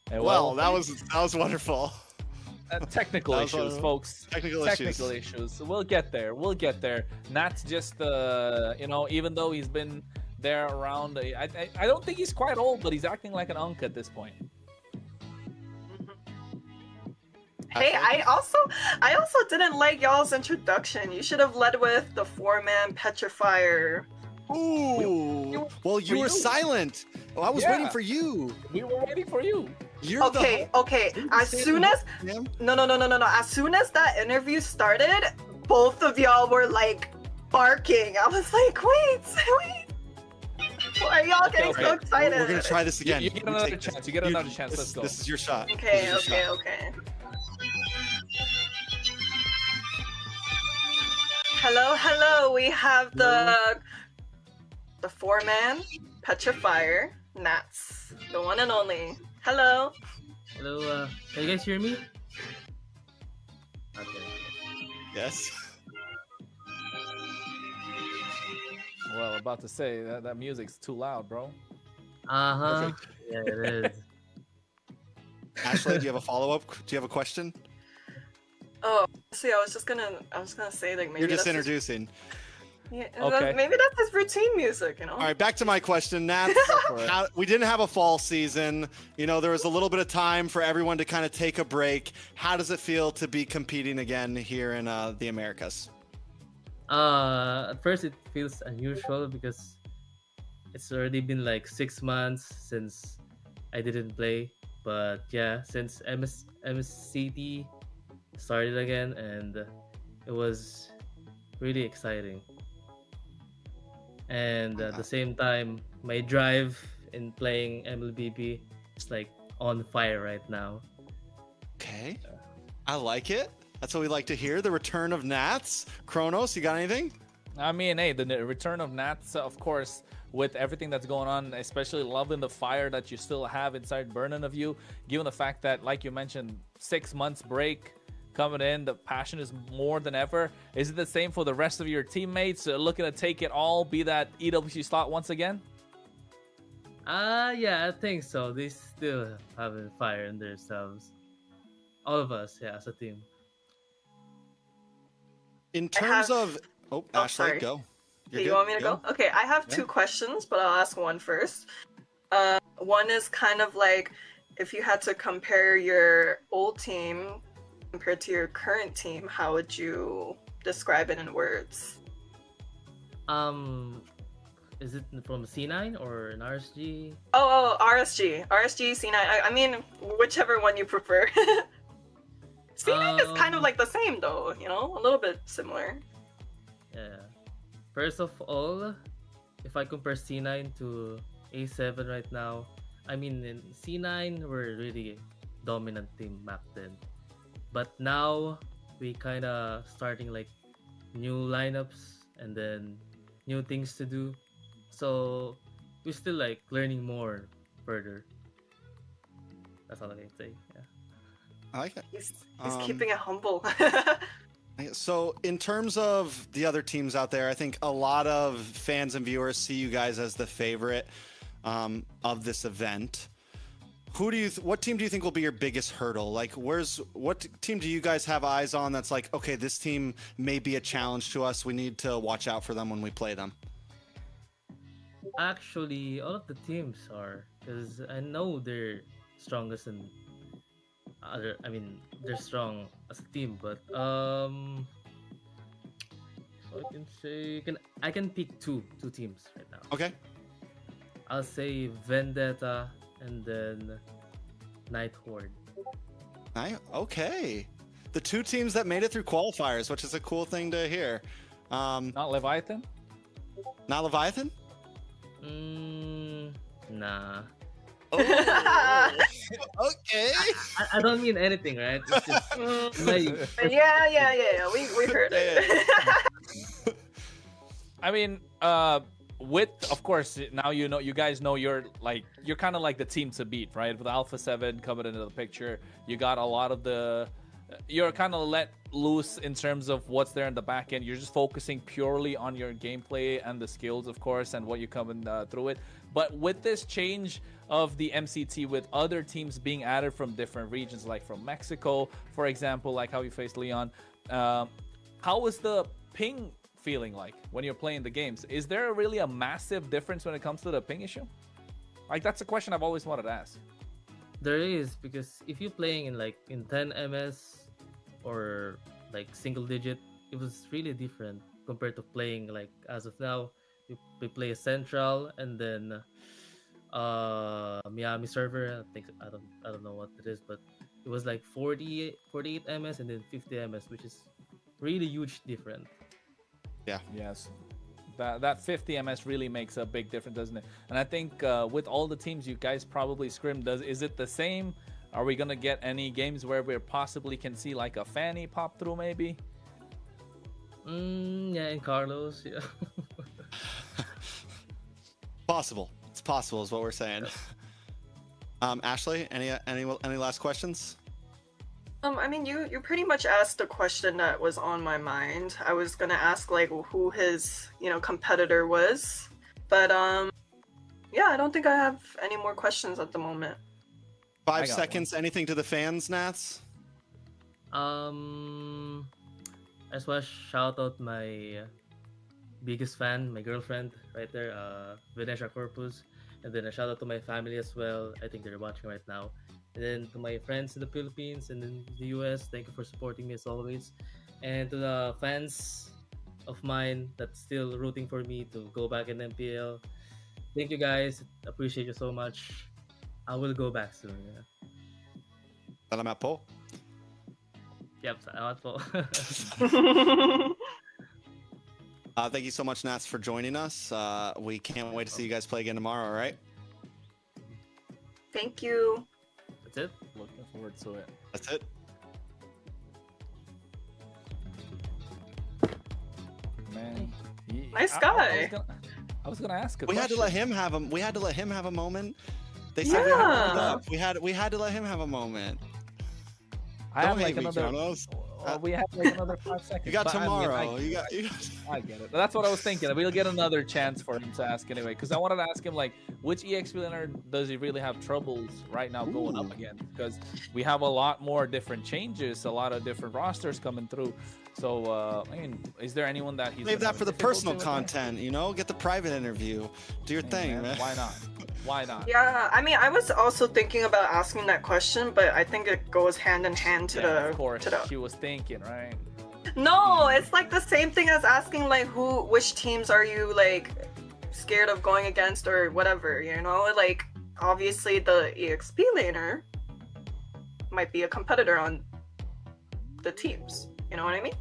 Hey, Well, that was wonderful. Technical That was issues, one- folks. Technical issues. We'll get there. We'll get there. Nat's just, you know, even though he's been there around, I don't think he's quite old, but he's acting like an unk at this point. Hey, I also didn't like y'all's introduction. You should have led with the 4-man petrifier. Ooh. Well, you were silent. Oh, I was waiting for you. We were waiting for you. You're okay. As soon as no. As soon as that interview started, both of y'all were like barking. I was like, wait. Why are y'all getting so excited? We're gonna try this again. You get another chance. You get another chance. Let's go. This is your shot. Okay. Hello. We have the 4-man petrifier, Nats, the one and only. Hello. Hello. Can you guys hear me? Okay. Yes. Well, about to say that music's too loud, bro. Yeah, it is. Ashley, do you have a follow-up? Do you have a question? Oh, see, I was gonna say like maybe You're just that's introducing. Yeah, Okay. maybe that's his routine music, you know. All right, back to my question, Nat. We didn't have a fall season. You know, there was a little bit of time for everyone to kind of take a break. How does it feel to be competing again here in the Americas? At first it feels unusual because it's already been like 6 months since I didn't play. But yeah, since MCT started again, and it was really exciting. And at the same time, my drive in playing MLBB is like on fire right now. Okay, I like it. That's what we like to hear. The return of Nats. Kronos, you got anything? I mean, hey, the return of Nats, of course, with everything that's going on, especially loving the fire that you still have inside burning of you, given the fact that, like you mentioned, 6 months break coming in, the passion is more than ever. Is it the same for the rest of your teammates looking to take it all, be that EWC slot once again? Yeah, I think so. They still have a fire in themselves. All of us, yeah, as a team. In terms of... Ashley, sorry. go. Do you want me to go? Okay, I have two questions, but I'll ask one first. One is kind of like, if you had to compare your old team compared to your current team, how would you describe it in words? Is it from C9 or an RSG? Oh, RSG, C9. I mean, whichever one you prefer. C9 is kind of like the same, though. You know, a little bit similar. Yeah. First of all, if I compare C9 to A7 right now, I mean, in C9 we're really dominant team back then, but now we kind of starting like new lineups and then new things to do, so we're still like learning more further. That's all I can say. Yeah, I like it. He's keeping it humble. So in terms of the other teams out there, I think a lot of fans and viewers see you guys as the favorite of this event. What team do you think will be your biggest hurdle? Like, what team do you guys have eyes on that's like, okay, this team may be a challenge to us. We need to watch out for them when we play them. actually, all of the teams are, because I know they're strongest and other. I mean, they're strong as a team, but so I can say I can pick two teams right now. Okay. I'll say Vendetta and then Night Horde. Okay. The two teams that made it through qualifiers, which is a cool thing to hear. Not Leviathan? Not Leviathan? Nah. Oh. Okay. I don't mean anything, right? It's just Yeah. We heard it. I mean, with, of course, now you guys know you're kind of like the team to beat, right? With Alpha 7 coming into the picture, you got a lot of the you're kind of let loose in terms of what's there in the back end. You're just focusing purely on your gameplay and the skills, of course, and what you're coming through it. But with this change of the MCT, with other teams being added from different regions, like from Mexico, for example, like how you faced Leon, how is the ping feeling like when you're playing the games? Is there really a massive difference when it comes to the ping issue? Like, that's a question I've always wanted to ask. There is, because if you're playing in 10 ms or like single digit, it was really different compared to playing like as of now. We play a central and then Miami server. I don't know what it is, but it was like 48 ms and then 50 ms, which is really huge different. Yeah. Yes. That 50 ms really makes a big difference, doesn't it? And I think with all the teams you guys probably scrim, is it the same? Are we gonna get any games where we possibly can see like a Fanny pop through maybe? Yeah, in Carlos, yeah. Possible. It's possible is what we're saying. Ashley, any last questions? I mean, you pretty much asked the question that was on my mind. I was gonna ask like who his competitor was, but yeah, I don't think I have any more questions at the moment. 5 seconds. Anything to the fans, Nats? I just want to shout out my biggest fan, my girlfriend right there, Vanessa Corpus, and then a shout out to my family as well. I think they're watching right now. And then to my friends in the Philippines and in the US, thank you for supporting me as always. And to the fans of mine that's still rooting for me to go back in MPL, thank you guys. Appreciate you so much. I will go back soon. Yeah. Salamat po. Yep, salamat po. Thank you so much, Nats, for joining us. We can't wait to see you guys play again tomorrow, all right? Thank you. That's it. Looking forward to it. That's it. Man, nice guy. I was gonna ask. We had to let him have him. We had to let him have a moment. They said we had to let him have a moment. I have like another. We have like another 5 seconds. You got tomorrow. I mean, I get it. That's what I was thinking. We'll get another chance for him to ask anyway, because I wanted to ask him like, which EX laner does he really have troubles right now going up against? Because we have a lot more different changes, a lot of different rosters coming through. So I mean, is there anyone that he's save that for the personal content? You know, get the private interview. Do your thing, man. Why not? Why not? Yeah, I mean, I was also thinking about asking that question, but I think it goes hand in hand to the. Of course, she was thinking, right? No, it's like the same thing as asking like which teams are you like scared of going against or whatever, you know? Like obviously the EXP laner might be a competitor on the teams. You know what I mean?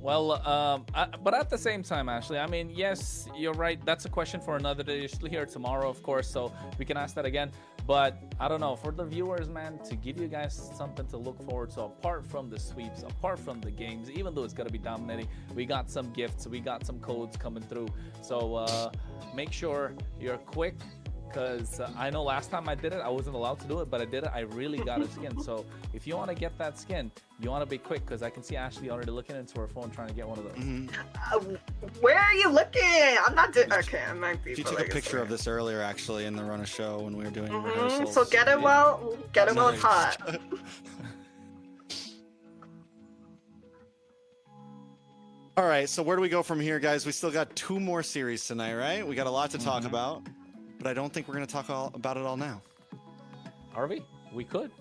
Well, but at the same time, Ashley, I mean, yes, you're right. That's a question for another day here tomorrow, of course, so we can ask that again. But I don't know, for the viewers, man, to give you guys something to look forward to, apart from the sweeps, apart from the games, even though it's going to be dominating, we got some gifts, we got some codes coming through. So make sure you're quick, because I know last time I did it, I wasn't allowed to do it, but I did it. I really got a skin. So if you want to get that skin, you want to be quick, because I can see Ashley already looking into her phone trying to get one of those. Where are you looking? I'm not doing. Okay, I might be. She took a picture of this earlier, actually, in the Run a Show when we were doing rehearsals. So get it while it's hot. All right, so where do we go from here, guys? We still got 2 more series tonight, right? We got a lot to talk about. But I don't think we're going to talk about it all now. Are we? We could.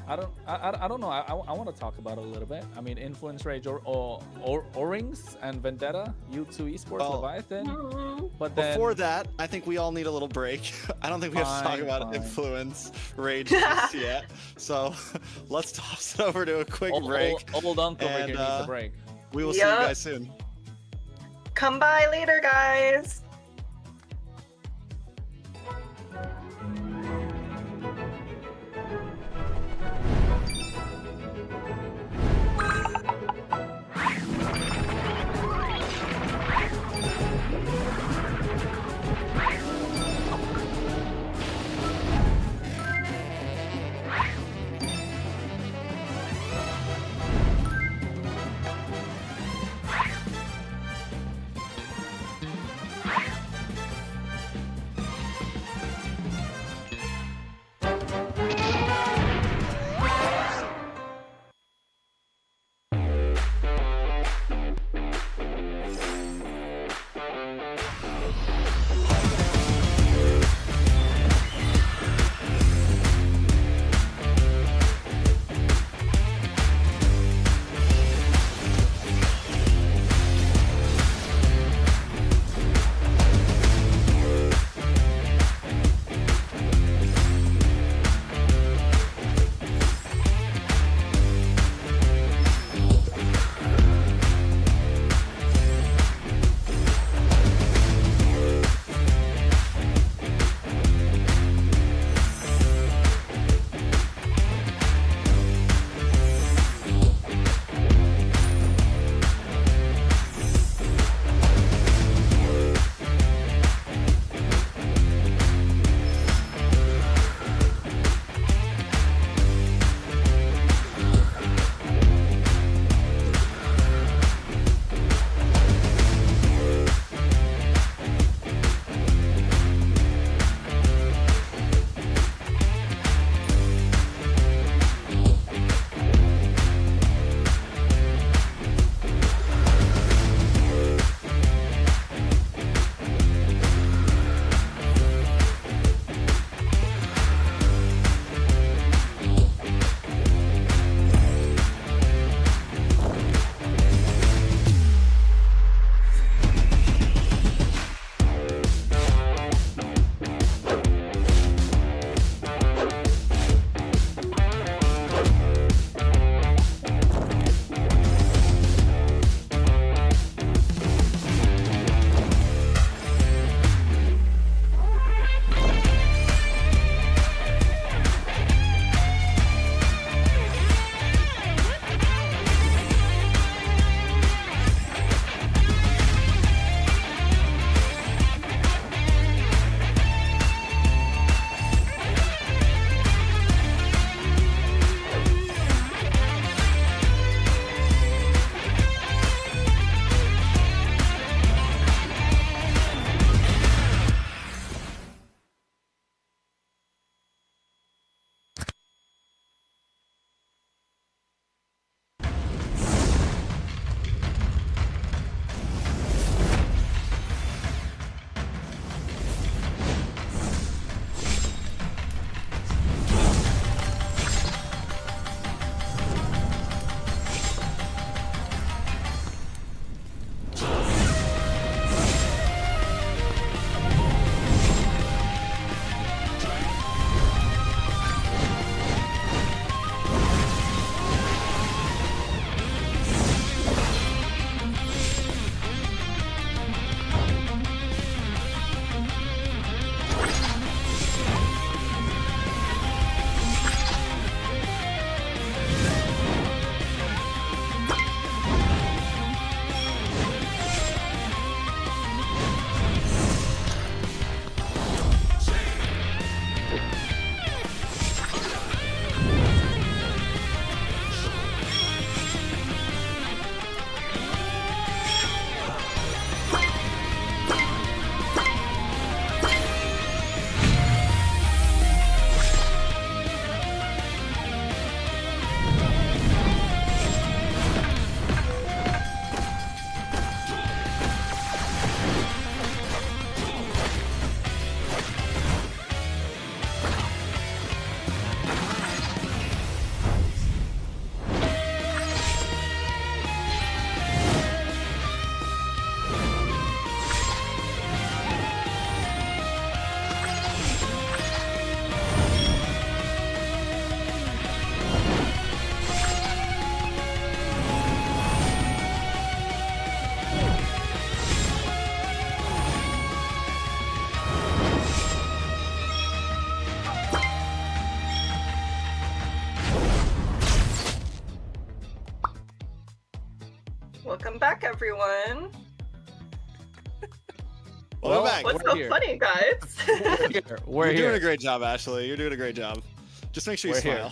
I don't know. I want to talk about it a little bit. I mean, Influence Rage or Rings and Vendetta, U2 Esports, Leviathan. But then, before that, I think we all need a little break. I don't think we have to talk about Influence Rage just yet. So let's toss it over to a quick break. Old Uncle over here needs a break. We will see you guys soon. Come by later, guys. Welcome back, everyone. Welcome back. What's so funny, guys? You're doing a great job, Ashley. You're doing a great job. Just make sure you smile.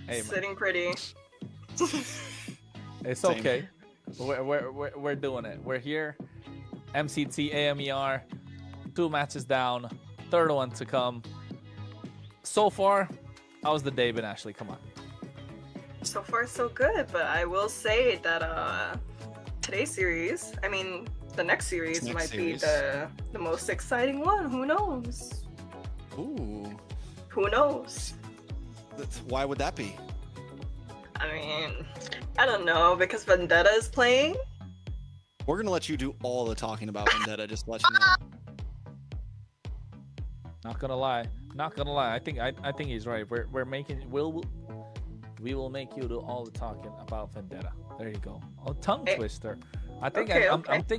Hey, sitting pretty. It's Same. okay. We're doing it. We're here. MCT AMER. 2 matches down. 3rd one to come. So far, how's the day been, Ashley? Come on. So far, so good. But I will say that today's series, I mean, the next series might be the most exciting one. Who knows? Ooh. Who knows? Why would that be? I mean, I don't know, because Vendetta is playing. We're gonna let you do all the talking about Vendetta. Just to let you know. Not gonna lie. I think he's right. We will make you do all the talking about Vendetta. There you go. Oh, tongue twister. I think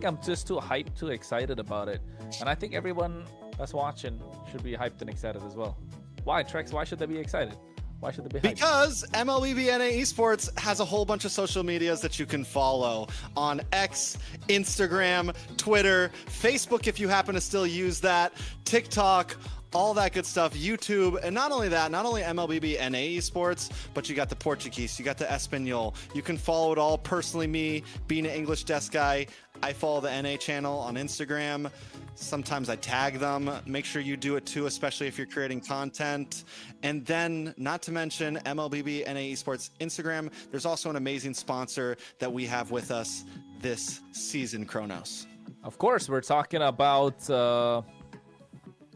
I'm just too hyped, too excited about it, and I think everyone that's watching should be hyped and excited as well. Why, Trex? Why should they be excited? Why should they be hyped? Because MLBB Esports has a whole bunch of social medias that you can follow on X, Instagram, Twitter, Facebook if you happen to still use that, TikTok, all that good stuff, YouTube. And not only that, not only MLBB Esports, but you got the Portuguese, you got the Espanol. You can follow it all. Personally, me being an English desk guy, I follow the NA channel on Instagram. Sometimes I tag them. Make sure you do it too, especially if you're creating content. And then, not to mention MLBB Esports Instagram, there's also an amazing sponsor that we have with us this season, Kronos. Of course, we're talking about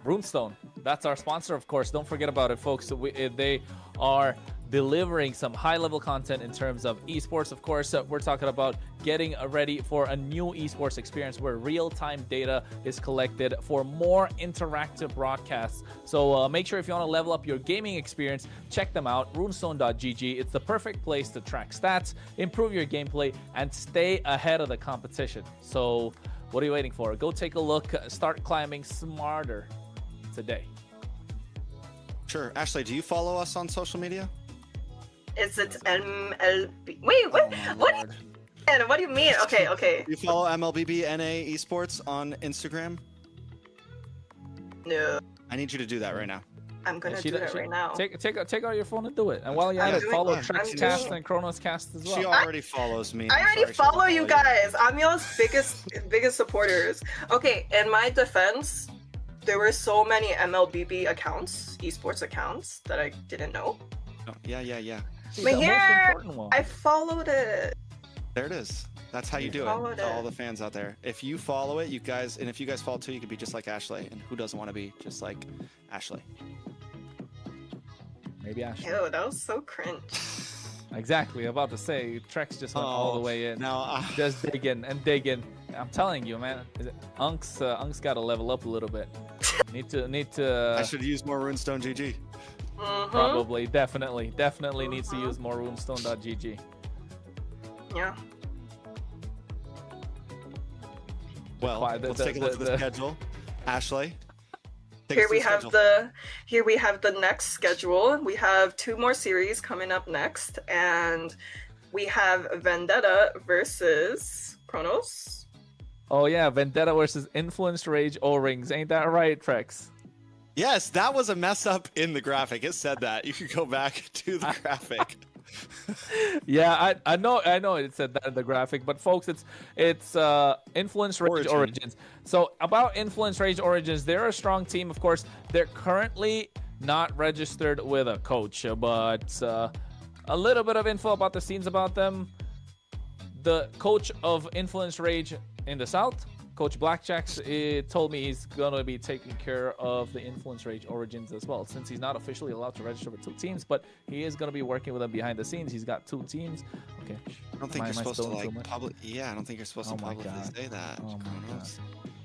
Runestone. That's our sponsor, of course. Don't forget about it, folks. They are delivering some high-level content in terms of esports. Of course, we're talking about getting ready for a new esports experience where real-time data is collected for more interactive broadcasts. So make sure if you want to level up your gaming experience, check them out, runestone.gg. It's the perfect place to track stats, improve your gameplay, and stay ahead of the competition. So what are you waiting for? Go take a look. Start climbing smarter today. Sure. Ashley, do you follow us on social media? Is it MLB? Wait, what? What do you mean? Okay. You follow MLBB Esports on Instagram? No. I need you to do that right now. I'm gonna do that right now. Take out your phone and do it. And while you're at it, follow TrexCast and Kronoscast as well. She already follows me. I already follow you guys. I'm y'all's biggest supporters. Okay, in my defense, there were so many MLBB accounts, esports accounts, that I didn't know. Oh, yeah. But here, I followed it. There it is. That's how you do it. To all the fans out there. If you follow it, you guys, and if you guys follow too, you could be just like Ashley. And who doesn't want to be just like Ashley? Maybe Ashley. Ew, that was so cringe. Exactly. About to say, Trex just went all the way in. Now, just digging. I'm telling you, man. Unk's got to level up a little bit. Need to. I should use more Runestone GG. Probably, definitely needs to use more runestone.gg. Yeah. Well, let's take a look at the schedule. Ashley. Here we have the next schedule. We have 2 more series coming up next, and we have Vendetta versus Kronos. Oh yeah, Vendetta versus Influence Rage O-Rings. Ain't that right, Trex? Yes, that was a mess up in the graphic. It said that. You could go back to the graphic. Yeah, I know it said that in the graphic, but folks, it's Influence Rage Origins. So about Influence Rage Origins, they're a strong team. Of course, they're currently not registered with a coach, but a little bit of info about the scenes about them. The coach of Influence Rage in the South, Coach Blackjacks, told me he's going to be taking care of the Influence Rage Origins as well, since he's not officially allowed to register with 2 teams, but he is going to be working with them behind the scenes. He's got 2 teams. Okay. I don't think you're supposed to I don't think you're supposed to publicly say that. Oh my God.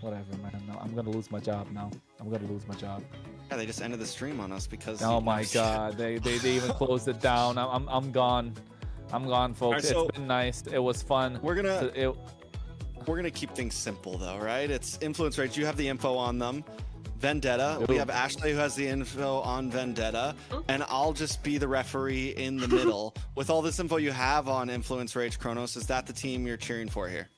Whatever, man. No, I'm going to lose my job now. Yeah, they just ended the stream on us because. Oh my God. They even closed it down. I'm gone. I'm gone, folks. Right, so it's been nice. It was fun. We're gonna keep things simple though, right? It's Influence Rage. You have the info on them. Vendetta. We have Ashley who has the info on Vendetta, and I'll just be the referee in the middle. With all this info you have on Influence Rage Kronos, is that the team you're cheering for here?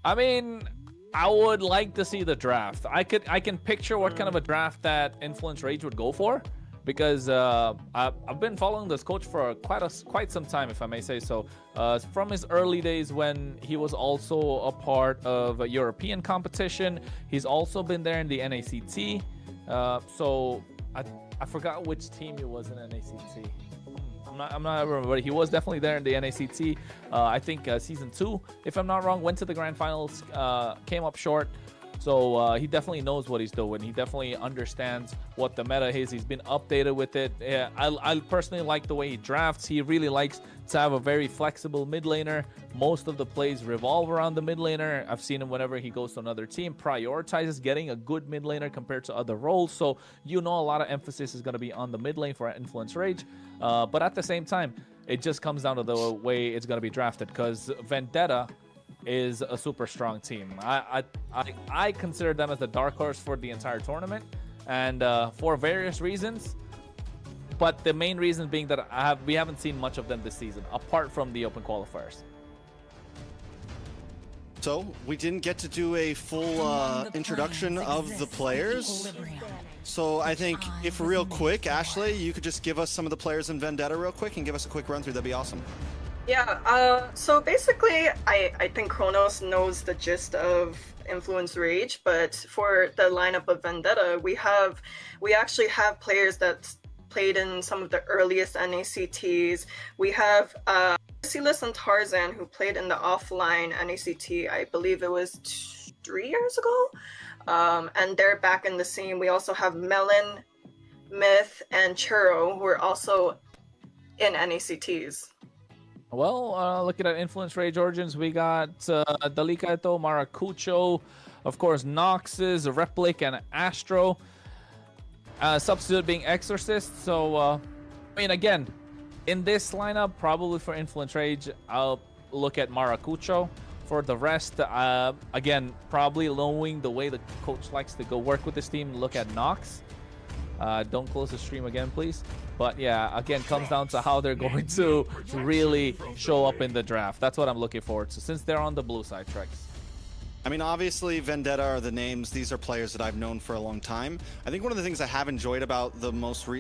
I mean, I would like to see the draft. I can picture what kind of a draft that Influence Rage would go for, because I've been following this coach for quite some time, if I may say so. From his early days when he was also a part of a European competition. He's also been there in the NACT. So I forgot which team he was in NACT. I'm not remember, but he was definitely there in the NACT. I think season 2, if I'm not wrong, went to the grand finals, came up short. So he definitely knows what he's doing. He definitely understands what the meta is. He's been updated with it. Yeah, I personally like the way he drafts. He really likes to have a very flexible mid laner. Most of the plays revolve around the mid laner. I've seen him whenever he goes to another team, prioritizes getting a good mid laner compared to other roles. So you know a lot of emphasis is going to be on the mid lane for Influence Rage. But at the same time, it just comes down to the way it's going to be drafted, because Vendetta is a super strong team. I consider them as the dark horse for the entire tournament, and for various reasons. But the main reason being that we haven't seen much of them this season, apart from the open qualifiers. So we didn't get to do a full introduction of the players. So I think if real quick, Ashley, you could just give us some of the players in Vendetta real quick and give us a quick run through, that'd be awesome. Yeah, so basically, I think Kronos knows the gist of Influence Rage, but for the lineup of Vendetta, we actually have players that played in some of the earliest NACTs. We have Merciless and Tarzan, who played in the offline NACT, I believe it was 3 years ago, and they're back in the scene. We also have Melon, Myth, and Churro, who are also in NACTs. Well, looking at Influence Rage Origins, we got Dalikato, Maracucho, of course, Noxus, Replic, and Astro. Substitute being Exorcist. So, I mean, again, in this lineup, probably for Influence Rage, I'll look at Maracucho. For the rest, again, probably knowing the way the coach likes to go work with this team, look at Nox. Don't close the stream again, please. But yeah, again, comes down to how they're going to really show up in the draft. That's what I'm looking forward to, since they're on the blue side, Trex. I mean, obviously, Vendetta are the names. These are players that I've known for a long time. I think one of the things I have enjoyed about the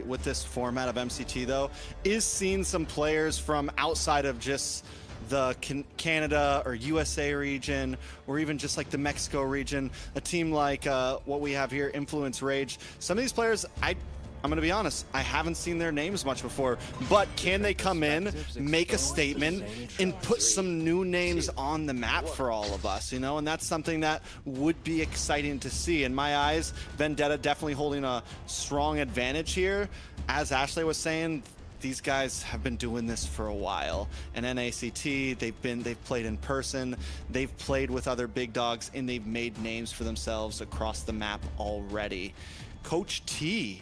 with this format of MCT, though, is seeing some players from outside of just the Canada or USA region, or even just like the Mexico region. A team like what we have here, Influence Rage. Some of these players, I'm going to be honest, I haven't seen their names much before, but can they come in, make a statement, and put some new names on the map for all of us, you know? And that's something that would be exciting to see. In my eyes, Vendetta definitely holding a strong advantage here. As Ashley was saying, these guys have been doing this for a while. And NACT, they've played in person, they've played with other big dogs, and they've made names for themselves across the map already. Coach T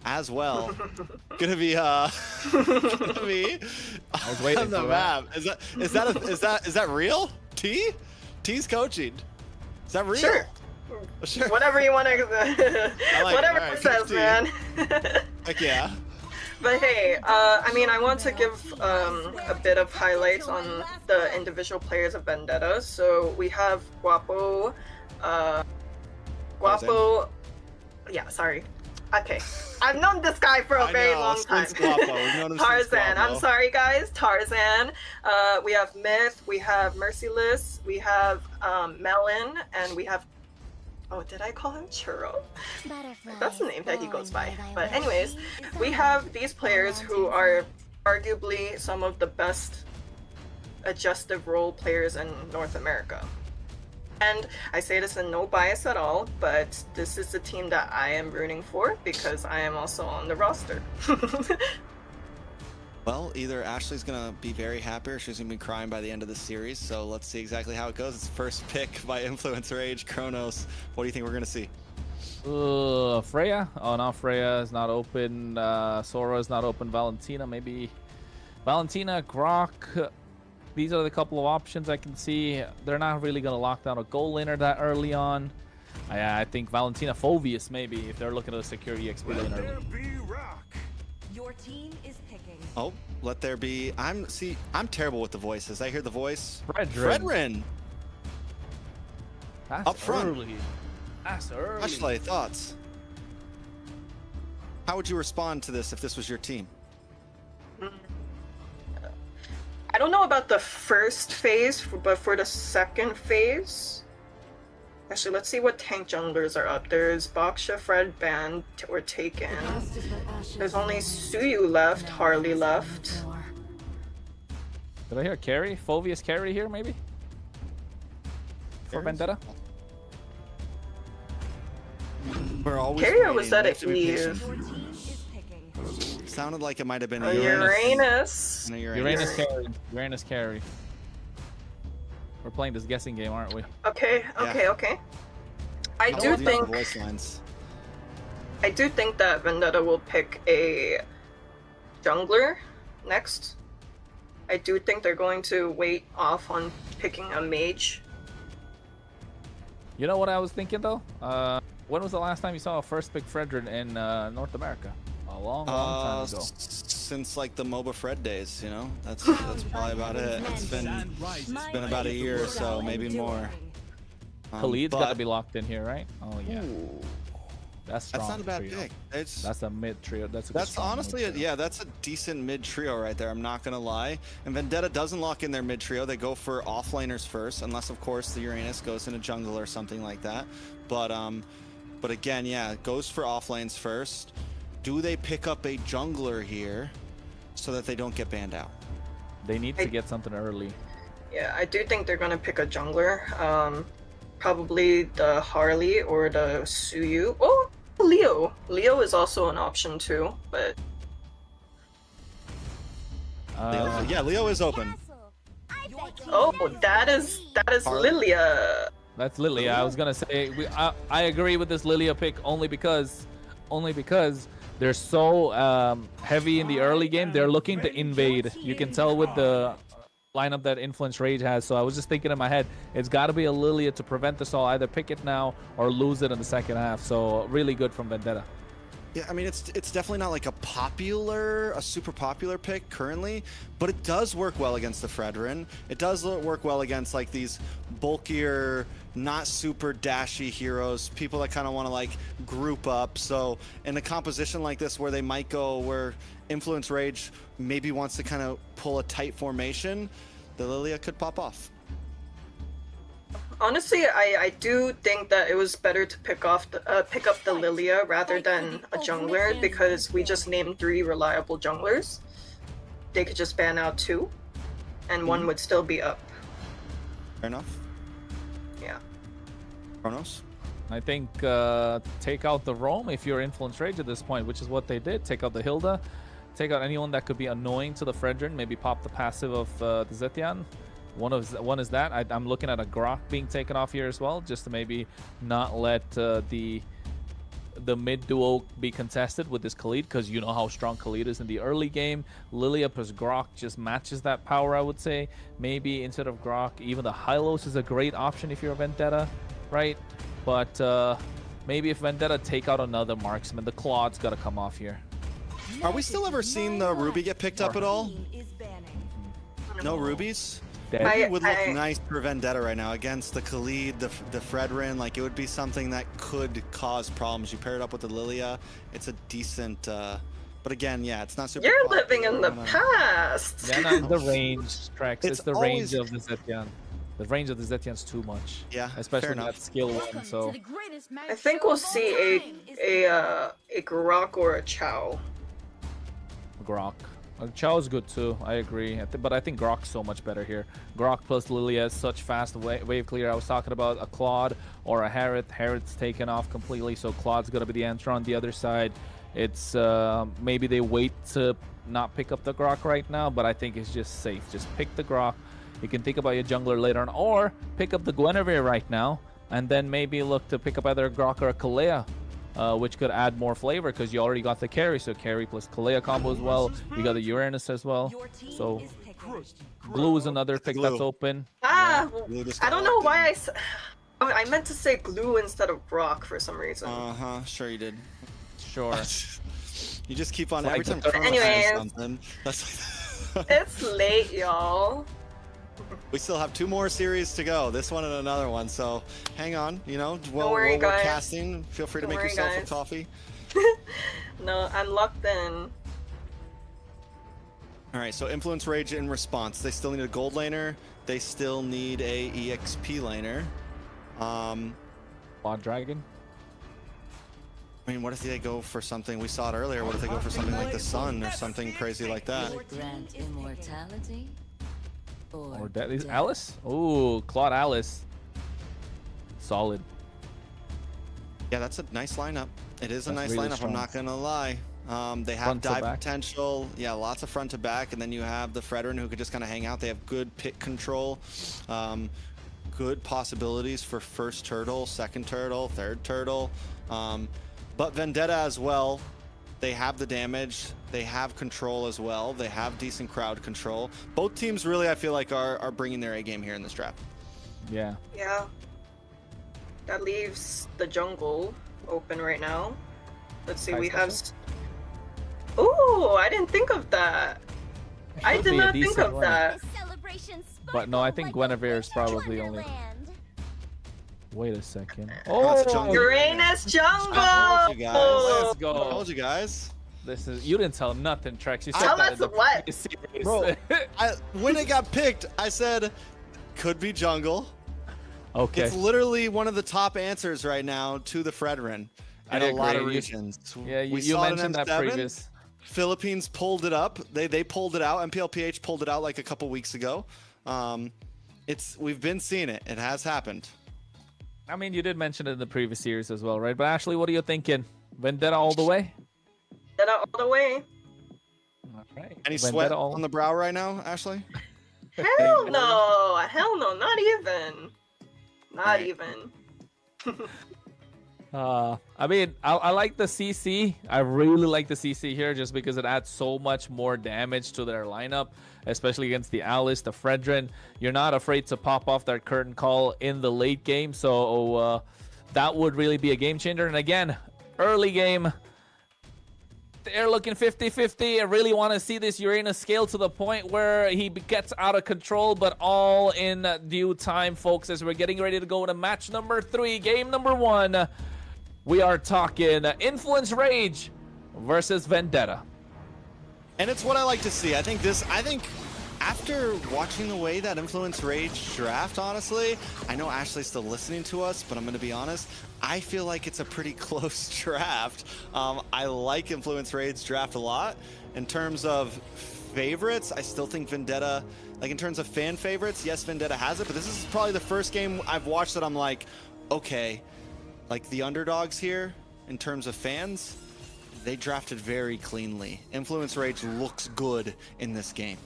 as well, gonna be I was waiting on the map. Is that real? T's coaching. Is that real? Sure. Sure. Whatever you want to. Whatever it says, man. Heck yeah. But hey, I mean, I want to give a bit of highlights on the individual players of Vendetta. So we have Guapo. Yeah, sorry. Okay, I've known this guy for a very long time. Tarzan, I'm sorry guys, Tarzan. We have Myth, we have Merciless, we have Melon, and we have, oh, did I call him Churro? That's the name that he goes by. But anyways, we have these players who are arguably some of the best adjustive role players in North America. And I say this in no bias at all, but this is the team that I am rooting for because I am also on the roster. Well, either Ashley's going to be very happy or she's going to be crying by the end of the series. So let's see exactly how it goes. It's first pick by Influence Rage, Kronos. What do you think we're going to see? Freya? Oh, no, Freya is not open. Sora is not open. Valentina, maybe. Valentina, Grok. These are the couple of options I can see. They're not really going to lock down a goal laner that early on. I think Valentina Phovius maybe if they're looking to secure EXP lane early. Your team is picking. Oh, let there be. I'm terrible with the voices. I hear the voice. Fredrin. That's up front. Early. That's early. Ashley, thoughts? How would you respond to this if this was your team? I don't know about the first phase, but for the second phase, actually, let's see what tank junglers are up. There's Baksha, Fred, Band, or Taken. There's only Suyu left, Harley left. Did I hear carry? Phovius carry here, maybe? For Vendetta? We're always Carrier was at it Eve. Sounded like it might have been a Uranus. Uranus carry. We're playing this guessing game, aren't we? Okay. I do think that Vendetta will pick a jungler next. I do think they're going to wait off on picking a mage. You know what I was thinking though? When was the last time you saw a first pick Fredrin in North America? A long time ago. Since like the MOBA Fred days, you know? That's probably about it. It's been about a year or so, maybe more. Khalid's got to be locked in here, right? Oh yeah. Ooh. That's strong. That's not a bad trio. pick. That's a mid trio. That's honestly that's a decent mid trio right there. I'm not gonna lie. And Vendetta doesn't lock in their mid trio. They go for offlaners first, unless of course the Uranus goes in a jungle or something like that. But again, yeah, it goes for offlanes first. Do they pick up a jungler here so that they don't get banned out? They need to get something early. Yeah, I do think they're gonna pick a jungler. Probably the Harley or the Suyu. Oh, Leo. Leo is also an option too, but yeah, Leo is open. Oh, that is Lilia. That's Lilia. I was gonna say I agree with this Lilia pick only because they're so heavy in the early game. They're looking to invade. You can tell with the lineup that Influence Rage has. So I was just thinking in my head, it's got to be a Lilia to prevent this all. Either pick it now or lose it in the second half. So really good from Vendetta. Yeah, I mean, it's definitely not like a super popular pick currently, but it does work well against the Fredrin. It does work well against like these bulkier, not super dashy heroes, people that kind of want to like group up. So in a composition like this where they might go where Influence Rage maybe wants to kind of pull a tight formation, the Lilia could pop off. Honestly, I do think that it was better to pick up the Lilia rather than a jungler, because we just named 3 reliable junglers. They could just ban out 2, and 1 would still be up. Fair enough. Yeah. Kronos? I think take out the Roam if you're Influence Rage at this point, which is what they did. Take out the Hilda. Take out anyone that could be annoying to the Fredrin. Maybe pop the passive of the Zetian. One is that. I'm looking at a Grok being taken off here as well, just to maybe not let the mid duo be contested with this Khalid, because you know how strong Khalid is in the early game. Lilia plus Grok just matches that power, I would say. Maybe instead of Grok, even the Hylos is a great option if you're a Vendetta, right? But maybe if Vendetta take out another marksman, the Claude's got to come off here. Are we still ever seeing the Ruby get picked up at all? No Rubies? Ruby would look nice for Vendetta right now against the Khalid, the Fredrin. Like, it would be something that could cause problems. You pair it up with the Lilia, it's a decent. But again, yeah, it's not super. You're living in the past. Yeah, no, the range, Trax. It's the range of the Zetian. The range of the Zetian's too much. Yeah, especially that skill 1. So I think we'll see a Grok or a Chow. Grok. Chow's good too, I agree. But I think Grok's so much better here. Grok plus Lilia is such fast wave clear. I was talking about a Claude or a Harith. Harith's taken off completely, so Claude's going to be the answer on the other side. It's maybe they wait to not pick up the Grok right now, but I think it's just safe. Just pick the Grok. You can think about your jungler later on, or pick up the Guinevere right now, and then maybe look to pick up either a Grok or a Kalea. Which could add more flavor because you already got the carry, so carry plus Kalea combo as well. You got the Uranus as well. So Glue is another pick that's open. I don't know why Oh, I meant to say glue instead of rock for some reason. Sure you did. Sure. You just keep on Like every time the- Chrono Anyways. says something. That's It's late, y'all. we still have 2 more series to go. This one and another one. So hang on. You know, while worry, we're guys. casting, feel free to Don't make worry, yourself guys. a coffee. No, I'm locked in. All right. So Influence Rage in response. They still need a gold laner. They still need a EXP laner. Quad Dragon. I mean, what if they go for something? We saw it earlier. What if they go for something like the Sun or something crazy like that? Grant immortality Or Deadly Alice? Ooh, Claude Alice. Solid. Yeah, that's a nice lineup. It is a That's nice really lineup. strong. I'm not gonna lie. They have Front to dive back. potential. Yeah, lots of front to back, and then you have the Fredrin who could just kind of hang out. They have good pit control, good possibilities for first turtle, second turtle, third turtle, but Vendetta as well. They have the damage. They have control as well. They have decent crowd control. Both teams really, I feel like, are bringing their A game here in this draft. Yeah. Yeah. That leaves the jungle open right now. Let's see, High we have... special? Ooh, I didn't think of that. I Could did be a not think decent of one. that. But no, I think Guinevere is probably only... Wait a second. Oh, it's jungle. Uranus jungle! I told you guys. Let's I go. told you guys. This is... You didn't tell nothing, Trex. You said Tell that us in the what? previous series. Bro, when it got picked, I said, could be jungle. Okay. It's literally one of the top answers right now to the Fredrin I in a lot of agree. regions. Yeah, We you saw it in mentioned that M7. previous. Philippines pulled it up. They pulled it out. MPLPH pulled it out like a couple weeks ago. We've been seeing it. It has happened. I mean, you did mention it in the previous series as well, right? But Ashley, what are you thinking? Vendetta all the way? Then all the way. All right. Any Vendetta sweat all... on the brow right now, Ashley? Hell no! Hell no, not even. Not Right. even. I mean, I like the CC. I really like the CC here just because it adds so much more damage to their lineup, especially against the Alice, the Fredrin. You're not afraid to pop off that curtain call in the late game, so that would really be a game changer. And again, early game, they're looking 50-50. I really want to see this Uranus scale to the point where he gets out of control, but all in due time, folks, as we're getting ready to go to match number 3, game number 1. We are talking Influence Rage versus Vendetta. And it's what I like to see. I think after watching the way that Influence Rage draft, honestly, I know Ashley's still listening to us, but I'm going to be honest, I feel like it's a pretty close draft. I like Influence Rage draft a lot. In terms of favorites, I still think Vendetta, like in terms of fan favorites, yes, Vendetta has it, but this is probably the first game I've watched that I'm like, okay, like the underdogs here, in terms of fans, they drafted very cleanly. Influence Rage looks good in this game.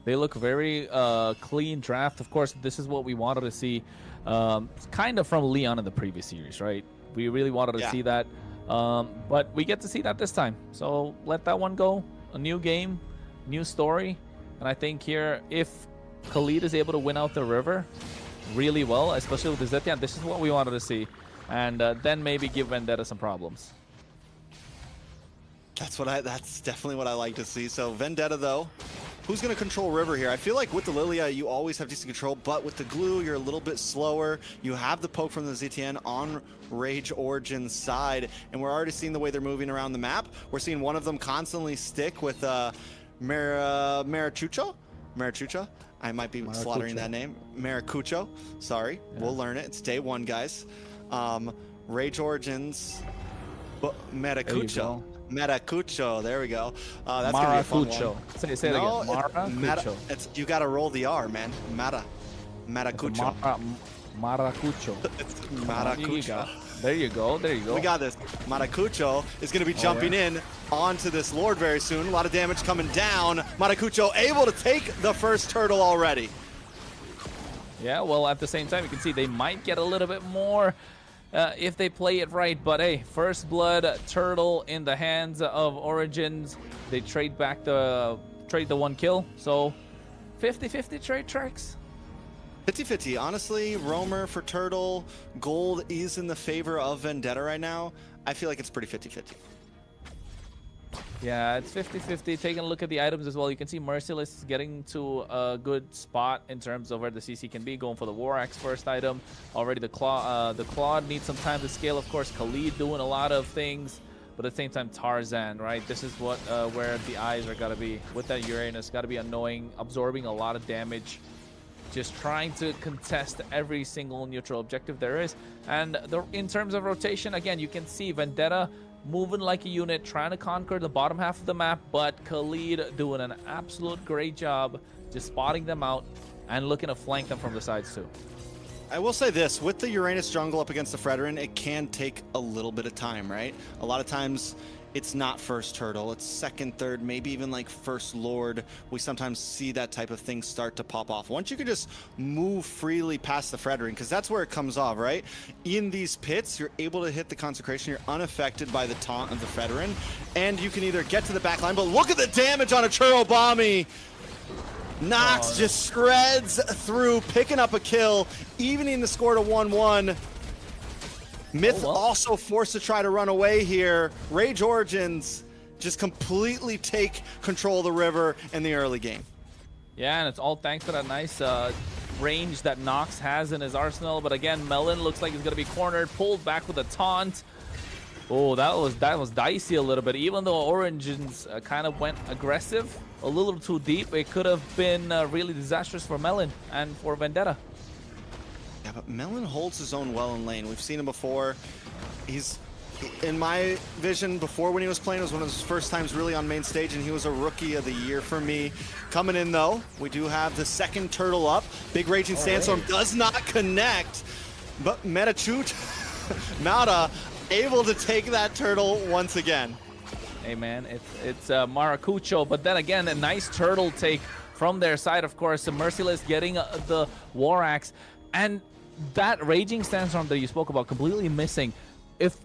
They look very clean draft. Of course, this is what we wanted to see kind of from Leon in the previous series, right? We really wanted to see that. But we get to see that this time. So let that one go. A new game, new story. And I think here, if Khalid is able to win out the river really well, especially with the Zetian, this is what we wanted to see. And then maybe give Vendetta some problems. That's definitely what I like to see. So Vendetta, though, who's going to control river here? I feel like with the Lilia, you always have decent control, but with the glue, you're a little bit slower. You have the poke from the ZTN on Rage Origin's side, and we're already seeing the way they're moving around the map. We're seeing one of them constantly stick with Maracucho. I might be slaughtering that name. Maracucho. Sorry. Yeah. We'll learn it. It's day 1, guys. Rage Origins. Maracucho. Maracucho. There we go. That's gonna be a fun one. Say it again. Maracucho. You gotta roll the R, man. Maracucho. Maracucho. It's Maracucho. There you go. We got this. Maracucho is going to be jumping in onto this Lord very soon. A lot of damage coming down. Maracucho able to take the first turtle already. Yeah, well, at the same time, you can see they might get a little bit more if they play it right. But hey, first blood turtle in the hands of Origins. They trade the 1 kill. So 50-50 trade tracks. 50-50. Honestly, Roamer for Turtle, gold is in the favor of Vendetta right now. I feel like it's pretty 50-50. Yeah, it's 50-50. Taking a look at the items as well, you can see Merciless getting to a good spot in terms of where the CC can be, going for the War Axe first item. Already the Claude needs some time to scale. Of course, Khalid doing a lot of things, but at the same time, Tarzan, right? This is what where the eyes are gotta be. With that Uranus, gotta be annoying, absorbing a lot of damage, just trying to contest every single neutral objective there is. And in terms of rotation, again, you can see Vendetta moving like a unit, trying to conquer the bottom half of the map, but Khalid doing an absolute great job just spotting them out and looking to flank them from the sides too. I will say this, with the Uranus jungle up against the Fredrin, it can take a little bit of time, right? A lot of times it's not first turtle, it's second, third, maybe even like first lord. We sometimes see that type of thing start to pop off. Once you can just move freely past the Fredrin, because that's where it comes off, right? In these pits, you're able to hit the consecration, you're unaffected by the taunt of the Fredrin, and you can either get to the back line, but look at the damage on a Churobami! Nox just shreds through, picking up a kill, evening the score to 1-1. Myth also forced to try to run away here. Rage Origins just completely take control of the river in the early game. Yeah, and it's all thanks to that nice range that Nox has in his arsenal. But again, Melon looks like he's going to be cornered, pulled back with a taunt. Oh, that was dicey a little bit. Even though Origins kind of went aggressive, a little too deep, it could have been really disastrous for Melon and for Vendetta. Yeah, but Melon holds his own well in lane. We've seen him before. He's, in my vision, before when he was playing, it was one of his first times really on main stage, and he was a rookie of the year for me. Coming in, though, we do have the second turtle up. Big Raging Sandstorm does not connect, but Metachute, Mauda, able to take that turtle once again. Hey, man, it's Maracucho, but then again, a nice turtle take from their side, of course. Merciless getting the War Axe, and that Raging Sandstorm that you spoke about completely missing. If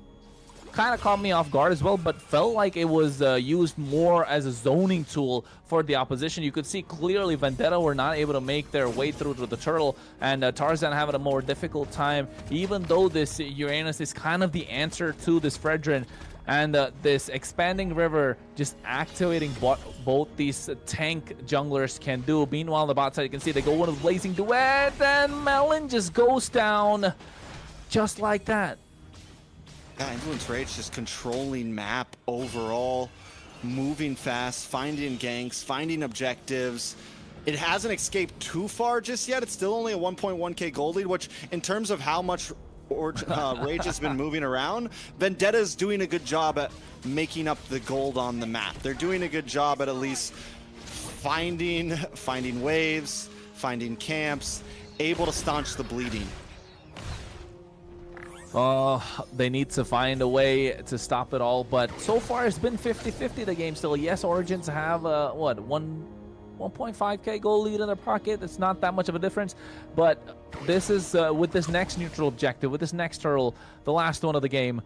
kind of caught me off guard as well, but felt like it was used more as a zoning tool for the opposition. You could see clearly Vendetta were not able to make their way through to the turtle, and Tarzan having a more difficult time, even though this Uranus is kind of the answer to this Fredrin. And this expanding river just activating what both these tank junglers can do. Meanwhile, on the bot side, you can see they go into the Blazing Duet, and Melon just goes down just like that. Yeah, Influence Rage just controlling map overall, moving fast, finding ganks, finding objectives. It hasn't escaped too far just yet. It's still only a 1.1k gold lead, which in terms of how much Rage has been moving around, Vendetta's doing a good job at making up the gold on the map. They're doing a good job at least finding waves, finding camps, able to staunch the bleeding. They need to find a way to stop it all, but so far it's been 50-50 the game still. Yes, Origins have what, 1.5k goal lead in their pocket. It's not that much of a difference, but this is with this next neutral objective, with this next turtle, the last one of the game,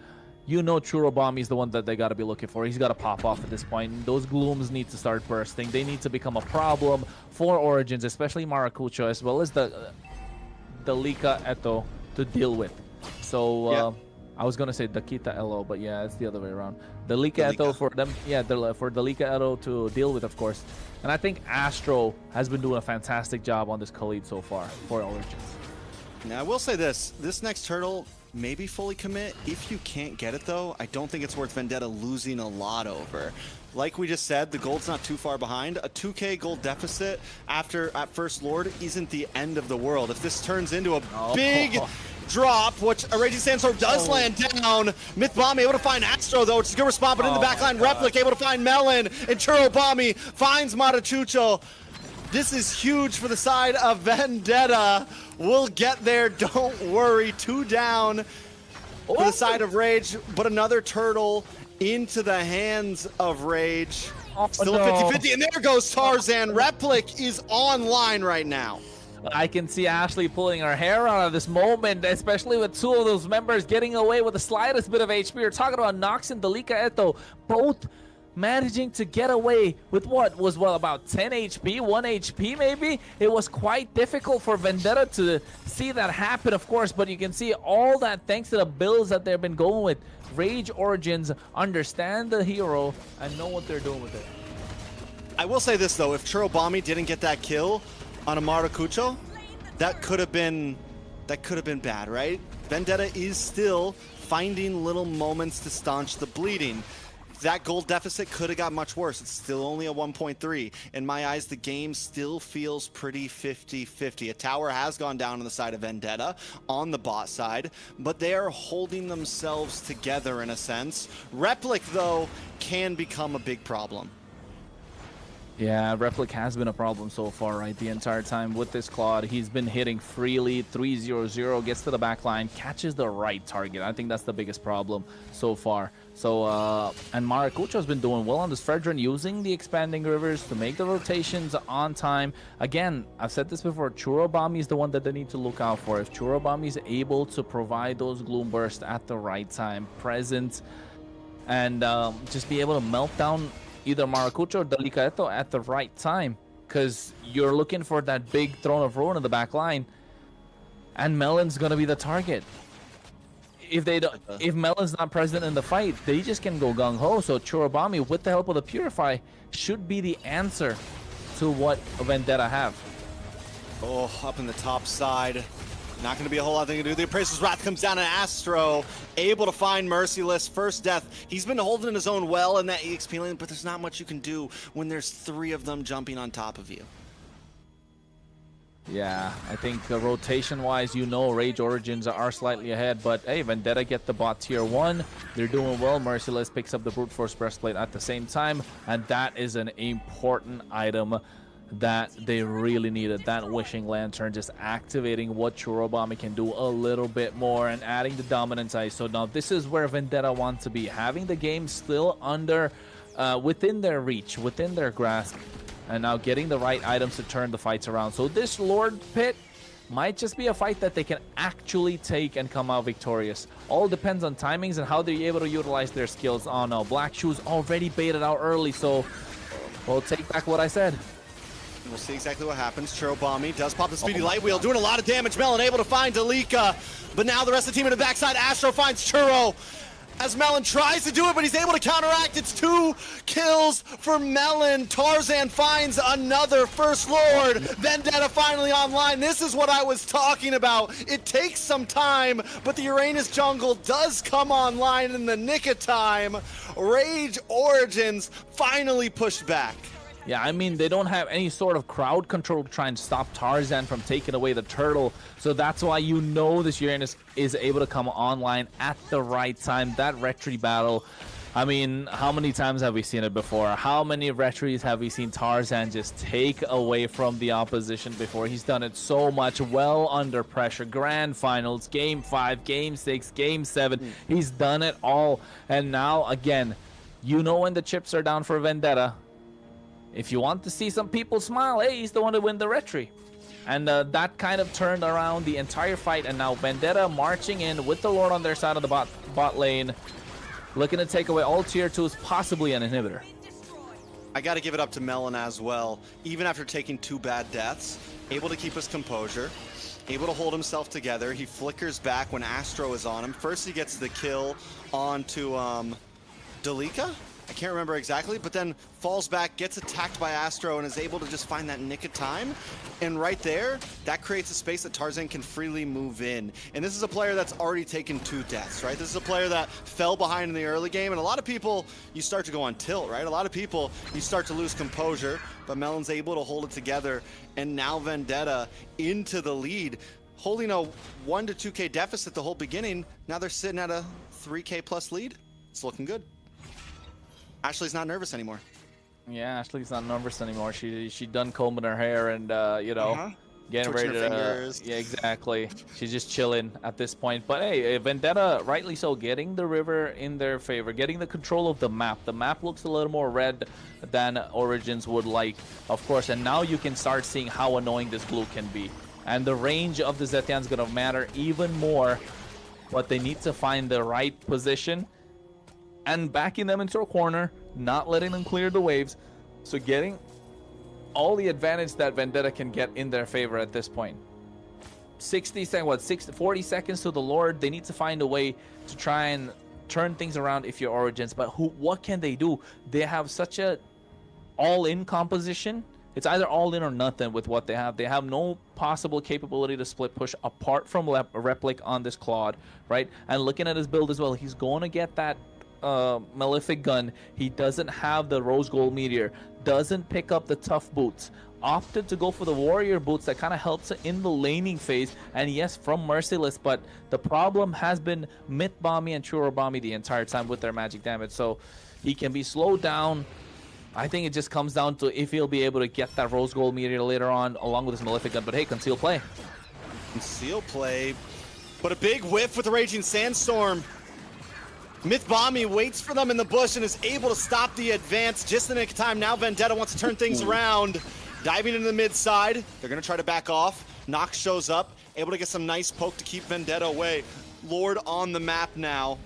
you know Churobami is the one that they got to be looking for. He's got to pop off at this point. Those glooms need to start bursting. They need to become a problem for Origins, especially Maracucho, as well as the Lika Eto to deal with. So I was gonna say Dakita Elo, but yeah, it's the other way around. The Lika Eto for them, yeah, for the Lika Eto to deal with, of course. And I think Astro has been doing a fantastic job on this Khalid so far for Origins. Now I will say this next turtle, maybe fully commit. If you can't get it though, I don't think it's worth Vendetta losing a lot over. Like we just said, the gold's not too far behind. A 2k gold deficit at First Lord isn't the end of the world. If this turns into a big drop, which a Raging Sandstorm does land down. Mythbomb able to find Astro though, which is a good response, but in the backline, Replic able to find Melon, and Churobami finds Marachucho. This is huge for the side of Vendetta. We'll get there, don't worry. 2 down for the side of Rage, but another turtle into the hands of Rage. Still a 50-50, and there goes Tarzan. Replic is online right now. I can see Ashley pulling her hair out of this moment, especially with 2 of those members getting away with the slightest bit of HP. We're talking about Nox and Delika Eto, both managing to get away with what was, well, about 10 HP, 1 HP maybe. It was quite difficult for Vendetta to see that happen, of course, but you can see all that thanks to the builds that they've been going with. Rage Origins understand the hero and know what they're doing with it. I will say this though, if Churobami didn't get that kill on Amarakucho, that could have been bad, right? Vendetta is still finding little moments to staunch the bleeding. That gold deficit could have got much worse. It's still only a 1.3. In my eyes, the game still feels pretty 50-50. A tower has gone down on the side of Vendetta on the bot side, but they are holding themselves together in a sense. Replic, though, can become a big problem. Yeah, Replic has been a problem so far, right? The entire time with this Claude, he's been hitting freely. 3-0-0, gets to the back line, catches the right target. I think that's the biggest problem so far. So, and Maracucho's been doing well on this Fredrin, using the expanding rivers to make the rotations on time. Again, I've said this before, Churobami is the one that they need to look out for. If Churobami is able to provide those Gloom Bursts at the right time, present, and just be able to melt down either Maracucho or Delicaeto at the right time, because you're looking for that big Throne of Ruin in the back line, and Melon's gonna be the target. If they don't, if Melon's not present in the fight, they just can go gung ho. So Churobami, with the help of the Purify, should be the answer to what Vendetta have. Oh, up in the top side. Not going to be a whole lot they can do. The Appraiser's Wrath comes down, and Astro able to find Merciless. First death. He's been holding his own well in that EXP lane, but there's not much you can do when there's 3 of them jumping on top of you. Yeah, I think rotation-wise, you know, Rage Origins are slightly ahead, but hey, Vendetta get the bot tier 1. They're doing well. Merciless picks up the Brute Force Breastplate at the same time, and that is an important item that they really needed. That Wishing Lantern just activating what Churobami can do a little bit more and adding the Dominance Ice. So now this is where Vendetta wants to be, having the game still under within their reach, within their grasp, and now getting the right items to turn the fights around. So this Lord Pit might just be a fight that they can actually take and come out victorious. All depends on timings and how they're able to utilize their skills. Oh no, Black Shoes already baited out early, so we'll take back what I said. We'll see exactly what happens. Churobami does pop the Speedy Light Wheel, doing a lot of damage. Melon able to find Delika, but now the rest of the team in the backside. Astro finds Churro as Melon tries to do it, but he's able to counteract. It's 2 kills for Melon. Tarzan finds another First Lord. Vendetta finally online. This is what I was talking about. It takes some time, but the Uranus jungle does come online in the nick of time. Rage Origins finally pushed back. Yeah, I mean, they don't have any sort of crowd control to try and stop Tarzan from taking away the turtle. So that's why you know this Uranus is able to come online at the right time. That Retry battle, I mean, how many times have we seen it before? How many Retrys have we seen Tarzan just take away from the opposition before? He's done it so much, well under pressure. Grand Finals, Game 5, Game 6, Game 7. He's done it all. And now, again, you know when the chips are down for Vendetta. If you want to see some people smile, hey, he's the one to win the Retry. And that kind of turned around the entire fight, and now Vendetta marching in with the Lord on their side of the bot lane, looking to take away all tier 2s, possibly an inhibitor. I got to give it up to Melon as well. Even after taking 2 bad deaths, able to keep his composure, able to hold himself together. He flickers back when Astro is on him. First he gets the kill onto Delika? I can't remember exactly, but then falls back, gets attacked by Astro, and is able to just find that nick of time. And right there, that creates a space that Tarzan can freely move in. And this is a player that's already taken 2 deaths, right? This is a player that fell behind in the early game, and a lot of people, you start to go on tilt, right? A lot of people, you start to lose composure, but Melon's able to hold it together, and now Vendetta into the lead, holding a 1 to 2K deficit the whole beginning. Now they're sitting at a 3K plus lead. It's looking good. Ashley's not nervous anymore. Yeah, Ashley's not nervous anymore. She done combing her hair and you know, getting ready to. Yeah, exactly. She's just chilling at this point. But hey, Vendetta, rightly so, getting the river in their favor, getting the control of the map. The map looks a little more red than Origins would like, of course. And now you can start seeing how annoying this glue can be. And the range of the Zetian is gonna matter even more. But they need to find the right position and backing them into a corner not letting them clear the waves. So getting all the advantage that Vendetta can get in their favor at this point. 40 seconds to the Lord. They need to find a way to try and turn things around if you're Origins. But what can they do? They have such a all-in composition. It's either all in or nothing with what they have. They have no possible capability to split push apart from Replic on this Claude, right? And looking at his build as well, he's going to get that Malefic gun. He doesn't have the Rose Gold Meteor, doesn't pick up the tough boots, opted to go for the Warrior boots that kind of helps in the laning phase, and yes, from Merciless, but the problem has been Myth Bomby and Churro Bomby the entire time with their magic damage, so he can be slowed down. I think it just comes down to if he'll be able to get that Rose Gold Meteor later on along with his Malefic gun. But hey, conceal play. Conceal play, but a big whiff with the Raging Sandstorm. Myth Bomby waits for them in the bush and is able to stop the advance just in the nick of time. Now Vendetta wants to turn things around. Diving into the mid side. They're going to try to back off. Nox shows up, able to get some nice poke to keep Vendetta away. Lord on the map now.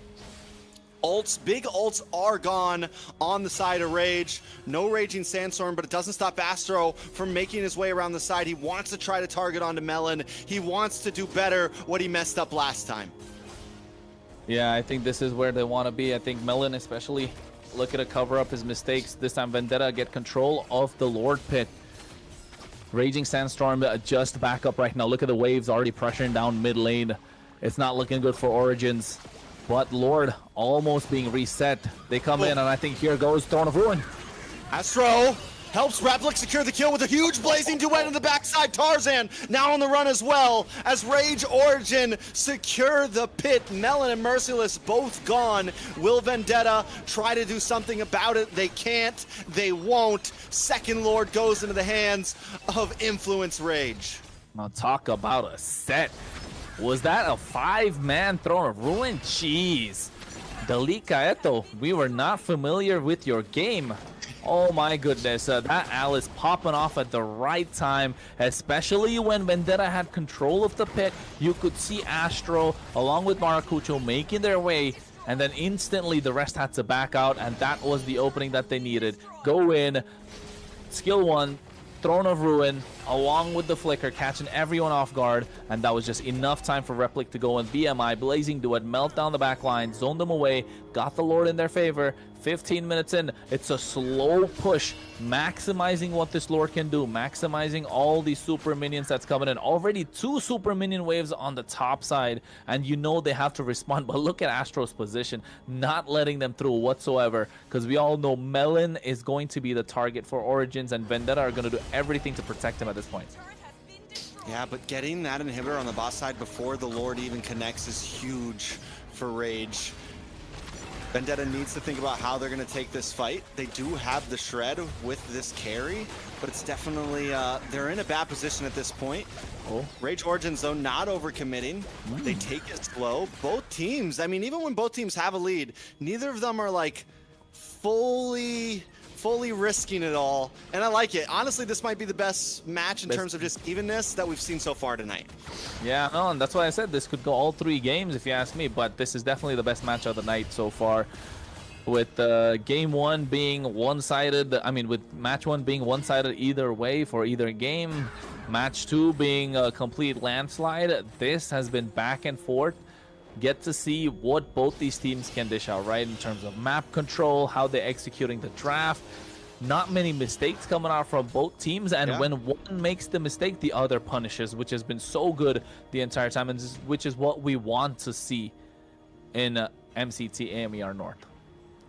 Ults, big ults are gone on the side of Rage. No Raging Sandstorm, but it doesn't stop Astro from making his way around the side. He wants to try to target onto Melon. He wants to do better what he messed up last time. Yeah, I think this is where they want to be. I think Melon especially looking to cover up his mistakes. This time Vendetta get control of the Lord Pit. Raging Sandstorm just back up right now. Look at the waves already pressuring down mid lane. It's not looking good for Origins. But Lord almost being reset. They come in, and I think here goes Throne of Ruin. Astro helps Replic secure the kill with a huge blazing duet in the backside. Tarzan now on the run as well as Rage Origin secure the pit. Melon and Merciless both gone. Will Vendetta try to do something about it? They can't. They won't. Second Lord goes into the hands of Influence Rage. Now talk about a set. Was that a 5-man Throne of Ruin? Jeez. Dalika Eto, we were not familiar with your game. Oh my goodness, that Alice popping off at the right time, especially when Vendetta had control of the pit. You could see Astro along with Maracucho making their way, and then instantly the rest had to back out, and that was the opening that they needed. Go in, skill 1, Throne of Ruin, along with the Flicker, catching everyone off guard, and that was just enough time for Replic to go and BMI, Blazing Duet, melt down the back line, zone them away, got the Lord in their favor. 15 minutes in, it's a slow push, maximizing what this Lord can do, maximizing all these super minions that's coming in. Already 2 super minion waves on the top side, and you know they have to respond, but look at Astro's position, not letting them through whatsoever, because we all know Melon is going to be the target for Origins, and Vendetta are going to do everything to protect him at this point. Yeah, but getting that inhibitor on the boss side before the Lord even connects is huge for Rage. Vendetta needs to think about how they're going to take this fight. They do have the Shred with this carry, but it's definitely, they're in a bad position at this point. Oh. Rage Origins, though, not overcommitting. They take it slow. Both teams, I mean, even when both teams have a lead, neither of them are, like, fully risking it all, and I like it. Honestly, this might be the best match in terms of just evenness that we've seen so far tonight. Yeah, no, and that's why I said this could go all 3 games if you ask me, but this is definitely the best match of the night so far. With game 1 being one-sided, I mean, with match 1 being one-sided either way for either game, match 2 being a complete landslide, this has been back and forth. Get to see what both these teams can dish out, right? In terms of map control, how they're executing the draft. Not many mistakes coming out from both teams, and when one makes the mistake, the other punishes, which has been so good the entire time, and which is what we want to see in MCT AMER North.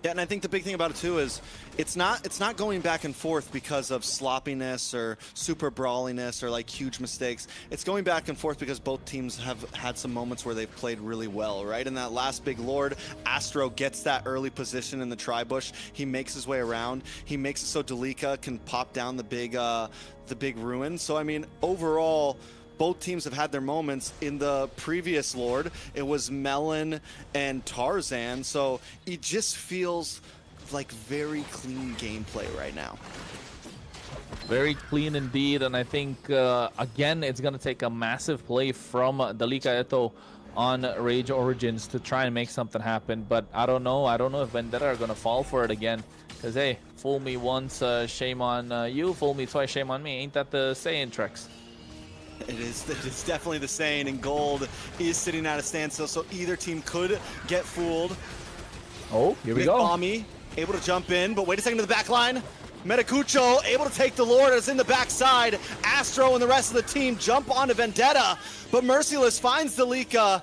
Yeah, and I think the big thing about it too is it's not going back and forth because of sloppiness or super brawliness or like huge mistakes. It's going back and forth because both teams have had some moments where they've played really well, right? In that last big Lord, Astro gets that early position in the tri-bush. He makes his way around. He makes it so Dalika can pop down the big ruin. So I mean, overall, both teams have had their moments. In the previous Lord, it was Melon and Tarzan, so it just feels like very clean gameplay right now. Very clean indeed, and I think, again, it's going to take a massive play from Dalika Eto on Rage Origins to try and make something happen, but I don't know if Vendetta are going to fall for it again. Because, hey, fool me once, shame on you. Fool me twice, shame on me. Ain't that the saying, Trex? It is definitely the saying, and gold is sitting at a standstill, so either team could get fooled. Oh, here we go. Bommy able to jump in, but wait a second to the back line. Metacucho able to take the Lord as in the backside. Astro and the rest of the team jump onto Vendetta, but Merciless finds the Lika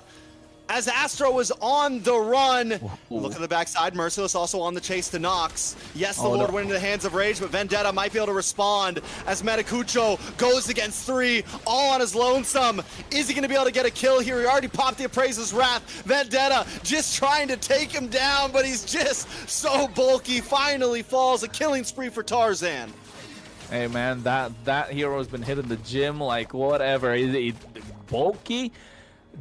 as Astro was on the run. Look at the backside. Merciless also on the chase to Nox. Yes, the Lord went into the hands of Rage, but Vendetta might be able to respond as Metacucho goes against 3, all on his lonesome. Is he going to be able to get a kill here? He already popped the Appraiser's Wrath. Vendetta just trying to take him down, but he's just so bulky. Finally falls. A killing spree for Tarzan. Hey, man, that hero's been hitting the gym like whatever. Is he bulky?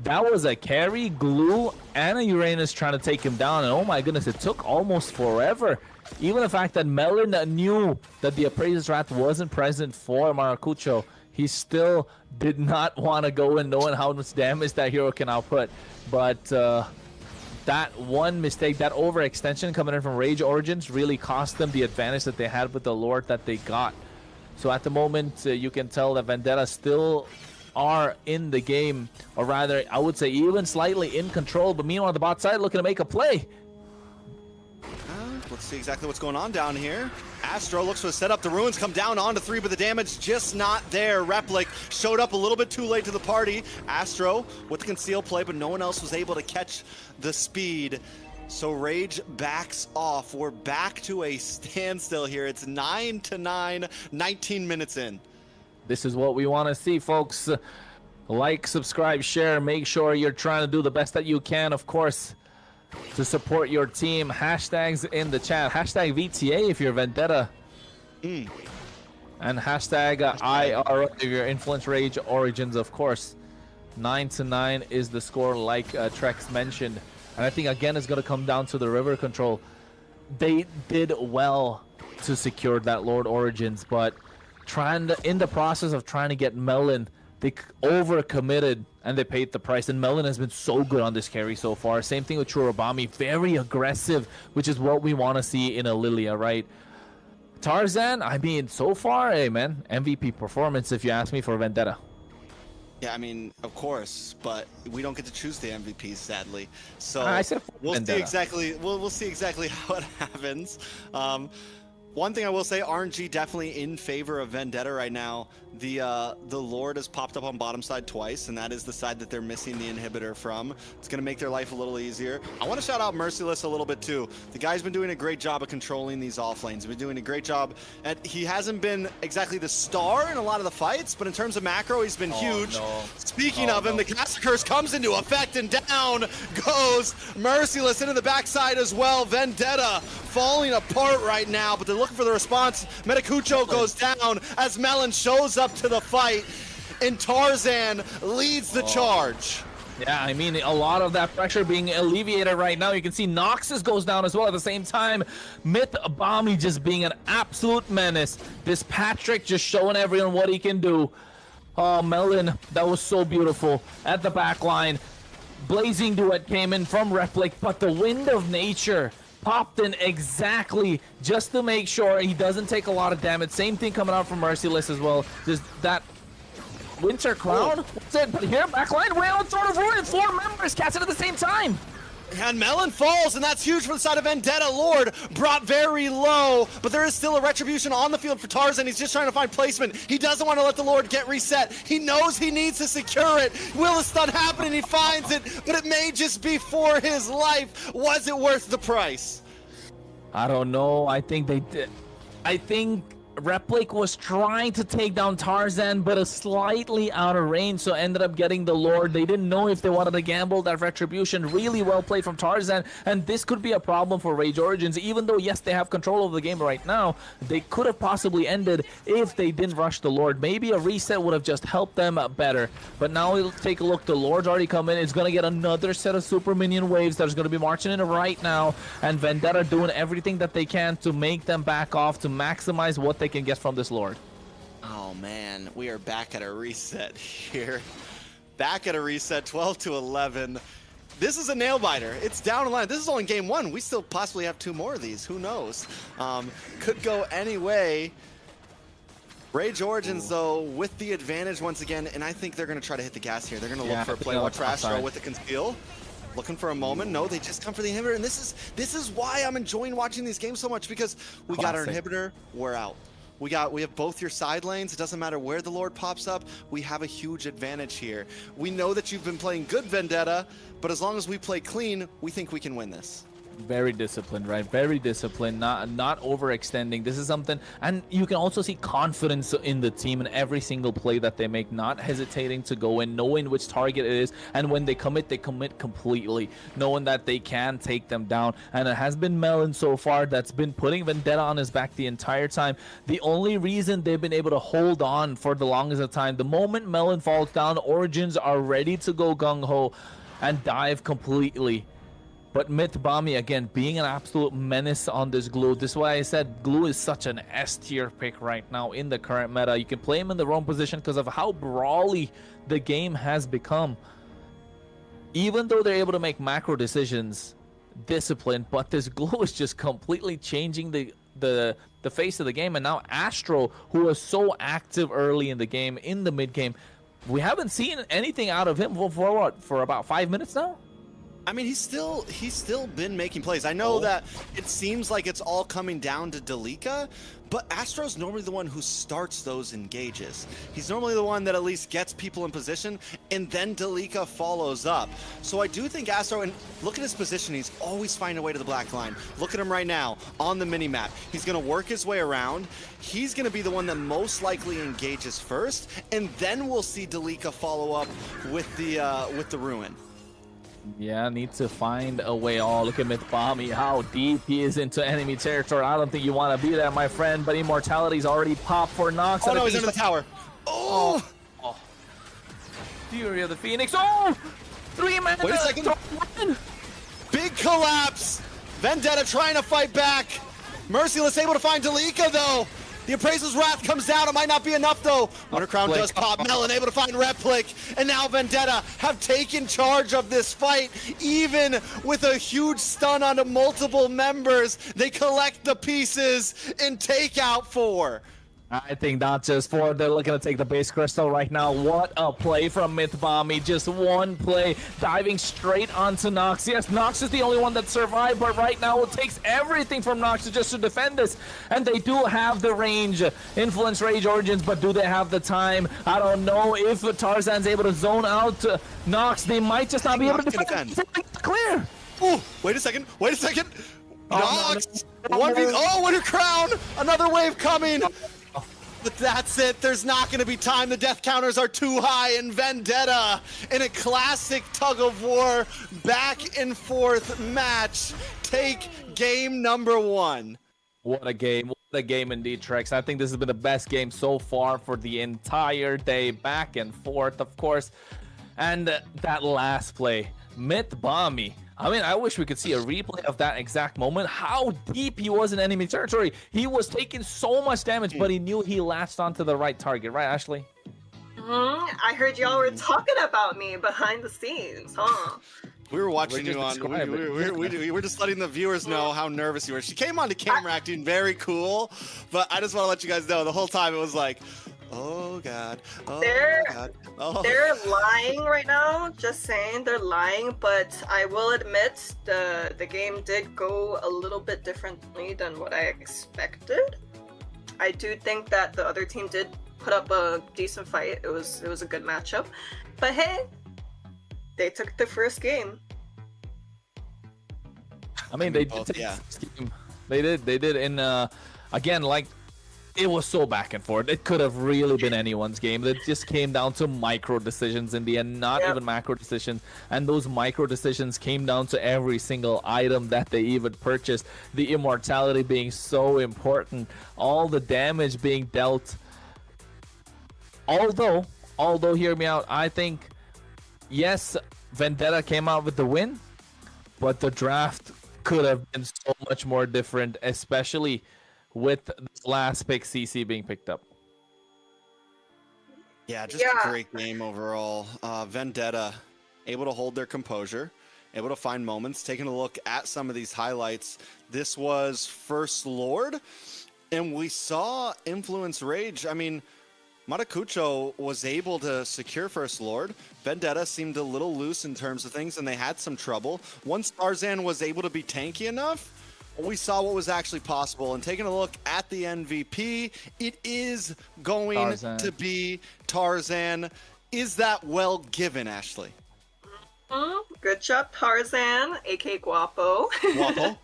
That was a carry, glue, and a Uranus trying to take him down. And oh my goodness, it took almost forever. Even the fact that Melon knew that the Appraiser's Wrath wasn't present for Maracucho, he still did not want to go in knowing how much damage that hero can output. But that one mistake, that overextension coming in from Rage Origins really cost them the advantage that they had with the Lord that they got. So at the moment, you can tell that Vendetta still are in the game, or rather I would say even slightly in control, but meanwhile on the bot side looking to make a play. Let's see exactly what's going on down here. Astro looks to set up. The ruins come down onto 3, but the damage just not there. Replic showed up a little bit too late to the party. Astro with the conceal play, but no one else was able to catch the speed. So Rage backs off. We're back to a standstill here. It's 9-9, 19 minutes in. This is what we want to see, folks. Like, subscribe, share. Make sure you're trying to do the best that you can, of course, to support your team. Hashtags in the chat. Hashtag VTA if you're Vendetta. And hashtag IR if you're Influence Rage Origins, of course. 9-9 is the score, like Trex mentioned. And I think, again, it's going to come down to the river control. They did well to secure that Lord Origins, but in the process of trying to get Melon, they overcommitted and they paid the price. And Melon has been so good on this carry so far. Same thing with Churubami, very aggressive, which is what we want to see in a Lilia, right? Tarzan, I mean, so far, hey man, MVP performance if you ask me for Vendetta. Yeah, I mean, of course, but we don't get to choose the MVPs, sadly. So I said we'll Vendetta. see exactly. We'll see exactly how it happens. One thing I will say, RNG definitely in favor of Vendetta right now. The Lord has popped up on bottom side twice, and that is the side that they're missing the inhibitor from. It's going to make their life a little easier. I want to shout out Merciless a little bit too. The guy's been doing a great job of controlling these off lanes. He's been doing a great job. And he hasn't been exactly the star in a lot of the fights, but in terms of macro, he's been huge. No. Speaking of him, the Caster Curse comes into effect, and down goes Merciless into the backside as well. Vendetta falling apart right now, but they're looking for the response. Metacucho goes down as Melon shows up to the fight, and Tarzan leads the charge. Yeah, I mean, a lot of that pressure being alleviated right now. You can see Noxus goes down as well at the same time. Myth Bomby just being an absolute menace. This Patrick just showing everyone what he can do. Oh, Melon, that was so beautiful. At the back line, Blazing Duet came in from Replic, but the Wind of Nature popped in exactly just to make sure he doesn't take a lot of damage. Same thing coming out from Merciless as well. Just that Winter Crown. That's it. But here, backline, round sort of ruined. 4 members catch it at the same time. And Melon falls, and that's huge for the side of Vendetta. Lord brought very low, but there is still a retribution on the field for Tarzan. He's just trying to find placement. He doesn't want to let the Lord get reset. He knows he needs to secure it. Will the stun happen, and he finds it, but it may just be for his life. Was it worth the price? I don't know. I think they did. I think Replic was trying to take down Tarzan, but is slightly out of range, so ended up getting the Lord. They didn't know if they wanted to gamble that retribution. Really well played from Tarzan, and this could be a problem for Rage Origins. Even though, yes, they have control of the game right now, they could have possibly ended if they didn't rush the Lord. Maybe a reset would have just helped them better. But now we'll take a look. The Lord's already come in. It's going to get another set of super minion waves that's going to be marching in right now, and Vendetta doing everything that they can to make them back off, to maximize what they can get from this Lord. Oh man, we are back at a reset here. Back at a reset, 12-11. this is a nail biter. It's down the line. This is only game 1. We still possibly have 2 more of these. Who knows? Could go any way. Rage Origins, though, with the advantage once again, and I think they're going to try to hit the gas here. They're going to look for a play. Watch Astro with the conceal. Looking for a moment. No, they just come for the inhibitor, and this is why I'm enjoying watching these games so much, because we got our inhibitor, we're out. We have both your side lanes. It doesn't matter where the Lord pops up. We have a huge advantage here. We know that you've been playing good Vendetta, but as long as we play clean, we think we can win this. Very disciplined, right? Very disciplined, not overextending. This is something, and you can also see confidence in the team in every single play that they make, not hesitating to go in, knowing which target it is, and when they commit completely, knowing that they can take them down. And it has been Melon so far that's been putting Vendetta on his back the entire time. The only reason they've been able to hold on for the longest of time, the moment Melon falls down, Origins are ready to go gung-ho and dive completely. But MLBB, again, being an absolute menace on this Glue. This is why I said Glue is such an S-tier pick right now in the current meta. You can play him in the wrong position because of how brawly the game has become. Even though they're able to make macro decisions, disciplined, but this Glue is just completely changing the face of the game. And now Astro, who was so active early in the game, in the mid game, we haven't seen anything out of him for about 5 minutes now. I mean, he's still been making plays. I know that it seems like it's all coming down to Delika, but Astro's normally the one who starts those engages. He's normally the one that at least gets people in position, and then Delika follows up. So I do think Astro, and look at his position, he's always finding a way to the black line. Look at him right now on the mini-map. He's going to work his way around. He's going to be the one that most likely engages first, and then we'll see Delika follow up with the Ruin. Yeah, needs to find a way. Oh, look at MLBB, how deep he is into enemy territory. I don't think you want to be there, my friend, but Immortality's already popped for Nox. Oh, no, he's under the tower. Oh! Fury of the Phoenix. Oh! 3 minutes. Wait a second. Big collapse. Vendetta trying to fight back. Merciless able to find Delika, though. The Appraiser's Wrath comes down. It might not be enough, though. Wonder Crown does pop. Melon able to find Replic. And now Vendetta have taken charge of this fight. Even with a huge stun onto multiple members, they collect the pieces and take out 4. I think not just 4. They're looking to take the base crystal right now. What a play from MLBB. Just one play, diving straight onto Nox. Yes, Nox is the only one that survived, but right now it takes everything from Nox just to defend this. And they do have the range. Influence Rage Origins, but do they have the time? I don't know if Tarzan's able to zone out Nox. They might just not be able to defend. Clear. Ooh, wait a second. Nox. Winter Crown. Another wave coming. But that's it. There's not going to be time. The death counters are too high, and Vendetta in a classic tug of war back and forth match take game number 1. What a game. What a game indeed, Trex. I think this has been the best game so far for the entire day. Back and forth, of course. And that last play, MLBB. I mean, I wish we could see a replay of that exact moment. How deep he was in enemy territory. He was taking so much damage, but he knew he latched onto the right target. Right, Ashley? I heard y'all were talking about me behind the scenes, huh? We were watching you on. We were just letting the viewers know how nervous you were. She came onto camera acting very cool, but I just want to let you guys know the whole time it was like, oh God, oh God. Oh. They're lying right now. Just saying, they're lying. But I will admit the game did go a little bit differently than what I expected. I do think that the other team did put up a decent fight. It was a good matchup. But hey, they took the first game. I mean, they did take the first game. They did. And again, like, it was so back and forth. It could have really been anyone's game. It just came down to micro decisions in the end, not even macro decisions. And those micro decisions came down to every single item that they even purchased. The immortality being so important. All the damage being dealt. Although, hear me out, I think, yes, Vendetta came out with the win, but the draft could have been so much more different, especially with this last pick, CC, being picked up. Yeah, just a great game overall. Vendetta able to hold their composure. able to find moments. Taking a look at some of these highlights, this was First Lord, and we saw Influence Rage. I mean, Maracucho was able to secure First Lord. Vendetta seemed a little loose in terms of things, and they had some trouble. Once Tarzan was able to be tanky enough, we saw what was actually possible. And taking a look at the MVP, it is going to be Tarzan. Is that well given, Ashley? Good job, Tarzan, aka Guapo. Guapo.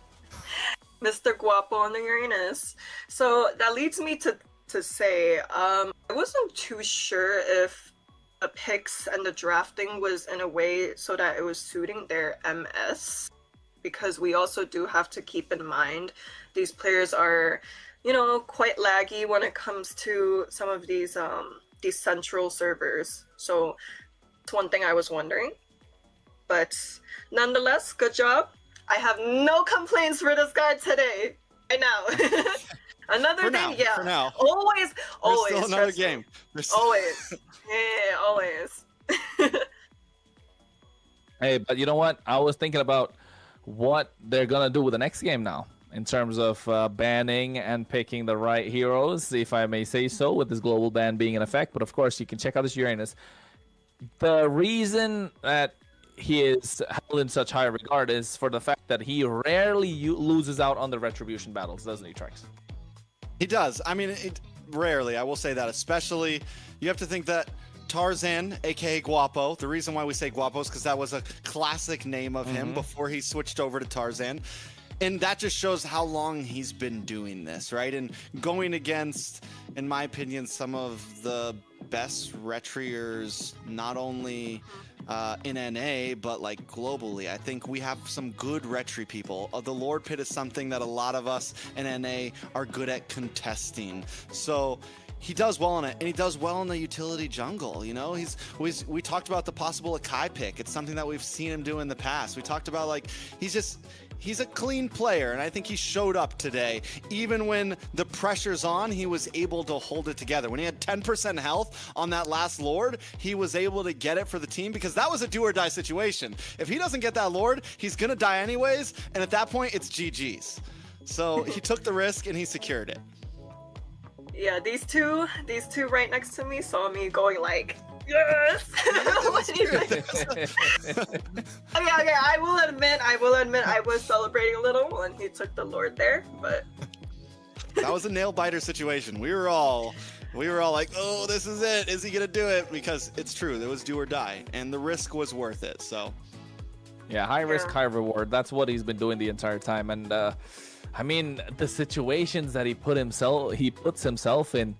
Mr. Guapo on the Uranus. So that leads me to say, I wasn't too sure if the picks and the drafting was in a way so that it was suiting their MS, because we also do have to keep in mind these players are, you know, quite laggy when it comes to some of these central servers. So it's one thing I was wondering. But nonetheless, good job. I have no complaints for this guy today. I know. Another thing, yeah. For now. Always. Still another game. Always. Yeah, always. Hey, but you know what? I was thinking about what they're gonna do with the next game now, in terms of banning and picking the right heroes, if I may say so, with this global ban being in effect. But of course, you can check out this Uranus. The reason that he is held in such high regard is for the fact that he rarely loses out on the retribution battles, doesn't he, Trex? He does. I mean, rarely, I will say that. Especially, you have to think that Tarzan, aka Guapo, the reason why we say Guapo is because that was a classic name of him before he switched over to Tarzan. And that just shows how long he's been doing this, right? And going against, in my opinion, some of the best retriers, not only in NA, but like globally. I think we have some good retry people. The Lord Pit is something that a lot of us in NA are good at contesting. So he does well on it, and he does well in the utility jungle. You know, we talked about the possible Akai pick. It's something that we've seen him do in the past. We talked about, like, he's a clean player, and I think he showed up today. Even when the pressure's on, he was able to hold it together. When he had 10% health on that last Lord, he was able to get it for the team, because that was a do or die situation. If he doesn't get that Lord, he's gonna die anyways, and at that point, it's GG's. So he took the risk and he secured it. Yeah, these two right next to me saw me going like, yes. Okay, I will admit I was celebrating a little when he took the Lord there, but that was a nail biter situation. We were all like, oh, this is it. Is he gonna do it? Because it's true, it was do or die, and the risk was worth it. So yeah, high risk, high reward. That's what he's been doing the entire time. And I mean, the situations that he puts himself in,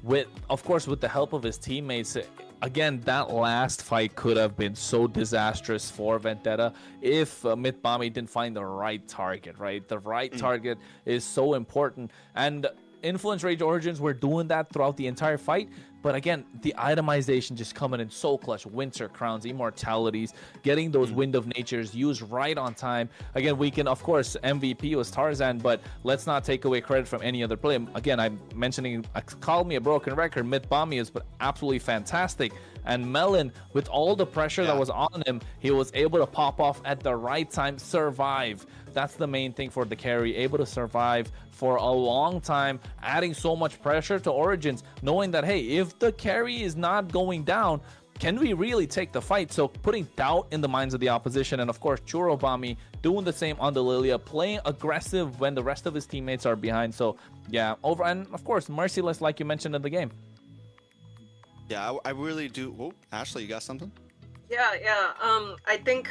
with, of course, with the help of his teammates. Again, that last fight could have been so disastrous for Vendetta if MLBB didn't find the right target, right? The right target is so important. And Influence Rage Origins were doing that throughout the entire fight. But again, the itemization just coming in so clutch. Winter Crowns, Immortalities, getting those Wind of Natures used right on time. Again, we can, of course, MVP was Tarzan, but let's not take away credit from any other player. Again, I'm mentioning, call me a broken record, MLBB is absolutely fantastic. And Melon, with all the pressure that was on him, he was able to pop off at the right time, survive. That's the main thing for the carry, able to survive for a long time, adding so much pressure to Origins, knowing that, hey, if the carry is not going down, can we really take the fight? So putting doubt in the minds of the opposition. And of course, Churobami doing the same on the Lilia, playing aggressive when the rest of his teammates are behind. So yeah, and of course, merciless, like you mentioned in the game. Yeah, I really do. Oh, Ashley, you got something? Yeah. I think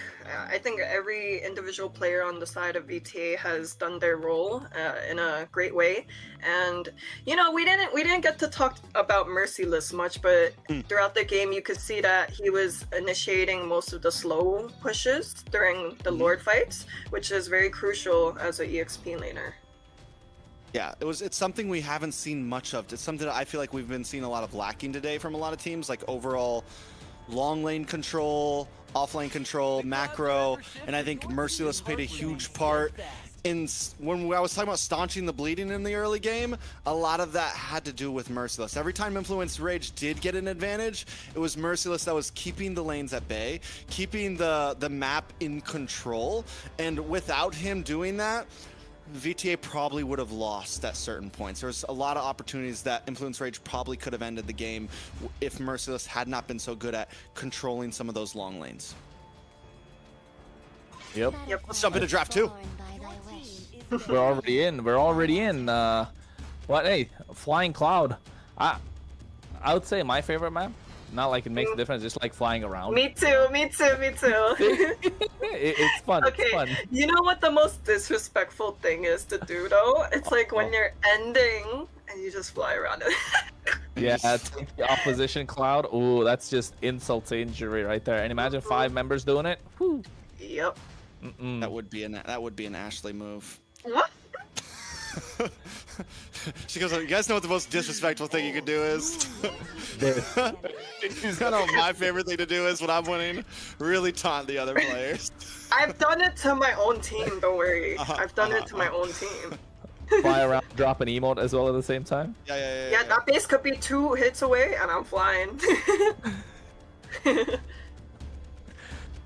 every individual player on the side of VTA has done their role in a great way, and you know, we didn't get to talk about Merciless much, but throughout the game you could see that he was initiating most of the slow pushes during the Lord fights, which is very crucial as an EXP laner. Yeah, it's something we haven't seen much of. It's something that I feel like we've been seeing a lot of lacking today from a lot of teams, like overall long lane control, off lane control, macro, and I think Merciless played a huge part when I was talking about staunching the bleeding in the early game, a lot of that had to do with Merciless. Every time Influence Rage did get an advantage, it was Merciless that was keeping the lanes at bay, keeping the map in control, and without him doing that, VTA probably would have lost at certain points. There's a lot of opportunities that Influence Rage probably could have ended the game if Merciless had not been so good at controlling some of those long lanes. Yep. Let's jump into draft 2. We're already in. We're already in. What? Hey, Flying Cloud. I would say my favorite map. Not like it makes a difference, just like flying around. Me too. It's fun. Okay, it's fun. you know what the most disrespectful thing is to do though? It's like when you're ending and you just fly around it. Yeah, take the opposition cloud. Ooh, that's just insult to injury right there. And imagine 5 members doing it. Whew. Yep. That would be an Ashley move. What? She goes, you guys know what the most disrespectful thing you could do is? You know what my favorite thing to do is when I'm winning? Really taunt the other players. I've done it to my own team, don't worry. I've done it to my own team. Fly around, drop an emote as well at the same time? Yeah, that base could be 2 hits away and I'm flying.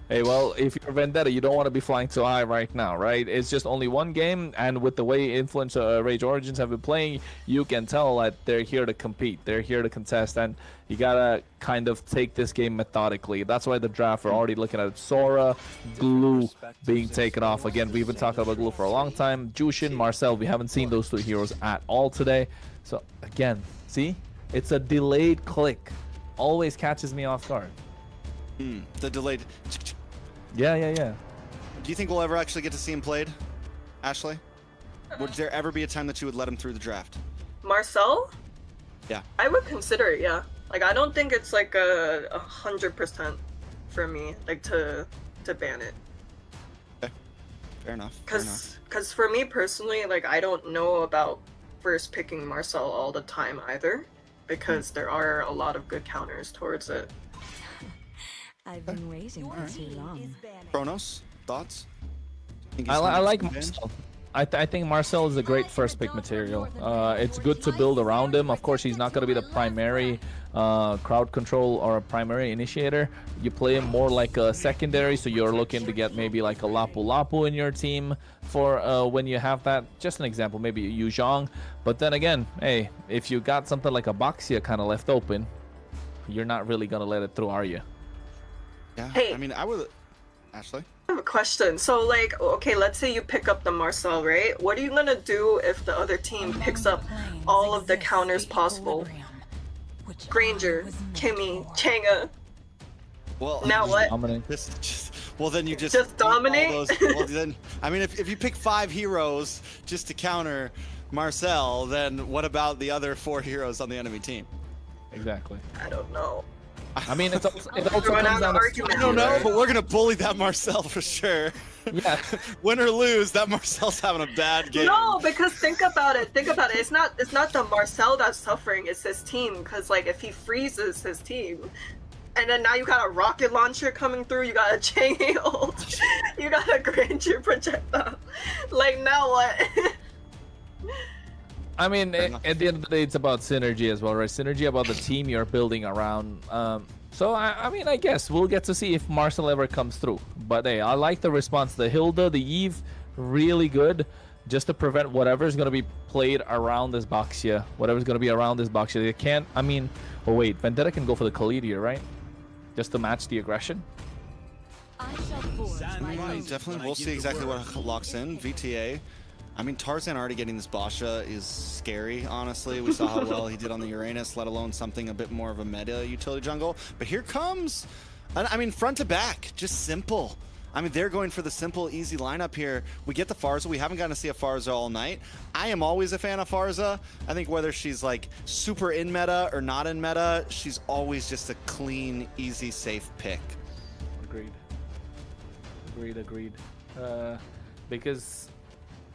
Hey, well, if you're Vendetta, you don't want to be flying too high right now, right? It's just only one game, and with the way Influence Rage Origins have been playing, you can tell that they're here to compete. They're here to contest, and you gotta kind of take this game methodically. That's why the draft, we're already looking at Sora, Glue being taken off. Again, we've been talking about Glue for a long time. Jushin, Marcel, we haven't seen those 2 heroes at all today. So, again, see? It's a delayed click. Always catches me off guard. The delayed... Yeah. Do you think we'll ever actually get to see him played, Ashley? Would there ever be a time that you would let him through the draft? Marcel? Yeah. I would consider it, yeah. Like, I don't think it's like 100% for me, like, to ban it. Okay. Fair enough. Because for me personally, like, I don't know about first picking Marcel all the time either, because there are a lot of good counters towards it. I've been waiting for too long. Kronos, thoughts? I like Marcel. I think Marcel is a great first pick material. It's good to build around him. Of course, he's not going to be the primary crowd control or a primary initiator. You play him more like a secondary, so you're looking to get maybe like a Lapu Lapu in your team for when you have that. Just an example, maybe Yu Zhang. But then again, hey, if you got something like a Baxia kind of left open, you're not really going to let it through, are you? Yeah, hey, I mean, I would... Ashley? I have a question. So, like, okay, let's say you pick up the Marcel, right? What are you gonna do if the other team picks up all of the counters possible? Granger, Kimmy, Changa. Well, now what? Well, then you just dominate. Well, then, I mean, if you pick 5 heroes just to counter Marcel, then what about the other 4 heroes on the enemy team? Exactly. I don't know. I mean, it also comes down to... I don't know, but we're gonna bully that Marcel for sure. Yeah. Win or lose, that Marcel's having a bad game. No, because think about it. It's not the Marcel that's suffering. It's his team. Because like if he freezes his team, and then now you got a rocket launcher coming through. You got a chain ult. You got a Granger projectile. Like now what? I mean, at the end of the day, it's about synergy as well, right? Synergy about the team you're building around. So, I mean, I guess we'll get to see if Marcel ever comes through. But, hey, I like the response. The Hilda, the Eve, really good. Just to prevent whatever's going to be played around this Baxia. Whatever's going to be around this Baxia. They can't, I mean... Oh, wait. Vendetta can go for the Khalid here, right? Just to match the aggression. Definitely. We'll see exactly what locks in. VTA. I mean, Tarzan already getting this Basha is scary, honestly. We saw how well he did on the Uranus, let alone something a bit more of a meta utility jungle. But here comes, I mean, front to back, just simple. I mean, they're going for the simple, easy lineup here. We get the Farza. We haven't gotten to see a Farza all night. I am always a fan of Farza. I think whether she's like super in meta or not in meta, she's always just a clean, easy, safe pick. Agreed. Because...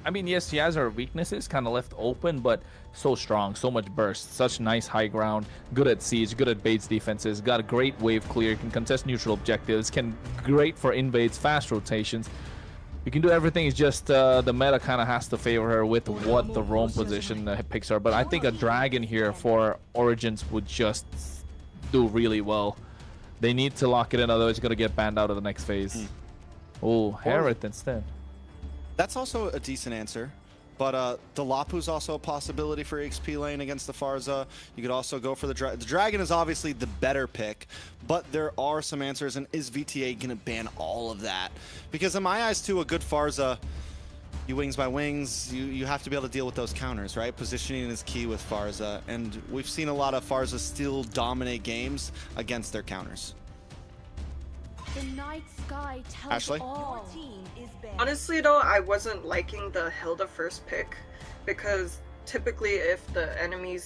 I mean, yes, she has her weaknesses kind of left open, but so strong, so much burst, such nice high ground, good at siege, good at baits defenses, got a great wave clear, can contest neutral objectives, can great for invades, fast rotations. You can do everything. It's just the meta kind of has to favor her with what the roam position picks are. But I think a dragon here for Origins would just do really well. They need to lock it in, otherwise it's going to get banned out of the next phase. Oh, Harith instead. That's also a decent answer. But the Lapu's also a possibility for XP lane against the Farza. You could also go for the Dragon. The Dragon is obviously the better pick, but there are some answers. And is VTA going to ban all of that? Because in my eyes, too, a good Farza, you wings by wings, you have to be able to deal with those counters, right? Positioning is key with Farza. And we've seen a lot of Farza still dominate games against their counters. The night sky tells Ashley? all. Honestly though, I wasn't liking the Hilda first pick because typically if the enemy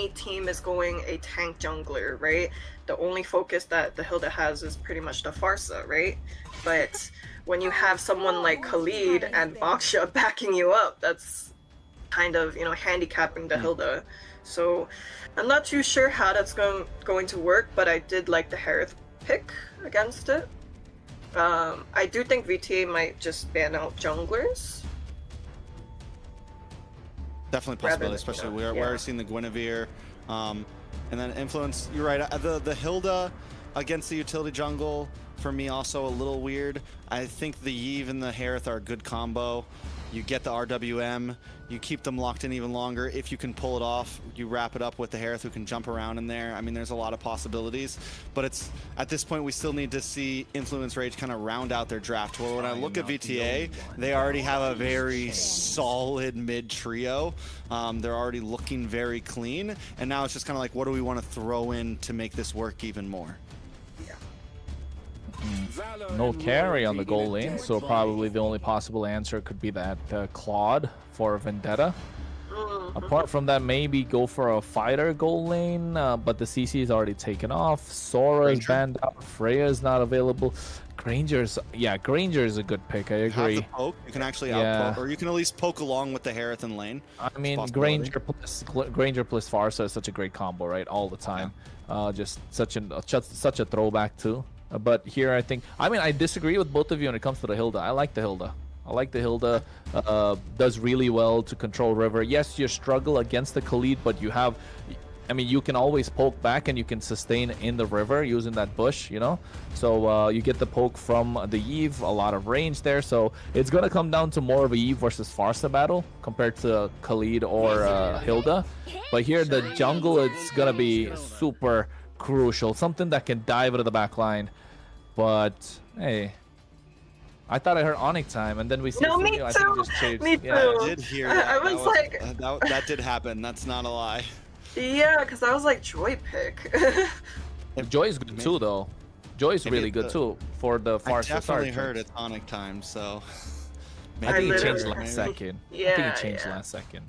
team is going a tank jungler, right? The only focus that the Hilda has is pretty much the Farsa, right? But when you have someone like Khalid and Baksha backing you up, that's kind of, you know, handicapping the Hilda. So I'm not too sure how that's going to work, but I did like the Harith pick against it. I do think VTA might just ban out junglers. Definitely possibility, especially we're already seeing the Guinevere. And then Influence, you're right, the Hilda against the utility jungle, for me also a little weird. I think the Yve and the Harith are a good combo. You get the RWM, you keep them locked in even longer. If you can pull it off, you wrap it up with the Harith who can jump around in there. I mean, there's a lot of possibilities, but it's at this point we still need to see Influence Rage kind of round out their draft. Well, when I look at VTA, they already have a very solid mid trio. They're already looking very clean, and now it's just kind of like, what do we want to throw in to make this work even more? No carry on the goal lane, so probably the only possible answer could be that Claude for Vendetta. Apart from that, maybe go for a fighter goal lane, but the CC is already taken off. Sora is banned out. Freya is not available. Granger is a good pick. I agree. Have the poke. You can actually outpoke, or you can at least poke along with the Harith and lane. I mean, Granger plus Farsa is such a great combo, right? All the time. Just such a throwback too. But here I disagree with both of you when it comes to the Hilda. I like the Hilda. Does really well to control river. Yes, you struggle against the Khalid, but you have, you can always poke back and you can sustain in the river using that bush, you know? So you get the poke from the Yve, a lot of range there. So it's going to come down to more of a Yve versus Farsa battle compared to Khalid or Hilda. But here, the jungle, it's going to be super crucial. Something that can dive into the back line. But, hey, I thought I heard Onyx time, and then we see me too. I think just changed. Me too. I did hear that. I was like... that did happen. That's not a lie. Yeah, because I was like, Joy pick. Joy is good too, though. Joy is really good too for the Farsa. I definitely heard it's Onyx time, so... I think he changed last second. Yeah, I think he changed last second.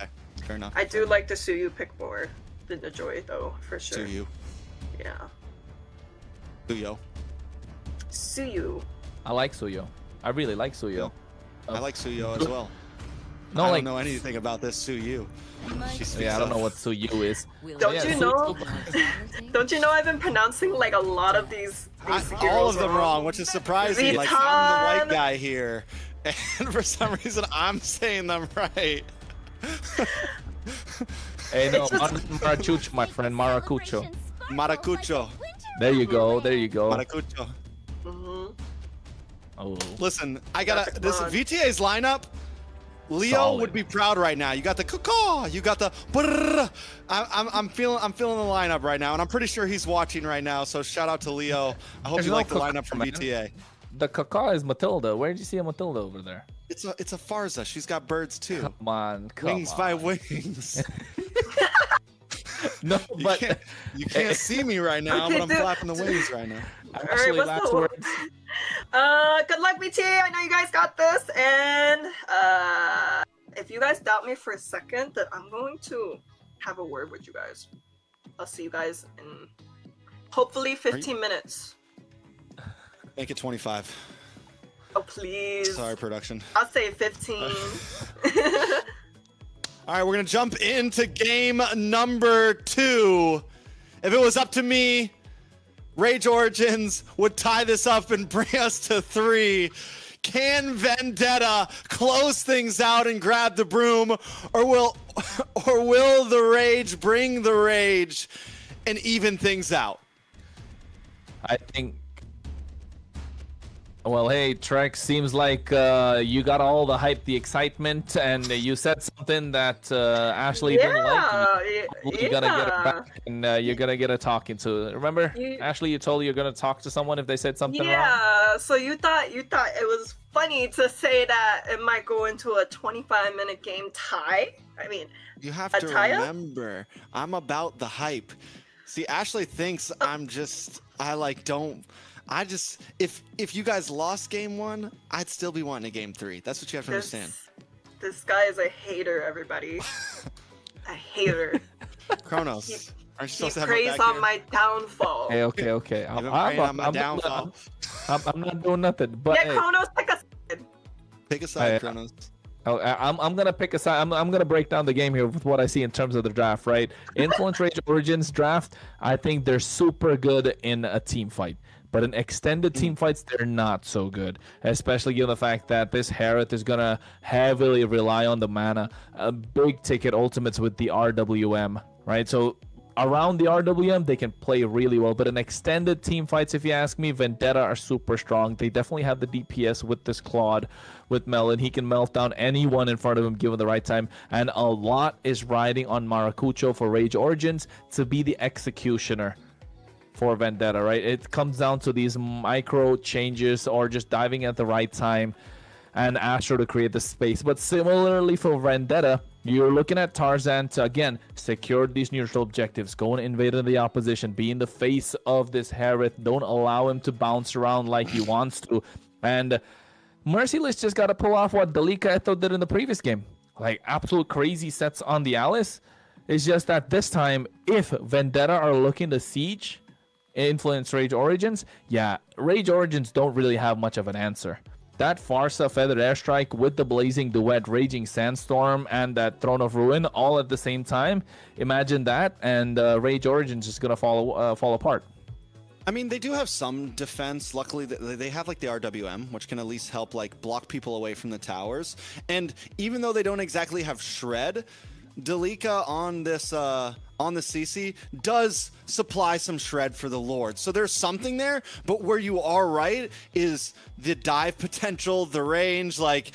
Okay, fair enough. I do like the Suyu pick more than the Joy, though, for sure. Suyu. Yeah. Suyu. I like Suyo. I really like Suyo. I like Suyo as well. No, I don't know anything about this Suyu. I don't know what Suyu is. Don't you know? Don't you know I've been pronouncing like a lot of these all of them wrong, which is surprising. Like, I'm the white guy here, and for some reason I'm saying them right. Hey, no, Maracucho, my friend, Maracucho. Maracucho. There you go. Maracucho. Oh. Listen, I gotta. This VTA's lineup. Leo would be proud right now. You got the caw, you got the brrr. I'm feeling the lineup right now, and I'm pretty sure he's watching right now. So shout out to Leo. I hope you like the lineup from VTA. The caw is Matilda. Where did you see a Matilda over there? It's a Farza. She's got birds too. Come on. Wings by wings. No, but you can't see me right now, but I'm flapping the wings right now. Actually, last words. Good luck, BTA. I know you guys got this. And if you guys doubt me for a second, that I'm going to have a word with you guys. I'll see you guys in hopefully 15 minutes. Make it 25. Oh, please. Sorry, production. I'll say 15. All right, we're going to jump into game number 2. If it was up to me, Rage Origins would tie this up and bring us to 3. Can Vendetta close things out and grab the broom, or will the Rage bring the rage and even things out? I think. Well, hey, Trek, seems like you got all the hype, the excitement, and you said something that Ashley didn't like. You're gonna get it back, and you're gonna get a talking to. Remember, Ashley, you told you're gonna talk to someone if they said something wrong? Yeah, so you thought it was funny to say that it might go into a 25-minute game tie? I mean, you have to remember, I'm about the hype. See, Ashley thinks if you guys lost game 1, I'd still be wanting a game 3. That's what you have to understand. This guy is a hater, everybody. A hater. Kronos, aren't you supposed to have praise on my downfall. Okay. I'm on my downfall. I'm not doing nothing. But yeah, Kronos, pick a side. Pick a side, Kronos. I'm gonna pick a side. I'm gonna break down the game here with what I see in terms of the draft. Right, Influence Rage Origins draft. I think they're super good in a team fight. But in extended team fights, they're not so good, especially given the fact that this Harith is going to heavily rely on the mana, big ticket ultimates with the RWM, right? So around the RWM, they can play really well. But in extended team fights, if you ask me, Vendetta are super strong. They definitely have the DPS with this Claude, with Melon. He can melt down anyone in front of him given the right time. And a lot is riding on Maracucho for Rage Origins to be the executioner for Vendetta, right? It comes down to these micro changes or just diving at the right time and Astro to create the space. But similarly for Vendetta, you're looking at Tarzan to, again, secure these neutral objectives, go and invade the opposition, be in the face of this Harith, don't allow him to bounce around like he wants to. And Merciless just got to pull off what Dalika Eto did in the previous game. Like, absolute crazy sets on the Alice. It's just that this time, if Vendetta are looking to siege Influence Rage Origins, yeah, Rage Origins don't really have much of an answer. That Farsa Feathered Airstrike with the Blazing Duet, Raging Sandstorm, and that Throne of Ruin all at the same time, imagine that, and Rage Origins is going to fall apart. I mean, they do have some defense. Luckily, they have like the RWM, which can at least help like block people away from the towers. And even though they don't exactly have Shred, Dalika on the CC does supply some shred for the Lord. So there's something there, but where you are right is the dive potential, the range. Like,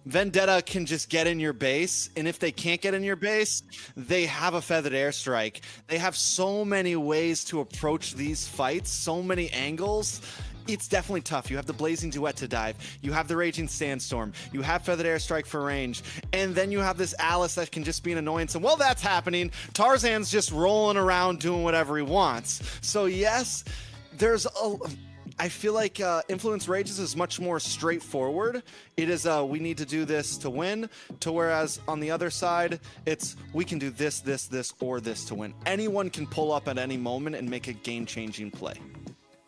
Vendetta can just get in your base, and if they can't get in your base, they have a Feathered Airstrike. They have so many ways to approach these fights, so many angles. It's definitely tough. You have the Blazing Duet to dive. You have the Raging Sandstorm. You have Feathered Airstrike for range. And then you have this Alice that can just be an annoyance. And while that's happening, Tarzan's just rolling around doing whatever he wants. So yes, I feel like Influence Rages is much more straightforward. It is we need to do this to win, to whereas on the other side, it's we can do this, or this to win. Anyone can pull up at any moment and make a game-changing play.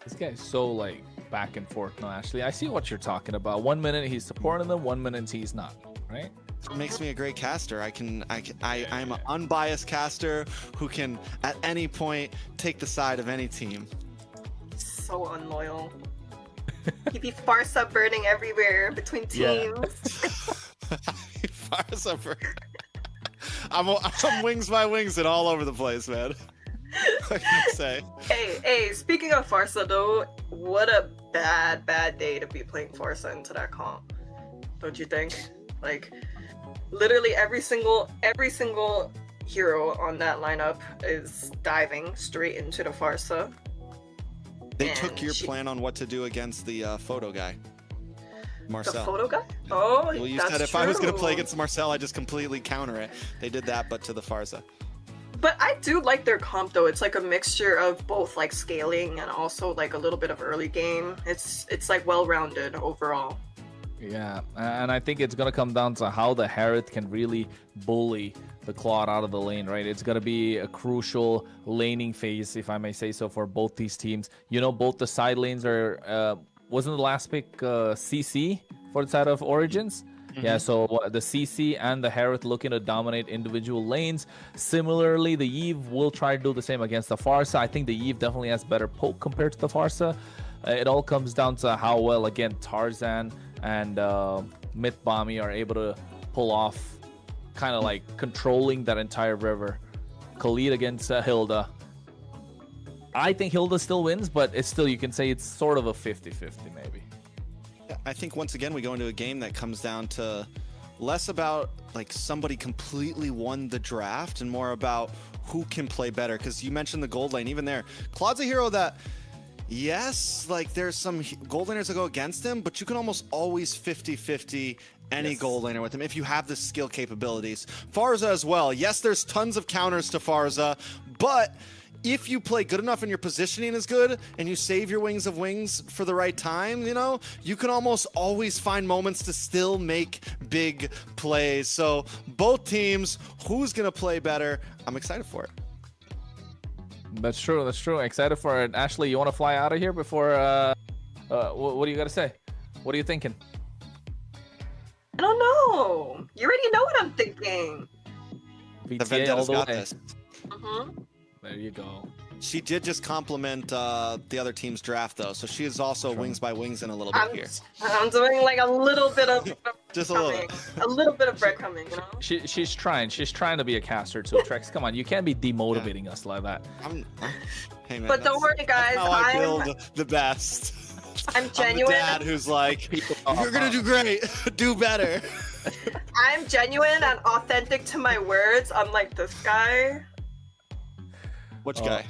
This guy's so like back and forth now, Ashley. I see what you're talking about. 1 minute he's supporting them, 1 minute he's not, right? It makes me a great caster. I'm an unbiased caster who can at any point take the side of any team. So unloyal. He'd be Farsa burning everywhere between teams. Farsa burning. I'm wings by wings and all over the place, man. What can I say? Hey, speaking of Farsa though, what a bad day to be playing Farsa into that comp. Don't you think? Like, literally every single hero on that lineup is diving straight into the Farsa. They took your plan on what to do against the photo guy, Marcel. The photo guy? Oh, well, you said if I was going to play against Marcel, I just completely counter it. They did that, but to the Farsa. But I do like their comp though. It's like a mixture of both like scaling and also like a little bit of early game. It's like well-rounded overall. Yeah, and I think it's going to come down to how the Harith can really bully the Claude out of the lane, right? It's going to be a crucial laning phase, if I may say so, for both these teams. You know, both the side lanes are, wasn't the last pick CC for the side of Origins? Mm-hmm. Yeah, so the CC and the Harith looking to dominate individual lanes. Similarly, the Eve will try to do the same against the Farsa. I think the Eve definitely has better poke compared to the Farsa. It all comes down to how well, again, Tarzan and Myth Bomby are able to pull off kind of like controlling that entire river. Khalid against Hilda. I think Hilda still wins, but it's still, you can say it's sort of a 50-50 maybe. I think once again we go into a game that comes down to less about like somebody completely won the draft and more about who can play better. Because you mentioned the gold lane, even there, Claude's a hero that, yes, like there's some gold laners that go against him, but you can almost always 50-50 any gold laner with him if you have the skill capabilities. Farza as well. Yes, there's tons of counters to Farza, but if you play good enough and your positioning is good and you save your wings of wings for the right time, you know, you can almost always find moments to still make big plays. So both teams, who's going to play better? I'm excited for it. That's true. That's true. Excited for it. Ashley, you want to fly out of here before, what do you got to say? What are you thinking? I don't know. You already know what I'm thinking. VTA all the way. Mm-hmm. There you go. She did just compliment the other team's draft, though, so she is also wings by wings in a little bit here. I'm doing like a little bit of just a little bit of breadcrumbing, you know. She's trying to be a caster too. Trex, come on, you can't be demotivating us like that. Hey man, but don't worry, guys. How I build the best. I'm genuine. I'm the dad who's like, you're gonna do great, do better. I'm genuine and authentic to my words. I'm like this guy. Which guy?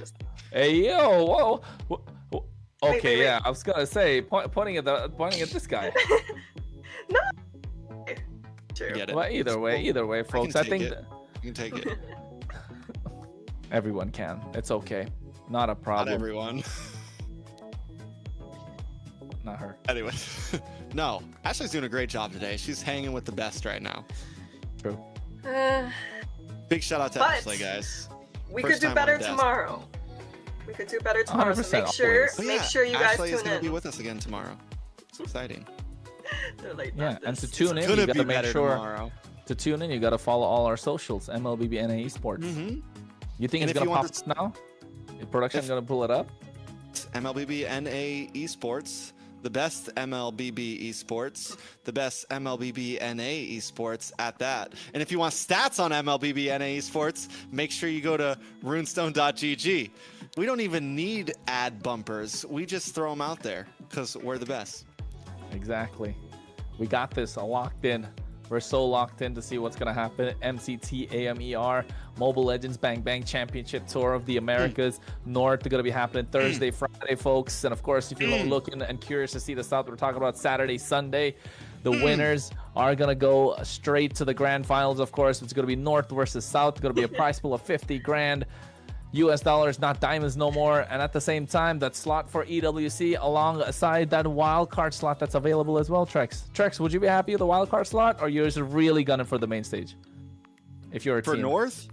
Hey yo, whoa. Okay, wait. Yeah, I was gonna say pointing at this guy. No. True. Well, either way, folks. I think you can take it. Everyone can. It's okay. Not a problem. Not everyone. Not her. Anyway, no. Ashley's doing a great job today. She's hanging with the best right now. True. Big shout out to Ashley, guys. We could do better tomorrow. We could do better tomorrow. So make sure you guys tune in. Ashley is going to be with us again tomorrow. It's exciting. Like, yeah, and to tune in, you got to make sure to tune in. You got to follow all our socials. MLBB Esports. You think it's going to pop up now? Is production going to pull it up? MLBB Esports. The best MLBB Esports, the best MLBB NA Esports at that. And if you want stats on MLBB NA Esports, make sure you go to runestone.gg. We don't even need ad bumpers. We just throw them out there because we're the best. Exactly. We got this locked in. We're so locked in to see what's going to happen. MCT AMER Mobile Legends Bang Bang Championship Tour of the Americas North. They're going to be happening Thursday, Friday, folks. And of course, if you're looking and curious to see the South, we're talking about Saturday, Sunday. The winners are going to go straight to the grand finals. Of course, it's going to be North versus South. It's going to be a prize pool of 50 grand. US dollars, not diamonds no more. And at the same time, that slot for EWC alongside that wild card slot that's available as well. Trex, would you be happy with the wild card slot, or you're just really gunning for the main stage? If you're a team. For North?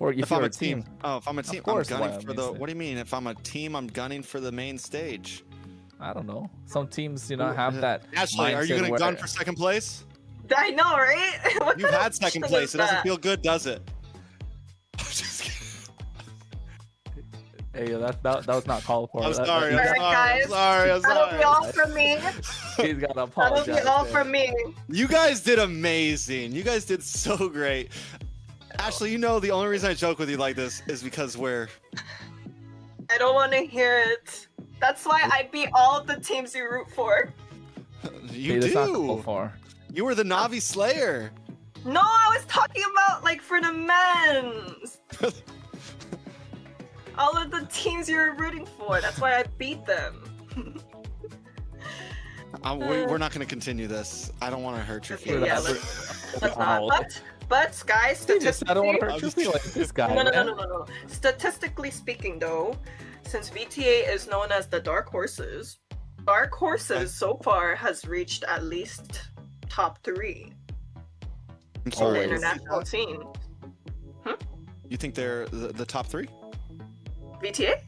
If I'm a team. Oh, if I'm a team, course, I'm gunning for the. What do you mean? If I'm a team, I'm gunning for the main stage. I don't know. Some teams, have that. Ashley, are you going to gun for second place? I know, right? You've had second place. It doesn't feel good, does it? Hey, that was not called for. I'm sorry. I'm sorry. That'll be all from me. He's got to apologize. That'll be all from me. You guys did amazing. You guys did so great. Ashley, the only reason I joke with you like this is because we're... I don't want to hear it. That's why I beat all of the teams you root for. You do. You were the Navi Slayer. No, I was talking about for the men's. All of the teams you're rooting for. That's why I beat them. We're not going to continue this. I don't want to hurt your feelings. Yeah, let's not. But guys, statistically, I don't want to hurt your feelings. This guy. No. Statistically speaking, though, since VTA is known as the Dark Horses so far has reached at least top 3 I'm sorry. on the international scene. You think they're the top 3? VTA?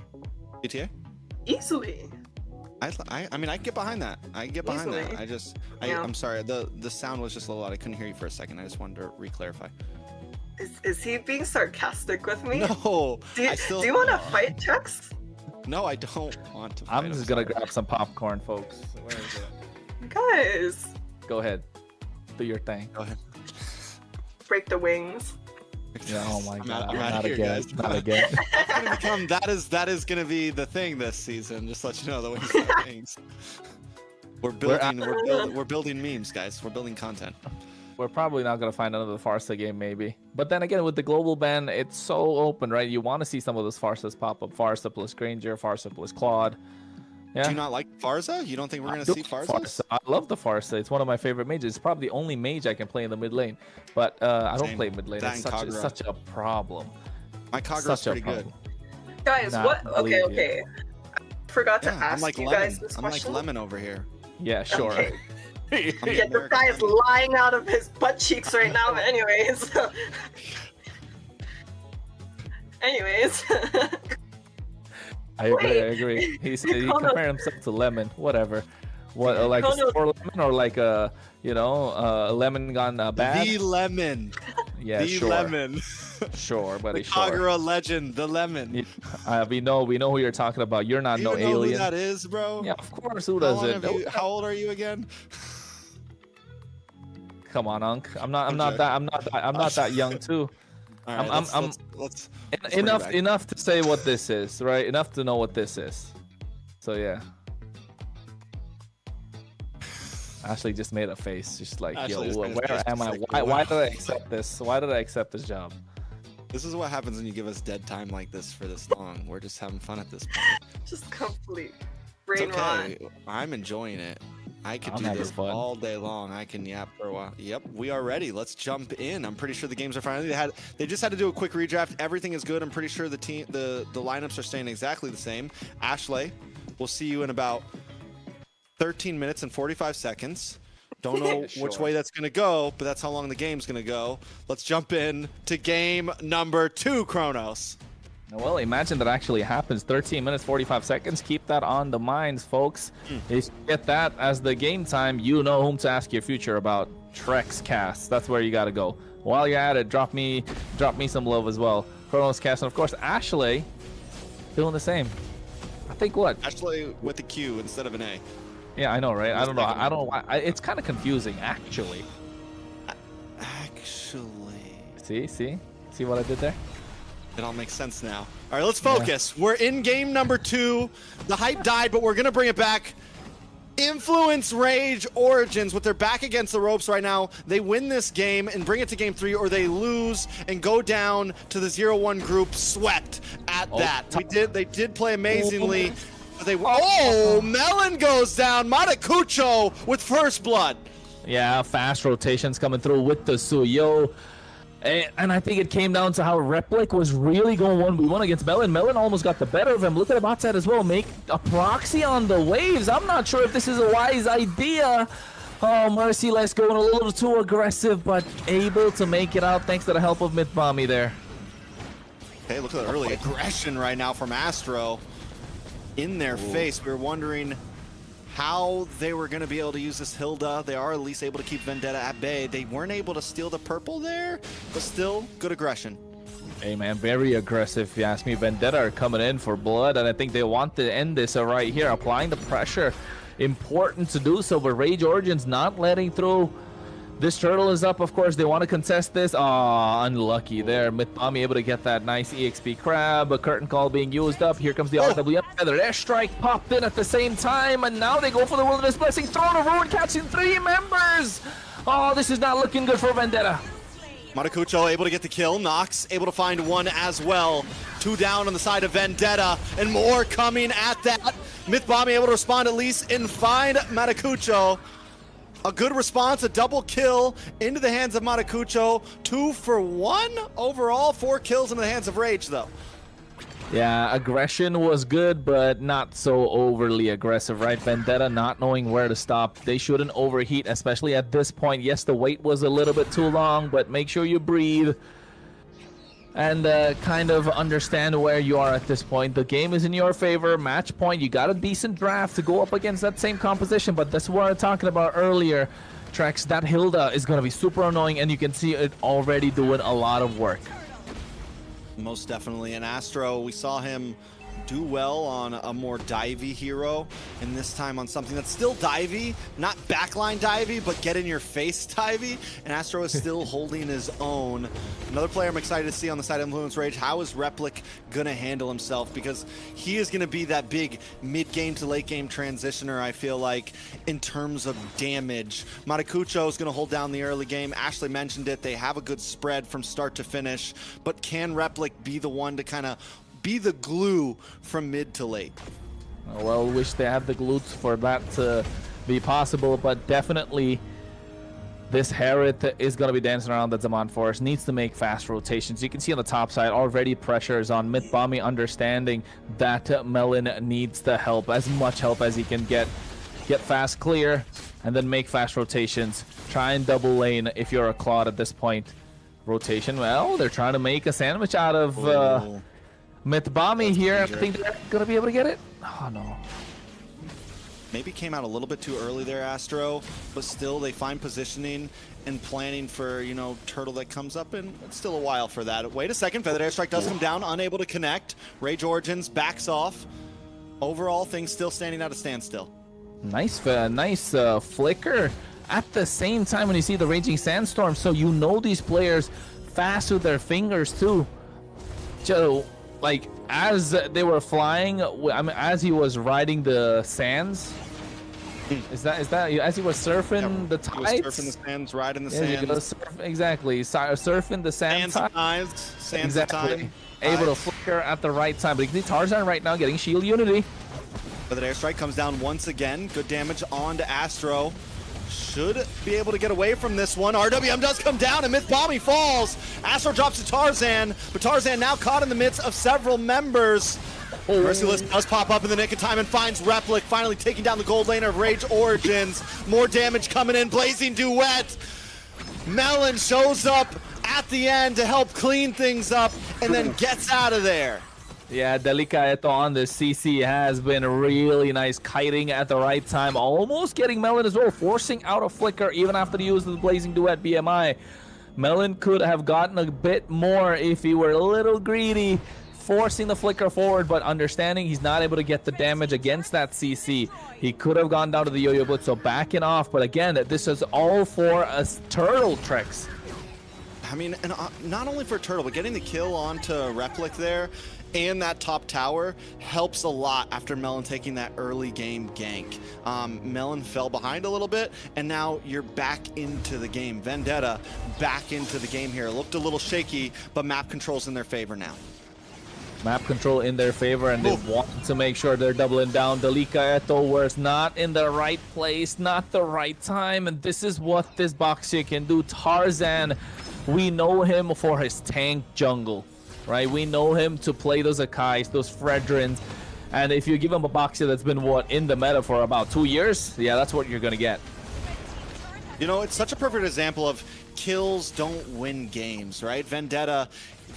Easily. I mean, I get behind that. I'm sorry. The sound was just a little loud. I couldn't hear you for a second. I just wanted to re-clarify. Is he being sarcastic with me? No. Do you want to fight, Chucks? No, I don't want to fight. I'm just going to grab some popcorn, folks. Where is it? Guys, Go ahead. Do your thing. Go ahead. break the wings. Yeah, oh my god. I'm out Not here, again. guys. Not again. That's gonna become, that is gonna be the thing this season. Just let you know the wings are things. We're building memes, guys. We're building content. We're probably not going to find another Farsa game, maybe. But then again, with the global ban, it's so open, right? You want to see some of those Farsas pop up. Farsa plus Granger, Farsa plus Claude. Yeah. Do you not like Farsa? You don't think we're going to see Farsa? I love the Farsa. It's one of my favorite mages. It's probably the only mage I can play in the mid lane. But I don't play mid lane. It's such a problem. My Kagura's pretty good. Guys, what? Okay. I forgot to ask you guys this question. I'm like Lemon over here. Yeah, sure. Okay. Yeah, this guy is lying out of his butt cheeks right now, but anyways. I agree. He compared himself to Lemon. Whatever. What, like a store lemon or like a, a lemon gone bad? The lemon. Yeah, the lemon. Sure, buddy. The Kagura legend, the lemon. We know who you're talking about. You're not no alien. You know who that is, bro? Yeah, of course. Who doesn't? How old are you again? Come on, Unc. I'm not that young too. All right, let's enough to say what this is, right? Enough to know what this is. So yeah. Ashley just made a face, just like, yo, where am I? Why did I accept this? Why did I accept this job? This is what happens when you give us dead time like this for this long. We're just having fun at this point. Just complete brain rot. I'm enjoying it. I could do this all day long. I can yap for a while. Yep, we are ready. Let's jump in. I'm pretty sure the games are finally. They just had to do a quick redraft. Everything is good. I'm pretty sure the lineups are staying exactly the same. Ashley, we'll see you in about 13 minutes and 45 seconds. Don't know which way that's going to go, but that's how long the game's going to go. Let's jump in to game number 2, Kronos. Well, imagine that actually happens. 13 minutes, 45 seconds. Keep that on the minds, folks. If you get that as the game time, you know whom to ask your future about. Trex Cast. That's where you got to go. While you're at it, drop me some love as well. Kronos Cast, and of course, Ashley doing the same. I think what? Ashley with a Q instead of an A. Yeah, I know, right? I don't know. It's kind of confusing, actually. See what I did there? It all makes sense now. All right, let's focus. Yeah. We're in game number 2. The hype died, but we're going to bring it back. Influence Rage Origins, with their back against the ropes right now. They win this game and bring it to game 3, or they lose and go down to the 0-1 group swept at that. They did play amazingly. But Melon goes down. Matakucho with first blood. Yeah, fast rotations coming through with the Suyo. And I think it came down to how Replic was really going 1v1 against Melon. Melon almost got the better of him. Look at the bot side as well. Make a proxy on the waves. I'm not sure if this is a wise idea. Oh, Merciless going a little too aggressive, but able to make it out thanks to the help of MLBB there. Hey, look at the early aggression right now from Astro in their face. We were wondering how they were going to be able to use this Hilda. They are at least able to keep Vendetta at bay. They weren't able to steal the purple there, but still good aggression. Hey man, very aggressive if you ask me. Vendetta are coming in for blood, and I think they want to end this right here, applying the pressure. Important to do so, but Rage Origins not letting through. This turtle is up, of course. They want to contest this. Aw, unlucky there. MLBB able to get that nice EXP crab. A curtain call being used up. Here comes the RWM feather. Airstrike popped in at the same time, and now they go for the Wilderness Blessing. Throwing a ruin, catching 3 members. Oh, this is not looking good for Vendetta. Matakucho able to get the kill. Nox able to find 1 as well. 2 down on the side of Vendetta, and more coming at that. MLBB able to respond at least and find Matakucho. A good response, a double kill into the hands of Matakucho. 2 for 1 overall. 4 kills into the hands of Rage, though. Yeah, aggression was good, but not so overly aggressive, right? Vendetta not knowing where to stop. They shouldn't overheat, especially at this point. Yes, the wait was a little bit too long, but make sure you breathe and kind of understand where you are at this point. The game is in your favor. Match point, you got a decent draft to go up against that same composition, but that's what I'm talking about earlier. Trex, that Hilda is going to be super annoying, and you can see it already doing a lot of work. Most definitely. And Astro, we saw him do well on a more divey hero, and this time on something that's still divey, not backline divey, but get in your face divey, and Astro is still holding his own. Another player I'm excited to see on the side of Influence Rage, how is Replic gonna handle himself? Because he is gonna be that big mid-game to late-game transitioner, I feel like, in terms of damage. Maracucho is gonna hold down the early game. Ashley mentioned it, they have a good spread from start to finish, but can Replic be the one to kind of be the glue from mid to late? Well, wish they had the glutes for that to be possible, but definitely this Herod is going to be dancing around the Zaman Forest, needs to make fast rotations. You can see on the top side already pressure is on Mythbommy, understanding that Melon needs the help, as much help as he can get fast clear and then make fast rotations. Try and double lane if you're a Claude at this point. Rotation, well, they're trying to make a sandwich out of Mythbommy here. I think they're going to be able to get it. Oh, no. Maybe came out a little bit too early there, Astro, but still they find positioning and planning for, you know, Turtle that comes up, and it's still a while for that. Wait a second, Feathered Airstrike does come down, unable to connect. Rage Origins backs off. Overall, things still standing at a standstill. Nice flicker at the same time when you see the Raging Sandstorm, so you know these players fast with their fingers too. So, like, as they were flying, I mean, as he was riding the sands, is that as he was surfing the tides? He was surfing the sands, riding the sands. Exactly, surfing the sands. Sands exactly. Able to flicker at the right time. But you can see Tarzan right now getting shield unity. But the airstrike comes down once again. Good damage onto Astro. Should be able to get away from this one. RWM does come down and Mythbommy falls. Astro drops to Tarzan, but Tarzan now caught in the midst of several members. Merciless does pop up in the nick of time and finds Replic, finally taking down the gold laner of Rage Origins. More damage coming in, Blazing Duet. Melon shows up at the end to help clean things up and then gets out of there. Yeah, Delicaeto on the CC has been really nice, kiting at the right time, almost getting Melon as well, forcing out a flicker even after the use of the Blazing Duet BMI. Melon could have gotten a bit more if he were a little greedy, forcing the flicker forward, but understanding he's not able to get the damage against that CC. He could have gone down to the Yo-Yo Blitz, so backing off, but again, this is all for a Turtle tricks. I mean, and not only for Turtle, but getting the kill onto Replic there and that top tower helps a lot after Melon taking that early game gank. Melon fell behind a little bit, and now you're back into the game. Vendetta back into the game here. Looked a little shaky, but map control's in their favor now. Map control in their favor, and they want to make sure they're doubling down. Delicaeto was not in the right place, not the right time, and this is what this Boxia can do. Tarzan, we know him for his tank jungle, right? We know him to play those Akais, those Fredrins, and if you give him a Boxia that's been, in the meta for about 2 years, yeah, that's what you're gonna get. You know, it's such a perfect example of kills don't win games, right? Vendetta,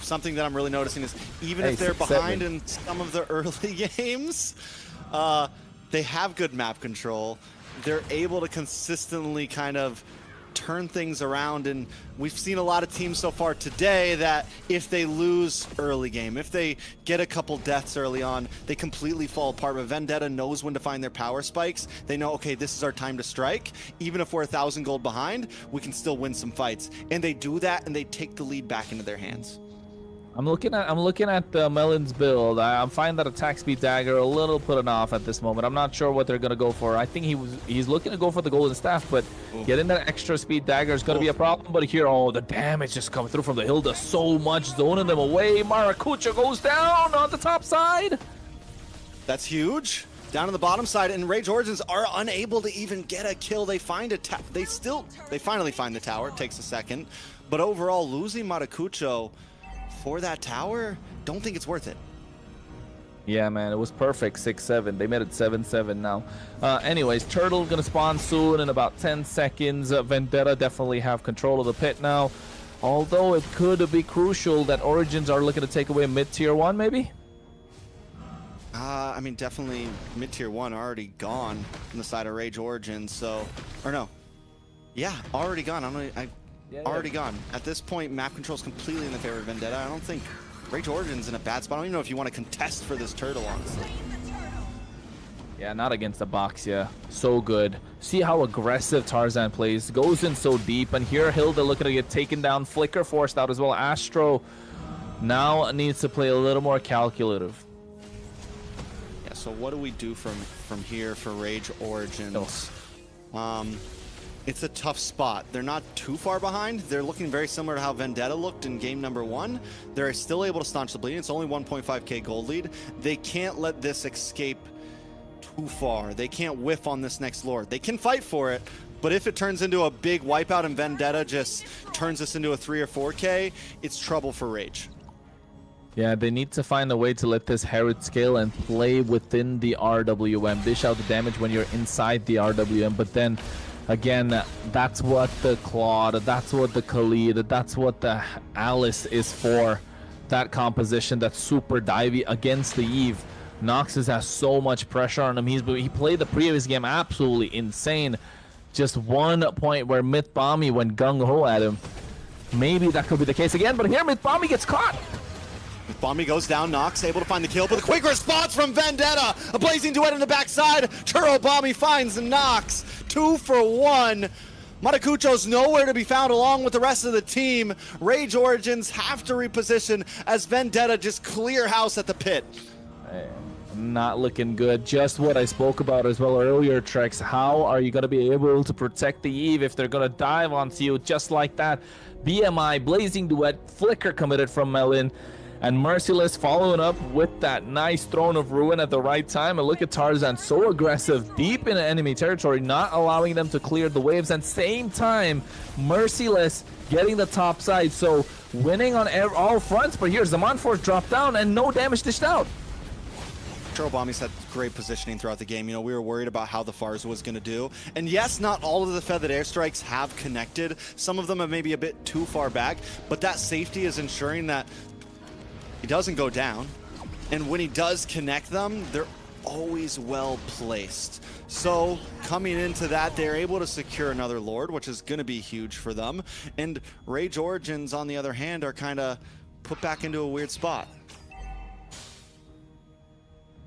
something that I'm really noticing is even if they're behind in some of the early games, they have good map control. They're able to consistently kind of turn things around, and we've seen a lot of teams so far today that if they lose early game, if they get a couple deaths early on, they completely fall apart. But Vendetta knows when to find their power spikes. They know, okay, this is our time to strike. Even if we're 1,000 gold behind, we can still win some fights. And they do that, and they take the lead back into their hands. I'm looking at the Melon's build. I'm finding that attack speed dagger a little putting off at this moment. I'm not sure what they're gonna go for. I think he's looking to go for the golden staff, but getting that extra speed dagger is gonna be a problem. But here, the damage just coming through from the Hilda, so much zoning them away. Maracucho goes down on the top side. That's huge. Down on the bottom side, and Rage Origins are unable to even get a kill. They find they finally find the tower. It takes a second, but overall losing Maracucho for that tower, don't think it's worth it. Yeah, man, it was perfect. 6-7. They made it 7-7 now. Anyways, Turtle gonna spawn soon in about 10 seconds. Vendetta definitely have control of the pit now. Although it could be crucial that Origins are looking to take away mid-tier 1, maybe? I mean, definitely mid-tier 1 already gone from the side of Rage Origins, so... Or no. Yeah, already gone. Already gone. At this point, map control is completely in the favor of Vendetta. I don't think Rage Origin's in a bad spot. I don't even know if you want to contest for this turtle, honestly. Yeah, not against the box, yeah. So good. See how aggressive Tarzan plays. Goes in so deep, and here Hilda looking to get taken down. Flicker forced out as well. Astro now needs to play a little more calculative. Yeah, so what do we do from here for Rage Origins? It's a tough spot. They're not too far behind. They're looking very similar to how Vendetta looked in game number 1. They're still able to staunch the bleeding. It's only 1.5k gold lead. They can't let this escape too far. They can't whiff on this next Lord. They can fight for it, but if it turns into a big wipeout and Vendetta just turns this into a 3 or 4k, it's trouble for Rage. Yeah, they need to find a way to let this Herod scale and play within the RWM. Dish out the damage when you're inside the RWM, but then again, that's what the Claude, that's what the Khalid, that's what the Alice is for. That composition, that super divey against the Eve. Noxus has so much pressure on him. He played the previous game absolutely insane. Just one point where Mythbommy went gung-ho at him. Maybe that could be the case again, but here Mythbommy gets caught. Mythbommy goes down, Nox able to find the kill, but a quick response from Vendetta. A blazing duet in the backside. Churro finds Nox. 2 for 1. Matakucho's nowhere to be found along with the rest of the team. Rage Origins have to reposition as Vendetta just clear house at the pit. Not looking good. Just what I spoke about as well earlier, Trex. How are you going to be able to protect the Eve if they're going to dive onto you just like that? BMI, Blazing Duet, Flicker committed from Melin, and Merciless following up with that nice Throne of Ruin at the right time. And look at Tarzan, so aggressive, deep in enemy territory, not allowing them to clear the waves. And same time, Merciless getting the top side, so winning on all fronts. But here's Zaman Force dropped down and no damage dished out. Churro had great positioning throughout the game. You know, we were worried about how the Farza was going to do. And yes, not all of the feathered airstrikes have connected. Some of them are maybe a bit too far back, but that safety is ensuring that he doesn't go down. And when he does connect them, they're always well placed. So coming into that, they're able to secure another Lord, which is going to be huge for them. And Rage Origins, on the other hand, are kind of put back into a weird spot.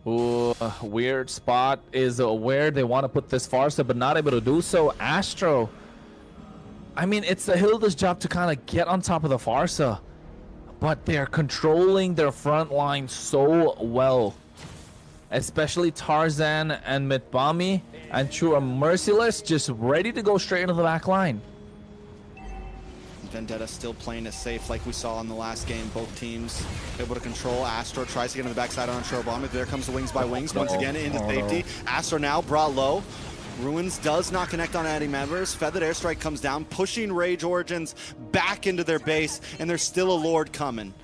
Ooh, weird spot is where they want to put this Farsa, but not able to do so. Astro, I mean, it's the Hilda's job to kind of get on top of the Farsa, but they're controlling their front line so well. Especially Tarzan and Mythbommy, and Chura Merciless just ready to go straight into the back line. Vendetta still playing it safe like we saw in the last game. Both teams able to control. Astro tries to get on the backside on Churro. There comes the Wings by Wings once again into safety. Astro now brought low. Ruins does not connect on any members. Feathered Airstrike comes down, pushing Rage Origins back into their base, and there's still a Lord coming.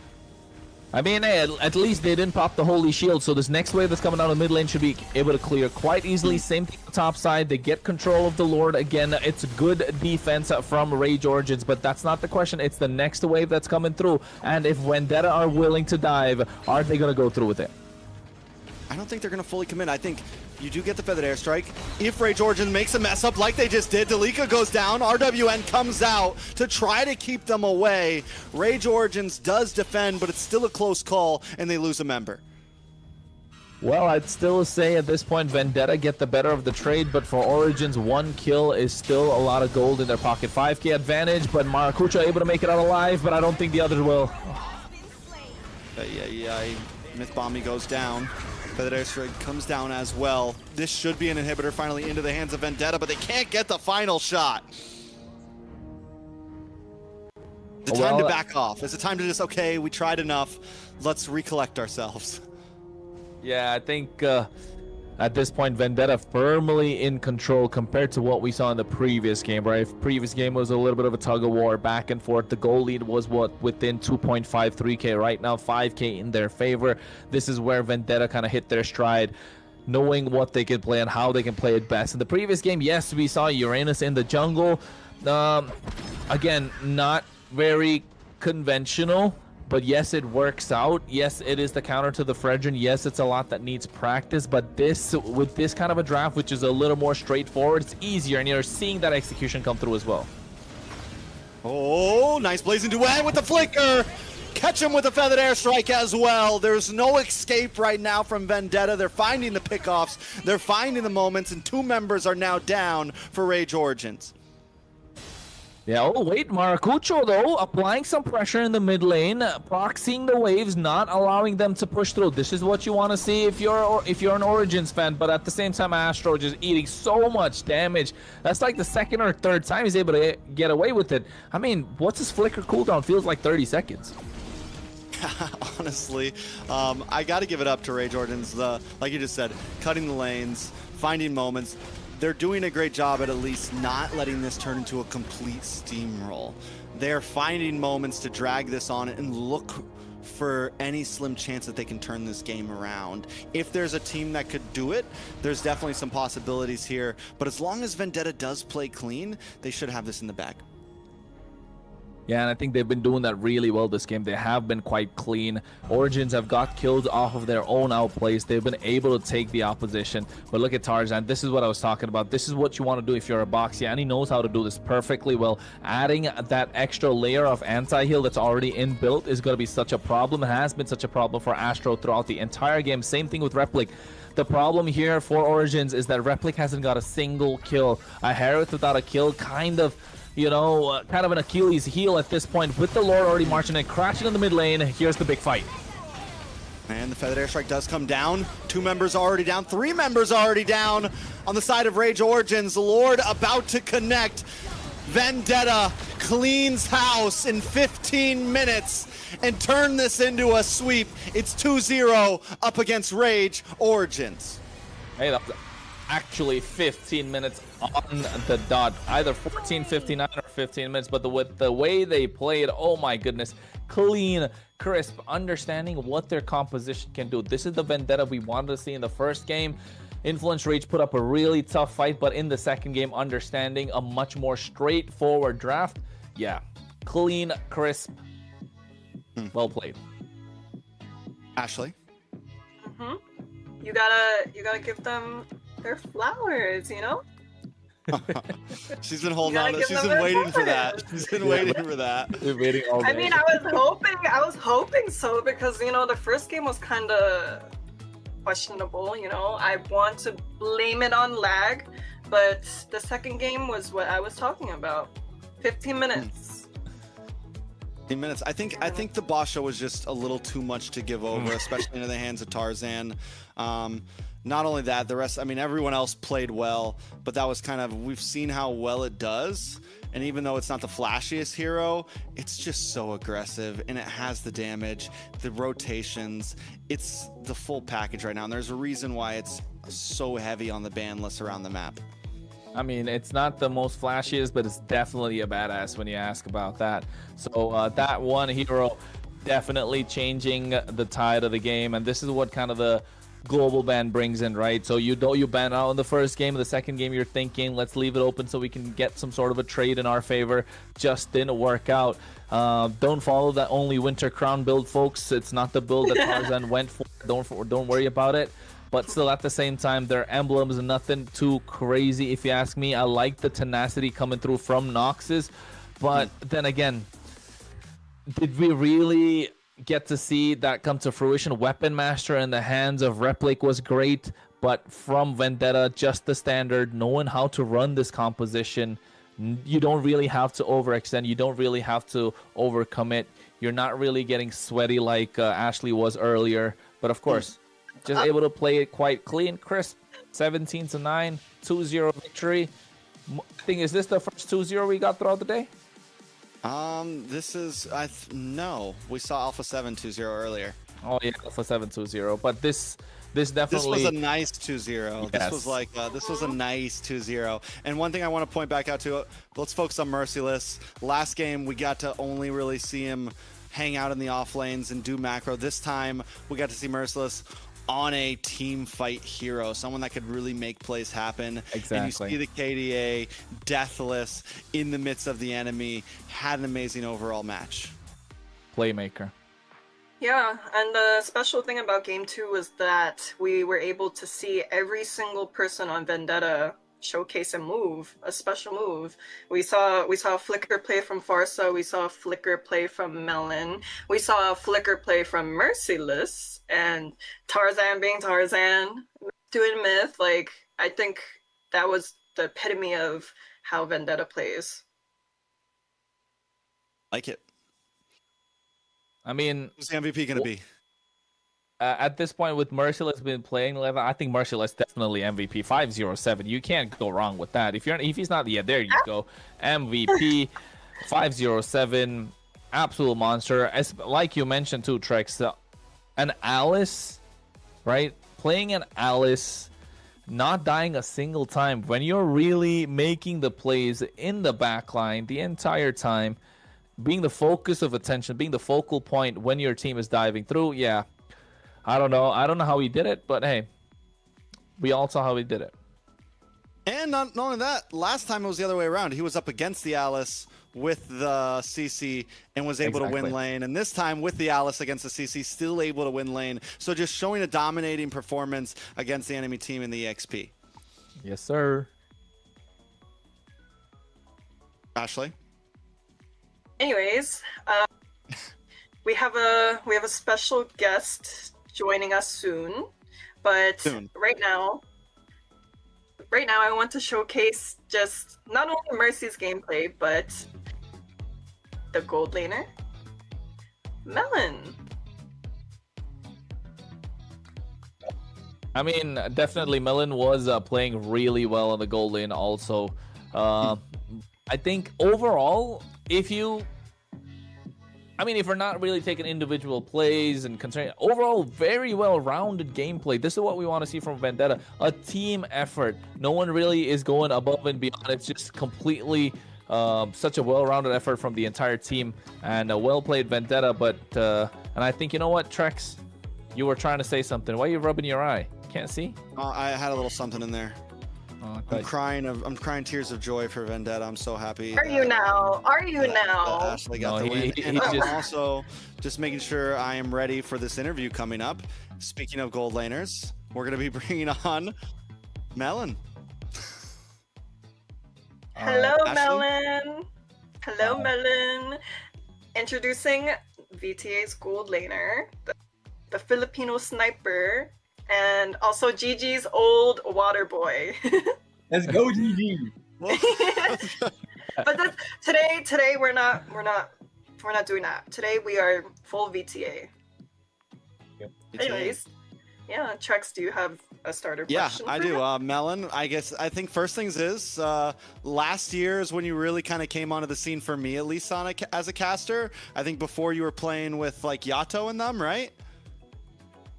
I mean, hey, at least they didn't pop the Holy Shield, so this next wave that's coming down the mid lane should be able to clear quite easily. Same thing on the top side. They get control of the Lord. Again, it's good defense from Rage Origins, but that's not the question. It's the next wave that's coming through. And if Vendetta are willing to dive, are they going to go through with it? I don't think they're going to fully commit. I think you do get the Feathered Airstrike. If Rage Origins makes a mess up like they just did, Delika goes down, RWN comes out to try to keep them away. Rage Origins does defend, but it's still a close call, and they lose a member. Well, I'd still say at this point Vendetta get the better of the trade, but for Origins, 1 kill is still a lot of gold in their pocket. 5k advantage, but Maracucho able to make it out alive, but I don't think the others will. Mythbommy goes down. Feathered Airstrike comes down as well. This should be an inhibitor finally into the hands of Vendetta, but they can't get the final shot. It's a time to back off. It's a time to just, okay, we tried enough. Let's recollect ourselves. Yeah, I think at this point, Vendetta firmly in control compared to what we saw in the previous game, right? Previous game was a little bit of a tug-of-war, back and forth. The goal lead was, within 2.53k. Right now, 5k in their favor. This is where Vendetta kind of hit their stride, knowing what they can play and how they can play it best. In the previous game, yes, we saw Uranus in the jungle. Again, not very conventional. But yes, it works out. Yes, it is the counter to the Fredrin. Yes, it's a lot that needs practice. But this, with this kind of a draft, which is a little more straightforward, it's easier, and you're seeing that execution come through as well. Oh, nice Blazing Duet with the Flicker. catch him with a feathered airstrike as well. There's no escape right now from Vendetta. They're finding the pickoffs. They're finding the moments, and 2 members are now down for Rage Origins. Yeah, oh wait, Maracucho though, applying some pressure in the mid lane, proxying the waves, not allowing them to push through. This is what you want to see if you're an Origins fan, but at the same time, Astro just eating so much damage. That's like the second or third time he's able to get away with it. I mean, what's his flicker cooldown? Feels like 30 seconds. Honestly, I got to give it up to Rage Origins. Like you just said, cutting the lanes, finding moments. They're doing a great job at least not letting this turn into a complete steamroll. They're finding moments to drag this on and look for any slim chance that they can turn this game around. If there's a team that could do it, there's definitely some possibilities here. But as long as Vendetta does play clean, they should have this in the bag. Yeah, and I think they've been doing that really well this game. They have been quite clean. Origins have got kills off of their own outplays. They've been able to take the opposition. But look at Tarzan. This is what I was talking about. This is what you want to do if you're a boxy, and he knows how to do this perfectly well. Adding that extra layer of anti-heal that's already inbuilt is going to be such a problem. It has been such a problem for Astro throughout the entire game. Same thing with Replic. The problem here for Origins is that Replic hasn't got a single kill. A Harith without a kill, kind of an Achilles heel at this point, with the Lord already marching and crashing in the mid lane. Here's the big fight. And the feathered airstrike does come down. 2 members already down. 3 members already down on the side of Rage Origins. Lord about to connect. Vendetta cleans house in 15 minutes and turn this into a sweep. It's 2-0 up against Rage Origins. Hey, that was actually 15 minutes on the dot, either 14:59 or 15 minutes, but with the way they played, oh my goodness, clean, crisp, understanding what their composition can do. This is the Vendetta we wanted to see in the first game. Influence Rage put up a really tough fight, but in the second game, understanding a much more straightforward draft. Yeah, clean, crisp, well played. Ashley? You gotta give them their flowers, you know? She's been holding on. She's been waiting for that. She's been waiting for that. Been waiting all day. I mean, I was hoping so, because, you know, the first game was kind of questionable, you know? I want to blame it on lag, but the second game was what I was talking about. 15 minutes. 15 minutes. I think the boss show was just a little too much to give over, especially into the hands of Tarzan. Not only that, the rest, I mean, everyone else played well, but that was kind of, we've seen how well it does. And even though it's not the flashiest hero, it's just so aggressive, and it has the damage, the rotations, it's the full package right now. And there's a reason why it's so heavy on the ban list around the map. I mean, it's not the most flashiest, but it's definitely a badass when you ask about that. So that one hero definitely changing the tide of the game, and this is what kind of the global ban brings in, right? So you ban out in the first game, the second game you're thinking, let's leave it open so we can get some sort of a trade in our favor. Just didn't work out. Don't follow that only Winter Crown build, folks. It's not the build that Tarzan went for. Don't worry about it. But still, at the same time, their emblems, nothing too crazy, if you ask me. I like the tenacity coming through from Noxus, but then again, did we really get to see that come to fruition? Weapon Master in the hands of Replic was great, but from Vendetta, just the standard, knowing how to run this composition, you don't really have to overextend. You don't really have to overcommit. You're not really getting sweaty like Ashley was earlier, but of course, just able to play it quite clean, crisp. 17-9, 2-0 victory. Is this the first 2-0 we got throughout the day? This is no. We saw Alpha 7 2-0 earlier. Oh yeah, Alpha 7 2-0. But this definitely, this was a nice 2-0. Yes. This was a nice 2-0. And one thing I want to point back out to, let's focus on Merciless. Last game we got to only really see him hang out in the off lanes and do macro. This time we got to see Merciless on a team fight hero, someone that could really make plays happen. Exactly. And you see the KDA deathless in the midst of the enemy, had an amazing overall match. Playmaker. Yeah, and the special thing about Game 2 was that we were able to see every single person on Vendetta showcase a move, a special move. We saw a flicker play from Farsa. We saw a flicker play from Melon. We saw a flicker play from Merciless, and Tarzan being Tarzan, doing Myth. Like, I think that was the epitome of how Vendetta plays. Like it. I mean, who's the MVP going to be? At this point, with Merciless been playing 11, I think Merciless definitely MVP. 507. You can't go wrong with that. If he's not, yeah, there you go. MVP 507. Absolute monster. As like you mentioned too, Trex, an Alice, right? Playing an Alice, not dying a single time when you're really making the plays in the backline the entire time, being the focus of attention, being the focal point when your team is diving through. Yeah, I don't know how he did it, but hey, we all saw how he did it. And not only that, last time it was the other way around. He was up against the Alice with the CC and was able to win lane. And this time with the Alice against the CC, still able to win lane. So just showing a dominating performance against the enemy team in the EXP. Yes, sir. Ashley? Anyways, we have a special guest joining us soon, but right now I want to showcase just not only Mercy's gameplay, but the gold laner, Melon. I mean, definitely Melon was playing really well in the gold lane also. I think overall, if we're not really taking individual plays and considering overall very well-rounded gameplay, this is what we want to see from Vendetta. A team effort. No one really is going above and beyond. It's just completely such a well-rounded effort from the entire team, and a well-played Vendetta. But and I think, you know what, Trex, you were trying to say something. Why are you rubbing your eye? Can't see? I had a little something in there. Okay. I'm crying tears of joy for Vendetta. I'm so happy. Are you now? Ashley got the win. And I'm also just making sure I am ready for this interview coming up. Speaking of gold laners, we're going to be bringing on Melon. Hello, Melon. Hello, Melon. Introducing VTA's gold laner, the Filipino sniper, and also Gigi's old water boy. Let's go, Gigi. But today we're not doing that. Today we are full VTA. Yep. Anyways, yeah, Trex, do you have a starter question? Yeah, I do. Melon, I think first things is, last year is when you really kind of came onto the scene for me, at least as a caster. I think before you were playing with like Yato and them, right?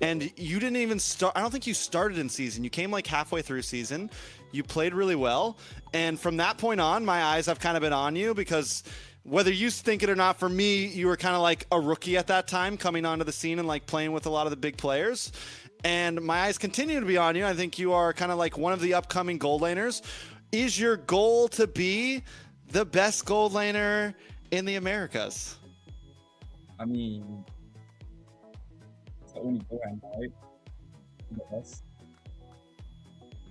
And you didn't even start. I don't think you started in season. You came like halfway through season. You played really well. And from that point on, my eyes have kind of been on you, because whether you think it or not, for me, you were kind of like a rookie at that time, coming onto the scene and like playing with a lot of the big players. And my eyes continue to be on you. I think you are kind of like one of the upcoming gold laners. Is your goal to be the best gold laner in the Americas? I mean, the only goal I know, right? Yes.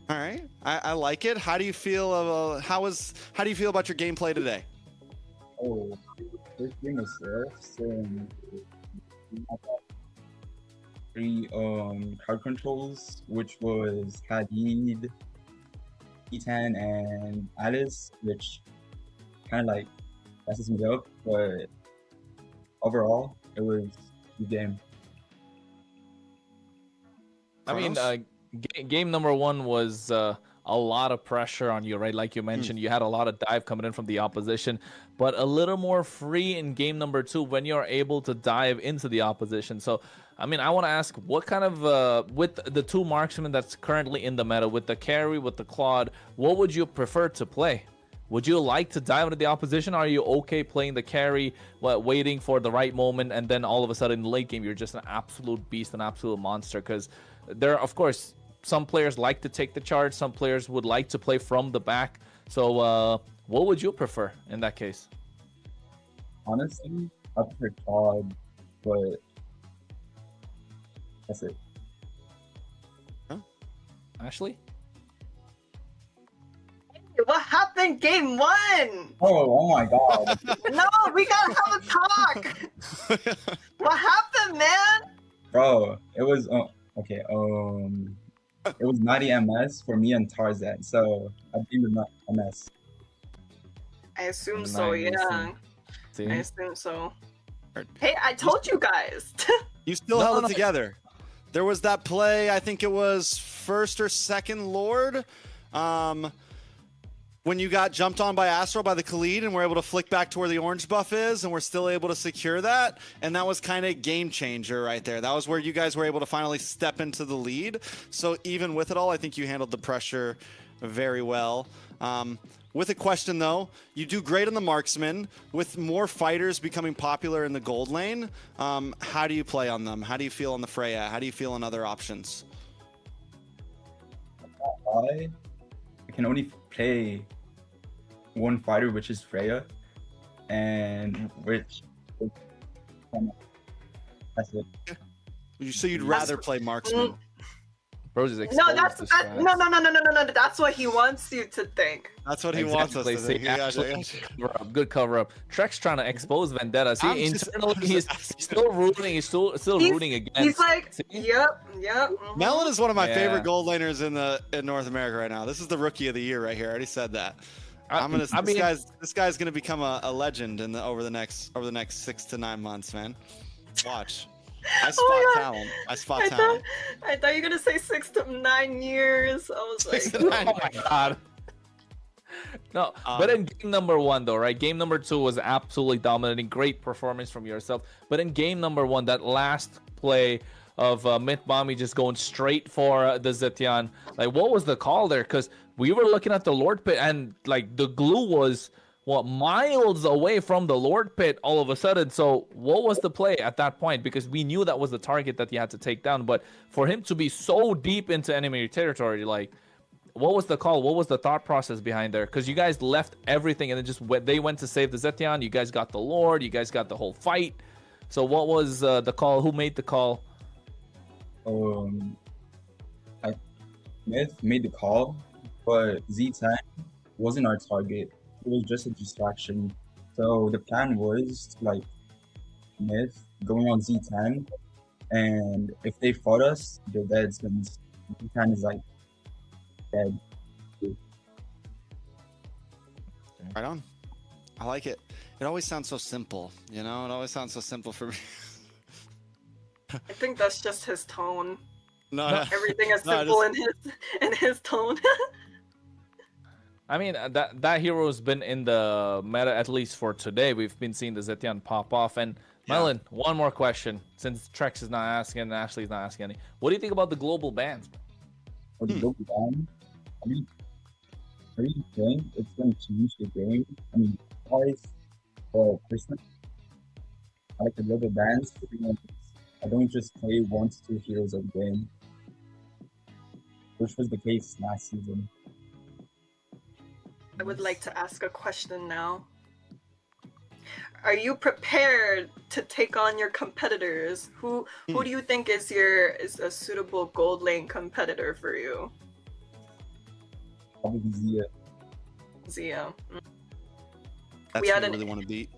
All right, I like it. How do you feel? How do you feel about your gameplay today? Oh, first thing is this. We had 3 crowd controls, which was Hadid, E10, and Alice, which kind of like messes me up, but overall, it was a good game. I mean, game number 1 was a lot of pressure on you, right? Like you mentioned, you had a lot of dive coming in from the opposition, but a little more free in game number 2 when you're able to dive into the opposition. So, I mean, I want to ask, what kind of, with the 2 marksmen that's currently in the meta, with the carry, with the Claude, what would you prefer to play? Would you like to dive into the opposition? Or are you okay playing the carry, waiting for the right moment, and then all of a sudden in the late game, you're just an absolute beast, an absolute monster? Because there, of course, some players like to take the charge. Some players would like to play from the back. So what would you prefer in that case? Honestly, I prefer Claude, but that's it. Huh? Ashley? happened game 1? Oh my god. No, we gotta have a talk. What happened, man? Bro, it was okay. It was 90 MS for me and Tarzan, so I think the MS. I assume so, yeah. See? I assume so. Hey, I told you guys. You still held it together. There was that play, I think it was first or second Lord, when you got jumped on by Astro by the Khalid and were able to flick back to where the orange buff is and we're still able to secure that. And that was kind of game changer right there. That was where you guys were able to finally step into the lead. So even with it all, I think you handled the pressure very well. With a question though, you do great on the marksman. With more fighters becoming popular in the gold lane, how do you play on them? How do you feel on the Freya? How do you feel on other options? I can only play one fighter, which is Freya, and that's it. So you'd rather play marksman? No, that's what he wants you to think. That's what he wants us to think. Good cover up. Trek's trying to expose Vendetta. See, internally he's still rooting. He's still rooting against. He's like, yep. Melon is one of my favorite gold laners in North America right now. This is the rookie of the year right here. I already said that. This guy's gonna become a legend over the next 6 to 9 months, man. Watch. I spot talent. I thought you were gonna say 6 to 9 years. I was like, oh my god. No, but in game number 1 though, right? Game number 2 was absolutely dominating. Great performance from yourself. But in game number 1, that last play of Myth Bomby just going straight for the Zetian. Like, what was the call there? Because we were looking at the Lord Pit and like the glue was miles away from the Lord Pit all of a sudden. So what was the play at that point? Because we knew that was the target that he had to take down, but for him to be so deep into enemy territory, like, what was the call? What was the thought process behind there? Because you guys left everything and then they went to save the Zetian. You guys got the Lord. You guys got the whole fight. So what was the call? Who made the call? Myth made the call, but Z10 wasn't our target. It was just a distraction. So the plan was like Myth going on Z10, and if they fought us, they're dead since Z10 is like dead. Right on. I like it. It always sounds so simple, you know? It always sounds so simple for me. I think that's just his tone. No, everything is simple in his tone. I mean, that hero's been in the meta, at least for today. We've been seeing the Zetian pop off. And Melon, one more question, since Trex is not asking and Ashley's not asking any. What do you think about the global bans? For the global ban, I really think it's going to change the game. I mean, twice, personally, I like the global bans. I don't just play 1 to 2 heroes a game, which was the case last season. I would like to ask a question now. Are you prepared to take on your competitors? Who do you think is a suitable gold lane competitor for you? Probably Zia. Zia. That's what I really want to beat.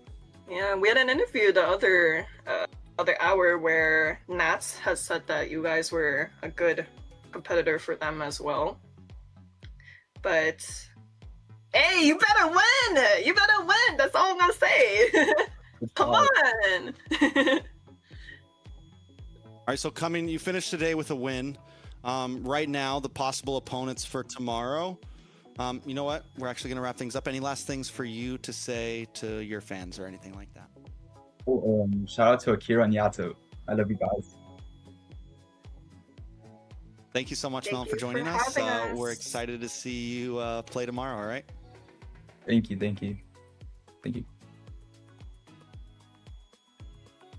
Yeah, we had an interview the other hour where Nats has said that you guys were a good competitor for them as well. But hey, you better win! You better win! That's all I'm gonna say. Come on! All right, so you finished today with a win. Right now, the possible opponents for tomorrow. You know what? We're actually gonna wrap things up. Any last things for you to say to your fans or anything like that? Oh, shout out to Akira and Yato. I love you guys. Thank you so much, Melon, for joining us. We're excited to see you play tomorrow, all right? Thank you.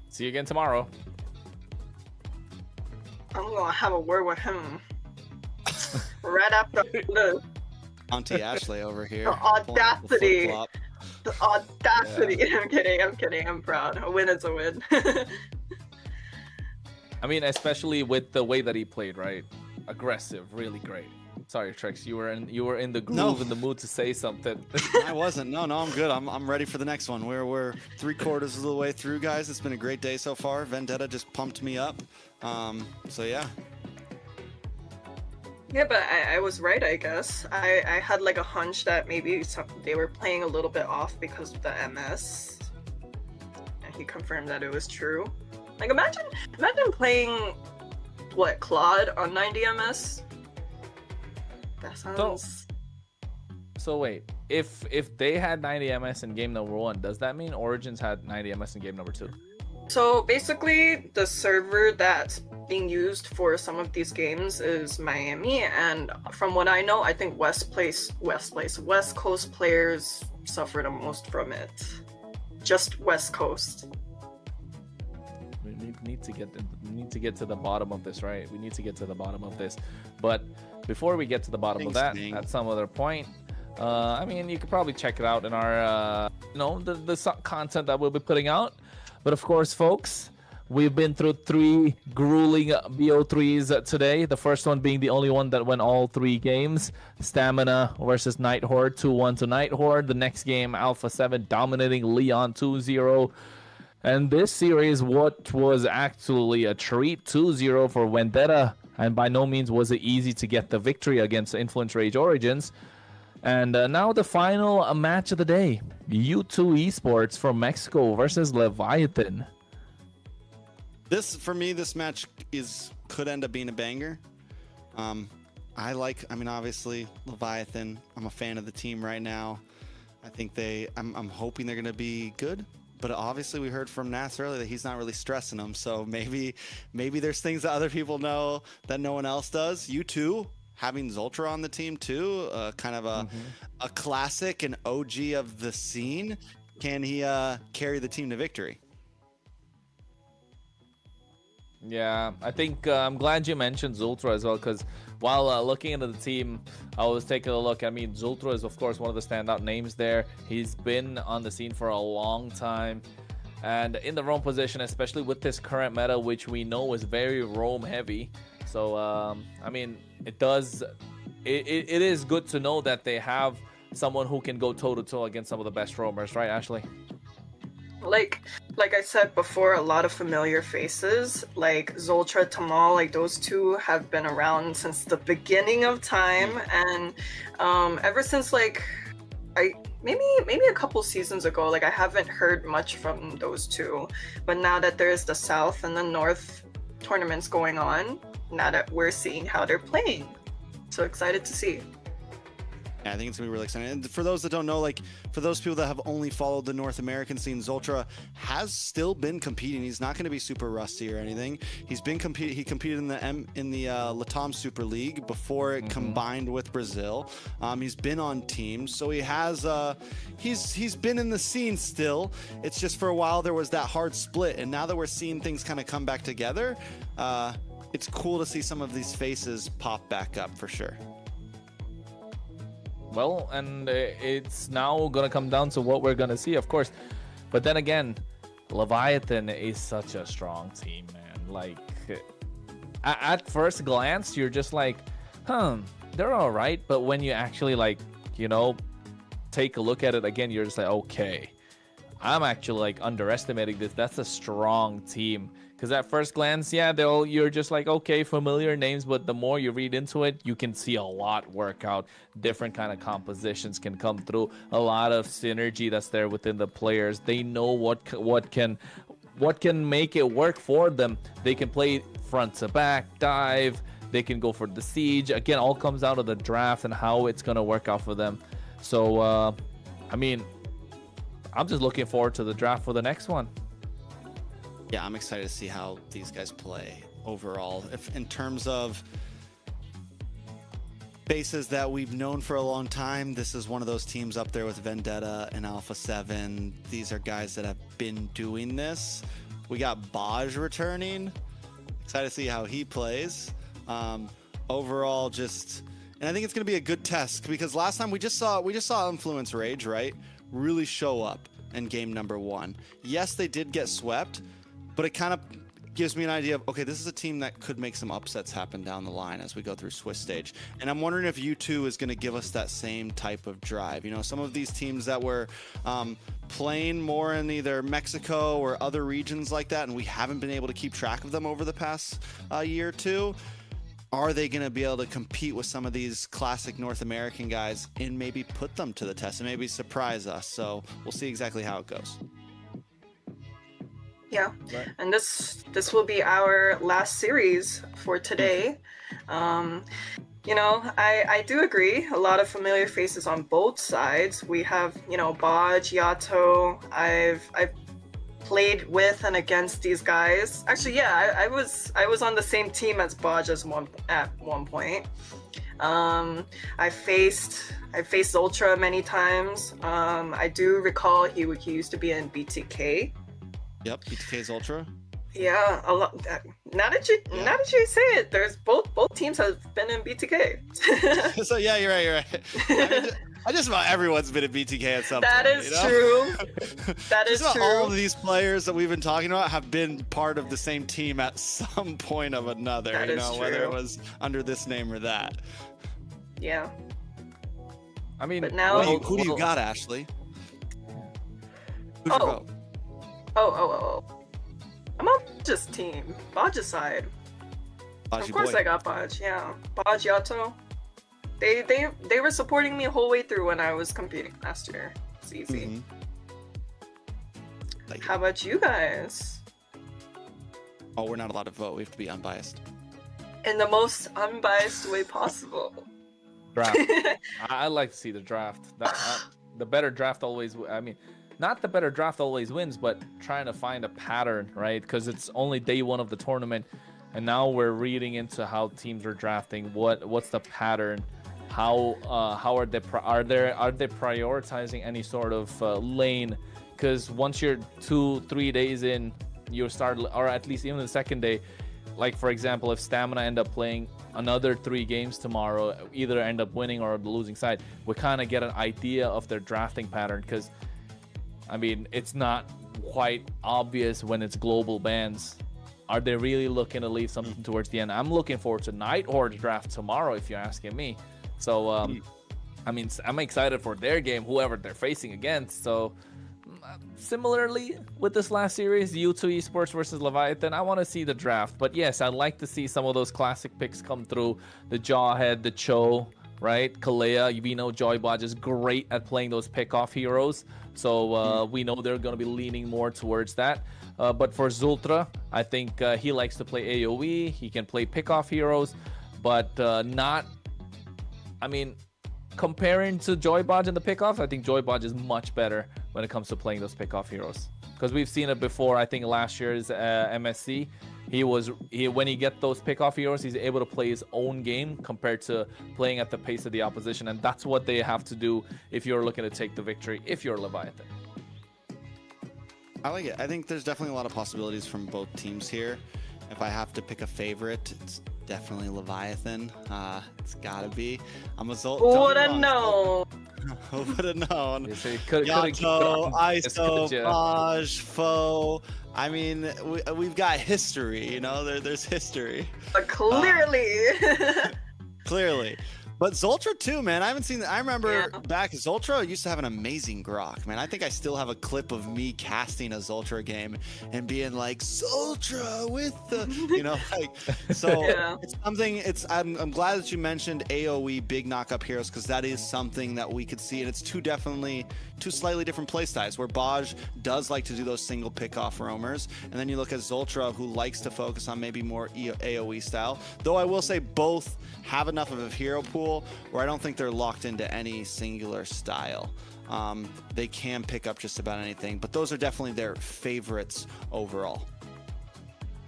See you again tomorrow. I'm gonna have a word with him. Right after this. Auntie Ashley over here. The audacity. The audacity. Yeah. I'm kidding. I'm proud. A win is a win. I mean, especially with the way that he played, right? Aggressive, really great. Sorry, Trex. You were in the groove, in the mood to say something. I wasn't. No, I'm good. I'm ready for the next one. We're 3/4 of the way through, guys. It's been a great day so far. Vendetta just pumped me up. So yeah. Yeah, but I was right, I guess. I had like a hunch that maybe they were playing a little bit off because of the MS. And he confirmed that it was true. Like, imagine playing, what, Claude on 90 MS? That sounds... So wait, if they had 90 MS in game number 1, does that mean Origins had 90 MS in game number 2? So basically, the server that's being used for some of these games is Miami, and from what I know, I think West Coast players suffer the most from it. Just West Coast. We need to get to the bottom of this, right? We need to get to the bottom of this. But before we get to the bottom of that, at some other point, I mean, you could probably check it out in our, the content that we'll be putting out. But of course, folks, we've been through 3 grueling BO3s today. The first one being the only one that went all 3 games. Stamina versus Night Horde, 2-1 to Night Horde. The next game, Alpha 7 dominating Leon 2-0. And this series, what was actually a treat, 2-0 for Vendetta. And by no means was it easy to get the victory against Influence Rage Origins. And now the final match of the day. U2 Esports from Mexico versus Leviathan. For me, this match could end up being a banger. Obviously, Leviathan. I'm a fan of the team right now. I think I'm hoping they're going to be good. But obviously, we heard from Nas earlier that he's not really stressing them. So maybe there's things that other people know that no one else does. U2. Having Zoltra on the team too, kind of a classic and OG of the scene. Can he carry the team to victory? Yeah, I think I'm glad you mentioned Zoltra as well, because while looking into the team, I was taking a look. I mean, Zoltra is, of course, one of the standout names there. He's been on the scene for a long time. And in the roam position, especially with this current meta, which we know is very roam heavy. So, I mean, it is good to know that they have someone who can go toe-to-toe against some of the best roamers, right, Ashley? Like I said before, a lot of familiar faces, like Zoltra, Tamal, like those two have been around since the beginning of time, and ever since like maybe a couple seasons ago, like I haven't heard much from those two, but now that there's the South and the North tournaments going on, now that we're seeing how they're playing, so excited to see. Yeah, I think it's gonna be really exciting. And for those that don't know, like for those people that have only followed the North American scene, Zoltra has still been competing. He's not going to be super rusty or anything. He competed in the Latam Super League before it combined with Brazil. He's been on teams, so he has he's been in the scene still. It's just for a while there was that hard split, and now that we're seeing things kind of come back together, it's cool to see some of these faces pop back up for sure. Well, and it's now going to come down to what we're going to see, of course. But then again, Leviathan is such a strong team, man. Like, at first glance, you're just like, they're all right. But when you actually, like, take a look at it again, you're just like, okay, I'm actually, like, underestimating this. That's a strong team. Because at first glance, yeah, you're just like, okay, familiar names, but the more you read into it, you can see a lot work out. Different kind of compositions can come through. A lot of synergy that's there within the players. They know what can make it work for them. They can play front to back, dive. They can go for the siege. Again, all comes down to the draft and how it's gonna work out for them. So, I mean, I'm just looking forward to the draft for the next one. Yeah, I'm excited to see how these guys play overall. If in terms of bases that we've known for a long time, this is one of those teams up there with Vendetta and Alpha 7. These are guys that have been doing this. We got Baj returning. Excited to see how he plays. Overall, and I think it's going to be a good test, because last time we just saw Influence Rage, right, really show up in game number 1. Yes, they did get swept, but it kind of gives me an idea of, okay, this is a team that could make some upsets happen down the line as we go through Swiss stage. And I'm wondering if U2 is going to give us that same type of drive. You know, some of these teams that were playing more in either Mexico or other regions like that, and we haven't been able to keep track of them over the past year or two. Are they going to be able to compete with some of these classic North American guys and maybe put them to the test and maybe surprise us? So we'll see exactly how it goes. Yeah, and this will be our last series for today. You know, I do agree. A lot of familiar faces on both sides. We have, you know, Baj, Yato. I've played with and against these guys. Actually, yeah, I was on the same team as Baj at one point. I faced Ultra many times. I do recall he used to be in BTK. Yep, BTK's Ultra. Yeah, a lot. Now that you say it, there's both teams have been in BTK. So yeah, you're right. I mean, just about everyone's been in BTK at some point. That is true. That is true. All of these players that we've been talking about have been part of the same team at some point of another. That is true. Whether it was under this name or that. Yeah. I mean, but now who do you got, Ashley? Who's your vote? Oh. I'm on Baj's team. Baj's side. Of course I got Baj, yeah. Baj, Yato. They were supporting me the whole way through when I was competing last year. It's easy. How about you guys? Oh, we're not allowed to vote. We have to be unbiased. In the most unbiased way possible. Draft. I like to see the draft. The better draft always, I mean, not the better draft always wins, but trying to find a pattern, right? Because it's only day one of the tournament, and now we're reading into how teams are drafting. What's the pattern? How are they prioritizing any sort of lane? Because once you're 2-3 days in, you start, or at least even the second day, like for example, if Stamina end up playing another 3 games tomorrow, either end up winning or the losing side, we kind of get an idea of their drafting pattern. Because I mean, it's not quite obvious when it's global bans. Are they really looking to leave something towards the end? I'm looking forward to Nighthorde's draft tomorrow, if you're asking me. So, I mean, I'm excited for their game, whoever they're facing against. So, similarly with this last series, U2 Esports versus Leviathan, I want to see the draft. But yes, I'd like to see some of those classic picks come through. The Jawhead, the Cho, right? Kalea, we know Joybot is great at playing those pickoff heroes. So we know they're going to be leaning more towards that. But for Zultra, I think he likes to play AoE. He can play pickoff heroes, but not... I mean, comparing to Joybot in the pickoffs, I think Joybot is much better when it comes to playing those pickoff heroes. Because we've seen it before. I think last year's MSC, when he get those pickoff heroes, he's able to play his own game compared to playing at the pace of the opposition, and that's what they have to do if you're looking to take the victory, if you're Leviathan. I like it. I think there's definitely a lot of possibilities from both teams here. If I have to pick a favorite, it's definitely Leviathan. It's gotta be. I'm a Zolt. Who would have known? Who would have known? Yato, ISO, Baj, Foe. I mean, we've got history, you know? There's history. Clearly. Clearly. But Zultra too, man. I haven't seen that. I remember back, Zultra used to have an amazing grok, man. I think I still have a clip of me casting a Zultra game and being like, Zultra with the, you know, like, so it's something, I'm glad that you mentioned AoE big knock-up heroes, because that is something that we could see, and it's two slightly different playstyles, where Baj does like to do those single pick-off roamers, and then you look at Zultra, who likes to focus on maybe more AoE style, though I will say both have enough of a hero pool where I don't think they're locked into any singular style. They can pick up just about anything, but those are definitely their favorites overall.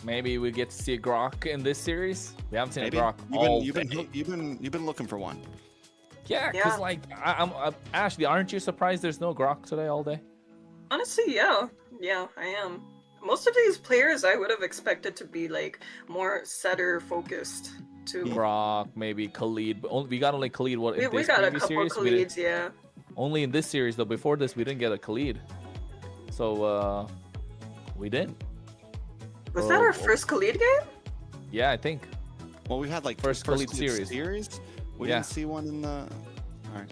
Maybe we get to see a grok in this series. We haven't seen a grok. You've been looking for one. Yeah, because like I'm Ashley, aren't you surprised there's no grok today all day? Honestly, yeah, I am. Most of these players I would have expected to be like more setter focused. Grok, maybe Khalid. We got only Khalid. We got a couple of Khalids, yeah. Only in this series though. Before this, we didn't get a Khalid, so we didn't. Was that our first Khalid game? Yeah, I think. Well, we've had like first Khalid series. We didn't see one in the. All right,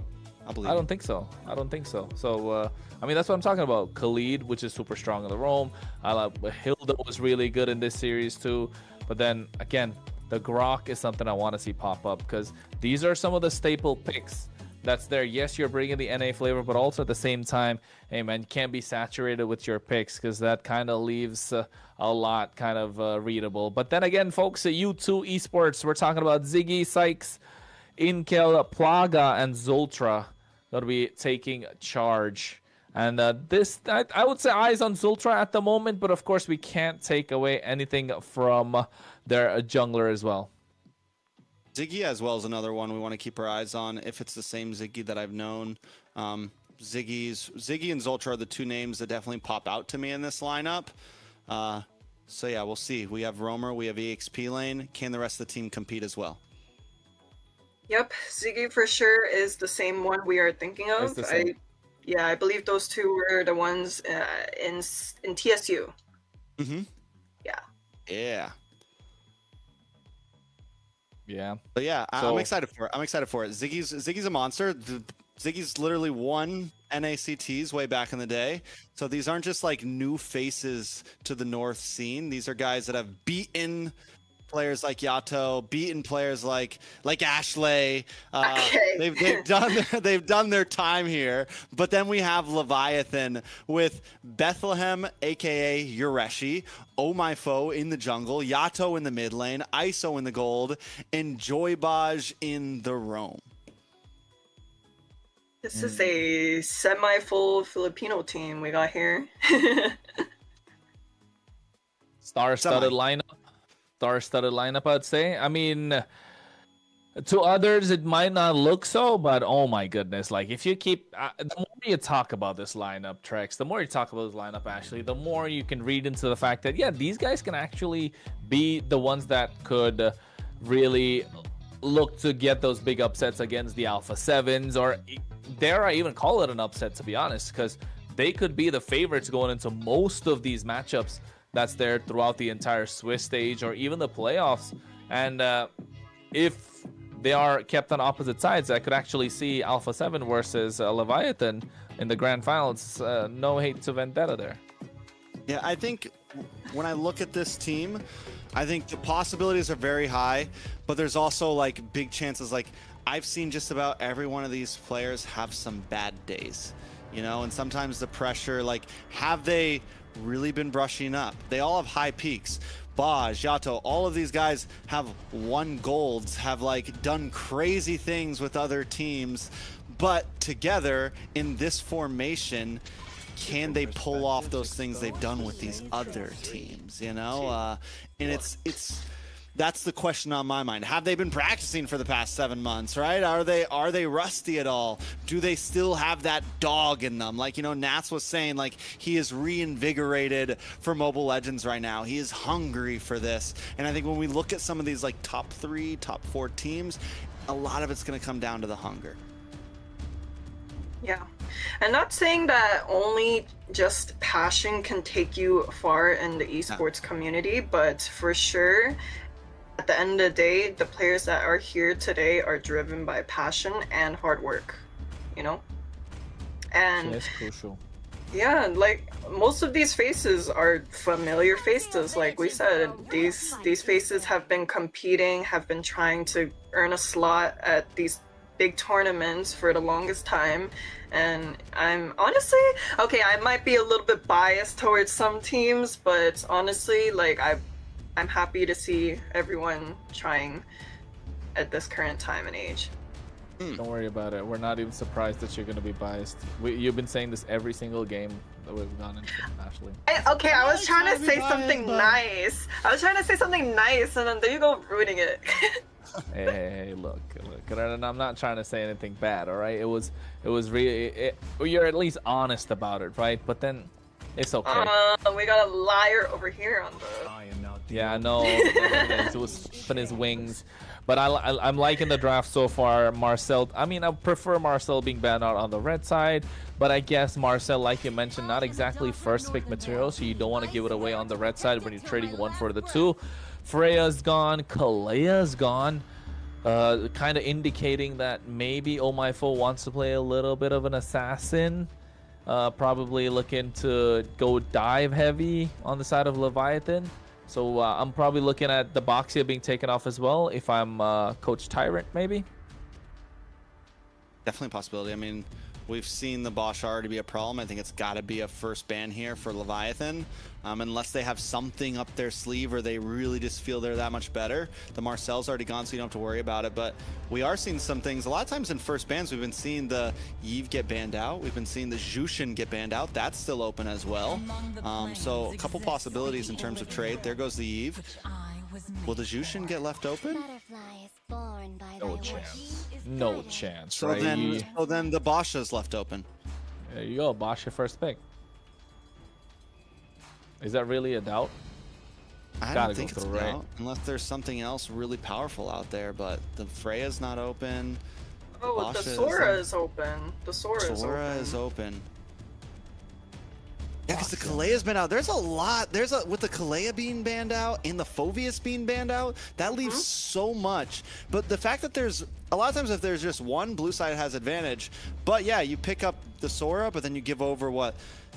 I believe. I don't think so. I don't think so. So I mean, that's what I'm talking about. Khalid, which is super strong in the roam. Hilda was really good in this series too. But then again, the Grok is something I want to see pop up because these are some of the staple picks that's there. Yes, you're bringing the NA flavor, but also at the same time, hey man, you can't be saturated with your picks because that kind of leaves a lot kind of readable. But then again, folks, at U2 Esports, we're talking about Ziggy, Sykes, Inkel, Plaga, and Zoltra that'll be taking charge. And this, I would say eyes on Zultra at the moment, but of course we can't take away anything from their jungler as well. Ziggy as well is another one we want to keep our eyes on. If it's the same Ziggy that I've known, Ziggy and Zultra are the two names that definitely pop out to me in this lineup. So yeah, we'll see. We have Roamer, we have EXP lane. Can the rest of the team compete as well? Yep, Ziggy for sure is the same one we are thinking of. Yeah, I believe those two were the ones in TSU. Mm-hmm. Yeah. Yeah. Yeah. But yeah, I'm excited for it. I'm excited for it. Ziggy's a monster. Ziggy's literally won NACTs way back in the day. So these aren't just like new faces to the North scene. These are guys that have beaten players like Yato, beaten players like Ashley. They've done their time here. But then we have Leviathan with Bethlehem, aka Yureshi, Oh My Foe in the jungle, Yato in the mid lane, ISO in the gold, and Joybaj in the roam. This is a semi-full Filipino team we got here. Star-studded lineup. Star-studded lineup, I'd say. I mean, to others, it might not look so, but oh my goodness. Like, if you keep... the more you talk about this lineup, Trex, the more you talk about this lineup, Ashley, the more you can read into the fact that, yeah, these guys can actually be the ones that could really look to get those big upsets against the Alpha 7s, or dare I even call it an upset, to be honest, because they could be the favorites going into most of these matchups that's there throughout the entire Swiss stage or even the playoffs. And if they are kept on opposite sides, I could actually see Alpha 7 versus Leviathan in the grand finals. No hate to Vendetta there. Yeah, I think when I look at this team, I think the possibilities are very high, but there's also like big chances. Like, I've seen just about every one of these players have some bad days, you know, and sometimes the pressure, like, have they really been brushing up? They all have high peaks. Baj, Yato, all of these guys have won golds, have like done crazy things with other teams, but together in this formation, can they pull off those things they've done with these other teams, you know? And that's the question on my mind. Have they been practicing for the past 7 months, right? Are they rusty at all? Do they still have that dog in them? Like, you know, Nats was saying, like, he is reinvigorated for Mobile Legends right now. He is hungry for this. And I think when we look at some of these, like, top 3, top 4 teams, a lot of it's going to come down to the hunger. Yeah. And not saying that only just passion can take you far in the esports community, but for sure, at the end of the day, the players that are here today are driven by passion and hard work, you know? And that's crucial. Yeah, like most of these faces are familiar faces. Like we said, these faces have been competing, have been trying to earn a slot at these big tournaments for the longest time. And I'm honestly, okay, I might be a little bit biased towards some teams, but honestly, like I'm happy to see everyone trying at this current time and age. Don't worry about it. We're not even surprised that you're going to be biased. You've been saying this every single game that we've gone into, Ashley. Okay, I was trying to say something nice. I was trying to say something nice, and then there you go, ruining it. Hey, look. And I'm not trying to say anything bad, all right? It was really... you're at least honest about it, right? But then it's okay. We got a liar over here on the... I am now Yeah, I know. It was flipping his wings. But I'm liking the draft so far. Marcel, I mean, I prefer Marcel being banned out on the red side. But I guess Marcel, like you mentioned, not exactly first pick material. So you don't want to give it away on the red side when you're trading 1 for the 2. Freya's gone. Kalea's gone. Kind of indicating that maybe Omifo wants to play a little bit of an assassin. Probably looking to go dive heavy on the side of Leviathan. So I'm probably looking at the Boxia being taken off as well if I'm Coach Tyrant, maybe. Definitely a possibility. I mean, we've seen the Bosch already be a problem. I think it's got to be a first ban here for Leviathan. Unless they have something up their sleeve or they really just feel they're that much better. The Marcel's already gone, so you don't have to worry about it. But we are seeing some things. A lot of times in first bans, we've been seeing the Yves get banned out. We've been seeing the Jushin get banned out. That's still open as well. So a couple possibilities in terms of trade. There goes the Yves. Will the Jushin get left open? No chance. No chance, So right? then the Basha's left open. There you go. Basha first pick. Is that really a doubt? I don't think it's a doubt, unless there's something else really powerful out there. But the Freya's not open. Oh, the Sora is open. The Sora is open. Yeah, because the Kalea's been out. There's a lot. With the Kalea being banned out and the Phoveus being banned out, that leaves so much. But the fact that there's a lot of times if there's just one, blue side has advantage. But yeah, you pick up the Sora, but then you give over what?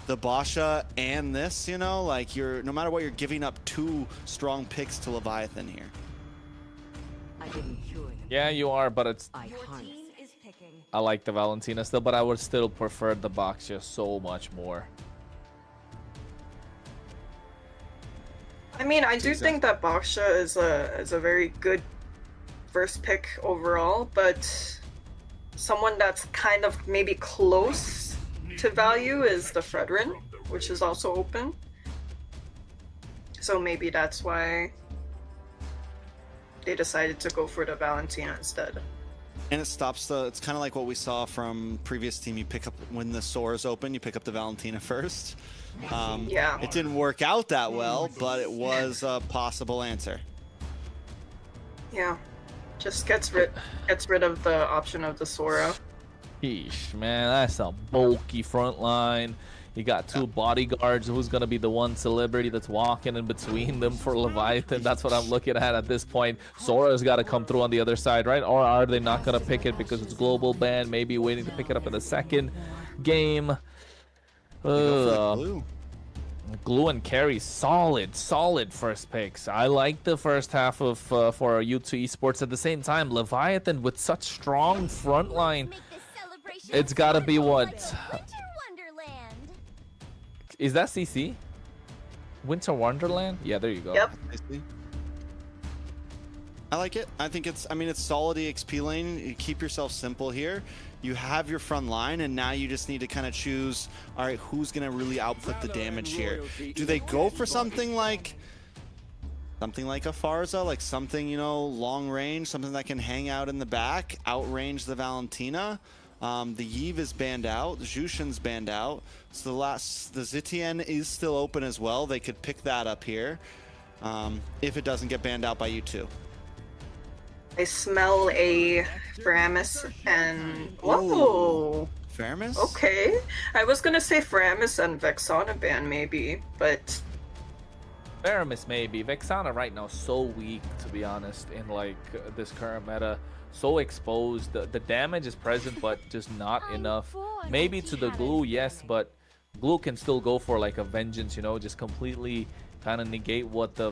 The Basha and this, you know, like no matter what, you're giving up 2 strong picks to Leviathan here. Yeah, you are, but it's. I like the Valentina still, but I would still prefer the Boxia so much more. I mean, I do think that Boxia is a very good first pick overall, but someone that's kind of maybe close to value is the Fredrin, which is also open. So maybe that's why they decided to go for the Valentina instead. And it stops it's kind of like what we saw from previous team. You pick up, when the Sora's open, you pick up the Valentina first. Yeah. It didn't work out that well, but it was a possible answer. Yeah. Just gets rid of the option of the Sora. Sheesh, man, that's a bulky front line. You got 2 bodyguards. Who's going to be the one celebrity that's walking in between them for Leviathan? That's what I'm looking at this point. Sora's got to come through on the other side, right? Or are they not going to pick it because it's global ban? Maybe waiting to pick it up in the second game. Glue and Carry, solid first picks. I like the first half of for U2 Esports. At the same time, Leviathan with such strong front line. It's got to be what? Is that CC? Winter Wonderland? Yeah, there you go. Yep. I like it. I think it's solid EXP lane. You keep yourself simple here. You have your front line, and now you just need to kind of choose, all right, who's going to really output the damage here? Do they go for something like a Farza, like something, you know, long range, something that can hang out in the back, outrange the Valentina? The Yves is banned out. The Jushin's banned out. So the Zitian is still open as well. They could pick that up here if it doesn't get banned out by you two. I smell a Framus and... Whoa! Framus? Okay. I was gonna say Framus and Vexana ban maybe, but... Framus maybe. Vexana right now so weak, to be honest, in like this current meta. So exposed. The damage is present, but just not enough. Maybe to the Glue, yes, but Glue can still go for like a vengeance, you know, just completely kind of negate what the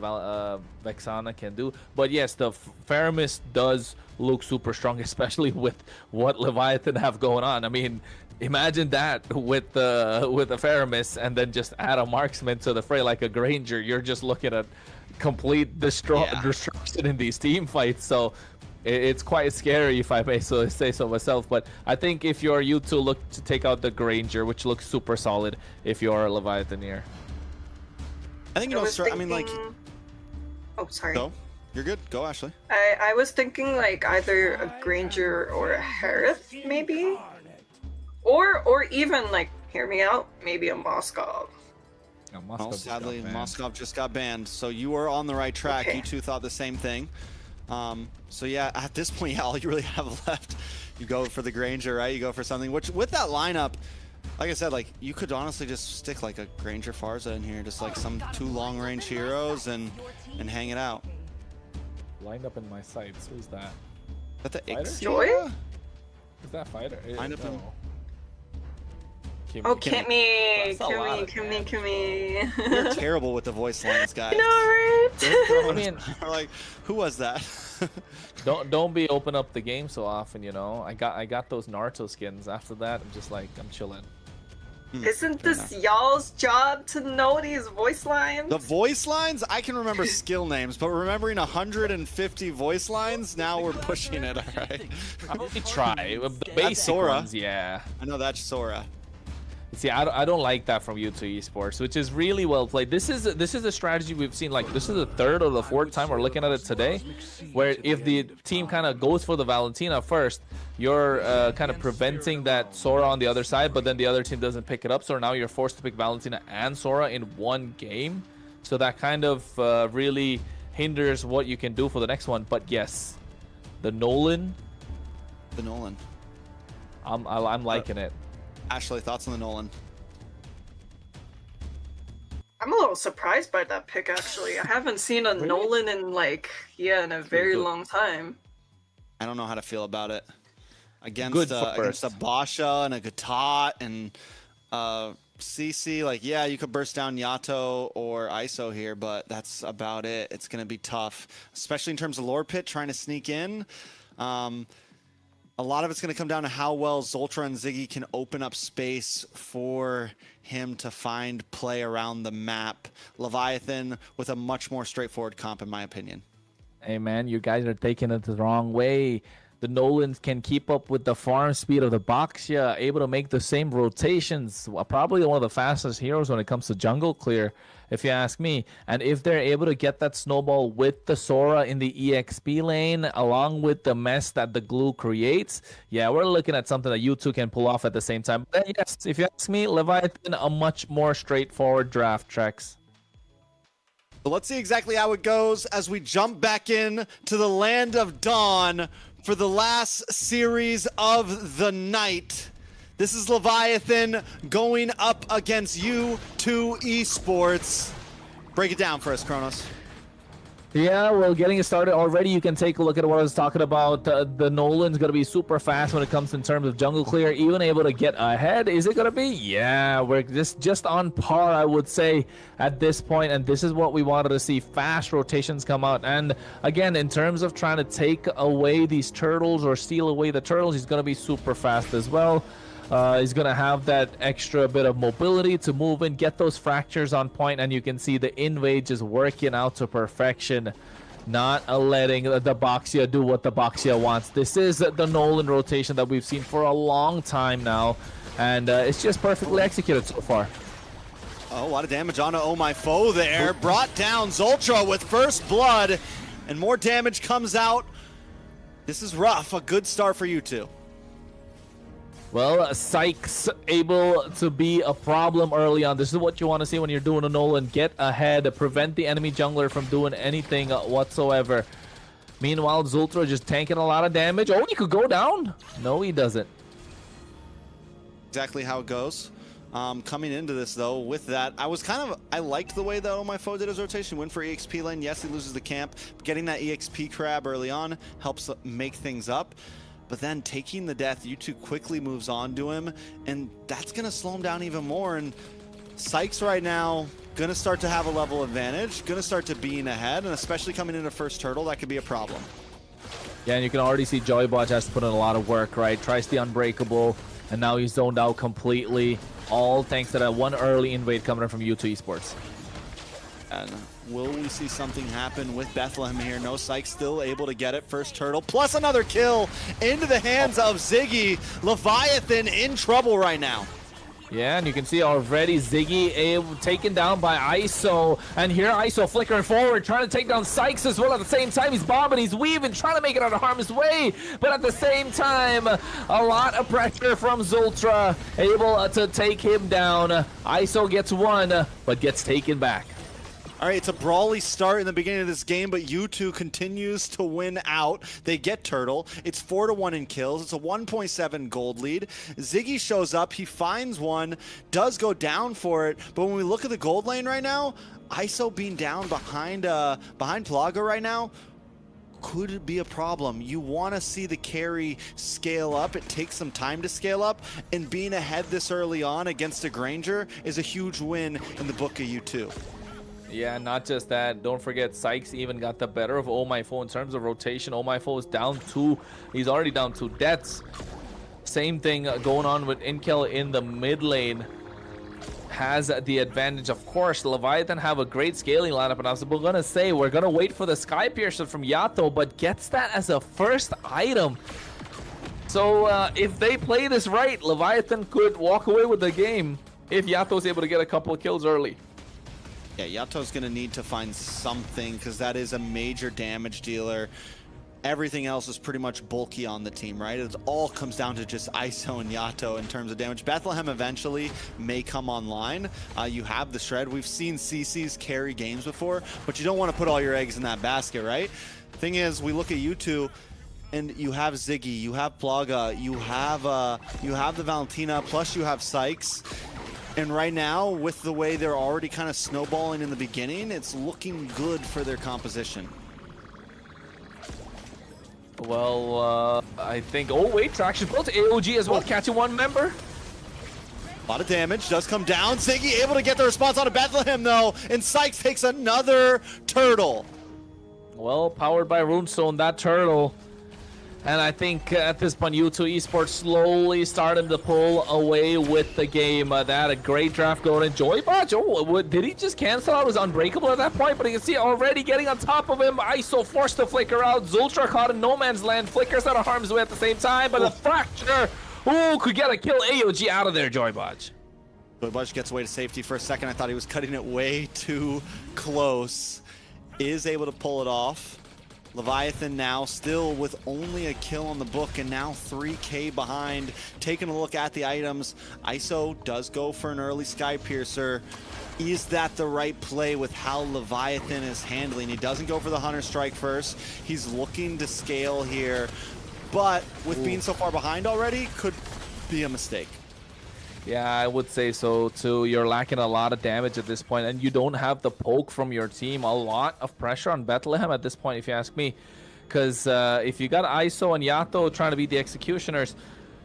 Vexana can do. But yes, the Faramis does look super strong, especially with what Leviathan have going on. I mean, imagine that with the Faramis, and then just add a marksman to the fray like a Granger. You're just looking at complete destruction in these team fights. So it's quite scary, if I may say so myself. But I think if you're U2, look to take out the Granger, which looks super solid if you're a Leviathan here. I think, you know, thinking... I mean, like... Oh, sorry. Go. You're good. Go, Ashley. I was thinking, like, either a Granger or a Harith, maybe? Or even, like, hear me out, maybe a Moskov. Yeah, well, sadly, Moskov just got banned. So you were on the right track. Okay. You two thought the same thing. So yeah, at this point, yeah, all you really have left, you go for the Granger, right? You go for something, which with that lineup, like I said, like you could honestly just stick like a Granger Farza in here, just like some 2 long-range heroes and hang it out. Lined up in my sights. Who's that? Is that the Ixia? Joy? Is that fighter? Lined up in... Kimmy. Oh, Kimmy! Kimmy! You're terrible with the voice lines, guys. I know, right? I mean, like, who was that? don't be open up the game so often, you know. I got those Naruto skins. After that, I'm just like, I'm chilling. Isn't this y'all's job to know these voice lines? The voice lines? I can remember skill names, but remembering 150 voice lines, now we're pushing it, all right? I hope we try. The basic ones, yeah. I know that's Sora. See, I don't like that from U2 Esports, which is really well played. This is a strategy we've seen. Like, this is the 3rd or the 4th time we're looking at it today, where if the team kind of goes for the Valentina first, you're kind of preventing that Sora on the other side, but then the other team doesn't pick it up. So now you're forced to pick Valentina and Sora in one game. So that kind of really hinders what you can do for the next one. But yes, the Nolan. The Nolan. I'm liking it. Ashley, thoughts on the Nolan? I'm a little surprised by that pick, actually. I haven't seen a Nolan in in a very long time. I don't know how to feel about it. Against a Basha and a Gatot and CC, like, yeah, you could burst down Yato or ISO here, but that's about it. It's going to be tough, especially in terms of lore pit, trying to sneak in. A lot of it's going to come down to how well Zoltra and Ziggy can open up space for him to find play around the map. Leviathan with a much more straightforward comp, in my opinion. Hey, man, you guys are taking it the wrong way. The Nolans can keep up with the farm speed of the Boxia, able to make the same rotations. Probably one of the fastest heroes when it comes to jungle clear, if you ask me. And if they're able to get that snowball with the Sora in the EXP lane, along with the mess that the glue creates, yeah, we're looking at something that you two can pull off at the same time. But yes, if you ask me, Leviathan, a much more straightforward draft, Trex. So let's see exactly how it goes as we jump back in to the Land of Dawn for the last series of the night. This is Leviathan going up against U2 Esports. Break it down for us, Kronos. Yeah, well, getting it started already, you can take a look at what I was talking about. The Nolan's going to be super fast when it comes in terms of jungle clear, even able to get ahead. Is it going to be? Yeah, we're just on par, I would say, at this point, and this is what we wanted to see. Fast rotations come out, and again, in terms of trying to take away these turtles or steal away the turtles, he's going to be super fast as well. He's going to have that extra bit of mobility to move in, get those fractures on point, and you can see the invade just working out to perfection, not letting the Boxia do what the Boxia wants. This is the Nolan rotation that we've seen for a long time now, and it's just perfectly executed so far. Oh, a lot of damage on Oh My Foe there. Brought down Zoltra with first blood, and more damage comes out. This is rough. A good start for you two. Well, Sykes able to be a problem early on. This is what you want to see when you're doing a Nolan. Get ahead, prevent the enemy jungler from doing anything whatsoever. Meanwhile, Zoltra just tanking a lot of damage. Oh, he could go down. No, he doesn't. Exactly how it goes. Coming into this, though, with that, I liked the way that Oh My Foe did his rotation. Went for EXP lane. Yes, he loses the camp. But getting that EXP crab early on helps make things up. But then taking the death, U2 quickly moves on to him, and that's going to slow him down even more. And Sykes right now going to start to have a level advantage, going to start to being ahead, and especially coming into first turtle, that could be a problem. Yeah, and you can already see Joybot has to put in a lot of work, right? Tries the unbreakable, and now he's zoned out completely, all thanks to that one early invade coming in from U2 Esports. And will we see something happen with Bethlehem here? No, Sykes still able to get it. First turtle, plus another kill into the hands of Ziggy. Leviathan in trouble right now. Yeah, and you can see already Ziggy taken down by ISO. And here ISO flickering forward, trying to take down Sykes as well. At the same time, he's bobbing, he's weaving, trying to make it out of harm's way. But at the same time, a lot of pressure from Zultra, able to take him down. ISO gets one, but gets taken back. All right, it's a brawly start in the beginning of this game, but U2 continues to win out. They get Turtle. It's 4-1 in kills. It's a 1.7 gold lead. Ziggy shows up. He finds one, does go down for it. But when we look at the gold lane right now, ISO being down behind Plaga right now could be a problem. You want to see the carry scale up. It takes some time to scale up, and being ahead this early on against a Granger is a huge win in the book of U2. Yeah, not just that. Don't forget, Sykes even got the better of Omifo in terms of rotation. Omifo is down 2. He's already down 2 deaths. Same thing going on with Inkel in the mid lane. Has the advantage. Of course, Leviathan have a great scaling lineup, and I was going to say we're going to wait for the Sky Piercer from Yato, but gets that as a first item. So if they play this right, Leviathan could walk away with the game if Yato's able to get a couple of kills early. Yeah, Yato's going to need to find something because that is a major damage dealer. Everything else is pretty much bulky on the team, right? It all comes down to just ISO and Yato in terms of damage. Bethlehem eventually may come online. You have the Shred. We've seen CCs carry games before, but you don't want to put all your eggs in that basket, right? Thing is, we look at U2, and you have Ziggy, you have Plaga, you have the Valentina, plus you have Sykes. And right now, with the way they're already kind of snowballing in the beginning, it's looking good for their composition. Well, I think... Oh, wait, traction built. AOG as well, catching one member. A lot of damage does come down. Ziggy able to get the response on a Bethlehem, though. And Sykes takes another turtle. Well, powered by Runestone, that turtle. And I think at this point, U2 Esports slowly started to pull away with the game. They had a great draft going in. Joybotch, oh, did he just cancel out? It was unbreakable at that point, but you can see already getting on top of him. ISO forced to flicker out. Zultra caught in no man's land. Flickers out of harm's way at the same time, but a fracture. Ooh, could get a kill. AOG out of there, Joybotch. Joybotch gets away to safety for a second. I thought he was cutting it way too close. Is able to pull it off. Leviathan now still with only a kill on the book and now 3K behind. Taking a look at the items, ISO does go for an early Sky Piercer. Is that the right play with how Leviathan is handling? He doesn't go for the Hunter Strike first. He's looking to scale here, but with being so far behind already, could be a mistake. Yeah, I would say so too. You're lacking a lot of damage at this point, and you don't have the poke from your team. A lot of pressure on Bethlehem at this point, if you ask me. Because if you got ISO and Yato trying to be the executioners,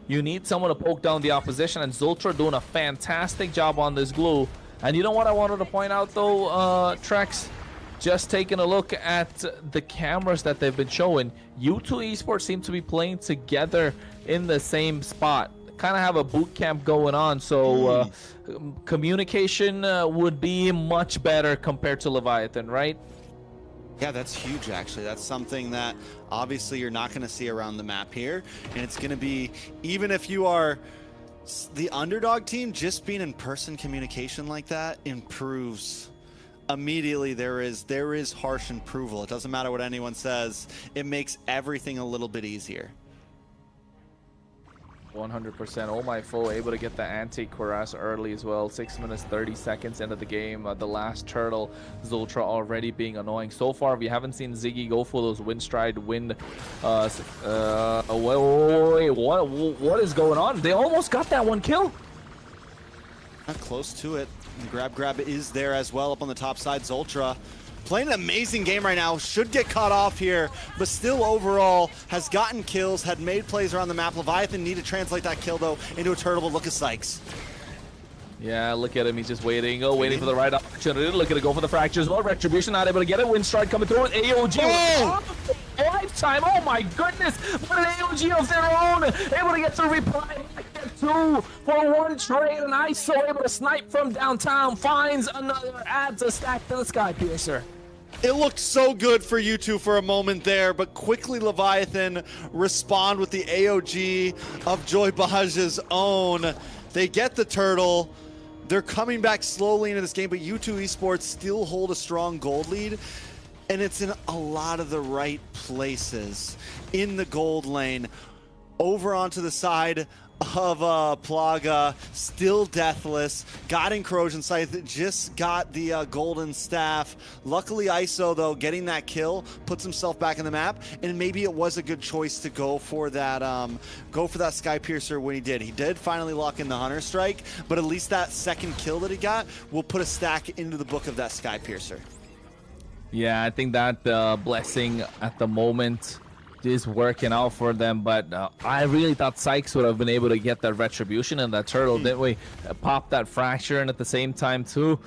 you need someone to poke down the opposition, and Zultra doing a fantastic job on this glue. And you know what I wanted to point out though, Trex? Just taking a look at the cameras that they've been showing, U2 Esports seem to be playing together in the same spot. Kind of have a boot camp going on, so communication would be much better compared to Leviathan, right? Yeah, that's huge, actually. That's something that obviously you're not going to see around the map here, and it's going to be, even if you are the underdog team, just being in person communication like that improves immediately. There is harsh approval. It doesn't matter what anyone says. It makes everything a little bit easier. 100%. Omifo able to get the anti-cuirass early as well. 6 minutes 30 seconds into the game. The last turtle, Zultra already being annoying. So far, we haven't seen Ziggy go for those Windstride wind. Wait, what is going on? They almost got that one kill. Not close to it. The grab is there as well up on the top side. Zultra playing an amazing game right now. Should get caught off here, but still overall has gotten kills, had made plays around the map. Leviathan need to translate that kill though into a turtle, but look at Sykes. Yeah, look at him. He's just waiting. Waiting for the right opportunity. Look at it, go for the fracture as well. Retribution not able to get it. Windstride coming through with AOG. Oh! Lifetime. Oh my goodness. What an AOG of their own. Able to get the reply. Get 2 for 1 trade. And ISO able to snipe from downtown. Finds another. Adds a stack to the Sky Piercer. It looked so good for you two for a moment there, but quickly Leviathan respond with the AOG of Joybotch's own. They get the turtle. They're coming back slowly into this game, but U2 Esports still hold a strong gold lead. And it's in a lot of the right places. In the gold lane, over onto the side of Plaga, still deathless, got Corrosion Scythe, just got the golden staff. Luckily ISO though, getting that kill, puts himself back in the map, and maybe it was a good choice to go for that Sky Piercer when he did. He did finally lock in the Hunter Strike, but at least that second kill that he got will put a stack into the book of that Sky Piercer. Yeah, I think that blessing at the moment is working out for them, but I really thought Sykes would have been able to get that retribution and that turtle, didn't we? Pop that fracture and at the same time too.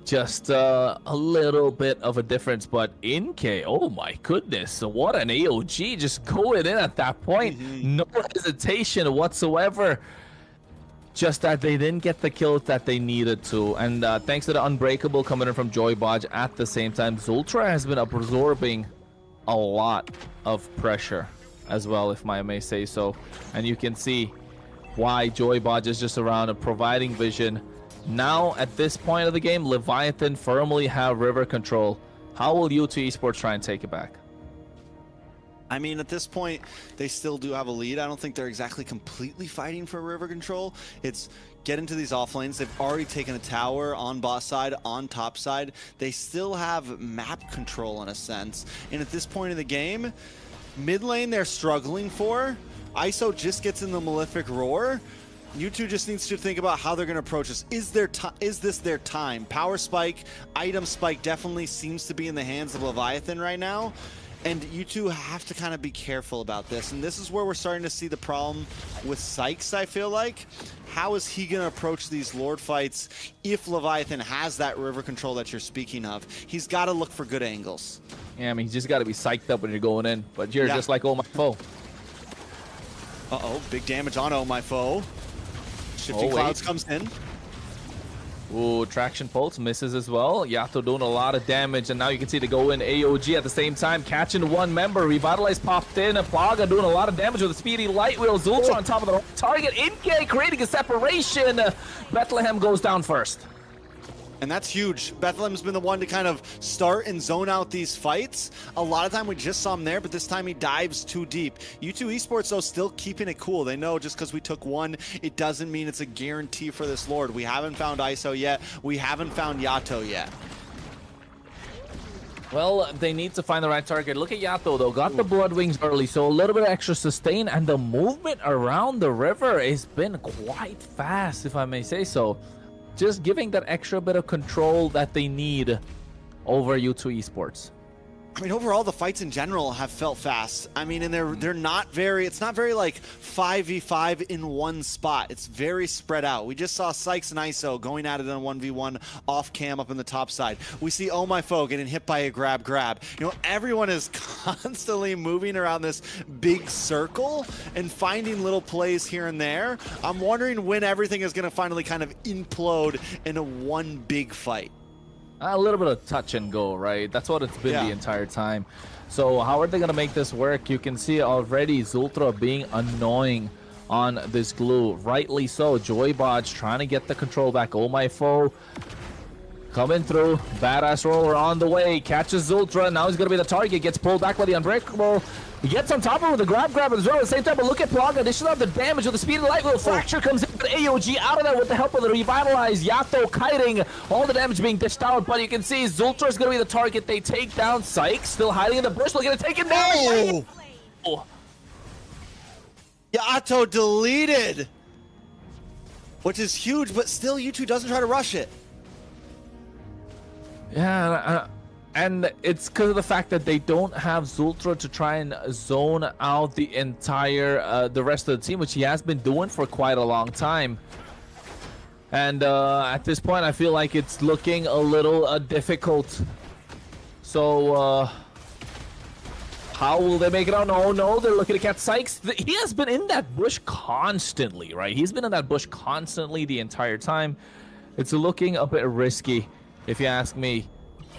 Just a little bit of a difference, but Inke, oh my goodness, what an AOG, just going in at that point. No hesitation whatsoever. Just that they didn't get the kills that they needed to. And thanks to the Unbreakable coming in from Joybodge at the same time, Zultra has been absorbing a lot of pressure as well, if I may say so. And you can see why Joybodge is just around and providing vision. Now, at this point of the game, Leviathan firmly have river control. How will U2 Esports try and take it back? I mean, at this point, they still do have a lead. I don't think they're exactly completely fighting for river control. It's get into these off lanes. They've already taken a tower on bot side, on top side. They still have map control in a sense. And at this point in the game, mid lane they're struggling for. ISO just gets in the Malefic Roar. U2 just needs to think about how they're going to approach this. Is this their time? Power spike, item spike definitely seems to be in the hands of Leviathan right now. And you two have to kind of be careful about this. And this is where we're starting to see the problem with Sykes, I feel like. How is he going to approach these Lord fights if Leviathan has that river control that you're speaking of? He's got to look for good angles. Yeah, I mean, you just got to be psyched up when you're going in. But you're just like, oh, my foe. Uh-oh, big damage on Oh My Foe. Shifting Clouds comes in. Ooh, Traction Pulse misses as well. Yato doing a lot of damage, and now you can see the go in AOG at the same time, catching one member. Revitalize popped in, and Plaga doing a lot of damage with a speedy light wheel. Zultra on top of the target. Inke creating a separation. Bethlehem goes down first. And that's huge. Bethlehem's been the one to kind of start and zone out these fights. A lot of time we just saw him there, but this time he dives too deep. U2 Esports, though, still keeping it cool. They know just because we took one, it doesn't mean it's a guarantee for this Lord. We haven't found ISO yet. We haven't found Yato yet. Well, they need to find the right target. Look at Yato, though. Got the Blood Wings early, so a little bit of extra sustain, and the movement around the river has been quite fast, if I may say so. Just giving that extra bit of control that they need over U2 Esports. I mean, overall, the fights in general have felt fast. I mean, and they're not very, it's not very like 5v5 in one spot. It's very spread out. We just saw Sykes and ISO going at it on 1v1 off cam up in the top side. We see Oh My Foe getting hit by a grab. You know, everyone is constantly moving around this big circle and finding little plays here and there. I'm wondering when everything is going to finally kind of implode into one big fight. A little bit of touch and go, right? That's what it's been the entire time. So how are they going to make this work? You can see already Zultra being annoying on this glue. Rightly so. Joybodge trying to get the control back. Oh My Foe coming through. Badass roller on the way. Catches Zultra. Now he's going to be the target. Gets pulled back by the Unbreakable. He gets on top of him with a grab as well at the same time, but look at Plaga. They still have the damage with the speed of the light wheel. Fracture comes in, but AOG out of there with the help of the Revitalize. Yato kiting, all the damage being dished out, but you can see Zultra is going to be the target. They take down Sykes, still hiding in the bush, looking to take him down. Yato deleted, which is huge, but still U2 doesn't try to rush it. Yeah, and it's because of the fact that they don't have Zultra to try and zone out the entire, the rest of the team, which he has been doing for quite a long time. And at this point, I feel like it's looking a little difficult. So, how will they make it out? No, they're looking to catch Sykes. He has been in that bush constantly, right? He's been in that bush constantly the entire time. It's looking a bit risky, if you ask me,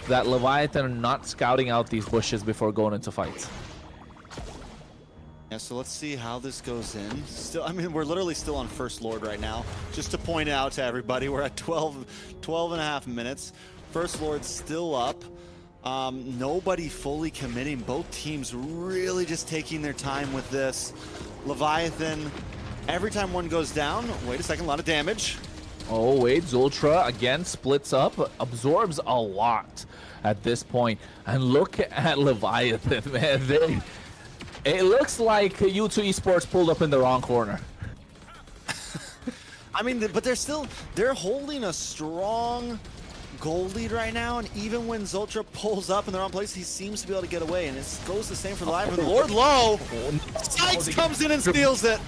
that Leviathan are not scouting out these bushes before going into fights. Yeah, so let's see how this goes in. Still, I mean, we're literally still on First Lord right now. Just to point out to everybody, we're at 12 and a half minutes. First Lord's still up. Nobody fully committing. Both teams really just taking their time with this. Leviathan, every time one goes down, wait a second, a lot of damage. Oh, wait, Zultra again splits up, absorbs a lot at this point. And look at Leviathan, man. It looks like U2 Esports pulled up in the wrong corner. I mean, but they're holding a strong goal lead right now, and even when Zultra pulls up in the wrong place, he seems to be able to get away, and it goes the same for Leviathan. Lord low, Sykes comes in and steals it.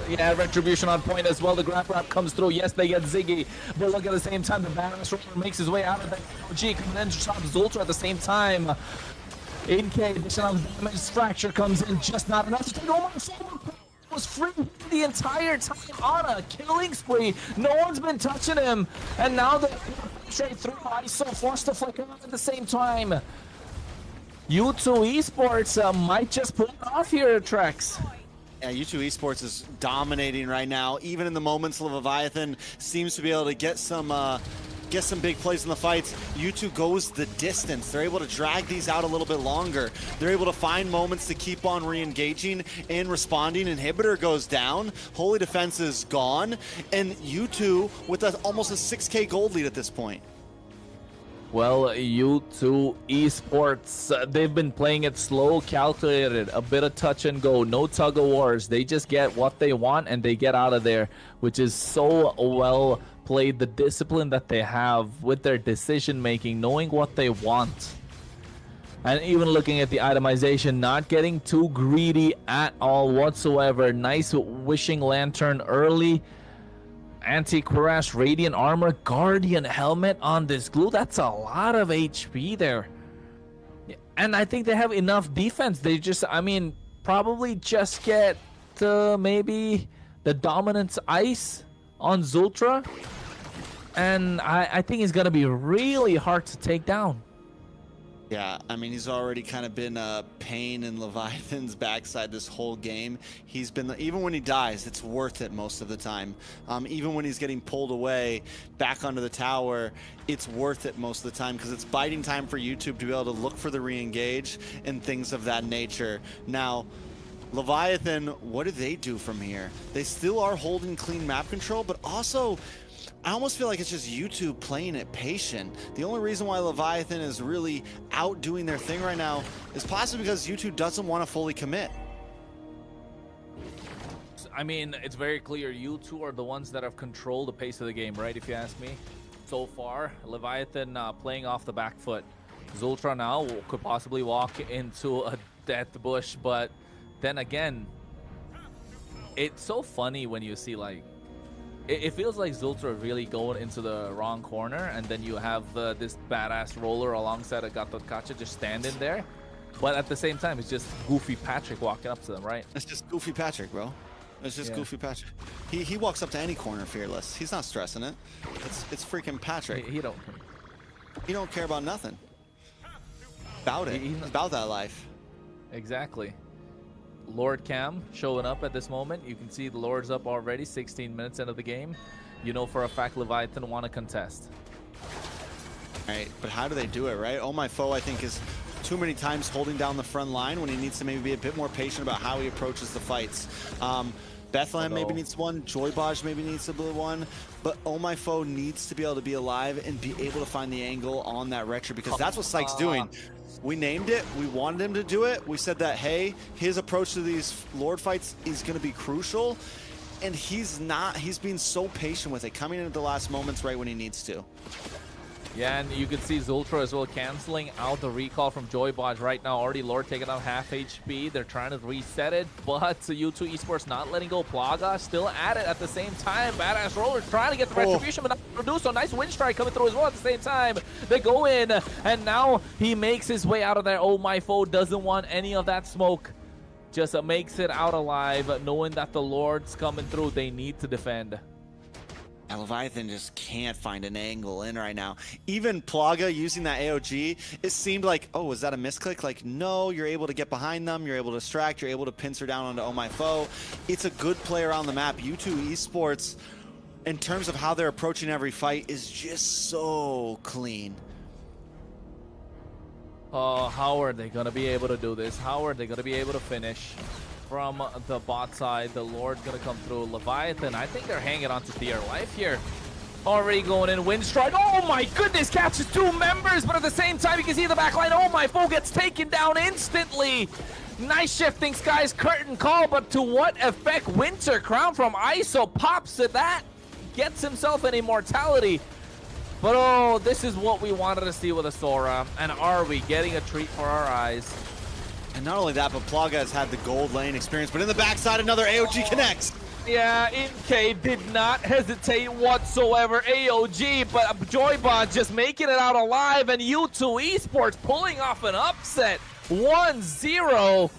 Yeah, Retribution on point as well. The grab wrap comes through. Yes, they get Ziggy, but look at the same time, the Badass Roller makes his way out of the OG, coming in to chop Zultra at the same time. 8K additional damage, Fracture comes in, just not enough to take over. Was free the entire time on a killing spree. No one's been touching him, and now they're straight through. ISO forced to flicker off at the same time. U2 Esports might just pull it off here, Trex. Yeah, U2 Esports is dominating right now. Even in the moments, Leviathan seems to be able to get some big plays in the fights. U2 goes the distance. They're able to drag these out a little bit longer. They're able to find moments to keep on re-engaging and responding. Inhibitor goes down. Holy Defense is gone. And U2 with almost a 6K gold lead at this point. Well, U2 Esports, they've been playing it slow, calculated, a bit of touch and go, no tug of wars. They just get what they want and they get out of there, which is so well played. The discipline that they have with their decision making, knowing what they want, and even looking at the itemization, not getting too greedy at all whatsoever. Nice Wishing Lantern early. Anti-Cuirass, Radiant Armor, Guardian Helmet on this glue. That's a lot of HP there. And I think they have enough defense. They just, I mean, probably just get maybe the Dominance Ice on Zultra. And I think it's going to be really hard to take down. Yeah, I mean, he's already kind of been a pain in Leviathan's backside this whole game. He's been, even when he dies, it's worth it most of the time. Even when he's getting pulled away back onto the tower, it's worth it most of the time because it's biding time for YouTube to be able to look for the re-engage and things of that nature. Now, Leviathan, what do they do from here? They still are holding clean map control, but also I almost feel like it's just YouTube playing it patient. The only reason why Leviathan is really outdoing their thing right now is possibly because YouTube doesn't want to fully commit. I mean, it's very clear U2 are the ones that have controlled the pace of the game, right, if you ask me. So far, Leviathan playing off the back foot. Zultra now could possibly walk into a death bush, but then again, it's so funny when you see, like, it feels like Zultra really going into the wrong corner, and then you have this badass roller alongside a Gatot Kacha just standing there. But at the same time, it's just Goofy Patrick walking up to them, right? It's just Goofy Patrick, bro. It's just Goofy Patrick. He walks up to any corner fearless. He's not stressing it. It's freaking Patrick. He don't care about nothing. About it. He's about that life. Exactly. Lord Cam showing up at this moment. You can see the Lord's up already, 16 minutes into the game. You know for a fact Leviathan want to contest. All right, but how do they do it, right? Oh My Foe, I think, is too many times holding down the front line when he needs to maybe be a bit more patient about how he approaches the fights. Bethlehem maybe needs one, Joybaj maybe needs a blue one, but Oh My Foe needs to be able to be alive and be able to find the angle on that Retro, because that's what Sykes doing. We named it, we wanted him to do it. We said that, hey, his approach to these Lord fights is going to be crucial, and he's not. He's being so patient with it, coming in at the last moments right when he needs to. Yeah, and you can see Zultra as well canceling out the recall from Joybaj right now. Already Lord taking out half HP. They're trying to reset it, but U2 Esports not letting go. Plaga still at it at the same time. Badass Roller trying to get the retribution, but not produce. So nice wind strike coming through as well at the same time. They go in, and now he makes his way out of there. Oh My Foe doesn't want any of that smoke. Just makes it out alive, knowing that the Lord's coming through. They need to defend. And Leviathan just can't find an angle in right now. Even Plaga using that AOG, it seemed like, oh, was that a misclick? Like, no, you're able to get behind them, you're able to distract, you're able to pincer down onto Oh My Foe. It's a good player on the map. U2 Esports, in terms of how they're approaching every fight, is just so clean. Oh, how are they gonna be able to do this? How are they gonna be able to finish? From the bot side, the Lord gonna come through. Leviathan, I think they're hanging on to their life here. Already going in, wind strike. Oh my goodness, catches 2 members, but at the same time, you can see the back line. Oh my foe gets taken down instantly. Nice shifting skies, curtain call, but to what effect? Winter Crown from ISO pops at that. Gets himself an immortality. But oh, this is what we wanted to see with a Sora. And are we getting a treat for our eyes? And not only that, but Plaga has had the gold lane experience, but in the backside, another AOG connects. Yeah, Inke did not hesitate whatsoever. AOG, but Joybot just making it out alive, and U2 Esports pulling off an upset. 1-0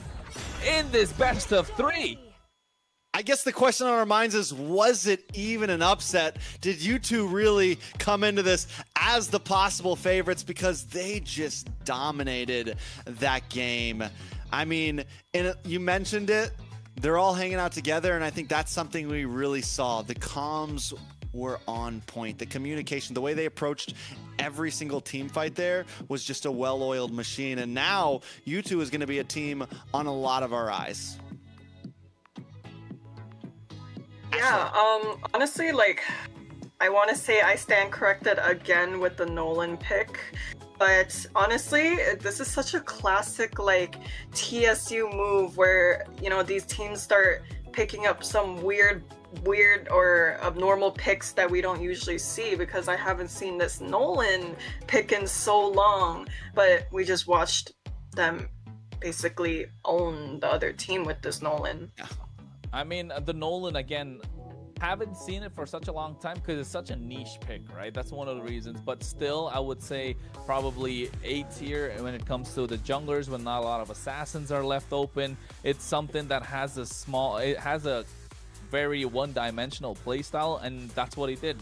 in this best of 3. I guess the question on our minds is, was it even an upset? Did U2 really come into this as the possible favorites? Because they just dominated that game. I mean, you mentioned it, they're all hanging out together, and I think that's something we really saw. The comms were on point. The communication, the way they approached every single team fight there was just a well-oiled machine. And now U2 is going to be a team on a lot of our eyes. Yeah, honestly, like, I want to say I stand corrected again with the Nolan pick, but honestly, this is such a classic, like, TSU move where, you know, these teams start picking up some weird or abnormal picks that we don't usually see, because I haven't seen this Nolan pick in so long, but we just watched them basically own the other team with this Nolan. Yeah. I mean, the Nolan, again, haven't seen it for such a long time because it's such a niche pick, right? That's one of the reasons. But still, I would say probably A tier when it comes to the junglers, when not a lot of assassins are left open. It's something that has a very one-dimensional playstyle, and that's what he did.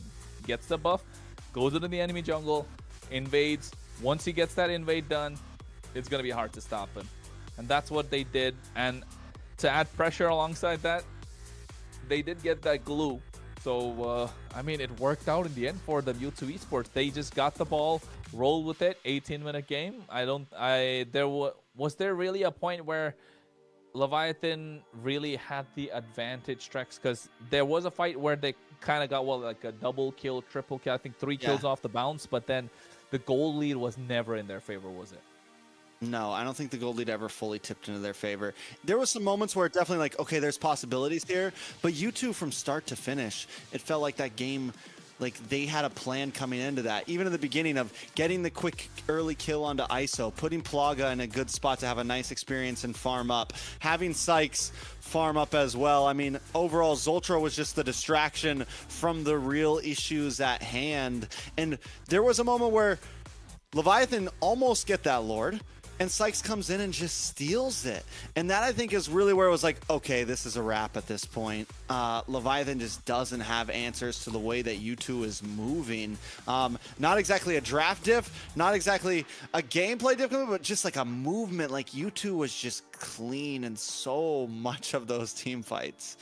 Gets the buff, goes into the enemy jungle, invades. Once he gets that invade done, it's going to be hard to stop him. And that's what they did. And to add pressure alongside that, they did get that glue. So, I mean, it worked out in the end for them, U2 Esports. They just got the ball, rolled with it, 18-minute game. Was there really a point where Leviathan really had the advantage, Trex? Because there was a fight where they kind of got, well, like a double kill, triple kill, I think 3 kills off the bounce, but then the goal lead was never in their favor, was it? No, I don't think the gold lead ever fully tipped into their favor. There was some moments where it definitely like, okay, there's possibilities here, but U2 from start to finish, it felt like that game, like they had a plan coming into that. Even in the beginning of getting the quick early kill onto ISO, putting Plaga in a good spot to have a nice experience and farm up, having Sykes farm up as well. I mean, overall, Zoltra was just the distraction from the real issues at hand. And there was a moment where Leviathan almost get that Lord, and Sykes comes in and just steals it. And that, I think, is really where it was like, okay, this is a wrap at this point. Leviathan just doesn't have answers to the way that U2 is moving. Not exactly a draft diff, not exactly a gameplay diff, but just like a movement. Like U2 was just clean in so much of those team fights.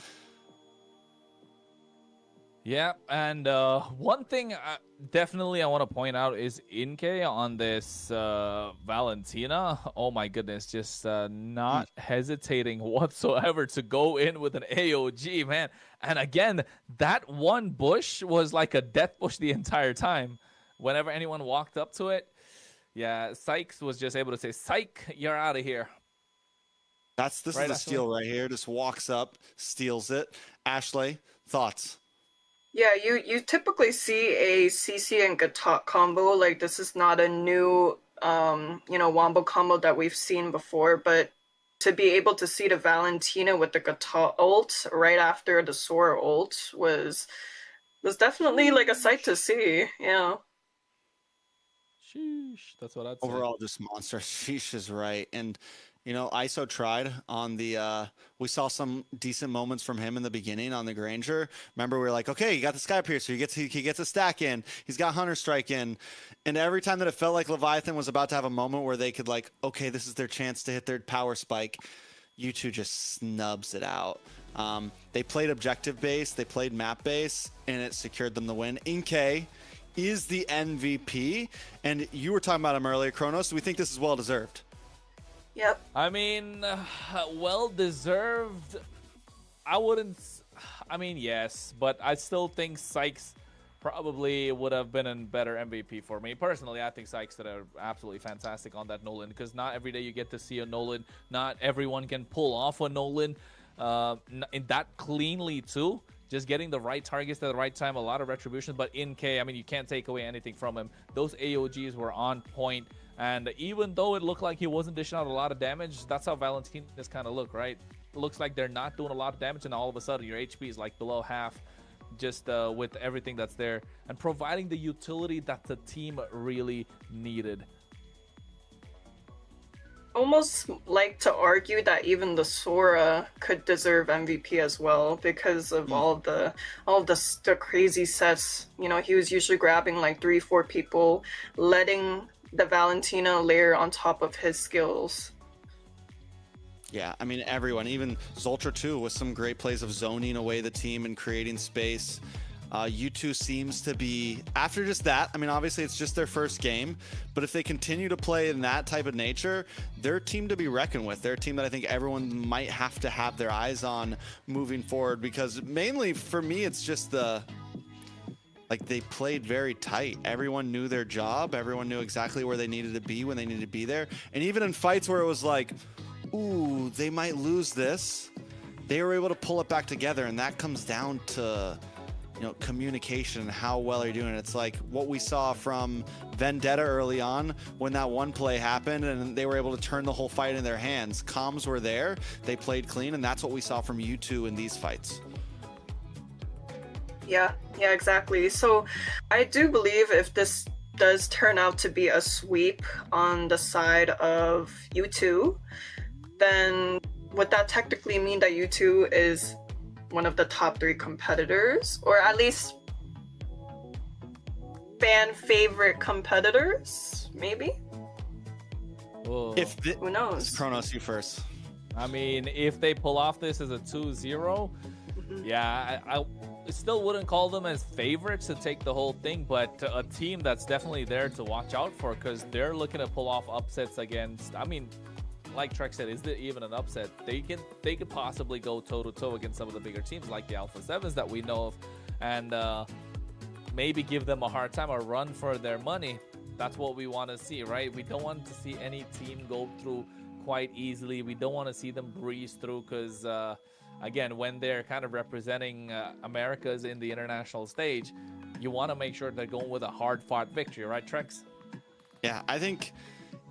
Yeah, and one thing definitely I want to point out is Inke on this Valentina. Oh my goodness, just not hesitating whatsoever to go in with an AOG, man. And again, that one bush was like a death bush the entire time. Whenever anyone walked up to it, yeah, Sykes was just able to say, "Psych, you're out of here." This is the steal right here. Just walks up, steals it. Ashley, thoughts? Yeah, you typically see a CC and Gatot combo. Like, this is not a new, wombo combo that we've seen before, but to be able to see the Valentina with the Gatot ult right after the Sora ult was definitely like a sight to see. Yeah. Sheesh, that's what I'd say. Overall, just monster. Sheesh is right. And You know, ISO tried on the, we saw some decent moments from him in the beginning on the Granger. Remember, we were like, okay, you got the Sky Piercer, he gets a stack in, he's got Hunter Strike in. And every time that it felt like Leviathan was about to have a moment where they could like, okay, this is their chance to hit their power spike, U2 just snubs it out. They played objective base, they played map base, and it secured them the win. Inke is the MVP, and you were talking about him earlier, Kronos. Do we think this is well deserved? Yep. I mean, well deserved. I wouldn't. I mean, yes, but I still think Sykes probably would have been a better MVP for me. Personally, I think Sykes did absolutely fantastic on that Nolan, because not every day you get to see a Nolan. Not everyone can pull off a Nolan in that cleanly too. Just getting the right targets at the right time, a lot of retribution. But in K, I mean, you can't take away anything from him. Those AOGs were on point. And even though it looked like he wasn't dishing out a lot of damage, that's how Valentina's kind of look, right? It looks like they're not doing a lot of damage, and all of a sudden your HP is like below half, just with everything that's there. And providing the utility that the team really needed. Almost like to argue that even the Sora could deserve MVP as well, because of all the crazy sets. You know, he was usually grabbing like 3-4 people, letting the Valentina layer on top of his skills. Yeah, I mean, everyone, even Zoltra too, with some great plays of zoning away the team and creating space. U2 seems to be, after just that, I mean, obviously it's just their first game, but if they continue to play in that type of nature, they're a team to be reckoned with. They're a team that I think everyone might have to have their eyes on moving forward, because mainly for me, it's just like they played very tight. Everyone knew their job. Everyone knew exactly where they needed to be when they needed to be there. And even in fights where it was like, ooh, they might lose this, they were able to pull it back together. And that comes down to, you know, communication and how well are you doing. It's like what we saw from Vendetta early on when that one play happened and they were able to turn the whole fight in their hands. Comms were there, they played clean, and that's what we saw from U2 in these fights. Yeah, exactly. So I do believe if this does turn out to be a sweep on the side of U2, then would that technically mean that U2 is one of the top 3 competitors, or at least fan favorite competitors, maybe? Whoa. Who knows? Kronos, you first. I mean, if they pull off this as a 2-0, yeah, I still wouldn't call them as favorites to take the whole thing, but a team that's definitely there to watch out for, because they're looking to pull off upsets against, I mean, like Trek said, is there even an upset? They could possibly go toe-to-toe against some of the bigger teams like the Alpha 7s that we know of, and maybe give them a hard time or run for their money. That's what we want to see, right? We don't want to see any team go through quite easily. We don't want to see them breeze through, because again, when they're kind of representing Americas in the international stage, you want to make sure they're going with a hard-fought victory, right, Trex? Yeah, I think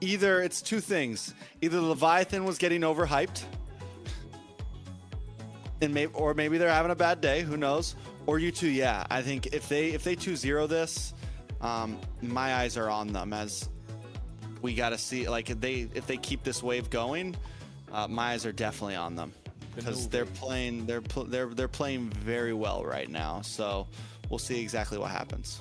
either it's two things. Either Leviathan was getting overhyped, and maybe they're having a bad day, who knows? Or U2, yeah. I think if they 2-0 this, my eyes are on them, as we got to see, like, if they keep this wave going, my eyes are definitely on them, because they're playing very well right now. So we'll see exactly what happens.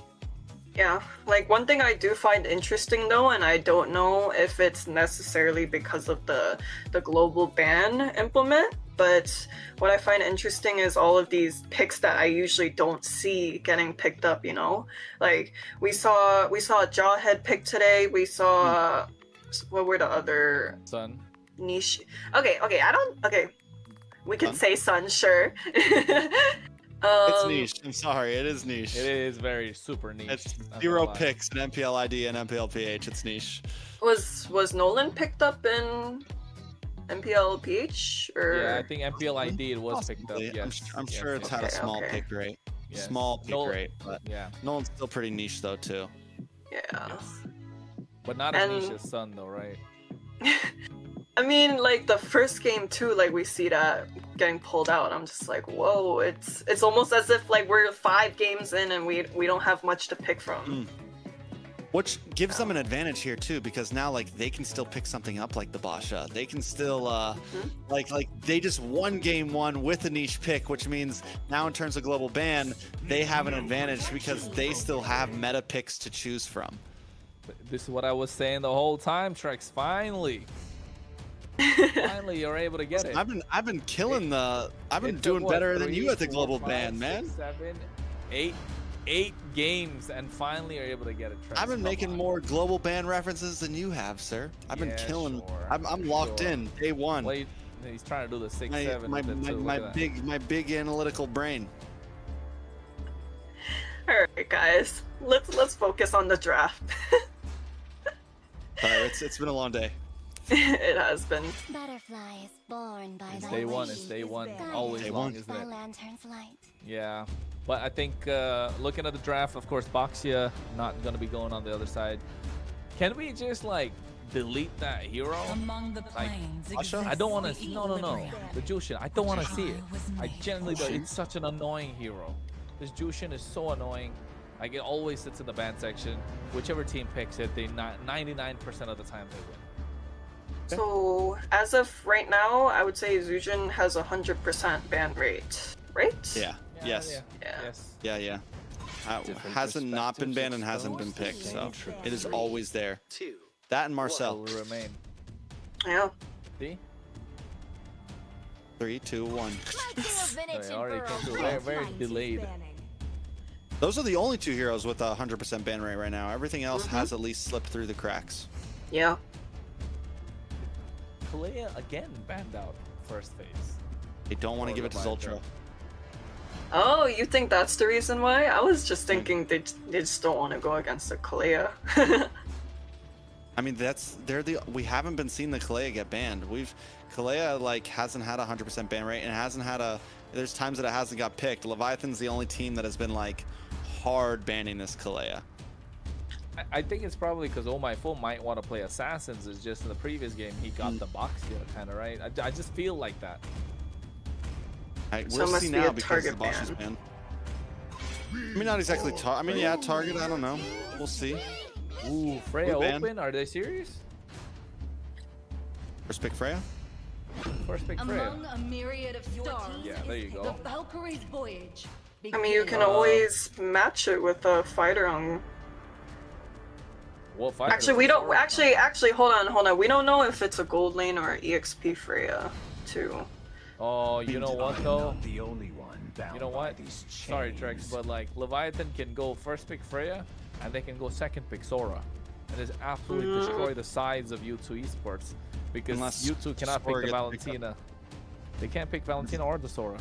Yeah, like one thing I do find interesting though, and I don't know if it's necessarily because of the global ban implement, but what I find interesting is all of these picks that I usually don't see getting picked up, you know? Like we saw a Jawhead pick today, we saw what were the other Sun. Niche. Okay, we can say Sun, sure. It's niche. I'm sorry, it is niche. It is very super niche. It's 0 picks in MPL ID and MPL PH. It's niche. Was Nolan picked up in MPL PH? Or? Yeah, I think MPL ID it was picked up. Yes, I'm sure it's had a small pick rate. Yes. Small pick rate, but yeah, Nolan's still pretty niche though too. Yeah. Yes. But not as niche as Sun though, right? I mean, like the first game too, like we see that getting pulled out. I'm just like, whoa! It's almost as if like we're 5 games in and we don't have much to pick from. Which gives them an advantage here too, because now like they can still pick something up like the Basha. They can still like they just won game 1 with a niche pick, which means now in terms of global ban, they have an advantage because they still have meta picks to choose from. This is what I was saying the whole time, Trex. Finally. Finally you're able to get it. I've been killing the I've been doing better than you at the global ban, man. 7, 8 games, and finally are able to get it. I've been making more global ban references than you have, sir. I've been killing. Sure. I'm locked in day 1. Well, he's trying to do the 6, 7. My big analytical brain. All right, guys, let's focus on the draft. Sorry, it's been a long day. It has been. Butterflies born by It's day 1. It's day 1. Always day long, 1. isn't it? Lantern's light. Yeah, but I think looking at the draft, of course, Boxia not gonna be going on the other side. Can we just like delete that hero? Among the planes, I don't want to. No. The Jushin, I don't want to see it. I genuinely don't. It's such an annoying hero. This Jushin is so annoying. Like it always sits in the ban section. Whichever team picks it, they 99% of the time they win. So as of right now, I would say Zujin has 100% ban rate, right? Yeah. Yes. Yeah. Hasn't not been banned and hasn't been picked, so it is always there. That and Marcel will remain. Yeah. See? 3, 2, 1. They already came to very delayed. Those are the only 2 heroes with a 100% ban rate right now. Everything else has at least slipped through the cracks. Yeah. Kalea again banned out first phase. They don't want to give it to Zultra. Oh, you think that's the reason why? I was just thinking they just don't want to go against the Kalea. I mean, we haven't been seeing the Kalea get banned. Kalea like hasn't had a 100% ban rate and hasn't had there's times that it hasn't got picked. Leviathan's the only team that has been like hard banning this Kalea. I think it's probably because Oh My Fool might want to play Assassins. It's just in the previous game he got the box deal kind of right. I just feel like that. We'll see now because the boss is banned. I mean, not exactly target. I mean, yeah, target. I don't know. We'll see. Ooh, Freya open? Are they serious? First pick Freya. First pick Freya. Among a myriad of stars. Yeah, there you go. The Valkyrie's voyage. I mean, you can always match it with a fighter on. What fighter? Actually, we don't. Actually, hold on. We don't know if it's a gold lane or EXP Freya, too. Oh, you know what though? The only one bound you know what? Sorry, Trex, but like Leviathan can go first pick Freya, and they can go second pick Sora, and just absolutely destroy the sides of U2 Esports because U2 cannot pick the Valentina. They can't pick Valentina or the Sora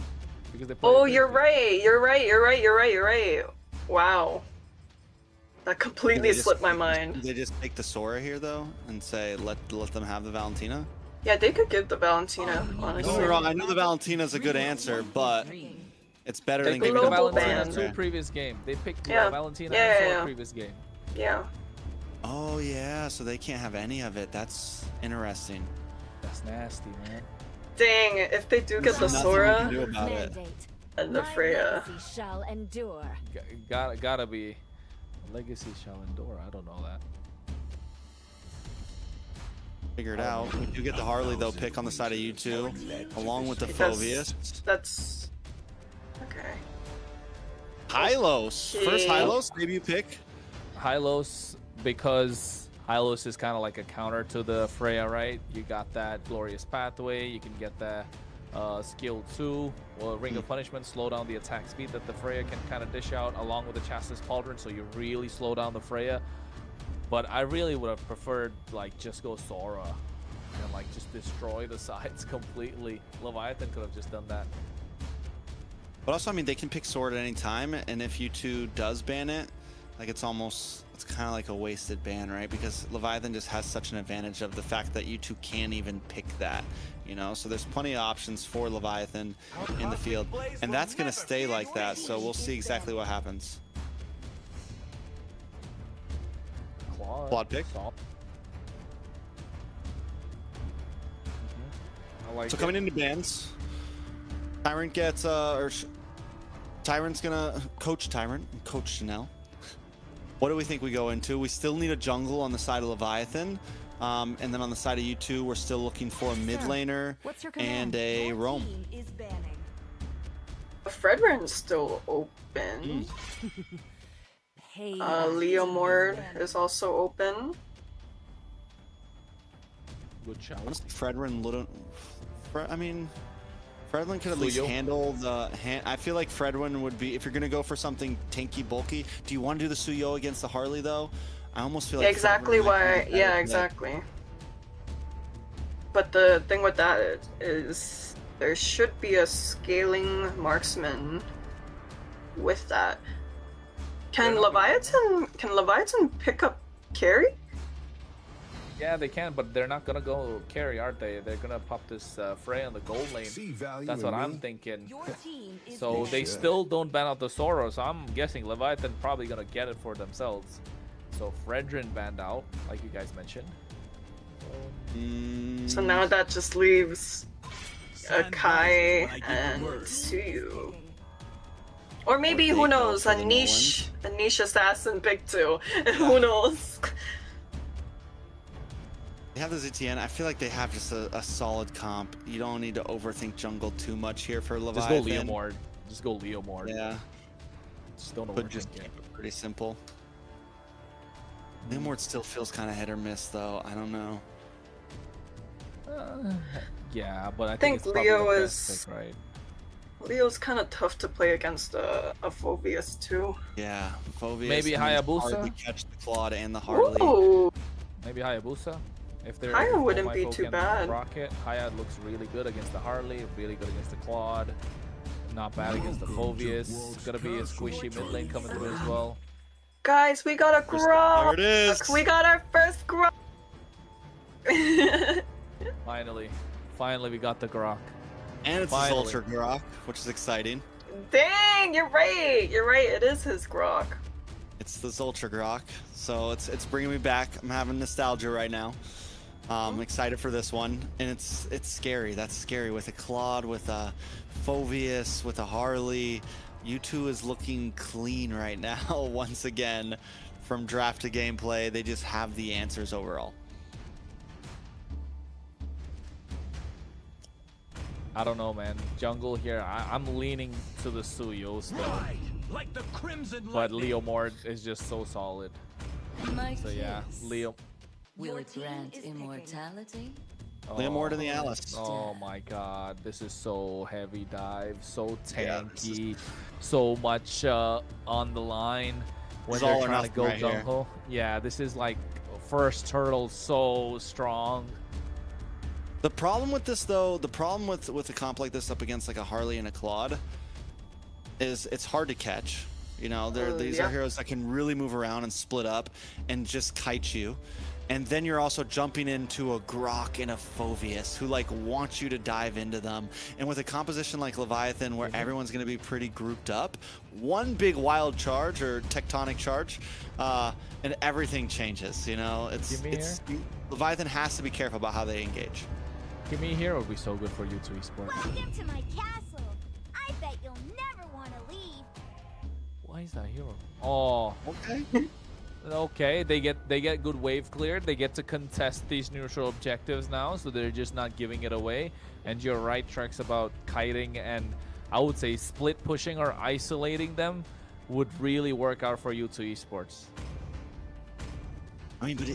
because they play. Oh, you're right. You're right. Wow. That completely slipped my mind. Did they just take the Sora here though and say let them have the Valentina? Yeah, they could give the Valentina, honestly. Don't get me wrong, I know the Valentina's a good answer, but it's better than giving the them Valentina Sora. to previous game. They picked Yeah. Valentina and Sora previous game. Yeah. Oh yeah, so they can't have any of it. That's interesting. That's nasty, man. Dang, if they do get the Sora and the Freya. Shall endure. Gotta be. Legacy shall endure. I don't know that. Figure it out. We do get the Harley though pick on the side of U2, along with the Phobius. That's okay. Hylos. First Hylos debut pick. Hylos because Hylos is kind of like a counter to the Freya, right? You got that glorious pathway. You can get that skill 2 or Ring of Punishment, slow down the attack speed that the Freya can kind of dish out, along with the Chassis Pauldron, so you really slow down the Freya. But I really would have preferred like just go Sora and like just destroy the sides completely. Leviathan could have just done that. But also, I mean, they can pick Sword at any time, and if U2 does ban it, like it's kind of like a wasted ban, right? Because Leviathan just has such an advantage of the fact that U2 can't even pick that, you know? So there's plenty of options for Leviathan in the field, and that's going to stay like that, so we'll see exactly what happens. Quad pick. So coming into bans, Tyrant gets Tyrant's gonna coach Tyrant and coach Chanel. What do we think we go into? We still need a jungle on the side of Leviathan. And then on the side of U2, we're still looking for a mid laner and a roam. Fredrin's still open. Leo Mord is also open. Good shot. Fredrin, I mean, Fredrin could at least handle the I feel like Fredrin would be, if you're going to go for something tanky, bulky. Do you want to do the Suyo against the Harley, though? I almost feel like exactly why. Yeah, exactly. But the thing with that is there should be a scaling marksman with that. Can Leviathan pick up carry? Yeah, they can, but they're not gonna go carry, aren't they? They're gonna pop this Frey on the gold lane. That's what I'm thinking. So they still don't ban out the Zoro, so I'm guessing Leviathan probably gonna get it for themselves. So Fredrin banned out, like you guys mentioned. So now that just leaves a Kai and Suyu. Or maybe, who knows, a niche assassin pick too. Who knows? They have the ZTN. I feel like they have just a solid comp. You don't need to overthink jungle too much here for Leviathan. Just go Leo Mord. Just go Leo Mord. Yeah. Just don't overthink But just keep it. it pretty simple. Leo Mord still feels kind of hit or miss, though. I don't know. Yeah, but I think it's Leo the is best pick, right? Leo's kind of tough to play against a Phobius too. Yeah, Phobius. Maybe Hayabusa? Hardly catch the Claude and the Harley. Ooh. Maybe Hayabusa. If they're Haya wouldn't be too bad. Rocket, Haya looks really good against the Harley, really good against the Claude. Not bad against the Phobius. It's gonna be a squishy mid lane coming through as well. Guys, we got a Grok! There it is! We got our first Grok! Finally we got the Grok. And it's his Ultra Grok, which is exciting. Dang, you're right. You're right. It is his Grok. It's this Ultra Grok, so it's bringing me back. I'm having nostalgia right now. I'm excited for this one, and it's scary. That's scary with a Claude, with a Phobius, with a Harley. U2 is looking clean right now once again. From draft to gameplay, they just have the answers overall. I don't know, man. Jungle here, I'm leaning to the Suyo still. Like the crimson But Leo Mord is just so solid. So yeah, Leo. Will it grant immortality? Leo Mord and the Alice. Oh my god, this is so heavy dive, so tanky, so much on the line when they're trying to go jungle. Yeah, this is like first turtle, so strong. The problem with this, though, the problem with a comp like this up against like a Harley and a Claude is it's hard to catch. You know, these are heroes that can really move around and split up and just kite you. And then you're also jumping into a Grok and a Phobius who like wants you to dive into them. And with a composition like Leviathan where everyone's going to be pretty grouped up, one big wild charge or tectonic charge, and everything changes. You know, Leviathan has to be careful about how they engage. Give me a hero would be so good for U2 Esports. Welcome to my castle. I bet you'll never want to leave. Why is that hero? Oh, okay. Okay, they get good wave cleared. They get to contest these neutral objectives now, so they're just not giving it away. And you're right, Trex, about kiting and I would say split pushing or isolating them would really work out for U2 Esports. I mean, but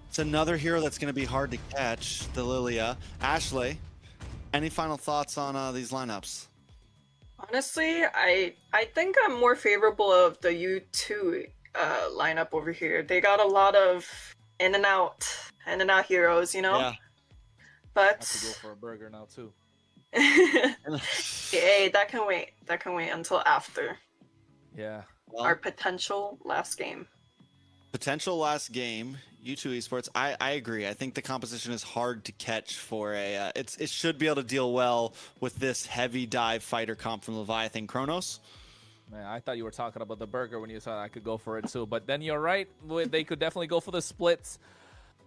it's another hero that's going to be hard to catch, the Lilia. Ashley, any final thoughts on these lineups? Honestly, I think I'm more favorable of the U2 lineup over here. They got a lot of in and out heroes, you know. Yeah. But I have to go for a burger now too. Hey, that can wait. That can wait until after. Yeah. Well, our potential last game. Potential last game, U2 Esports. I agree. I think the composition is hard to catch for a. It should be able to deal well with this heavy dive fighter comp from Leviathan Kronos. Man, I thought you were talking about the burger when you said I could go for it too. But then you're right. They could definitely go for the splits.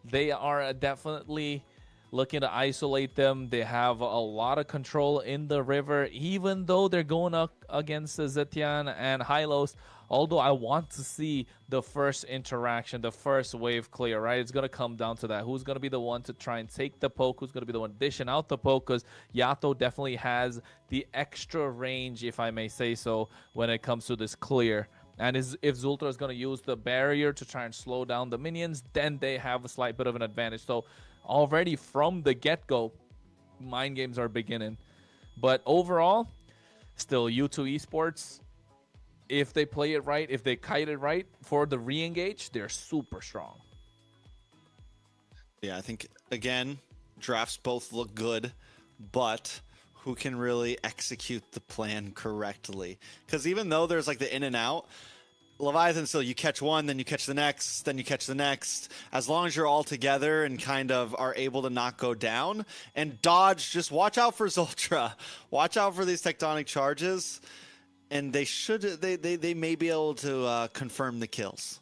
They are definitely looking to isolate them. They have a lot of control in the river, even though they're going up against the Zetian and Hylos. Although I want to see the first interaction, the first wave clear, right? It's going to come down to that. Who's going to be the one to try and take the poke? Who's going to be the one dishing out the poke? Because Yato definitely has the extra range, if I may say so, when it comes to this clear. And if Zultra is going to use the barrier to try and slow down the minions, then they have a slight bit of an advantage. So already from the get-go, mind games are beginning. But overall, still U2 Esports, if they play it right, if they kite it right for the re-engage, they're super strong. Yeah, I think, again, drafts both look good, but who can really execute the plan correctly? Because even though there's like the in and out, Leviathan still, you catch one, then you catch the next, then you catch the next. As long as you're all together and kind of are able to not go down and dodge, just watch out for Zultra. Watch out for these tectonic charges. And they may be able to confirm the kills.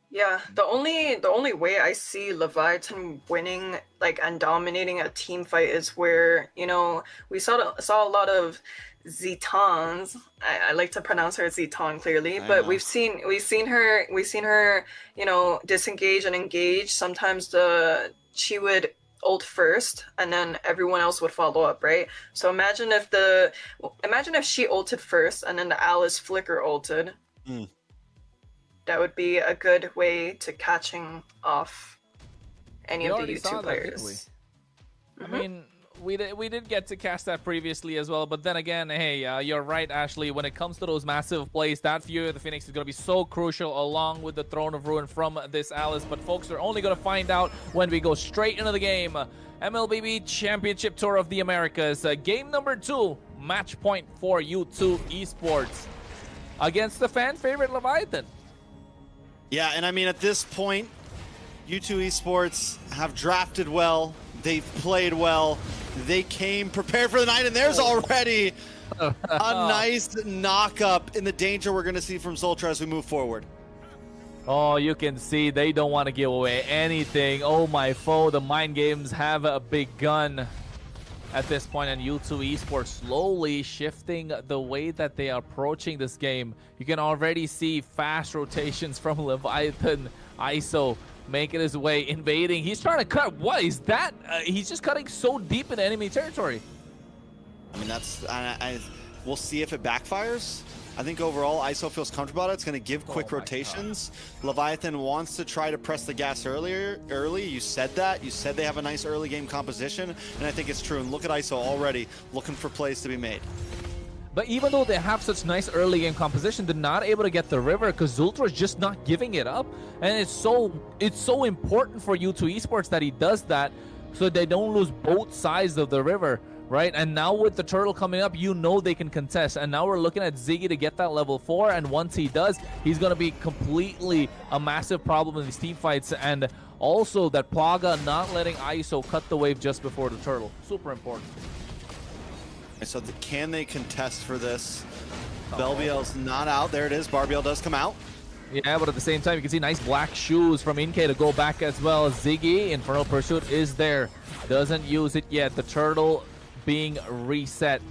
Yeah, the only way I see Leviathan winning and dominating a team fight is where, you know, we saw a lot of Zitans. I like to pronounce her Zitan clearly, but we've seen her, you know, disengage and engage. Sometimes she would ult first and then everyone else would follow up, right? So imagine if she ulted first and then the Alice flicker ulted. That would be a good way to catching off any of the U2 players. I mean, we did get to catch that previously as well, but then again, hey, you're right, Ashley. When it comes to those massive plays, that Fury of the Phoenix is going to be so crucial along with the Throne of Ruin from this Alice. But folks, we're only going to find out when we go straight into the game. MLBB Championship Tour of the Americas. Game number 2, match point for U2 Esports against the fan favorite Leviathan. Yeah, and I mean, at this point, U2 Esports have drafted well. They've played well. They came prepared for the night, and there's already a nice knock-up in the danger we're going to see from Zultra as we move forward. Oh, you can see they don't want to give away anything. Oh, my foe, the mind games have begun at this point, and U2 Esports slowly shifting the way that they are approaching this game. You can already see fast rotations from Leviathan. ISO making his way, invading. He's trying to cut. What is that? He's just cutting so deep in enemy territory. I mean, that's... we'll see if it backfires. I think overall, ISO feels comfortable about it. It's going to give quick rotations. Leviathan wants to try to press the gas early. You said that. You said they have a nice early game composition, and I think it's true. And look at ISO already looking for plays to be made. But even though they have such nice early game composition, they're not able to get the river because Zultra is just not giving it up. And it's so important for U2 Esports that he does that so they don't lose both sides of the river. Right, and now with the turtle coming up, you know they can contest. And now we're looking at Ziggy to get that level 4. And once he does, he's going to be completely a massive problem in these team fights. And also that Plaga not letting ISO cut the wave just before the turtle. Super important. So can they contest for this? Belbiel's not out. There it is. Barbiel does come out. Yeah, but at the same time, you can see nice black shoes from Inke to go back as well. Ziggy, Infernal Pursuit is there. Doesn't use it yet. The turtle being reset.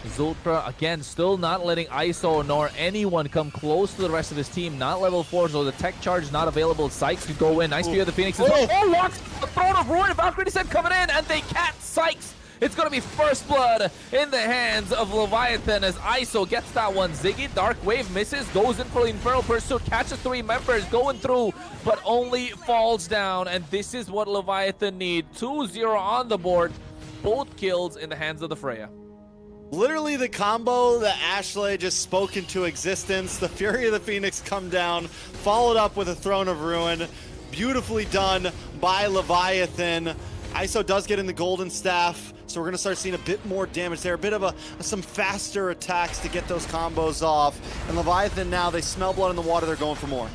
Zultra again still not letting ISO nor anyone come close to the rest of his team. Not level 4, so the tech charge is not available. Sykes could go in. Nice view of the Phoenix. Oh, watch the Throne of Ruin. Valkyrie said coming in, and they catch Sykes. It's going to be first blood in the hands of Leviathan as ISO gets that one. Ziggy, Dark Wave misses, goes in for the Infernal Pursuit, catches 3 members, going through, but only falls down. And this is what Leviathan need. 2-0 on the board. Both kills in the hands of the Freya. Literally the combo that Ashley just spoke into existence. The Fury of the Phoenix come down, followed up with a Throne of Ruin. Beautifully done by Leviathan. ISO does get in the Golden Staff, so we're going to start seeing a bit more damage there. A bit of some faster attacks to get those combos off. And Leviathan now, they smell blood in the water. They're going for more.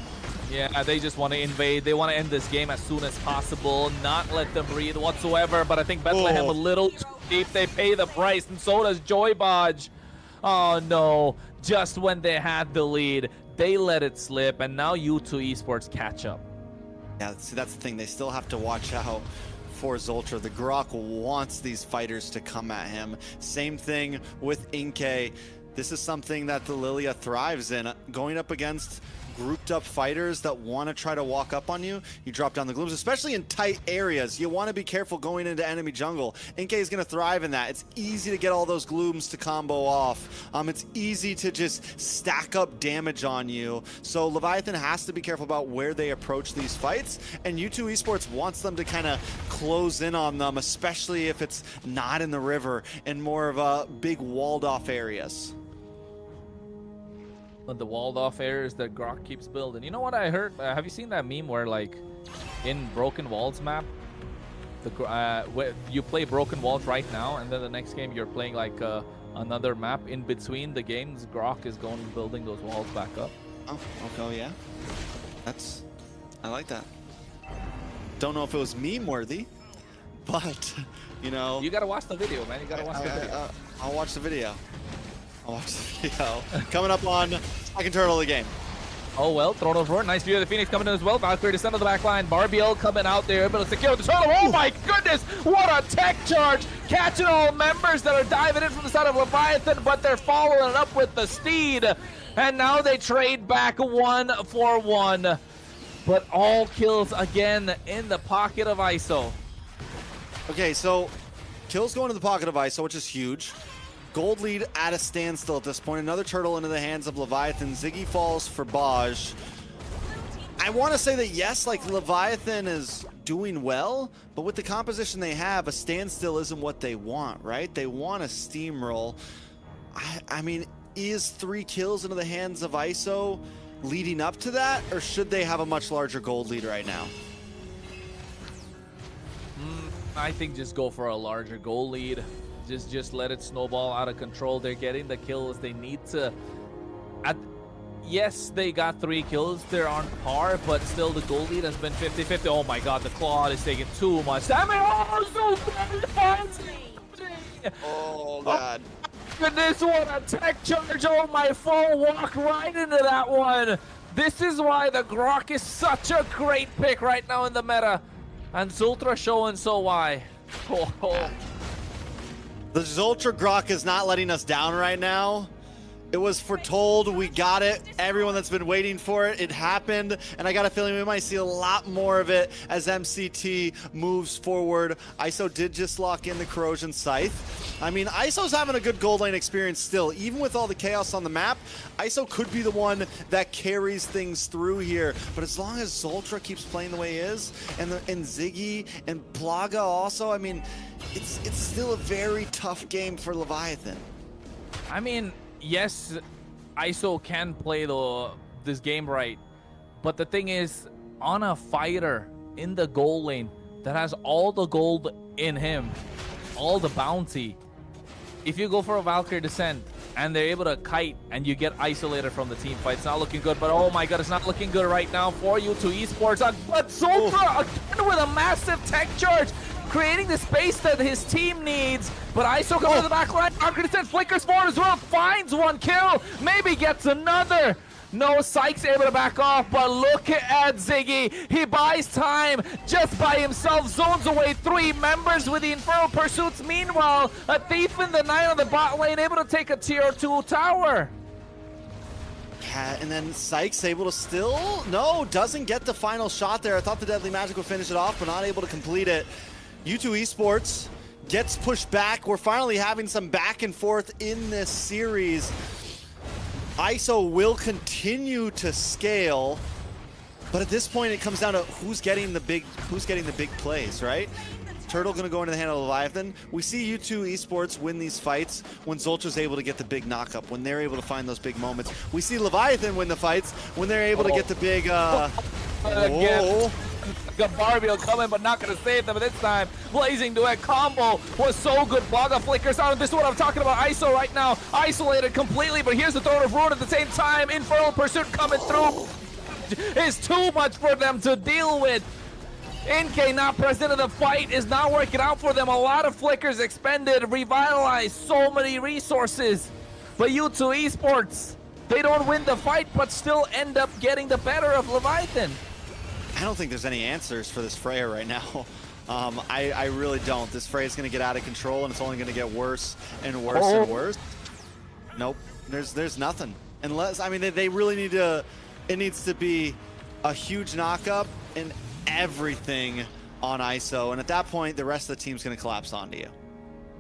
Yeah, they just want to invade. They want to end this game as soon as possible, not let them breathe whatsoever. But I think Bethlehem a little too deep. They pay the price, and so does Joy Bodge. Oh, no. Just when they had the lead, they let it slip, and now U2 Esports catch up. Yeah, see, that's the thing. They still have to watch out for Zultra. The Grok wants these fighters to come at him. Same thing with Inke. this is something that the Lilia thrives in. Going up against grouped up fighters that want to try to walk up on you, you drop down the glooms, especially in tight areas. You want to be careful going into enemy jungle. NK is going to thrive in that. It's easy to get all those glooms to combo off. It's easy to just stack up damage on you. So Leviathan has to be careful about where they approach these fights, and U2 Esports wants them to kind of close in on them, especially if it's not in the river and more of a big walled off areas. The walled off areas that Grok keeps building. You know what I heard? Have you seen that meme where, like, in Broken Walls map, where you play Broken Walls right now, and then the next game you're playing like another map in between the games? Grok is going and building those walls back up. Oh, okay, yeah. I like that. Don't know if it was meme worthy, but you know. You gotta watch the video, man. You gotta watch the video. I'll watch the video. Coming up on second turtle of the game. Oh well, Throne of Roar. Nice view of the Phoenix coming in as well. Valkyrie to center the back line. Barbiel coming out there, able to secure the turtle. Oh my goodness, what a tech charge! Catching all members that are diving in from the side of Leviathan, but they're following it up with the Steed. And now they trade back 1 for 1. But all kills again in the pocket of ISO. Okay, so kills going to the pocket of ISO, which is huge. Gold lead at a standstill at this point. Another turtle into the hands of Leviathan. Ziggy falls for Baj. I want to say that yes, like Leviathan is doing well, but with the composition they have, a standstill isn't what they want, right? They want a steamroll. I mean, is 3 kills into the hands of ISO leading up to that, or should they have a much larger gold lead right now? I think just go for a larger goal lead. Just let it snowball out of control. They're getting the kills they need to. Yes, they got 3 kills. They're on par, but still the goal lead has been 50-50. Oh my god, the Claude is taking too much damage. Oh, so oh god. Goodness, what a tech charge. Oh, my phone walked right into that one. This is why the Grok is such a great pick right now in the meta. And Zultra showing so why. Oh. The Zultra Grok is not letting us down right now. It was foretold, we got it. Everyone that's been waiting for it, it happened. And I got a feeling we might see a lot more of it as MCT moves forward. ISO did just lock in the Corrosion Scythe. I mean, ISO's having a good gold lane experience still. Even with all the chaos on the map, ISO could be the one that carries things through here. But as long as Zultra keeps playing the way he is, and Ziggy and Plaga also, I mean, it's still a very tough game for Leviathan. I mean, yes, ISO can play this game right, but the thing is, on a fighter in the gold lane that has all the gold in him, all the bounty, if you go for a Valkyrie Descent and they're able to kite and you get isolated from the team fight, it's not looking good. But oh my god, it's not looking good right now for U2 Esports. But Zultra again with a massive tech charge, creating the space that his team needs. But ISO comes to the back line. Valkyrie Descent flickers forward as well, finds 1 kill, maybe gets another. No, Sykes able to back off, but look at Ziggy. He buys time just by himself, zones away 3 members with the Infernal Pursuits. Meanwhile, a Thief in the Night on the bot lane, able to take a tier 2 tower. Yeah, and then Sykes able to still, no, doesn't get the final shot there. I thought the Deadly Magic would finish it off, but not able to complete it. U2 Esports gets pushed back. We're finally having some back and forth in this series. ISO will continue to scale, but at this point it comes down to who's getting the big plays, right? Turtle gonna go into the hand of Leviathan. We see U2 Esports win these fights when Zultra's able to get the big knock-up, when they're able to find those big moments. We see Leviathan win the fights when they're able to get the big Again. Got Barbiel coming, but not going to save them this time. Blazing Duet combo was so good. Plaga flickers out. This is what I'm talking about. ISO right now, isolated completely, but here's the Throne of Ruin at the same time. Infernal Pursuit coming through. Is too much for them to deal with. NK not present in the fight is not working out for them. A lot of flickers expended, revitalized, so many resources. But U2 Esports, they don't win the fight, but still end up getting the better of Leviathan. I don't think there's any answers for this Freya right now. I really don't. This Freya is going to get out of control, and it's only going to get worse and worse and worse. Nope. There's nothing. Unless, I mean, they really need to, it needs to be a huge knockup and everything on ISO. And at that point, the rest of the team's going to collapse onto you.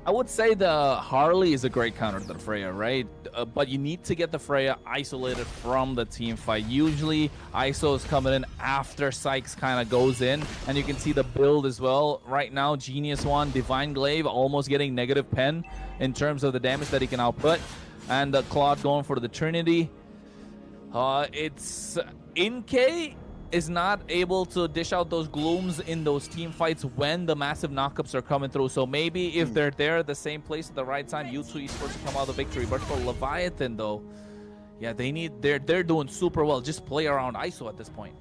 I would say the Harley is a great counter to the Freya, right? But you need to get the Freya isolated from the team fight. Usually, ISO is coming in after Sykes kind of goes in, and you can see the build as well. Right now, Genius One, Divine Glaive almost getting negative pen in terms of the damage that he can output. And Claude going for the Trinity. It's Inke is not able to dish out those glooms in those team fights when the massive knockups are coming through. So maybe if they're there at the same place at the right time, U2 Esports will come out of the victory. But for Leviathan though, yeah, they're doing super well. Just play around ISO at this point.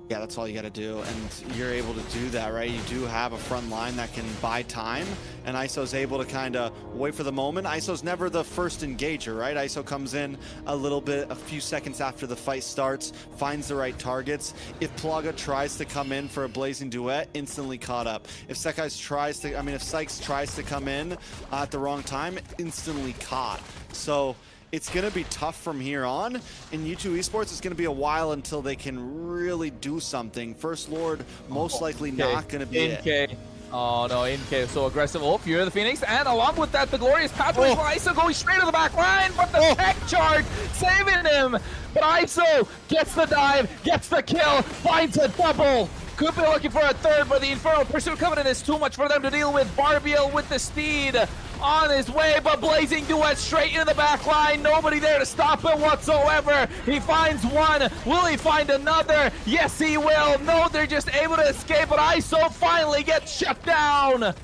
Yeah, that's all you got to do, and you're able to do that, right? You do have a front line that can buy time, and ISO's able to kind of wait for the moment. ISO's never the first engager, right? ISO comes in a few seconds after the fight starts, finds the right targets. If Plaga tries to come in for a blazing duet, instantly caught up. If Sykes tries to come in at the wrong time, instantly caught. So it's going to be tough from here on. In U2 Esports, it's going to be a while until they can really do something. First Lord, most likely not going to be it. Oh no, Inke so aggressive. Oh, Fury of the Phoenix. And along with that, the glorious pathway for ISO going straight to the back line. But the tech charge saving him. But ISO gets the dive, gets the kill, finds a double. Could be looking for a third, but the Infernal Pursuit coming in is too much for them to deal with. Barbiel with the Steed on his way, but Blazing Duet straight into the back line. Nobody there to stop him whatsoever. He finds one. Will he find another? Yes, he will. No, they're just able to escape, but ISO finally gets shut down. And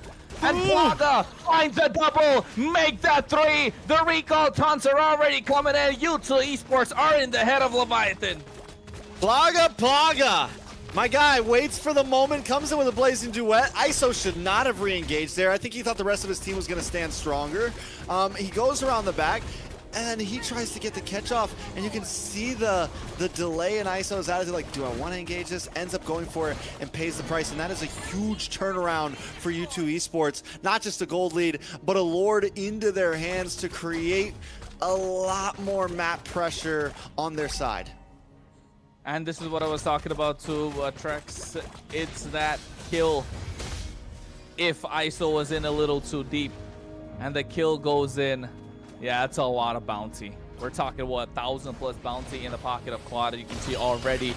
Plaga finds a double, make that three. The recall taunts are already coming in. U2 Esports are in the head of Leviathan. Plaga! My guy waits for the moment, comes in with a blazing duet. ISO should not have re-engaged there. I think he thought the rest of his team was going to stand stronger. He goes around the back, and he tries to get the catch off, and you can see the delay in ISO's attitude, like, do I want to engage this? Ends up going for it and pays the price, and that is a huge turnaround for U2 Esports. Not just a gold lead, but a Lord into their hands to create a lot more map pressure on their side. And this is what I was talking about too, Trex. It's that kill. If ISO was in a little too deep and the kill goes in, yeah, that's a lot of bounty. We're talking, what, 1,000+ bounty in the pocket of Claude. You can see already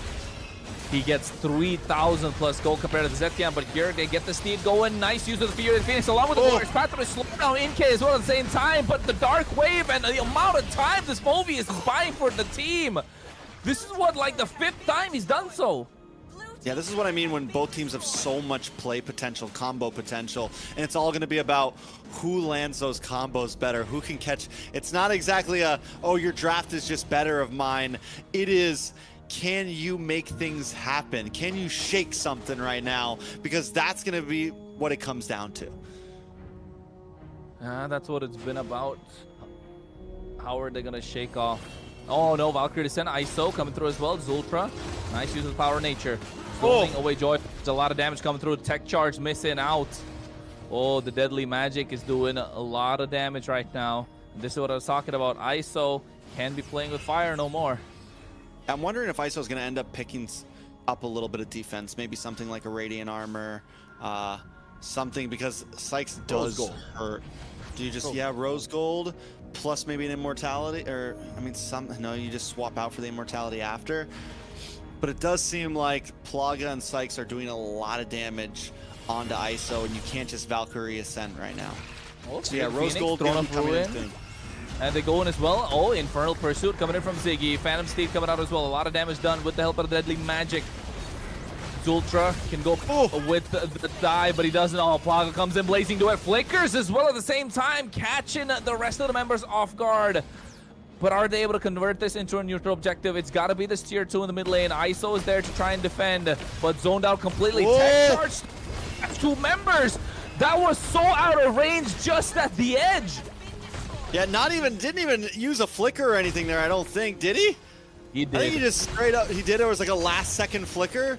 he gets 3,000+ gold compared to the Zetkian, but here they get the Steed going. Nice use of the Fury of the Phoenix along with the Glorious Path to slow down Inke as well at the same time, but the Dark Wave and the amount of time this Movius is buying for the team. This is what, like the 5th time he's done so. Yeah, this is what I mean when both teams have so much play potential, combo potential, and it's all going to be about who lands those combos better, who can catch. It's not exactly a, oh, your draft is just better of mine. It is, can you make things happen? Can you shake something right now? Because that's going to be what it comes down to. That's what it's been about. How are they going to shake off? Oh no, Valkyrie Descent, ISO coming through as well. Zultra, nice use of Power of Nature. Throwing away Joy. There's a lot of damage coming through. Tech charge missing out. Oh, the Deadly Magic is doing a lot of damage right now. And this is what I was talking about. ISO can be playing with fire no more. I'm wondering if ISO is going to end up picking up a little bit of defense. Maybe something like a Radiant Armor. Something, because Sykes does hurt. Do you just, yeah, Rose Gold. Plus maybe an immortality, or I mean, no, you just swap out for the immortality after. But it does seem like Plaga and Sykes are doing a lot of damage onto ISO, and you can't just Valkyrie Ascent right now. So yeah, Rose Gold coming in soon. And they go in as well. Oh, Infernal Pursuit coming in from Ziggy. Phantom Steed coming out as well. A lot of damage done with the help of the Deadly Magic. Zultra can go with the dive, but he doesn't. Oh, Plaga comes in, Blazing Duet, flickers as well at the same time, catching the rest of the members off guard. But are they able to convert this into a neutral objective? It's got to be this tier 2 in the mid lane. ISO is there to try and defend, but zoned out completely. Tech charge, 2 members. That was so out of range just at the edge. Yeah, didn't even use a flicker or anything there, I don't think. Did he? He did. I think he just straight up, he did. It was like a last second flicker.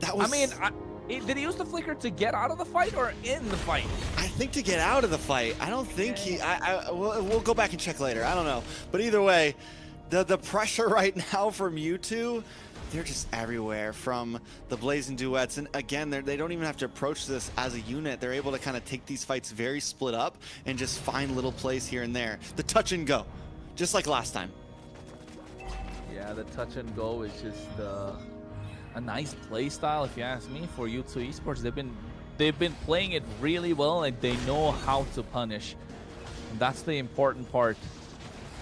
That was... I mean, Did he use the flicker to get out of the fight or in the fight? I think to get out of the fight. I don't think we'll go back and check later. I don't know. But either way, the pressure right now from U2, they're just everywhere from the Blazing Duets. And again, they don't even have to approach this as a unit. They're able to kind of take these fights very split up and just find little plays here and there. The touch and go, just like last time. Yeah, the touch and go is just a nice play style, if you ask me, for U2 Esports. They've been playing it really well, and they know how to punish. And that's the important part.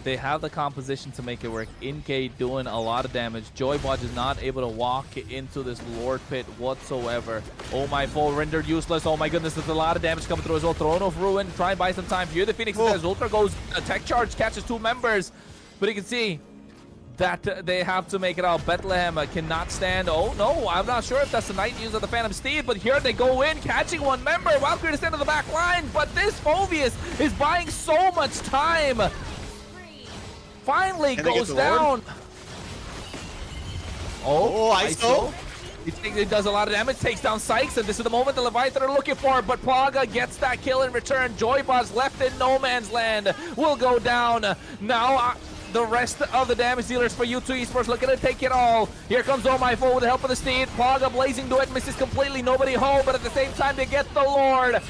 They have the composition to make it work. Inkay doing a lot of damage. Joybot is not able to walk into this Lord Pit whatsoever. Oh my, full rendered useless. Oh my goodness, there's a lot of damage coming through as well. Throne of Ruin, try and buy some time. Here the Phoenix is. Ultra goes, a tech charge, catches 2 members. But you can see that they have to make it out. Bethlehem cannot stand. Oh no, I'm not sure if that's the night use of the Phantom Steed, but here they go in, catching 1 member. Valkyrie to stand to the back line, but this Phoveus is buying so much time. Finally goes down. Oh, ISO. It does a lot of damage, takes down Sykes, and this is the moment the Leviathan are looking for, but Plaga gets that kill in return. Joybot's left in no man's land will go down. Now the rest of the damage dealers for U2 Esports looking to take it all. Here comes Oh My Foe with the help of the Steed. Plaga Blazing Duet misses completely, nobody home, but at the same time they get the Lord.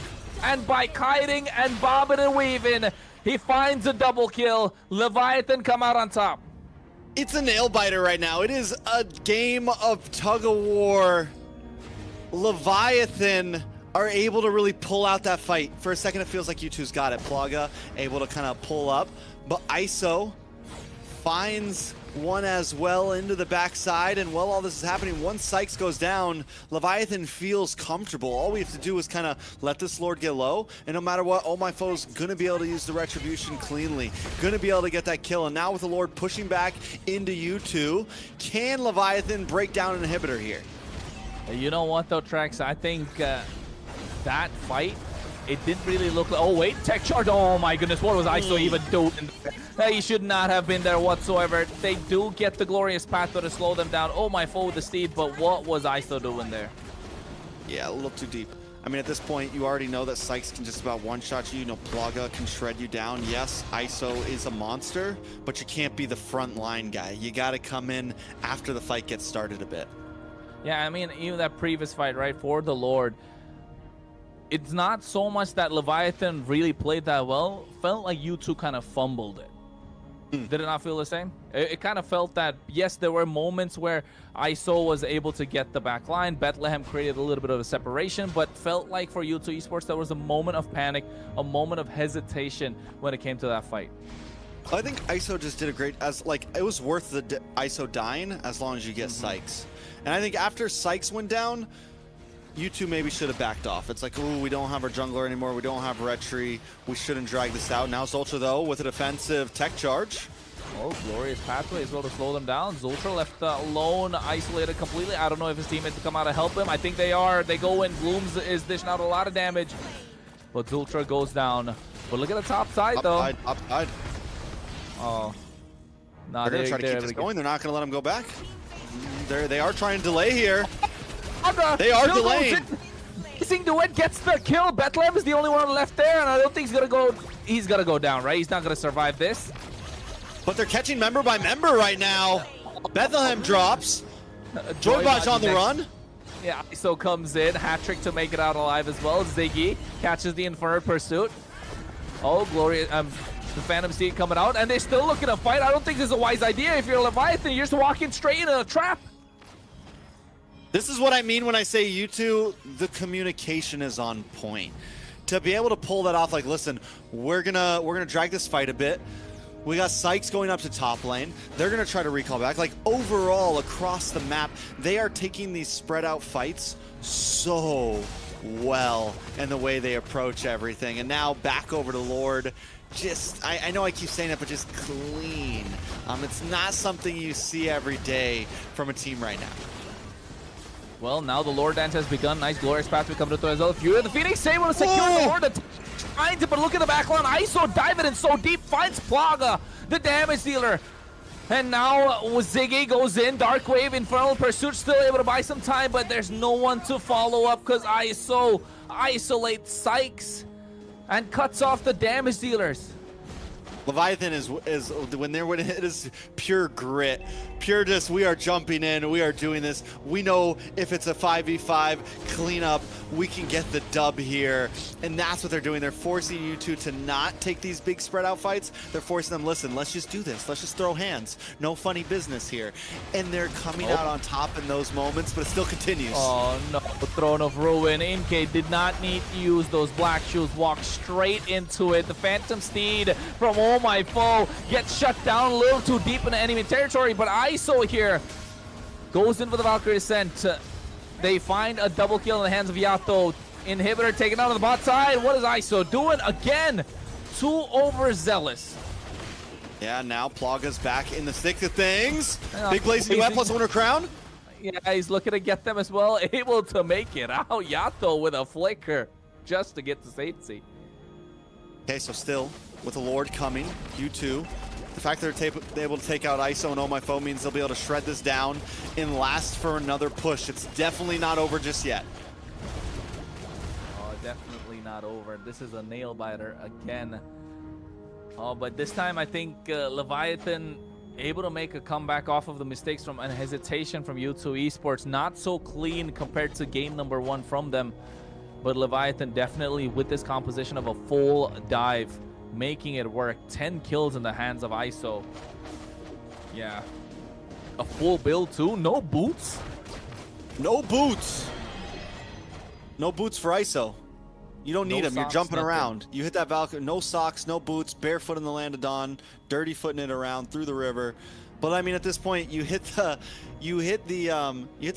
And by kiting and bobbing and weaving, he finds a double kill. Leviathan come out on top. It's a nail biter right now. It is a game of tug of war. Leviathan are able to really pull out that fight. For a second, it feels like U2's got it. Plaga able to kind of pull up, but ISO finds one as well into the backside, and while all this is happening, once Sykes goes down, Leviathan feels comfortable. All we have to do is kind of let this Lord get low, and no matter what, Oh My Foe's gonna be able to use the Retribution cleanly, gonna be able to get that kill. And now with the Lord pushing back into U2, can Leviathan break down an inhibitor here? You know what though, Trax, I think that fight, it didn't really look like, oh wait, tech charge, oh my goodness, what was ISO even doing? He should not have been there whatsoever. They do get the glorious path to slow them down. Oh My Foe with the Steed, but what was ISO doing there? Yeah, a little too deep. I mean, at this point, you already know that Sykes can just about one-shot you. You know, Plaga can shred you down. Yes, ISO is a monster, but you can't be the front line guy. You got to come in after the fight gets started a bit. Yeah, I mean, even that previous fight, right, for the Lord, it's not so much that Leviathan really played that well. Felt like U2 kind of fumbled it. Did it not feel the same? It kind of felt that, yes, there were moments where ISO was able to get the back line. Bethlehem created a little bit of a separation, but felt like for U2 Esports, there was a moment of panic, a moment of hesitation when it came to that fight. I think ISO just did a great, it was worth the ISO dying as long as you get Sykes. And I think after Sykes went down, U2 maybe should have backed off. It's like, ooh, we don't have our jungler anymore. We don't have Retri. We shouldn't drag this out. Now Zultra, though, with a defensive tech charge. Oh, glorious pathway as well to slow them down. Zultra left alone, isolated completely. I don't know if his teammates will come out to help him. I think they are. They go in. Blooms is dishing out a lot of damage. But Zultra goes down. But look at the top side, though. Top side. Oh. They're going to try to keep this going. They're not going to let him go back. They are trying to delay here. They are delaying. Blazing Duet gets the kill. Bethlehem is the only one left there, and I don't think he's gonna go down, right? He's not gonna survive this. But they're catching member by member right now. Bethlehem drops. Joybot's on the run. Yeah, ISO comes in, hat trick to make it out alive as well. Ziggy catches the Inferno Pursuit. Oh, glorious. The Phantom Steed coming out, and they're still looking to fight. I don't think this is a wise idea. If you're a Leviathan, you're just walking straight into a trap. This is what I mean when I say U2, the communication is on point. To be able to pull that off, like, listen, we're gonna drag this fight a bit. We got Sykes going up to top lane. They're gonna try to recall back. Like, overall, across the map, they are taking these spread out fights so well in the way they approach everything. And now back over to Lord. Just, I know I keep saying it, but just clean. It's not something you see every day from a team right now. Well, now the Lord dance has begun. Nice glorious path to come to as well. Fury of the Phoenix able to secure the Lord. Trying to, but look at the back line. ISO diving in so deep, finds Plaga, the damage dealer. And now Ziggy goes in. Dark Wave, Infernal Pursuit still able to buy some time, but there's no one to follow up because ISO isolates Sykes and cuts off the damage dealers. Leviathan is when it is pure grit, pure just we are jumping in, we are doing this. We know if it's a 5v5 cleanup, we can get the dub here, and that's what they're doing. They're forcing you two to not take these big spread out fights. They're forcing them, listen, let's just do this. Let's just throw hands. No funny business here. And they're coming out on top in those moments, but it still continues. Oh no, Throne of Ruin. Imke did not need to use those black shoes, walked straight into it. The Phantom Steed from Oh My Foe gets shut down a little too deep into enemy territory, but ISO here goes in for the Valkyrie Ascent. They find a double kill in the hands of Yato. Inhibitor taken out on the bot side. What is ISO doing? Again, too overzealous. Yeah, now Plaga's back in the thick of things. Big Blazing Duet plus Winter Crown. Yeah, he's looking to get them as well. Able to make it out. Yato with a flicker just to get to safety. Okay, so still with the Lord coming, you two. The fact that they're able to take out ISO and Oh My Foe means they'll be able to shred this down and last for another push. It's definitely not over just yet. Oh, definitely not over. This is a nail biter again. Oh, but this time I think Leviathan able to make a comeback off of the mistakes from and hesitation from U2 Esports. Not so clean compared to game number 1 from them. But Leviathan definitely with this composition of a full dive, making it work. 10 kills in the hands of ISO. Yeah. A full build too. No boots. No boots. No boots for ISO. You don't need them. You're jumping around. You hit that Valkyrie. No socks, no boots, barefoot in the land of dawn, dirty footing it around through the river. But I mean, at this point, you hit the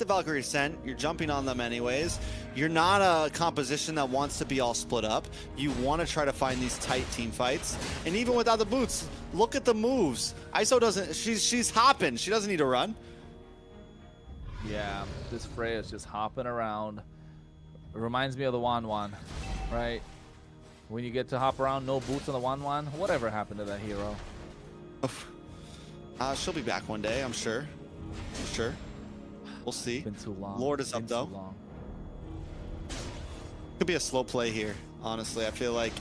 Valkyrie Ascent. You're jumping on them anyways. You're not a composition that wants to be all split up. You want to try to find these tight team fights. And even without the boots, look at the moves. ISO doesn't. She's hopping. She doesn't need to run. Yeah, this Freya is just hopping around. It reminds me of the Wan, right? When you get to hop around, no boots on the Wan. Whatever happened to that hero? She'll be back one day, I'm sure. We'll see. Been too long. Lord is up though. Could be a slow play here, honestly. I feel like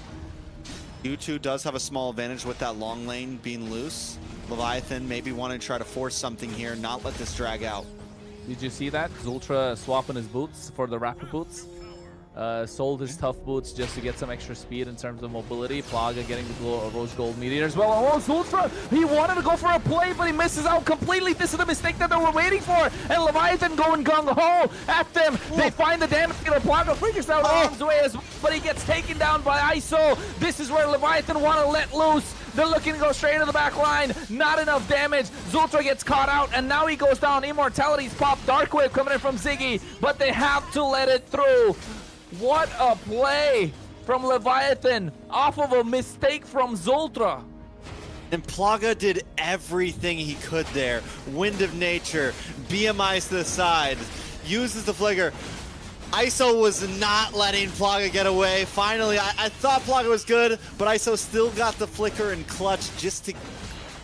U2 does have a small advantage with that long lane being loose. Leviathan maybe wanting to try to force something here, not let this drag out. Did you see that? Zultra swapping his boots for the rapid boots. Sold his tough boots just to get some extra speed in terms of mobility. Plaga getting the rose gold meteor as well. Oh, Zultra, he wanted to go for a play, but he misses out completely. This is the mistake that they were waiting for. And Leviathan going gung-ho at them. They find the damage dealer. Plaga figures out arms away as well, but he gets taken down by ISO. This is where Leviathan want to let loose. They're looking to go straight into the back line. Not enough damage. Zultra gets caught out, and now he goes down. Immortality's popped. Dark Wave coming in from Ziggy, but they have to let it through. What a play from Leviathan off of a mistake from Zultra. And Plaga did everything he could there. Wind of Nature, BMIs to the side, uses the flicker. ISO was not letting Plaga get away. Finally, I thought Plaga was good, but ISO still got the flicker and clutch just to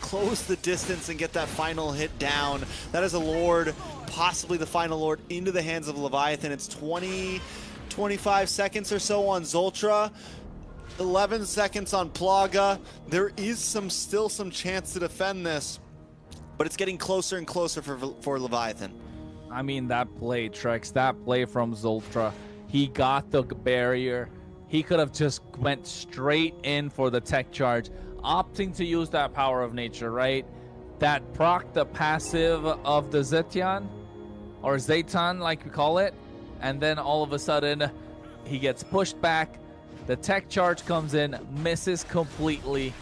close the distance and get that final hit down. That is a Lord, possibly the final Lord, into the hands of Leviathan. It's 25 seconds or so on Zultra, 11 seconds on Plaga. There is still some chance to defend this, but it's getting closer and closer for Leviathan. I mean, that play, Trex, that play from Zultra, he got the barrier. He could have just went straight in for the tech charge, opting to use that power of nature, right? That proc the passive of the Zetian, or Zaytan, like we call it. And then all of a sudden, he gets pushed back. The tech charge comes in, misses completely.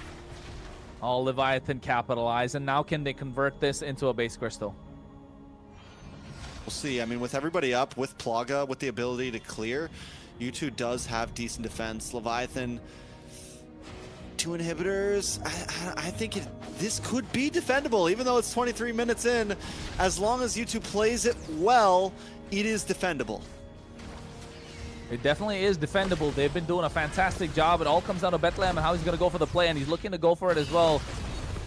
All Leviathan capitalize. And now can they convert this into a base crystal? We'll see. I mean, with everybody up, with Plaga, with the ability to clear, U2 does have decent defense. Leviathan, 2 inhibitors. I think this could be defendable, even though it's 23 minutes in. As long as U2 plays it well, it is defendable. It definitely is defendable. They've been doing a fantastic job. It all comes down to Bethlehem and how he's going to go for the play, and he's looking to go for it as well.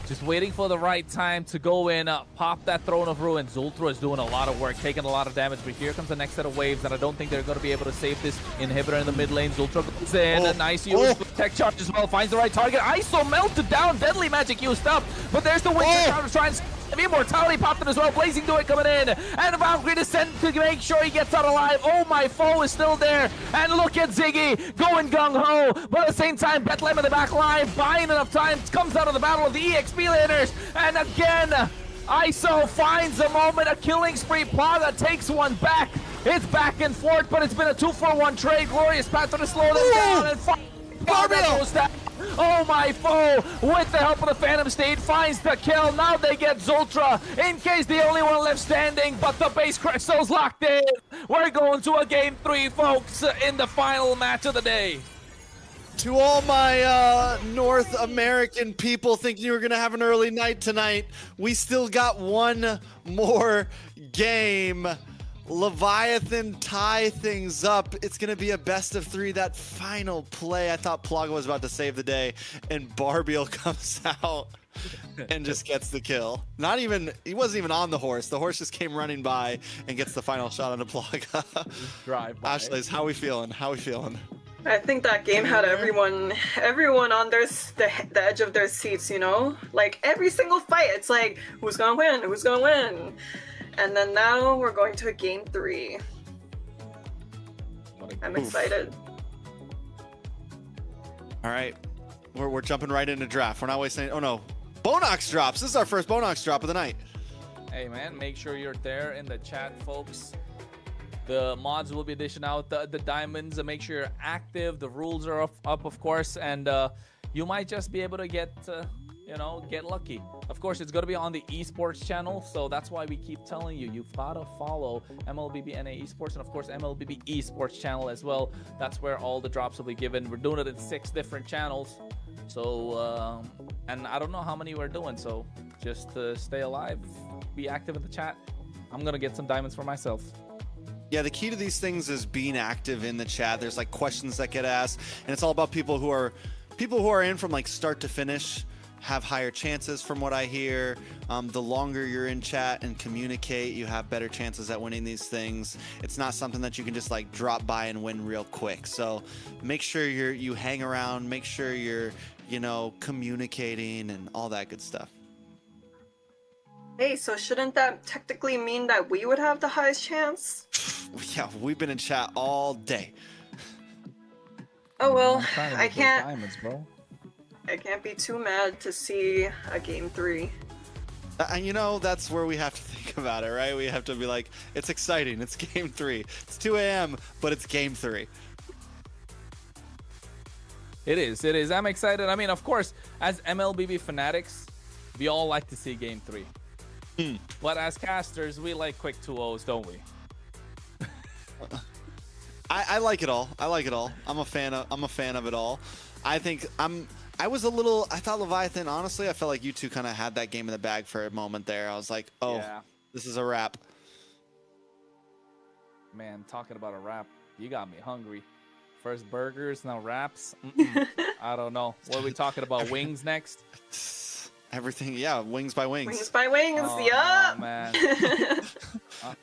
Just waiting for the right time to go in, pop that Throne of Ruin. Zultra is doing a lot of work, taking a lot of damage, but here comes the next set of waves, and I don't think they're going to be able to save this inhibitor in the mid lane. Zultra goes in, a nice use, tech charge as well, finds the right target. ISO melted down, deadly magic used up, but there's the Winter counter trying to... Immortality popped in as well, Blazing Do It coming in, and Valkyrie is sent to make sure he gets out alive. Oh, my foe is still there, and look at Ziggy going gung-ho, but at the same time, Bethlehem in the back line, buying enough time, comes out of the battle of the EXP laners, and again, ISO finds a moment, a killing spree, Plaga takes one back, it's back and forth, but it's been a 2-for-1 trade, Glorious Panther to slow them down, and Plaga goes down. Oh, my foe, with the help of the Phantom State, finds the kill. Now they get Zultra, in case the only one left standing, but the base crystal's locked in. We're going to a game 3, folks, in the final match of the day. To all my North American people thinking you were going to have an early night tonight, we still got one more game. Leviathan tie things up. It's going to be a best of 3. That final play, I thought Plaga was about to save the day, and Barbiel comes out and just gets the kill. Not even, he wasn't even on the horse. The horse just came running by and gets the final shot on the Plaga. Drive by. Ashley's, how we feeling? How we feeling? I think that game had everyone on the edge of their seats, you know? Like, every single fight, it's like, who's gonna win? Who's gonna win? And then now we're going to a game 3. I'm excited. All right, we're jumping right into draft. We're not wasting. Oh no, Bonox drops. This is our first Bonox drop of the night. Hey man, make sure you're there in the chat, folks. The mods will be dishing out the diamonds. Make sure you're active. The rules are up of course, and you might just be able to get. You know, get lucky. Of course, it's going to be on the esports channel, so that's why we keep telling you, you've got to follow MLBB NA Esports, and of course, MLBB Esports channel as well. That's where all the drops will be given. We're doing it in 6 different channels, so, and I don't know how many we're doing, so just stay alive, be active in the chat. I'm going to get some diamonds for myself. Yeah, the key to these things is being active in the chat. There's like questions that get asked, and it's all about people who are in from like start to finish. Have higher chances from what I hear. The longer you're in chat and communicate, you have better chances at winning these things. It's not something that you can just like drop by and win real quick. So make sure you hang around, make sure you're, you know, communicating and all that good stuff. Hey, so shouldn't that technically mean that we would have the highest chance? Yeah, we've been in chat all day. Oh well, I can't. Diamonds, bro. I can't be too mad to see a game 3. And you know, that's where we have to think about it, right? We have to be like, it's exciting. It's game 3. It's 2 a.m., but it's game 3. It is. It is. I'm excited. I mean, of course, as MLBB fanatics, we all like to see game 3. But as casters, we like quick 2-0s, don't we? I like it all. I like it all. I'm a fan of it all. I thought Leviathan, honestly, I felt like you two kind of had that game in the bag for a moment there. I was like, oh, yeah. This is a wrap. Man, talking about a wrap, you got me hungry. First burgers, now wraps. I don't know. What are we talking about? Wings next? Everything, yeah, wings by wings. Wings by wings, oh, man.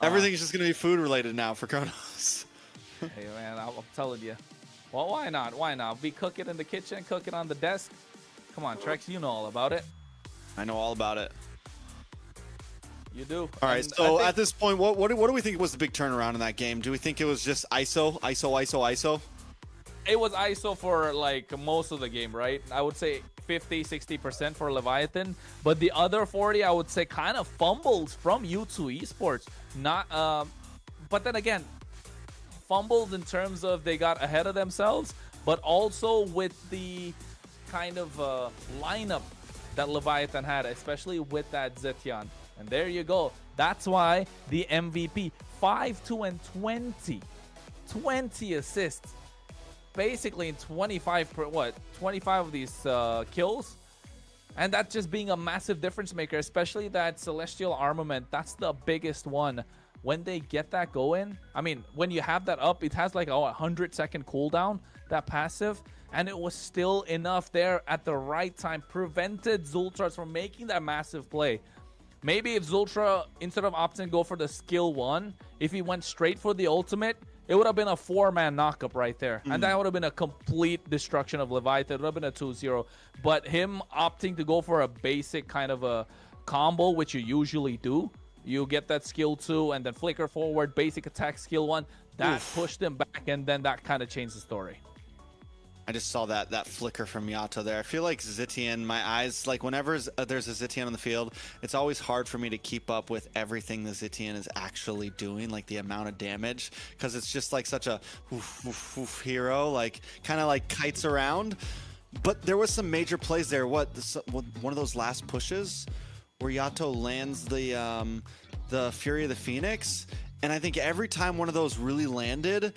Everything's just going to be food related now for Kronos. Hey, man, I'm telling you. Well, why not? Why not? We cook it in the kitchen, cook it on the desk. Come on, Trex, you know all about it. I know all about it. You do. All right, so at this point, what do we think was the big turnaround in that game? Do we think it was just ISO? It was ISO for like most of the game, right? I would say 50-60% for Leviathan, but the other 40, I would say, kind of fumbles from U2 Esports. Not, but then again, fumbled in terms of they got ahead of themselves, but also with the kind of lineup that Leviathan had, especially with that Zetyan. And there you go. That's why the MVP, 5, 2, and 20 assists, basically in 25 of these kills, and that just being a massive difference maker, especially that Celestial Armament. That's the biggest one. When they get that going, I mean, when you have that up, it has like a 100-second cooldown, that passive. and it was still enough there at the right time, prevented Zultras from making that massive play. Maybe if Zultra, instead of opting to go for the skill 1, if he went straight for the ultimate, it would have been a 4-man knockup right there. And that would have been a complete destruction of Leviathan. It would have been a 2-0. But him opting to go for a basic kind of a combo, which you usually do, you get that skill 2 and then flicker forward, basic attack skill 1, that pushed him back, and then that kind of changed the story. I just saw that flicker from Yato there. I feel like Zitian, my eyes, like whenever there's a Zitian on the field, it's always hard for me to keep up with everything the Zitian is actually doing, like the amount of damage, because it's just like such a hero, like kind of like kites around. But there was some major plays there. One of those last pushes where Yato lands the Fury of the Phoenix, and I think every time one of those really landed,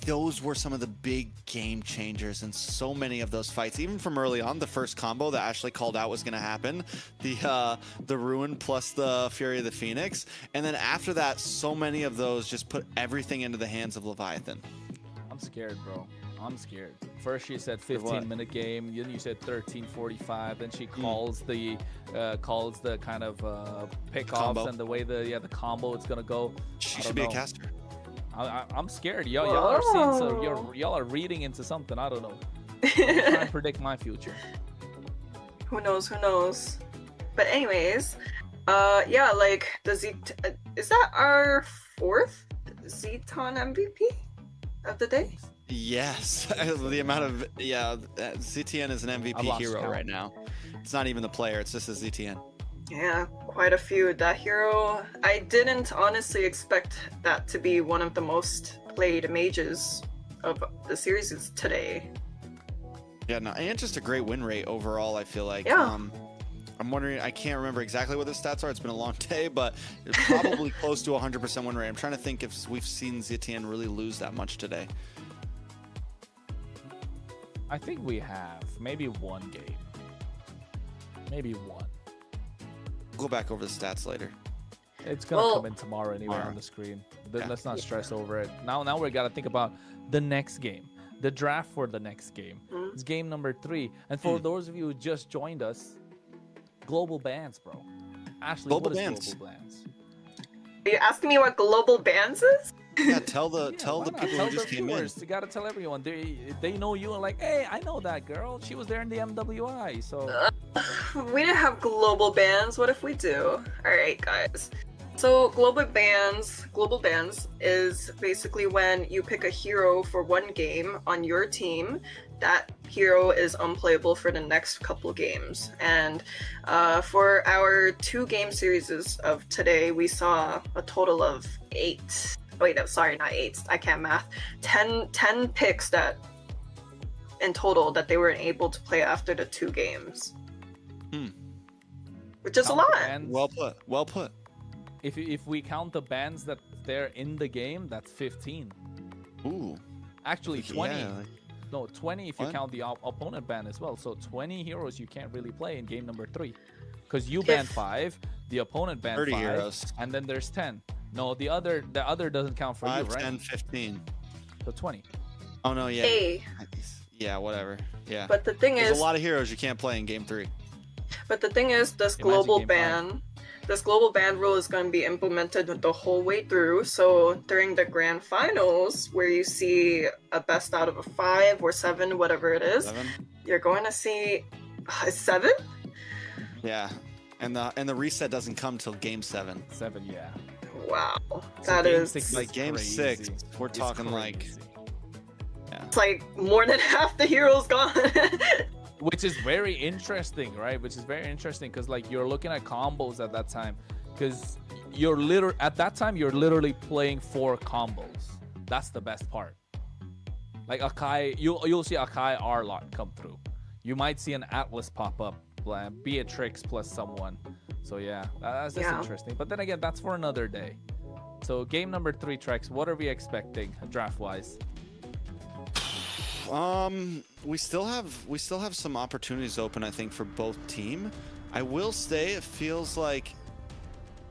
those were some of the big game changers in so many of those fights. Even from early on, the first combo that Ashley called out was going to happen, the Ruin plus the Fury of the Phoenix, and then after that, so many of those just put everything into the hands of Leviathan. I'm scared, bro. I'm scared. First she said 15-minute game, then you said 13:45. Then she calls the kind of pickoffs and the way the combo is gonna go. She should be a caster. I'm scared. Y'all are seeing, so y'all are reading into something. I don't know. I'm trying to predict my future. Who knows? Who knows? But anyways, yeah, like the is that our 4th Zeton MVP of the day? Yes, the amount of ZTN is an MVP hero right now. It's not even the player; it's just a ZTN. Yeah, quite a few. That hero, I didn't honestly expect that to be one of the most played mages of the series today. Yeah, no, and just a great win rate overall. I feel like. Yeah. I'm wondering. I can't remember exactly what the stats are. It's been a long day, but it's probably close to 100% win rate. I'm trying to think if we've seen ZTN really lose that much today. I think we have maybe one game. Maybe one. Go back over the stats later. It's gonna come in tomorrow anyway on the screen. Let's not stress over it. Now we gotta think about the next game, the draft for the next game. It's game number 3. And for those of you who just joined us, global bans, bro. Ashley, what is global bans? Are you asking me what global bans is? Yeah, tell the people who just came in. You gotta tell everyone. They know you and like, hey, I know that girl. She was there in the MWI. So we didn't have global bans. What if we do? All right, guys. So global bans is basically when you pick a hero for one game on your team. That hero is unplayable for the next couple games. And for our 2-game series of today, we saw a total of 8. Wait, no, sorry, not 8. I can't math. 10 picks that in total that they were able to play after the 2 games. Which is a lot. Well put. Well put. If we count the bans that they're in the game, that's 15. Ooh. Actually, 20. Yeah. No, 20 if you count the opponent ban as well. So 20 heroes you can't really play in game number 3. Because you banned 5, the opponent banned 30 5, heroes. and then there's 10. No, the other doesn't count for 5, you, right? 10, 15. So 20. Oh no, yeah. Hey. Yeah, whatever. Yeah. But the thing There's is, a lot of heroes you can't play in game 3. But the thing is, this global ban rule is going to be implemented the whole way through. So during the grand finals, where you see a best out of a 5 or 7, whatever it is, 7? You're going to see 7. Yeah, and the reset doesn't come till game 7. 7, yeah. Wow, So that game is 6 like game crazy. 6. We're talking like, it's like more than half the heroes gone. Which is very interesting, right? Which is very interesting because like you're looking at combos at that time, because you're literally playing 4 combos. That's the best part. Like Akai, you'll see Akai R-Lot come through. You might see an Atlas pop up, Beatrix plus someone. So yeah, that's interesting. But then again, that's for another day. So game number 3, Trex, what are we expecting draft-wise? We still have some opportunities open, I think, for both team. I will say it feels like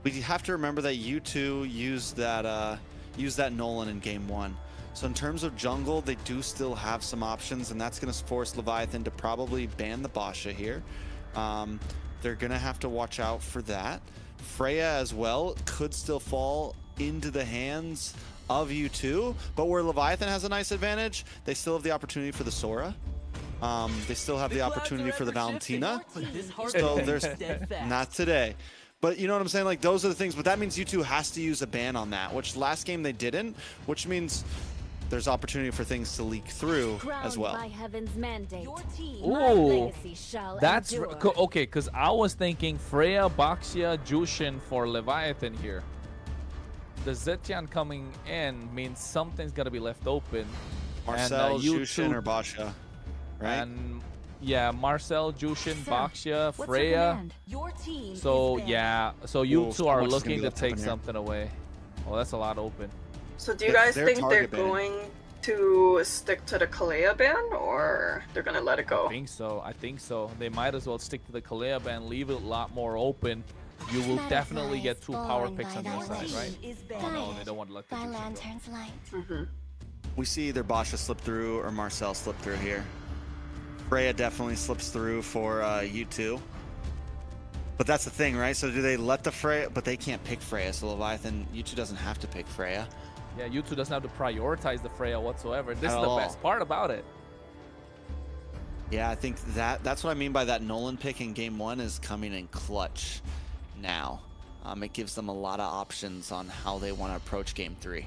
we have to remember that U2 used that Nolan in game 1. So in terms of jungle, they do still have some options, and that's going to force Leviathan to probably ban the Basha here. They're going to have to watch out for that. Freya as well could still fall into the hands of U2, but where Leviathan has a nice advantage, they still have the opportunity for the Sora. They still have the opportunity for the Valentina. So there's not today. But you know what I'm saying? Like, those are the things. But that means U2 has to use a ban on that, which last game they didn't, which means there's opportunity for things to leak through as well. By heaven's mandate. Ooh, that's okay. Because I was thinking Freya, Baxia, Jushin for Leviathan here. The Zetian coming in means something's gonna be left open. Marcel, Jushin, or Basha, right? And yeah, Marcel, Jushin, Baxia, Freya. So yeah, so you two are looking to take something away. Oh, that's a lot open. So do you guys think they're going to stick to the Kalea ban, or they're gonna let it go? I think so. I think so. They might as well stick to the Kalea ban, leave it a lot more open. You will definitely get 2 power picks on your side, right? Oh no, they don't want to let the Jushin go. We see either Basha slip through or Marcel slip through here. Freya definitely slips through for U2. But that's the thing, right? So do they let the Freya? But they can't pick Freya, so Leviathan, U2 doesn't have to pick Freya. Yeah, U2 doesn't have to prioritize the Freya whatsoever. This is the best part about it. Yeah, I think that's what I mean by that Nolan pick in game 1 is coming in clutch now. It gives them a lot of options on how they want to approach game 3.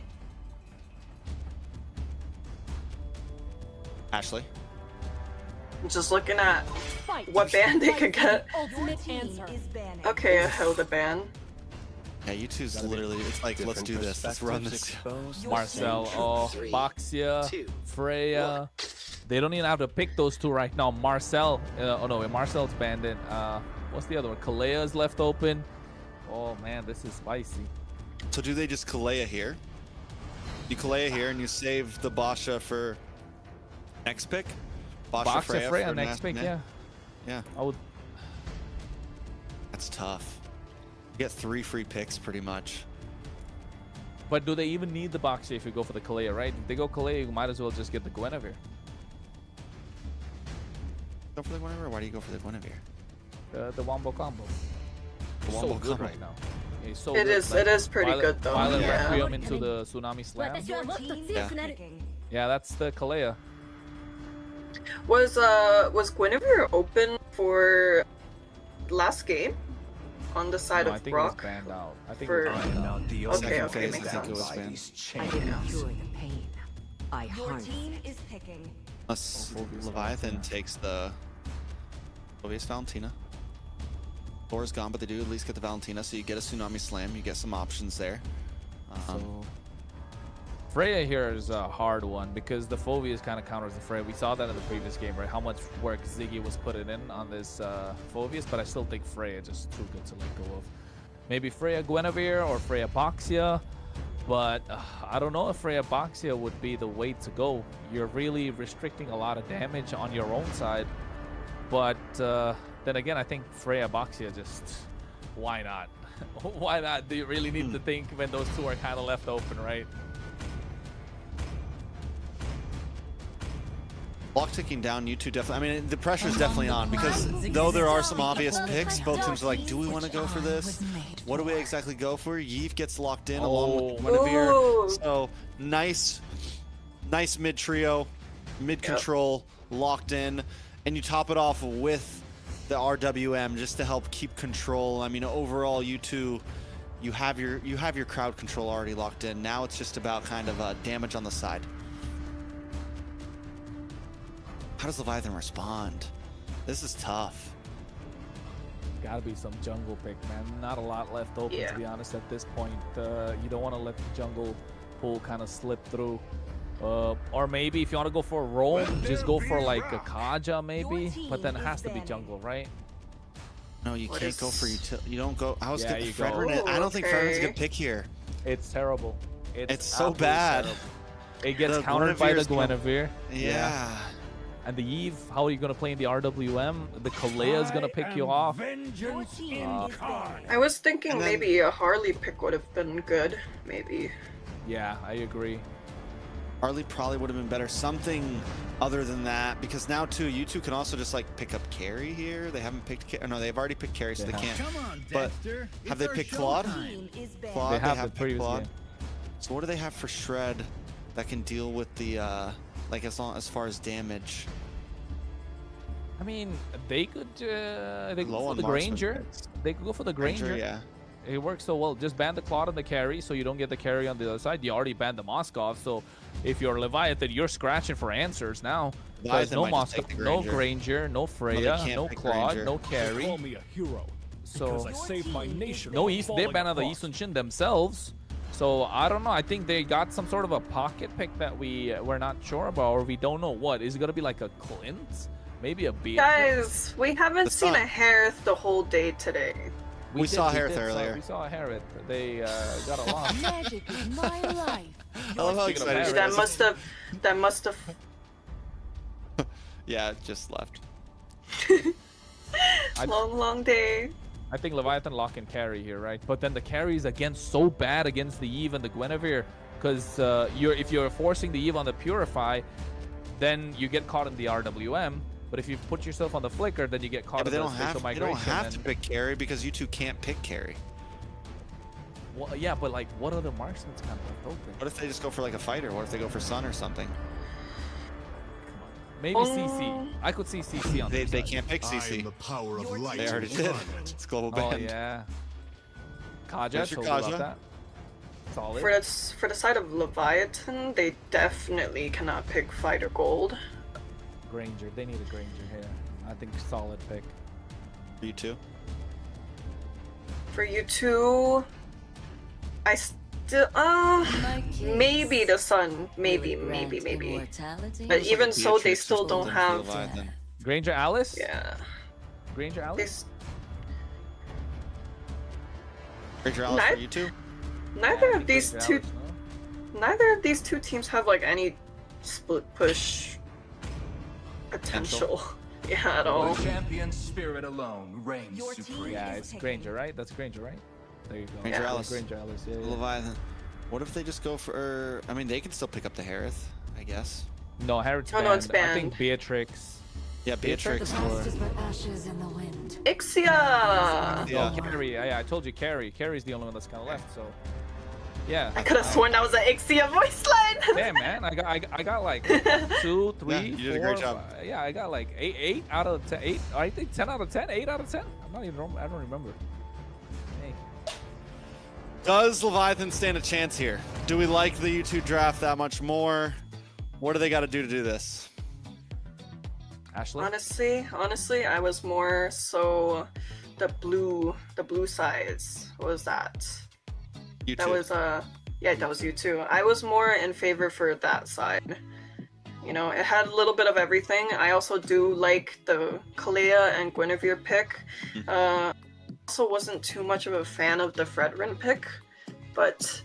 Ashley? I'm just looking at what ban they could get. Okay, I held a ban. Yeah, U2's literally, it's like, let's do this. Let's run this. Marcel, Baxia, Freya. They don't even have to pick those 2 right now. Marcel, oh no, Marcel's banned in. What's the other one? Kalea is left open. Oh man, this is spicy. So do they just Kalea here? You Kalea here and you save the Basha for next pick? Basha Freya next pick, yeah. Yeah. I would. That's tough. You get 3 free picks pretty much. But do they even need the Baxia if you go for the Kalea, right? If they go Kalea, you might as well just get the Guinevere. Go for the Guinevere? Why do you go for the Guinevere? The Wombo combo. The Wombo so good right now. Yeah, so it is pretty good though. Violet Requiem into the Tsunami Slam. Yeah, that's the Kalea. Was Guinevere open for last game on the side of Brock? I think it was banned out. I think for... it was banned out. Okay, makes sense. I didn't cure the pain. I harnessed it. Unless Leviathan takes the obvious Valentina. Thor's gone, but they do at least get the Valentina, so you get a Tsunami Slam, you get some options there. So Freya here is a hard one because the Phobius kind of counters the Freya. We saw that in the previous game, right? How much work Ziggy was putting in on this Phobius, but I still think Freya just too good to let go of. Maybe Freya Guinevere or Freya Baxia, but I don't know if Freya Baxia would be the way to go. You're really restricting a lot of damage on your own side, but then again, I think Freya Baxia just, why not? Why not? Do you really need to think when those 2 are kind of left open, right? Block ticking down, U2 definitely. I mean, the pressure is definitely on because though there are some obvious picks, both teams are like, do we want to go for this? What do we exactly go for? Yves gets locked in along with Guinevere. So nice mid trio, mid control, locked in, and you top it off with the RWM just to help keep control. I mean, overall, U2, you have your crowd control already locked in. Now it's just about kind of damage on the side. How does Leviathan respond? This is tough. Gotta be some jungle pick, man. Not a lot left open, to be honest, at this point. You don't want to let the jungle pool kind of slip through. Or maybe if you want to go for a roam, just go for like a Kaja maybe, but then it has to be jungle, right? No, you can't go for utility. You don't go. I was yeah, getting Fredrin. I don't think Fredrin's a good pick here. It's terrible. It's so bad. Terrible. It gets countered by the Guinevere. Yeah. And the Eve, how are you going to play in the RWM? The Kalea is going to pick you off. I was thinking maybe a Harley pick would have been good, maybe. Yeah, I agree. Harley probably would have been better. Something other than that, because now too, U2 can also just like pick up carry here. They haven't picked, no, they've already picked carry, so they can't. But have they picked Claude? Claude, They have the previous Claude. game. So what do they have for Shred that can deal with the like as far as damage? I mean, they could they could Low go for on the marksman Granger. picks. They could go for the Granger. Yeah. It works so well. Just ban the Claude and the carry, so you don't get the carry on the other side. You already banned the Moskov, so if you're Leviathan, you're scratching for answers now. There's no Moskov, no Granger, no Freya, no Claude, Granger. no carry. Call me a hero. So Because I saved my nation. no from East. They falling banned the apart. Eastern Shin themselves. So I don't know. I think they got some sort of a pocket pick that we're not sure about, or we don't know what. Is it gonna be like a Clint? Maybe a Beatrix? Guys, we haven't seen a Harith the whole day today. We saw did Harith earlier. We saw Harith. They got a lot. Magic is my life. I love how Speaking of excited. Harith, That must have. Yeah, it just left. Long day. I think Leviathan lock and carry here, right? But then the carry is again so bad against the Eve and the Guinevere, because if you're forcing the Eve on the Purify, then you get caught in the RWM. But if you put yourself on the Flicker, then you get caught Yeah, but in they the don't spatial have. They migration. don't have to pick carry because you two can't pick carry. Well, yeah, but like, what other marksmen kind of left open? What if they just go for like a fighter? What if they go for Sun or something? Maybe CC. I could see CC on They their side. can't pick I am CC. the power of light. They already and did. climate. It's global Oh band. yeah. Kaja, There's your told you Kaja. about that. Solid. For the side of Leviathan, they definitely cannot pick fighter gold. Granger. They need a Granger here. I think solid pick. You two. For you two, I still maybe the Sun, maybe. But even so, they still don't have. Granger Alice? Yeah. Granger Alice? Granger Alice for you two. Neither of these Granger two, Alice, no? neither of these two teams have like any split push potential. Yeah, at all. Champion spirit alone reigns supreme. Yeah, it's Granger, right? That's Granger, right? There you go. Granger Yeah, Alice. Granger Alice, yeah. Leviathan. What if they just go for? I mean, they can still pick up the Harith, I guess. No, Harrod's Oh, banned. no, it's I think banned. Beatrix. Yeah, Beatrix. Ashes in the wind. Ixia! Yeah. Oh, carry. Yeah, I told you carry. Carry's the only one that's kind of left, so. Yeah. I could have sworn that was an Ixia voice line. Damn, man. I got like 2, 3, Yeah, you did a great 4, job. 5. Yeah, I got like 8 out of 10. 8, I think 10 out of 10. 8 out of 10. I don't remember. Hey. Does Leviathan stand a chance here? Do we like the U2 draft that much more? What do they got to do this? Ashley? Honestly, I was more so the blue sides. What was that? U2. That was yeah, that was you too. I was more in favor for that side. You know, it had a little bit of everything. I also do like the Kalea and Guinevere pick. Also wasn't too much of a fan of the Fredrin pick, but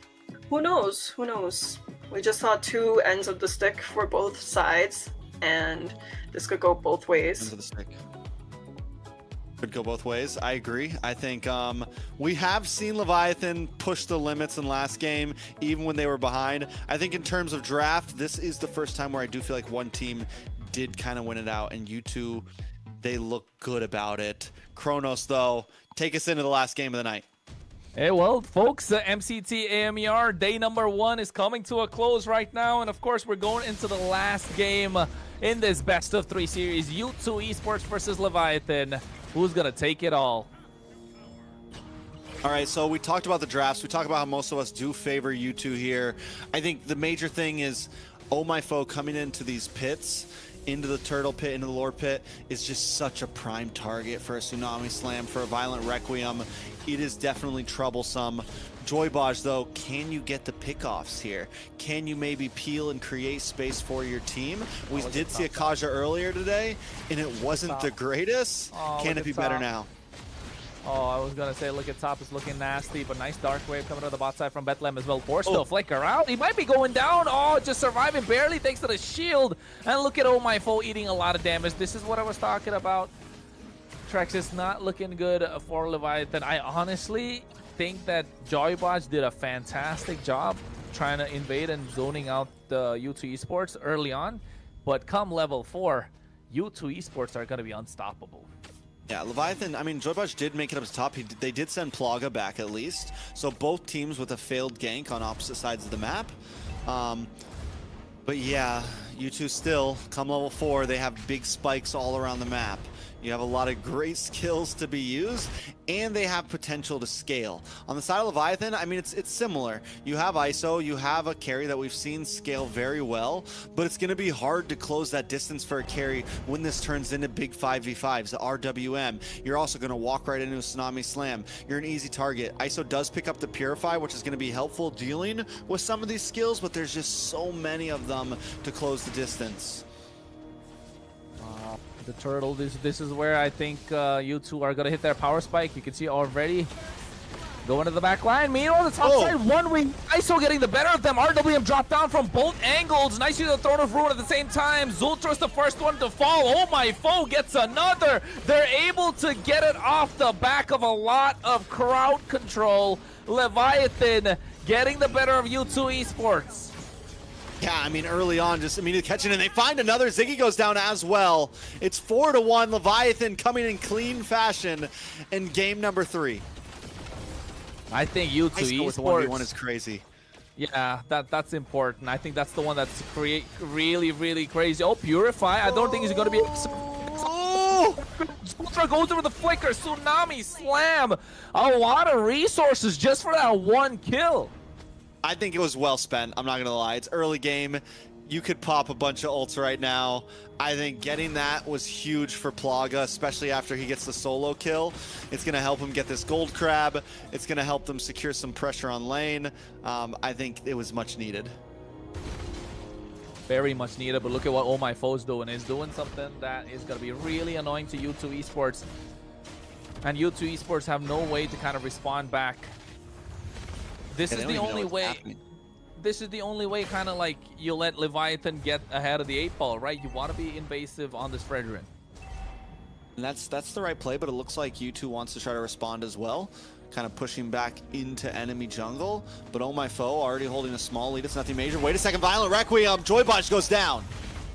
who knows? Who knows? We just saw two ends of the stick for both sides, and this could go both ways. End of the stick. Could go both ways. I agree. I think we have seen Leviathan push the limits in last game, even when they were behind. I think in terms of draft, this is the first time where I do feel like one team did kind of win it out, and you two, they look good about it. Kronos, though, take us into the last game of the night. Hey, well, folks, MCT AMER day number 1 is coming to a close right now, and of course, we're going into the last game in this best of 3 series. U2 Esports versus Leviathan. Who's gonna take it all? All right, so we talked about the drafts. We talked about how most of us do favor U2 here. I think the major thing is Oh My Foe coming into these pits, into the Turtle Pit, into the Lore Pit, is just such a prime target for a Tsunami Slam, for a Violent Requiem. It is definitely troublesome. Joybaj, though, can you get the pickoffs here? Can you maybe peel and create space for your team? We did see a Kaja earlier today, and it wasn't the greatest. Can it be better now? Oh, I was gonna say, look at top, is looking nasty, but nice Dark Wave coming to the bot side from Bethlehem as well. Force still flicker out. He might be going down. Oh, just surviving barely thanks to the shield. And look at Oh My Foe eating a lot of damage. This is what I was talking about. Trex is not looking good for Leviathan. I honestly think that Joybaj did a fantastic job trying to invade and zoning out the U2 Esports early on. But come level 4, U2 Esports are going to be unstoppable. Yeah, Leviathan, I mean, Joybaj did make it up to top. They did send Plaga back at least. So both teams with a failed gank on opposite sides of the map. But yeah, U2 still, come level 4, they have big spikes all around the map. You have a lot of great skills to be used, and they have potential to scale. On the side of Leviathan, I mean, it's similar. You have ISO, you have a carry that we've seen scale very well, but it's going to be hard to close that distance for a carry when this turns into big 5v5s, the RWM. You're also going to walk right into a Tsunami Slam. You're an easy target. ISO does pick up the Purify, which is going to be helpful dealing with some of these skills, but there's just so many of them to close the distance. The turtle, this is where I think U2 are going to hit their power spike. You can see already going to the back line. Meanwhile, the top side, one wing. ISO getting the better of them. RWM dropped down from both angles. Nice use of the Throne of Ruin at the same time. Zultra's the first one to fall. Oh my, foe gets another. They're able to get it off the back of a lot of crowd control. Leviathan getting the better of U2 Esports. Yeah, I mean, early on, just immediately catching, and they find another. Ziggy goes down as well. It's 4-1. Leviathan coming in clean fashion in game number 3. I think U2 Esports with 1v1 is crazy. Yeah, that's important. I think that's the one that's really, really crazy. Oh, Purify. I don't think he's going to be... Zultra goes over the flicker. Tsunami Slam. A lot of resources just for that one kill. I think it was well spent. I'm not going to lie. It's early game. You could pop a bunch of ults right now. I think getting that was huge for Plaga, especially after he gets the solo kill. It's going to help him get this gold crab. It's going to help them secure some pressure on lane. I think it was much needed. Very much needed, but look at what Oh My Foe's doing. He's doing something that is going to be really annoying to U2 Esports. And U2 Esports have no way to kind of respond back. This is the only way. This is the only way, kind of like you let Leviathan get ahead of the 8-ball, right? You want to be invasive on this Fredrin. And that's the right play, but it looks like U2 wants to try to respond as well, kind of pushing back into enemy jungle. But Oh My Foe already holding a small lead. It's nothing major. Wait a second, Violent Requiem. Joybaj goes down.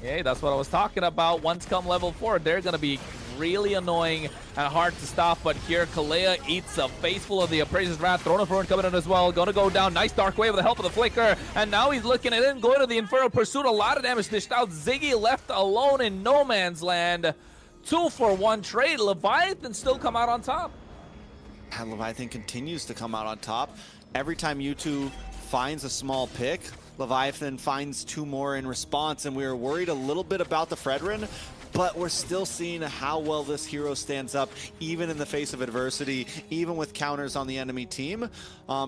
Yeah, that's what I was talking about. Once come level 4, they're going to be really annoying and hard to stop. But here, Kalea eats a face full of the Appraiser's Wrath. Throne of Ruin coming in as well. Going to go down. Nice Dark Wave with the help of the Flicker. And now he's looking at it, going to the Infernal Pursuit. A lot of damage dished out. Ziggy left alone in no man's land. 2-for-1 trade. Leviathan still come out on top. And Leviathan continues to come out on top. Every time U2 finds a small pick, Leviathan finds 2 more in response, and we were worried a little bit about the Fredrin, but we're still seeing how well this hero stands up, even in the face of adversity, even with counters on the enemy team.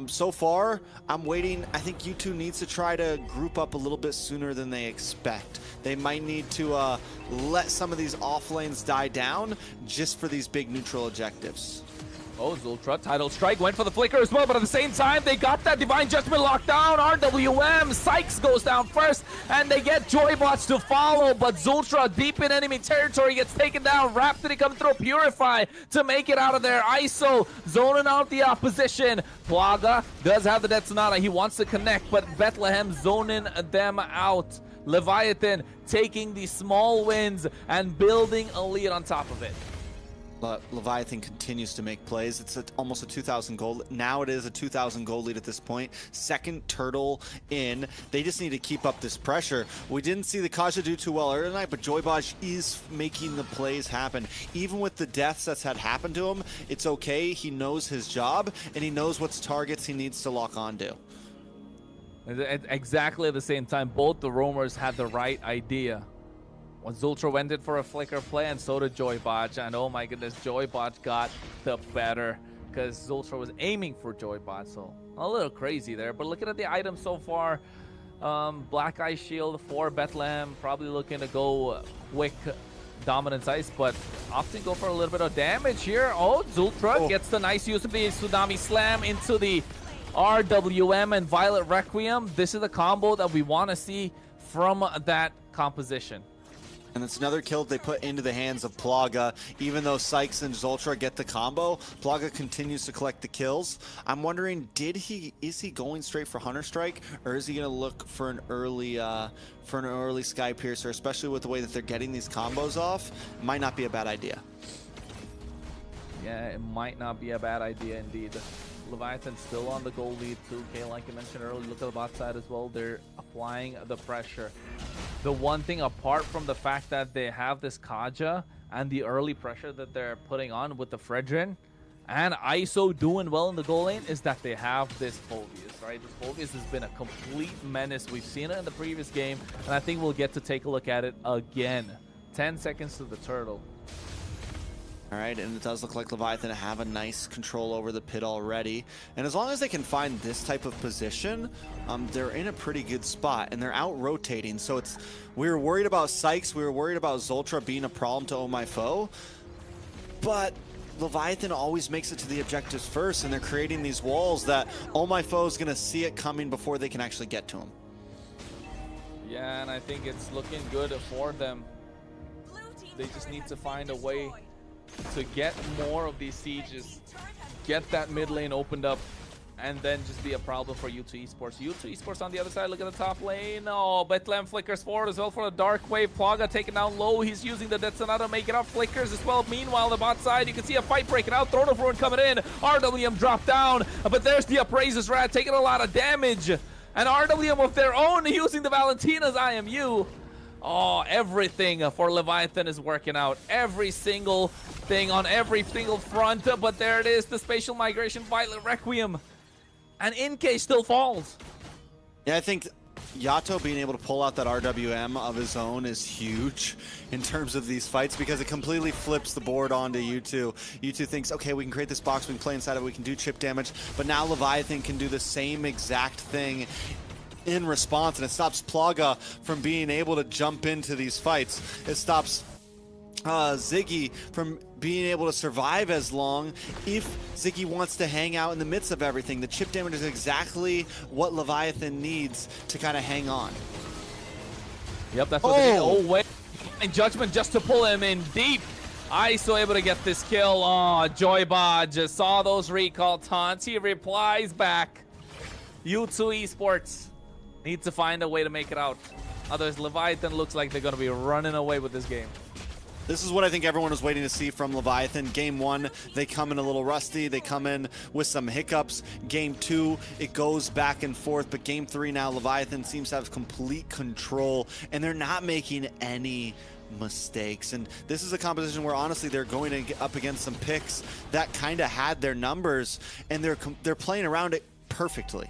So far, I'm waiting. I think U2 needs to try to group up a little bit sooner than they expect. They might need to let some of these off lanes die down just for these big neutral objectives. Oh, Zultra, Tidal Strike went for the Flicker as well, but at the same time, they got that Divine Judgment locked down. RWM, Sykes goes down first, and they get Joybots to follow, but Zultra, deep in enemy territory, gets taken down. Rhapsody comes through, Purify to make it out of there. ISO zoning out the opposition. Plaga does have the Death Sonata. He wants to connect, but Bethlehem zoning them out. Leviathan taking the small wins and building a lead on top of it. Leviathan continues to make plays. It's almost a 2,000 gold. Now it is a 2,000 gold lead at this point. Second turtle in. They just need to keep up this pressure. We didn't see the Kaja do too well earlier tonight, but Joybaj is making the plays happen. Even with the deaths that's had happened to him, it's okay. He knows his job, and he knows what's targets he needs to lock onto. Exactly at the same time, both the roamers had the right idea. When Zultra went in for a Flicker play, and so did Joybaj, and oh my goodness, Joybaj got the better because Zultra was aiming for Joybaj, so a little crazy there. But looking at the items so far, Black Eye Shield for Bethlehem, probably looking to go quick Dominance Ice, but often go for a little bit of damage here. Oh, Zultra gets the nice use of the Tsunami Slam into the RWM and Violet Requiem. This is the combo that we want to see from that composition. And it's another kill they put into the hands of Plaga. Even though Sykes and Zultra get the combo, Plaga continues to collect the kills. I'm wondering, is he going straight for Hunter Strike, or is he going to look for an early Sky Piercer? Especially with the way that they're getting these combos off, might not be a bad idea. Yeah, it might not be a bad idea indeed. Leviathan still on the goal lead, 2K, like you mentioned earlier. Look at the bot side as well. They're applying the pressure. The one thing, apart from the fact that they have this Kaja and the early pressure that they're putting on with the Fredrin and ISO doing well in the goal lane, is that they have this Phobius, right? This Phobius has been a complete menace. We've seen it in the previous game, and I think we'll get to take a look at it again. 10 seconds to the turtle. All right, and it does look like Leviathan have a nice control over the pit already. And as long as they can find this type of position, they're in a pretty good spot, and they're out-rotating. So we were worried about Sykes, we were worried about Zultra being a problem to Oh My Foe, but Leviathan always makes it to the objectives first, and they're creating these walls that Oh My Foe is going to see it coming before they can actually get to him. Yeah, and I think it's looking good for them. They just need to find a way to get more of these sieges, get that mid lane opened up, and then just be a problem for U2 Esports. U2 Esports on the other side, look at the top lane. Oh, Bethlehem flickers forward as well for the Dark Wave. Plaga taken down low. He's using the Detsonato to make it up. Flickers as well. Meanwhile, the bot side, you can see a fight breaking out. Throne of Ruin coming in. RWM dropped down, but there's the Appraiser's Rat taking a lot of damage. And RWM of their own using the Valentina's IMU. Oh, everything for Leviathan is working out. Every single thing on every single front. But there it is, the Spatial Migration Violet Requiem. And NK still falls. Yeah, I think Yato being able to pull out that RWM of his own is huge in terms of these fights, because it completely flips the board onto U2. U2 thinks, okay, we can create this box, we can play inside of it, we can do chip damage, but now Leviathan can do the same exact thing in response, and it stops Plaga from being able to jump into these fights. It stops Ziggy from being able to survive as long if Ziggy wants to hang out in the midst of everything. The chip damage is exactly what Leviathan needs to kind of hang on. Yep, that's what they need. Oh, wait. And Judgment just to pull him in deep. ISO able to get this kill. Oh, Joybod just saw those recall taunts. He replies back. U2 Esports need to find a way to make it out. Otherwise, Leviathan looks like they're going to be running away with this game. This is what I think everyone was waiting to see from Leviathan. Game 1, they come in a little rusty. They come in with some hiccups. Game 2, it goes back and forth. But Game 3 now, Leviathan seems to have complete control, and they're not making any mistakes. And this is a composition where honestly they're going to get up against some picks that kind of had their numbers, and they're playing around it perfectly.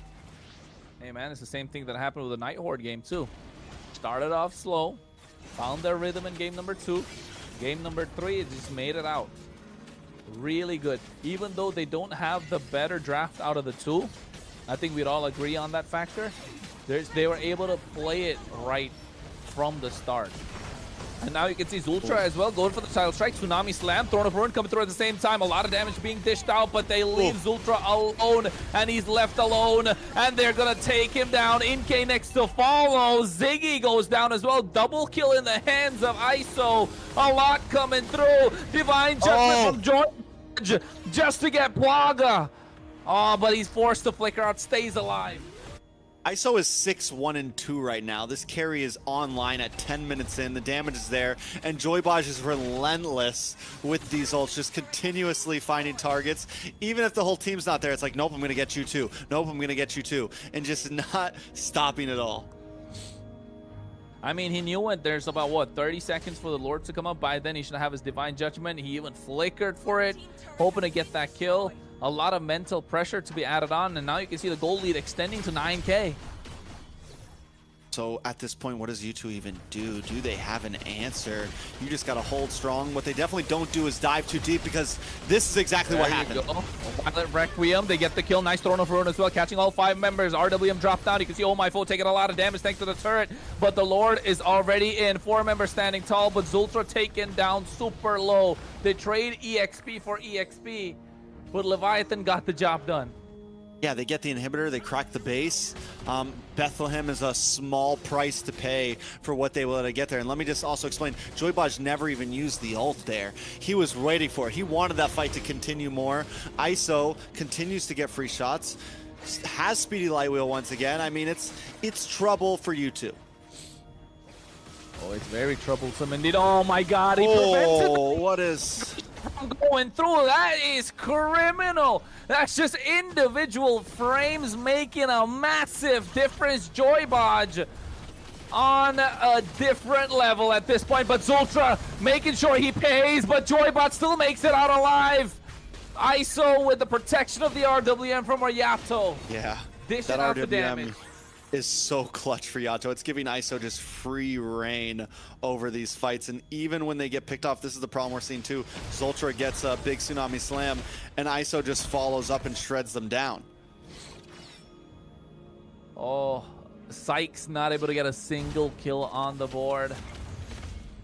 Hey man, it's the same thing that happened with the Night Horde game too. Started off slow, found their rhythm in game number 2. Game number 3, it just made it out. Really good. Even though they don't have the better draft out of the two, I think we'd all agree on that factor. They were able to play it right from the start. And now you can see Zultra as well going for the Child Strike. Tsunami Slam, Throne of Ruin coming through at the same time. A lot of damage being dished out, but they leave Zultra alone, and he's left alone, and they're going to take him down. NK next to follow. Ziggy goes down as well. Double kill in the hands of ISO. A lot coming through. Divine Judgment from George just to get Plaga. Oh, but he's forced to flicker out, stays alive. ISO is 6-1-2 right now. This carry is online at 10 minutes in. The damage is there, and Joybaj is relentless with these ults, just continuously finding targets. Even if the whole team's not there, it's like, nope, I'm going to get you too. Nope, I'm going to get you too. And just not stopping at all. I mean, he knew it. There's about, what, 30 seconds for the Lord to come up. By then, he should have his Divine Judgment. He even flickered for it, hoping to get that kill. A lot of mental pressure to be added on, and now you can see the goal lead extending to 9K. So at this point, what does U2 even do? Do they have an answer? You just got to hold strong. What they definitely don't do is dive too deep, because this is exactly what happened. Violet Requiem, they get the kill. Nice Throne of Ruin as well, catching all 5 members. RWM dropped down. You can see Oh My Foe taking a lot of damage thanks to the turret, but the Lord is already in. 4 members standing tall, but Zultra taken down super low. They trade EXP for EXP, but Leviathan got the job done. Yeah, they get the inhibitor, they crack the base. Bethlehem is a small price to pay for what they will to get there. And let me just also explain, Joybaj never even used the ult there. He was waiting for it. He wanted that fight to continue more. ISO continues to get free shots, has Speedy Lightwheel once again. I mean, it's trouble for you two. Oh, it's very troublesome indeed. Oh my God, he prevents it. What is... going through. That is criminal. That's just individual frames making a massive difference. Joybaj on a different level at this point, but Zultra making sure he pays, but Joybot still makes it out alive. ISO with the protection of the RWM from Yato. Yeah, dishing out the damage. Is so clutch for Yato. It's giving ISO just free reign over these fights, and even when they get picked off, this is the problem we're seeing too. Zultra gets a big Tsunami Slam, and ISO just follows up and shreds them down. Oh, Sykes not able to get a single kill on the board.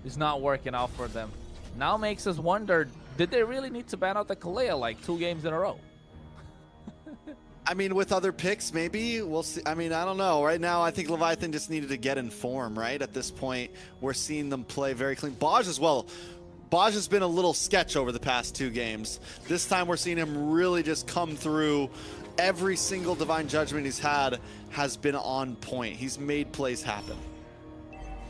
It's not working out for them. Now makes us wonder, did they really need to ban out the Kalea like 2 games in a row? I mean, with other picks, maybe. We'll see. I mean, I don't know. Right now, I think Leviathan just needed to get in form, right? At this point, we're seeing them play very clean. Baj as well. Baj has been a little sketch over the past 2 games. This time, we're seeing him really just come through. Every single Divine Judgment he's had has been on point. He's made plays happen.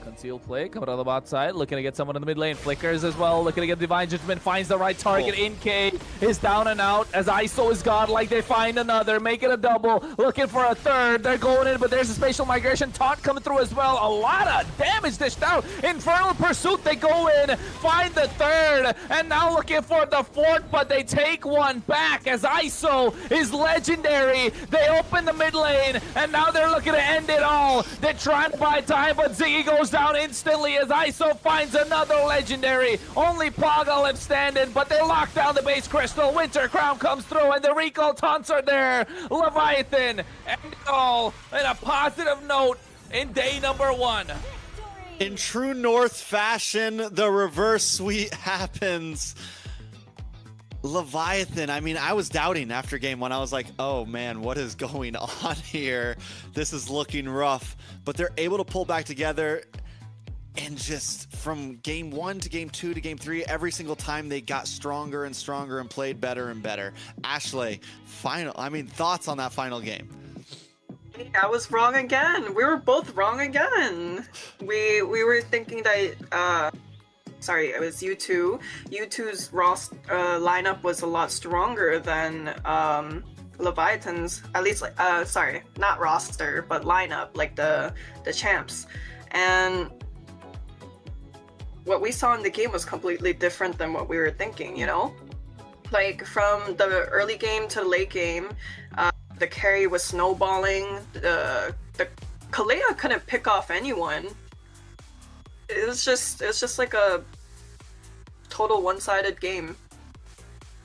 Concealed play coming on the bot side, looking to get someone in the mid lane. Flickers as well, looking to get Divine Judgment, finds the right target. InK is down and out as ISO is godlike. They find another, make it a double, looking for a third. They're going in, but there's a spatial migration taunt coming through as well. A lot of damage dished out. Infernal Pursuit, they go in, find the third, and now looking for the fourth, but they take one back as ISO is legendary. They open the mid lane, and now they're looking to end it all. They're trying to buy time, but Ziggy goes down instantly as ISO finds another legendary. Only Paga left standing, but they lock down the base crystal. Winter Crown comes through, and the recall taunts are there. Leviathan, and all in a positive note in day number 1. In true North fashion, the reverse sweep happens. Leviathan, I mean, I was doubting after game 1. I was like, oh man, what is going on here? This is looking rough. But they're able to pull back together. And just from game 1 to game 2 to game 3, every single time they got stronger and stronger and played better and better. Ashley, thoughts on that final game? I was wrong again. We were both wrong again. We were thinking that sorry, it was U2. U2's lineup was a lot stronger than Leviathan's. At least, sorry, not roster, but lineup, like the champs. And what we saw in the game was completely different than what we were thinking, you know? Like, from the early game to late game, the carry was snowballing. The Kalea couldn't pick off anyone. It was just like a total one-sided game.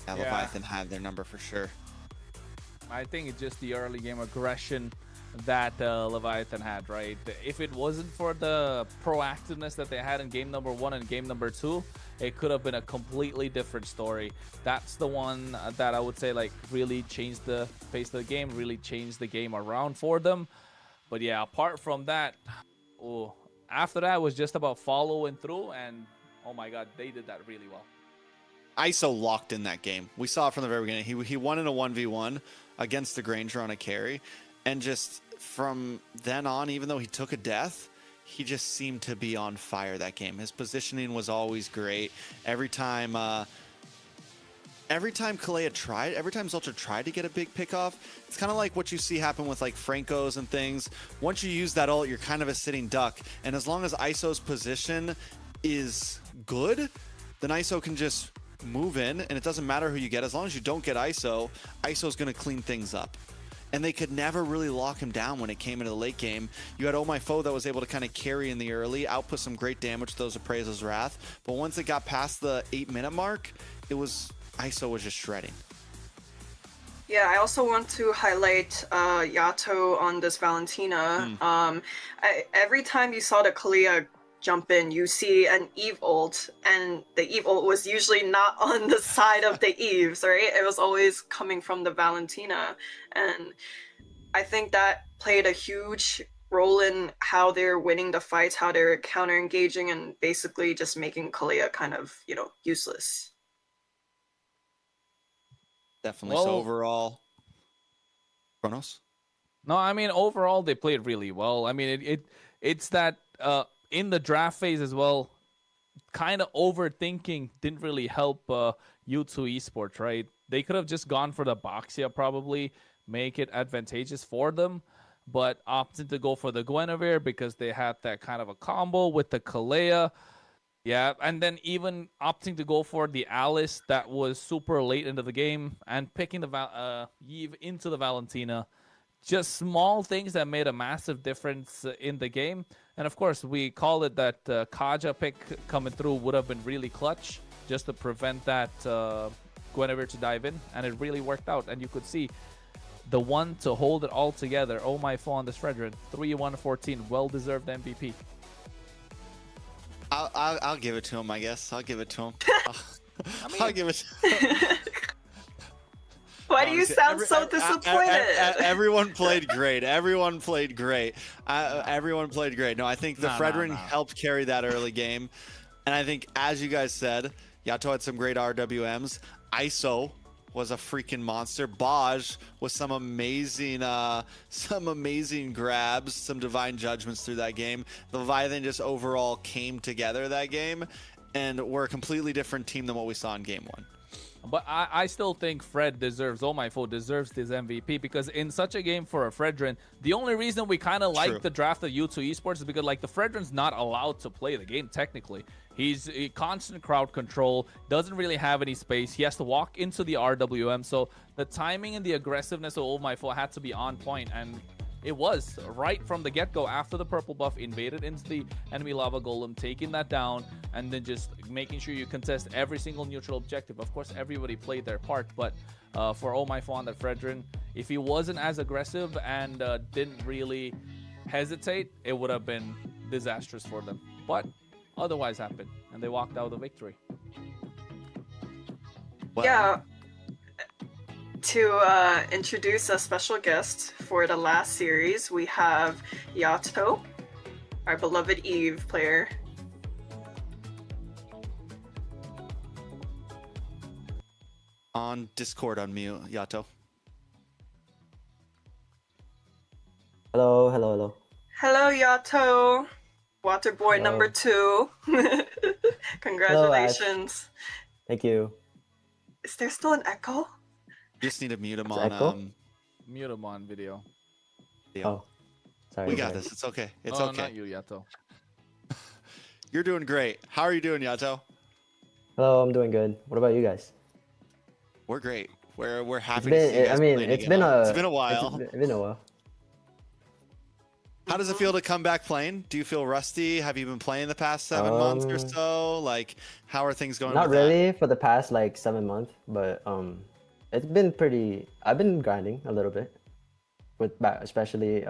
Yeah, Leviathan had their number for sure. I think it's just the early game aggression that Leviathan had, right? If it wasn't for the proactiveness that they had in game number 1 and game number 2, it could have been a completely different story. That's the one that I would say like really changed the pace of the game, really changed the game around for them. But yeah, apart from that, after that was just about following through, and oh my god, they did that really well. ISO locked in that game. We saw it from the very beginning. He won in a 1v1 against the Granger on a carry. And just from then on, even though he took a death, he just seemed to be on fire that game. His positioning was always great. Every time Kalea tried, every time Zultra tried to get a big pick off, it's kind of like what you see happen with like Francos and things. Once you use that ult, you're kind of a sitting duck. And as long as ISO's position is good, then ISO can just move in, and it doesn't matter who you get. As long as you don't get ISO, ISO's going to clean things up. And they could never really lock him down when it came into the late game. You had Oh My Foe that was able to kind of carry in the early, output some great damage to those Appraiser's Wrath. But once it got past the 8-minute mark, ISO was just shredding. Yeah, I also want to highlight Yato on this Valentina. Every time you saw the Kalea jump in, you see an Eve ult, and the Eve ult was usually not on the side of the Eves, right? It was always coming from the Valentina, and I think that played a huge role in how they're winning the fights, how they're counter engaging, and basically just making Kalia kind of, you know, useless. Definitely. So overall, Kronos? No, I mean overall they played really well. I mean it's that in the draft phase as well, kind of overthinking didn't really help U2 Esports, right? They could have just gone for the Boxia probably, make it advantageous for them, but opted to go for the Guinevere because they had that kind of a combo with the Kalea. Yeah, and then even opting to go for the Alice that was super late into the game and picking the Eve into the Valentina. Just small things that made a massive difference in the game. And of course, we call it that Kaja pick coming through would have been really clutch just to prevent that Guinevere to dive in. And it really worked out. And you could see the one to hold it all together. Oh my phone, this Fredrin. 3-1-14. Well-deserved MVP. I'll give it to him, I guess. I'll give it to him. I'll give it to him. Why do you sound so disappointed? Everyone played great. Everyone played great. Everyone played great. No, I think the Fredrin helped carry that early game. And I think, as you guys said, Yato had some great RWMs. ISO was a freaking monster. Baj with some amazing grabs, some divine judgments through that game. The Leviathan just overall came together that game, and we're a completely different team than what we saw in game 1. But I still think Fred deserves, oh my foe, deserves this MVP because in such a game for a Fredrin, the only reason we kind of like the draft of U2 Esports is because like the Fredrin's not allowed to play the game technically. He's a constant crowd control, doesn't really have any space. He has to walk into the RWM, so the timing and the aggressiveness of oh my foe had to be on point, and it was right from the get-go after the purple buff invaded into the enemy lava golem, taking that down, and then just making sure you contest every single neutral objective. Of course, everybody played their part, but for Oh My Fawn, that Fredrin, if he wasn't as aggressive and didn't really hesitate, it would have been disastrous for them. But otherwise happened, and they walked out with a victory. Wow. Yeah. To introduce a special guest for the last series, we have Yato, our beloved Eve player. On Discord, unmute, Yato. Hello, hello, hello. Hello, Yato. Water boy number 2. Congratulations. Hello, thank you. Is there still an echo? You just need to mute him on mute him on video. Oh, sorry. We got this. It's okay. It's okay. Not you, Yato. You're doing great. How are you doing, Yato? Hello, I'm doing good. What about you guys? We're great. We're happy to see you guys. I mean, it's been a while. It's been a while. How does it feel to come back playing? Do you feel rusty? Have you been playing the past 7 months or so? Like, how are things going? Not really for the past like 7 months, but it's been pretty. I've been grinding a little bit, especially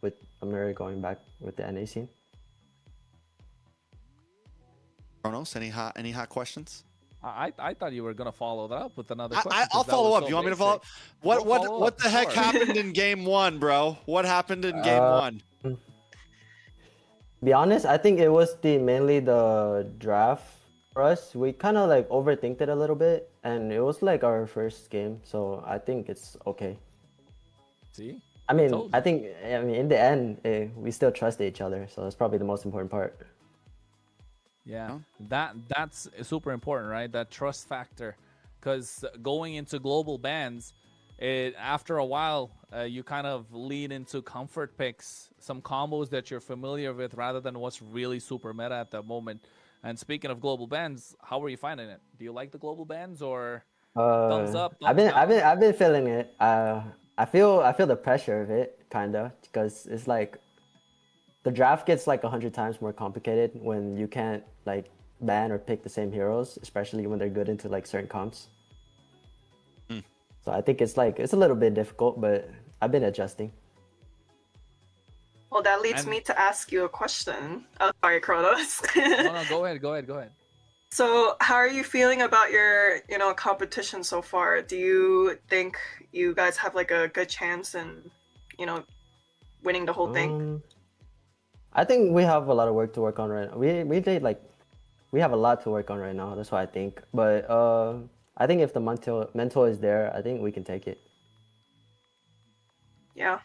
with AMER going back with the NA scene. Kronos, any hot questions? I thought you were gonna follow that up with another question. I'll follow up. You want me to follow up? What the heck happened in game 1, bro? What happened in game 1? Be honest, I think it was mainly the draft for us. We kind of like overthinked it a little bit, and it was like our first game, so I think it's okay. See? I mean, in the end, we still trust each other, so that's probably the most important part. Yeah, that's super important, right? That trust factor, because going into global bans, after a while, you kind of lean into comfort picks, some combos that you're familiar with, rather than what's really super meta at the moment. And speaking of global bans, how are you finding it? Do you like the global bans or thumbs up? I've been feeling it. I feel the pressure of it, kinda, because it's like the draft gets like 100 times more complicated when you can't like ban or pick the same heroes, especially when they're good into like certain comps. So I think it's a little bit difficult, but I've been adjusting. Well, Well, that leads me to ask you a question. Oh, sorry, Kronos. No, go ahead. So, how are you feeling about your, competition so far? Do you think you guys have like a good chance in, winning the whole thing? I think we have a lot of work to work on right now. We have a lot to work on right now. That's what I think. But I think if the mental is there, I think we can take it. Yeah.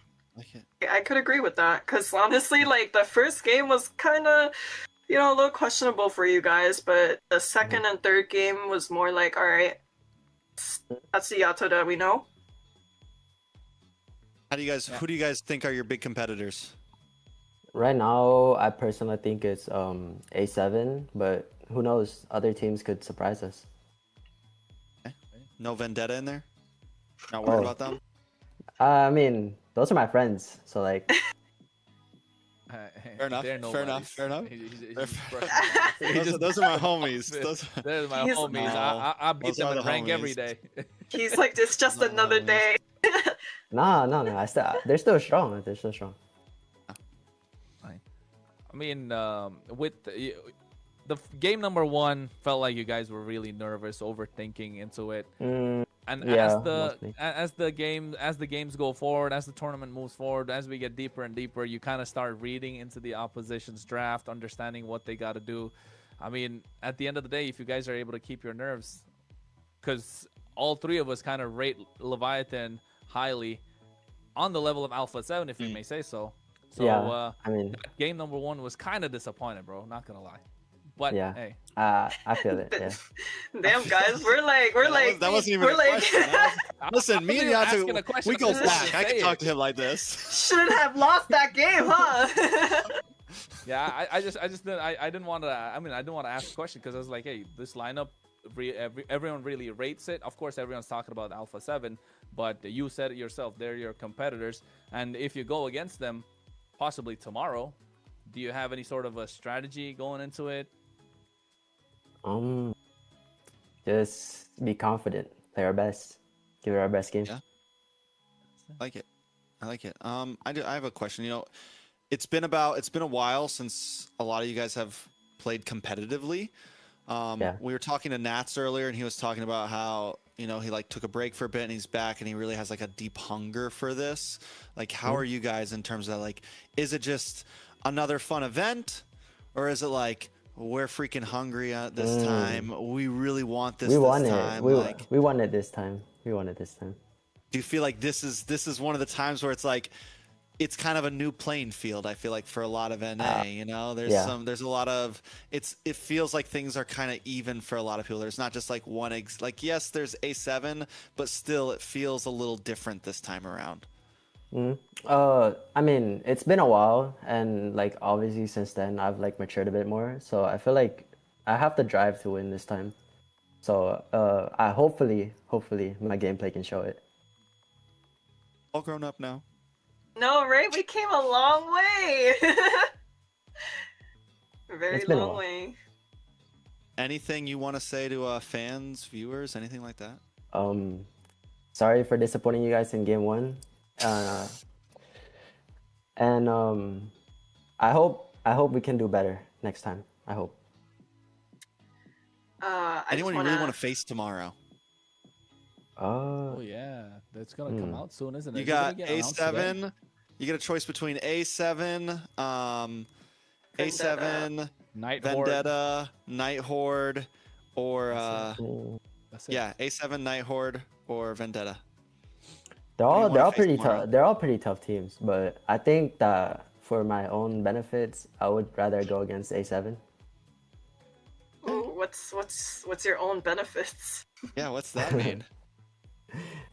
I could agree with that, because honestly, like, the first game was kind of, a little questionable for you guys, but the second and third game was more like, all right, that's the Yato that we know. Who do you guys think are your big competitors? Right now, I personally think it's A7, but who knows? Other teams could surprise us. Okay. No Vendetta in there? Not worried about them? I mean, those are my friends, so like. Fair enough. Those are my homies. They're my homies. I beat them in rank every day. He's like, it's just another day. No. They're still strong. They're still strong. I mean, with the game number 1, felt like you guys were really nervous, overthinking into it. And yeah, as the games go forward, as the tournament moves forward, as we get deeper and deeper, you kind of start reading into the opposition's draft, understanding what they got to do. I mean, at the end of the day, if you guys are able to keep your nerves, because all three of us kind of rate Leviathan highly on the level of Alpha 7, if you may say so. So, yeah, I mean, game number 1 was kind of disappointed, bro. Not gonna lie. But yeah, hey, I feel it. Yeah. Damn, guys, we're like, that wasn't even a question. Listen, me and Yato, we go back. I can talk to him like this. Should have lost that game, huh? Yeah, I didn't want to. I mean, I didn't want to ask a question because I was like, hey, this lineup, everyone really rates it. Of course, everyone's talking about Alpha 7, but you said it yourself. They're your competitors, and if you go against them, possibly tomorrow, do you have any sort of a strategy going into it? Just be confident, play our best, give it our best game. Yeah, I like it. I have a question. It's been a while since a lot of you guys have played competitively. We were talking to Nats earlier, and he was talking about how he like took a break for a bit, and he's back, and he really has like a deep hunger for this. Like, how are you guys in terms of like, is it just another fun event, or is it like, we're freaking hungry at this time, we really want this? We won time. it. We won it this time. Do you feel like this is one of the times where it's like, it's kind of a new playing field? I feel like for a lot of NA, there's a lot of, it feels like things are kind of even for a lot of people. There's not just like one yes, there's A7, but still it feels a little different this time around. I mean, it's been a while, and like obviously since then I've like matured a bit more, so I feel like I have the drive to win this time. So I hopefully my gameplay can show it. All grown up now. No, right? We came a long way. Very long way. Anything you want to say to fans, viewers, anything like that? Sorry for disappointing you guys in game 1. And I hope we can do better next time. I hope. Anyone you really want to face tomorrow? Oh yeah, that's gonna come out soon, isn't it? You got A7. You get a choice between A7, A7, Vendetta, Night Horde, or A7, Night Horde, or Vendetta. They're all pretty tough. They're all pretty tough teams, but I think that for my own benefits, I would rather go against A7. Ooh, what's your own benefits? Yeah, what's that mean?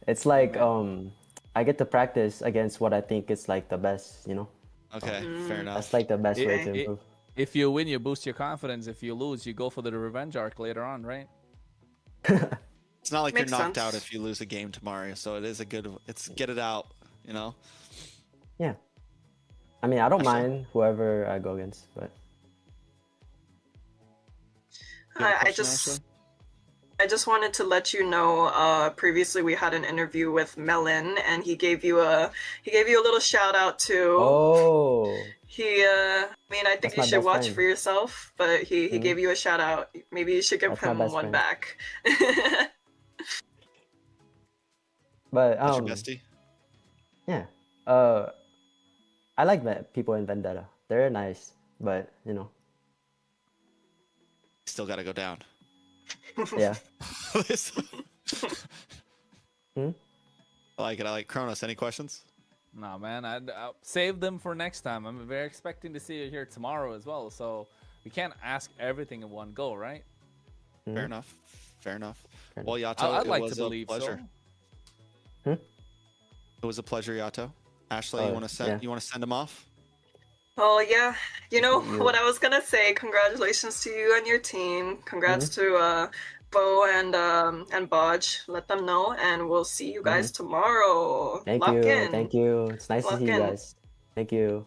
It's like I get to practice against what I think is like the best, Okay, fair enough. That's like the best way to improve. If you win, you boost your confidence. If you lose, you go for the revenge arc later on, right? It's not like you're knocked out if you lose a game tomorrow, so it is it's get it out, Yeah. I mean, I don't mind whoever I go against, but I I just wanted to let you know. Previously, we had an interview with Melon, and he gave you a little shout out too. Oh. I mean, I think That's you my should best watch friend. for yourself, but he Mhm. gave you a shout out. Maybe you should give That's my him best one friend. back. But That's your bestie. yeah. I like people in Vendetta. They're nice, but you know. Still got to go down. Yeah. I like it. I like Kronos. Any questions? Nah, man, I'll save them for next time. I'm very expecting to see you here tomorrow as well, so we can't ask everything in one go, right? Fair enough. Fair enough. Well, Yato, I'd like it was to believe a pleasure. So. It was a pleasure, Yato. Ashley, Oh, you want to send yeah. you want to send him off? Oh yeah, you know You. what I was gonna say. Congratulations to you and your team. Congrats to Bo and Bodge. Let them know, and we'll see you guys tomorrow. Thank Lock you. in. Thank you. It's nice to Lock see you in. guys. Thank you.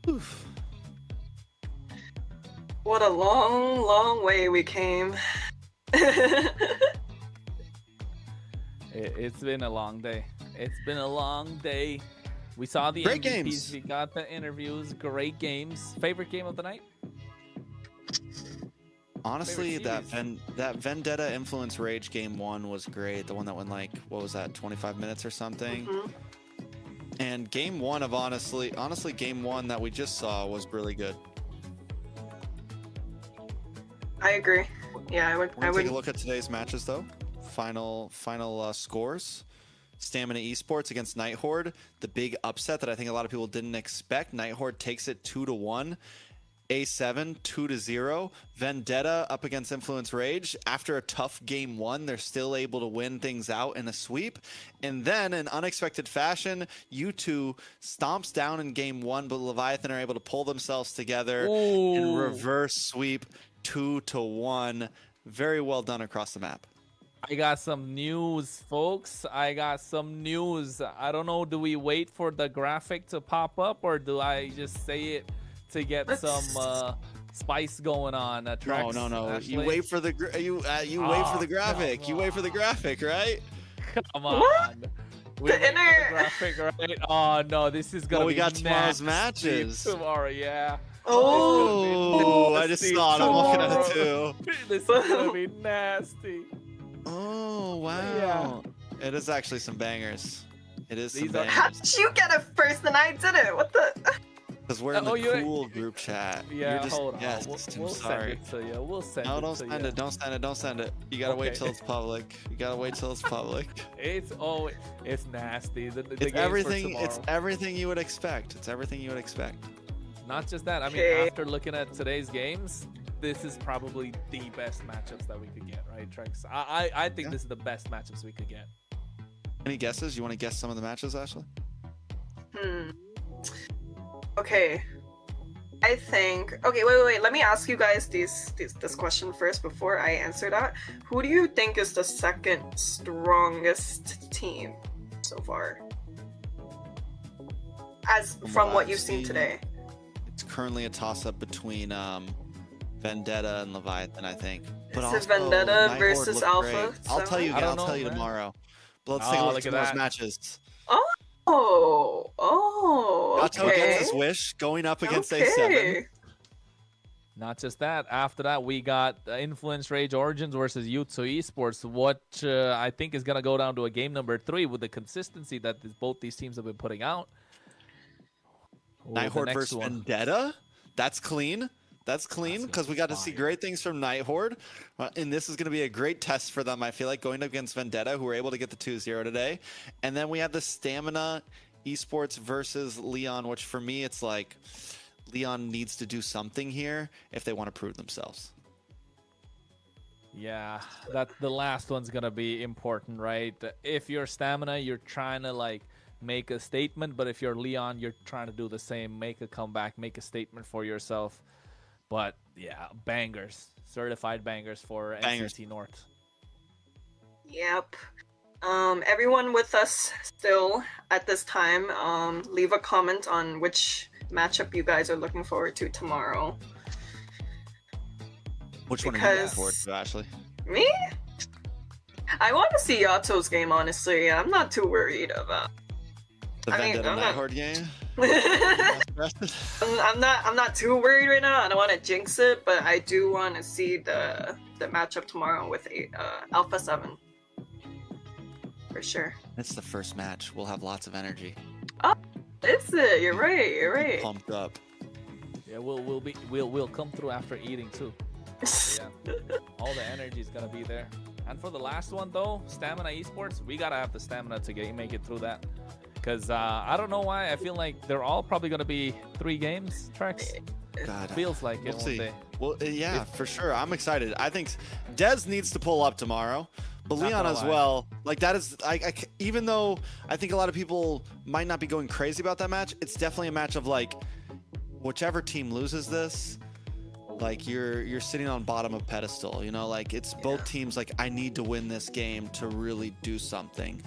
Oof. What a long, long way we came. It's been a long day. It's been a long day. We saw the Great MVPs. games. We got the interviews. Great games. Favorite game of the night? Honestly, Favorite that Vendetta Influence Rage game 1 was great. The one that went like, what was that, 25 minutes or something? And game 1 of honestly game 1 that we just saw was really good. I agree. Yeah, I would. We're gonna take a look at today's matches though. Final scores. Stamina Esports against Night Horde. The big upset that I think a lot of people didn't expect. Night Horde takes it 2-1. A7 2-0. Vendetta up against Influence Rage. After a tough game 1, they're still able to win things out in a sweep. And then in unexpected fashion, U2 stomps down in game 1, but Leviathan are able to pull themselves together and reverse sweep 2-1. Very well done across the map. I got some news, folks. I got some news. I don't know, do we wait for the graphic to pop up or do I just say it to get some spice going on? No. Ashley? You wait for the wait for the graphic. You wait for the graphic, right? Come on. We wait for the graphic, right? Oh no, this is gonna be we got tomorrow's nasty matches. tomorrow, yeah. Oh, I just saw it. I'm looking at it too. This is gonna be nasty. Oh wow. Yeah. It is actually some bangers. It is some bangers. How did you get it first and I didn't? What the? Because we're in the cool group chat. Yeah, You're just, hold on. yes, We'll sorry. send it to you. We'll send No, it don't to send you. it. Don't send it. Don't send it. You gotta wait till it's public. You gotta wait till it's public. It's nasty. The It's games for everything. It's tomorrow. everything you would expect. It's everything you would expect. Not just that. I mean, Okay. after looking at today's games, this is probably the best matchups that we could get, right, Trex? I think this is the best matchups we could get. Any guesses? You want to guess some of the matches, Ashley? Okay. I think. Okay, wait. Let me ask you guys this question first before I answer that. Who do you think is the second strongest team so far? As from what you've seen today. It's currently a toss-up between Vendetta and Leviathan, I think. But Is it also, Vendetta Night Horde versus looked Alpha? great. I'll tell you. I don't I'll know, tell you man. tomorrow. But let's take a look at at tomorrow's that. matches. Oh, Yato okay. gets his wish, going up against A7. Okay. Not just that. After that, we got Influence Rage Origins versus U2 Esports, what I think is going to go down to a game number 3 with the consistency that both these teams have been putting out. Night Horde versus Vendetta. That's clean. That's clean because we got to see great things from Night Horde. And this is going to be a great test for them, I feel like, going up against Vendetta, who were able to get the 2-0 today. And then we have the Stamina Esports versus Leon, which for me, it's like Leon needs to do something here if they want to prove themselves. Yeah, that the last one's going to be important, right? If you're Stamina, you're trying to like make a statement, but if you're Leon, you're trying to do the same, make a comeback, make a statement for yourself. But yeah, bangers, certified bangers for MCT North. Yep. Everyone with us still at this time, leave a comment on which matchup you guys are looking forward to tomorrow. Which one are you looking forward to, Ashley? Me? I want to see Yato's game, honestly. I'm not too worried about. The Vendetta Nighthorde game? I'm not too worried right now. I don't want to jinx it, but I do want to see the matchup tomorrow with Alpha 7. For sure. It's the first match. We'll have lots of energy. Oh, is it? You're right. You're right. Pumped up. Yeah, we'll come through after eating too. So, yeah, all the energy is gonna be there. And for the last one though, Stamina Esports, we gotta have the stamina to make it through that. Because I don't know why, I feel like they're all probably gonna be 3 games, Trex. God, feels like we'll it see. one day. Well, yeah, for sure. I'm excited. I think Dez needs to pull up tomorrow, but Leon as well. Like that is, even though I think a lot of people might not be going crazy about that match, it's definitely a match of like, whichever team loses this, like you're sitting on bottom of pedestal. You know, like it's both teams. Like I need to win this game to really do something.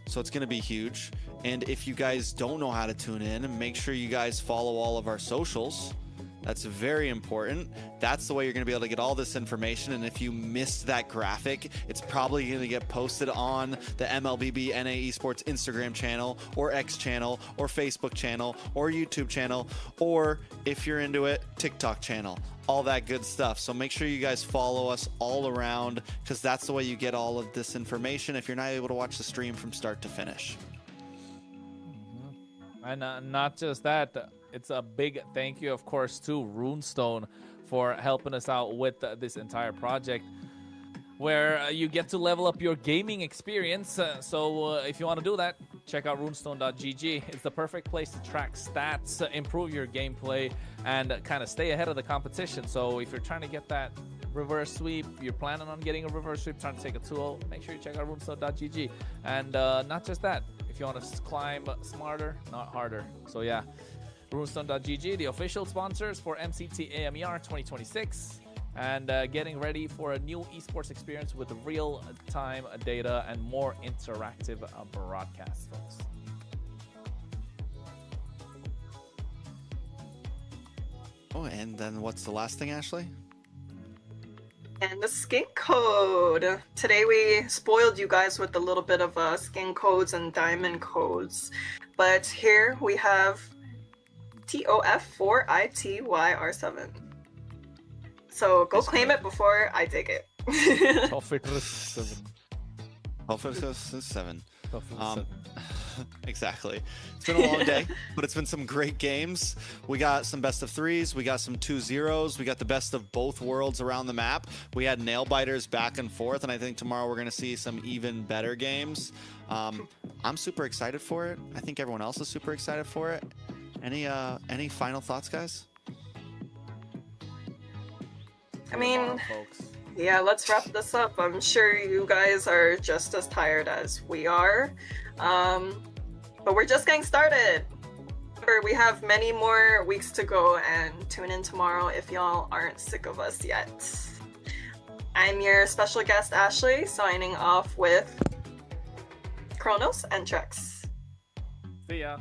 So it's going to be huge. And if you guys don't know how to tune in, make sure you guys follow all of our socials. That's very important. That's the way you're going to be able to get all this information. And if you missed that graphic, it's probably going to get posted on the MLBB NA Esports Instagram channel or X channel or Facebook channel or YouTube channel, or if you're into it, TikTok channel, all that good stuff. So make sure you guys follow us all around, because that's the way you get all of this information if you're not able to watch the stream from start to finish. And not just that, it's a big thank you, of course, to Runestone for helping us out with this entire project, where you get to level up your gaming experience. So if you want to do that, check out runestone.gg. It's the perfect place to track stats, improve your gameplay, and kind of stay ahead of the competition. So if you're trying to get that reverse sweep, you're planning on getting a reverse sweep, trying to take a 2-0, make sure you check out runestone.gg. And not just that, if you want to climb smarter, not harder. So yeah, runestone.gg, the official sponsors for MCT AMER 2026, and getting ready for a new esports experience with real-time data and more interactive broadcasts, folks. Oh, and then what's the last thing, Ashley? And the skin code. Today we spoiled you guys with a little bit of skin codes and diamond codes. But here we have TOF4ITYR7. So go claim it before I take it. TOF7. Exactly. It's been a long day, but it's been some great games. We got some best of 3s, we got some 2-0s, we got the best of both worlds around the map. We had nail biters back and forth, and I think tomorrow we're going to see some even better games. I'm super excited for it. I think everyone else is super excited for it. Any final thoughts, guys? I mean, yeah, let's wrap this up. I'm sure you guys are just as tired as we are. But we're just getting started. Remember, we have many more weeks to go, and tune in tomorrow if y'all aren't sick of us yet. I'm your special guest, Ashley, signing off with Kronos and Trex. See ya.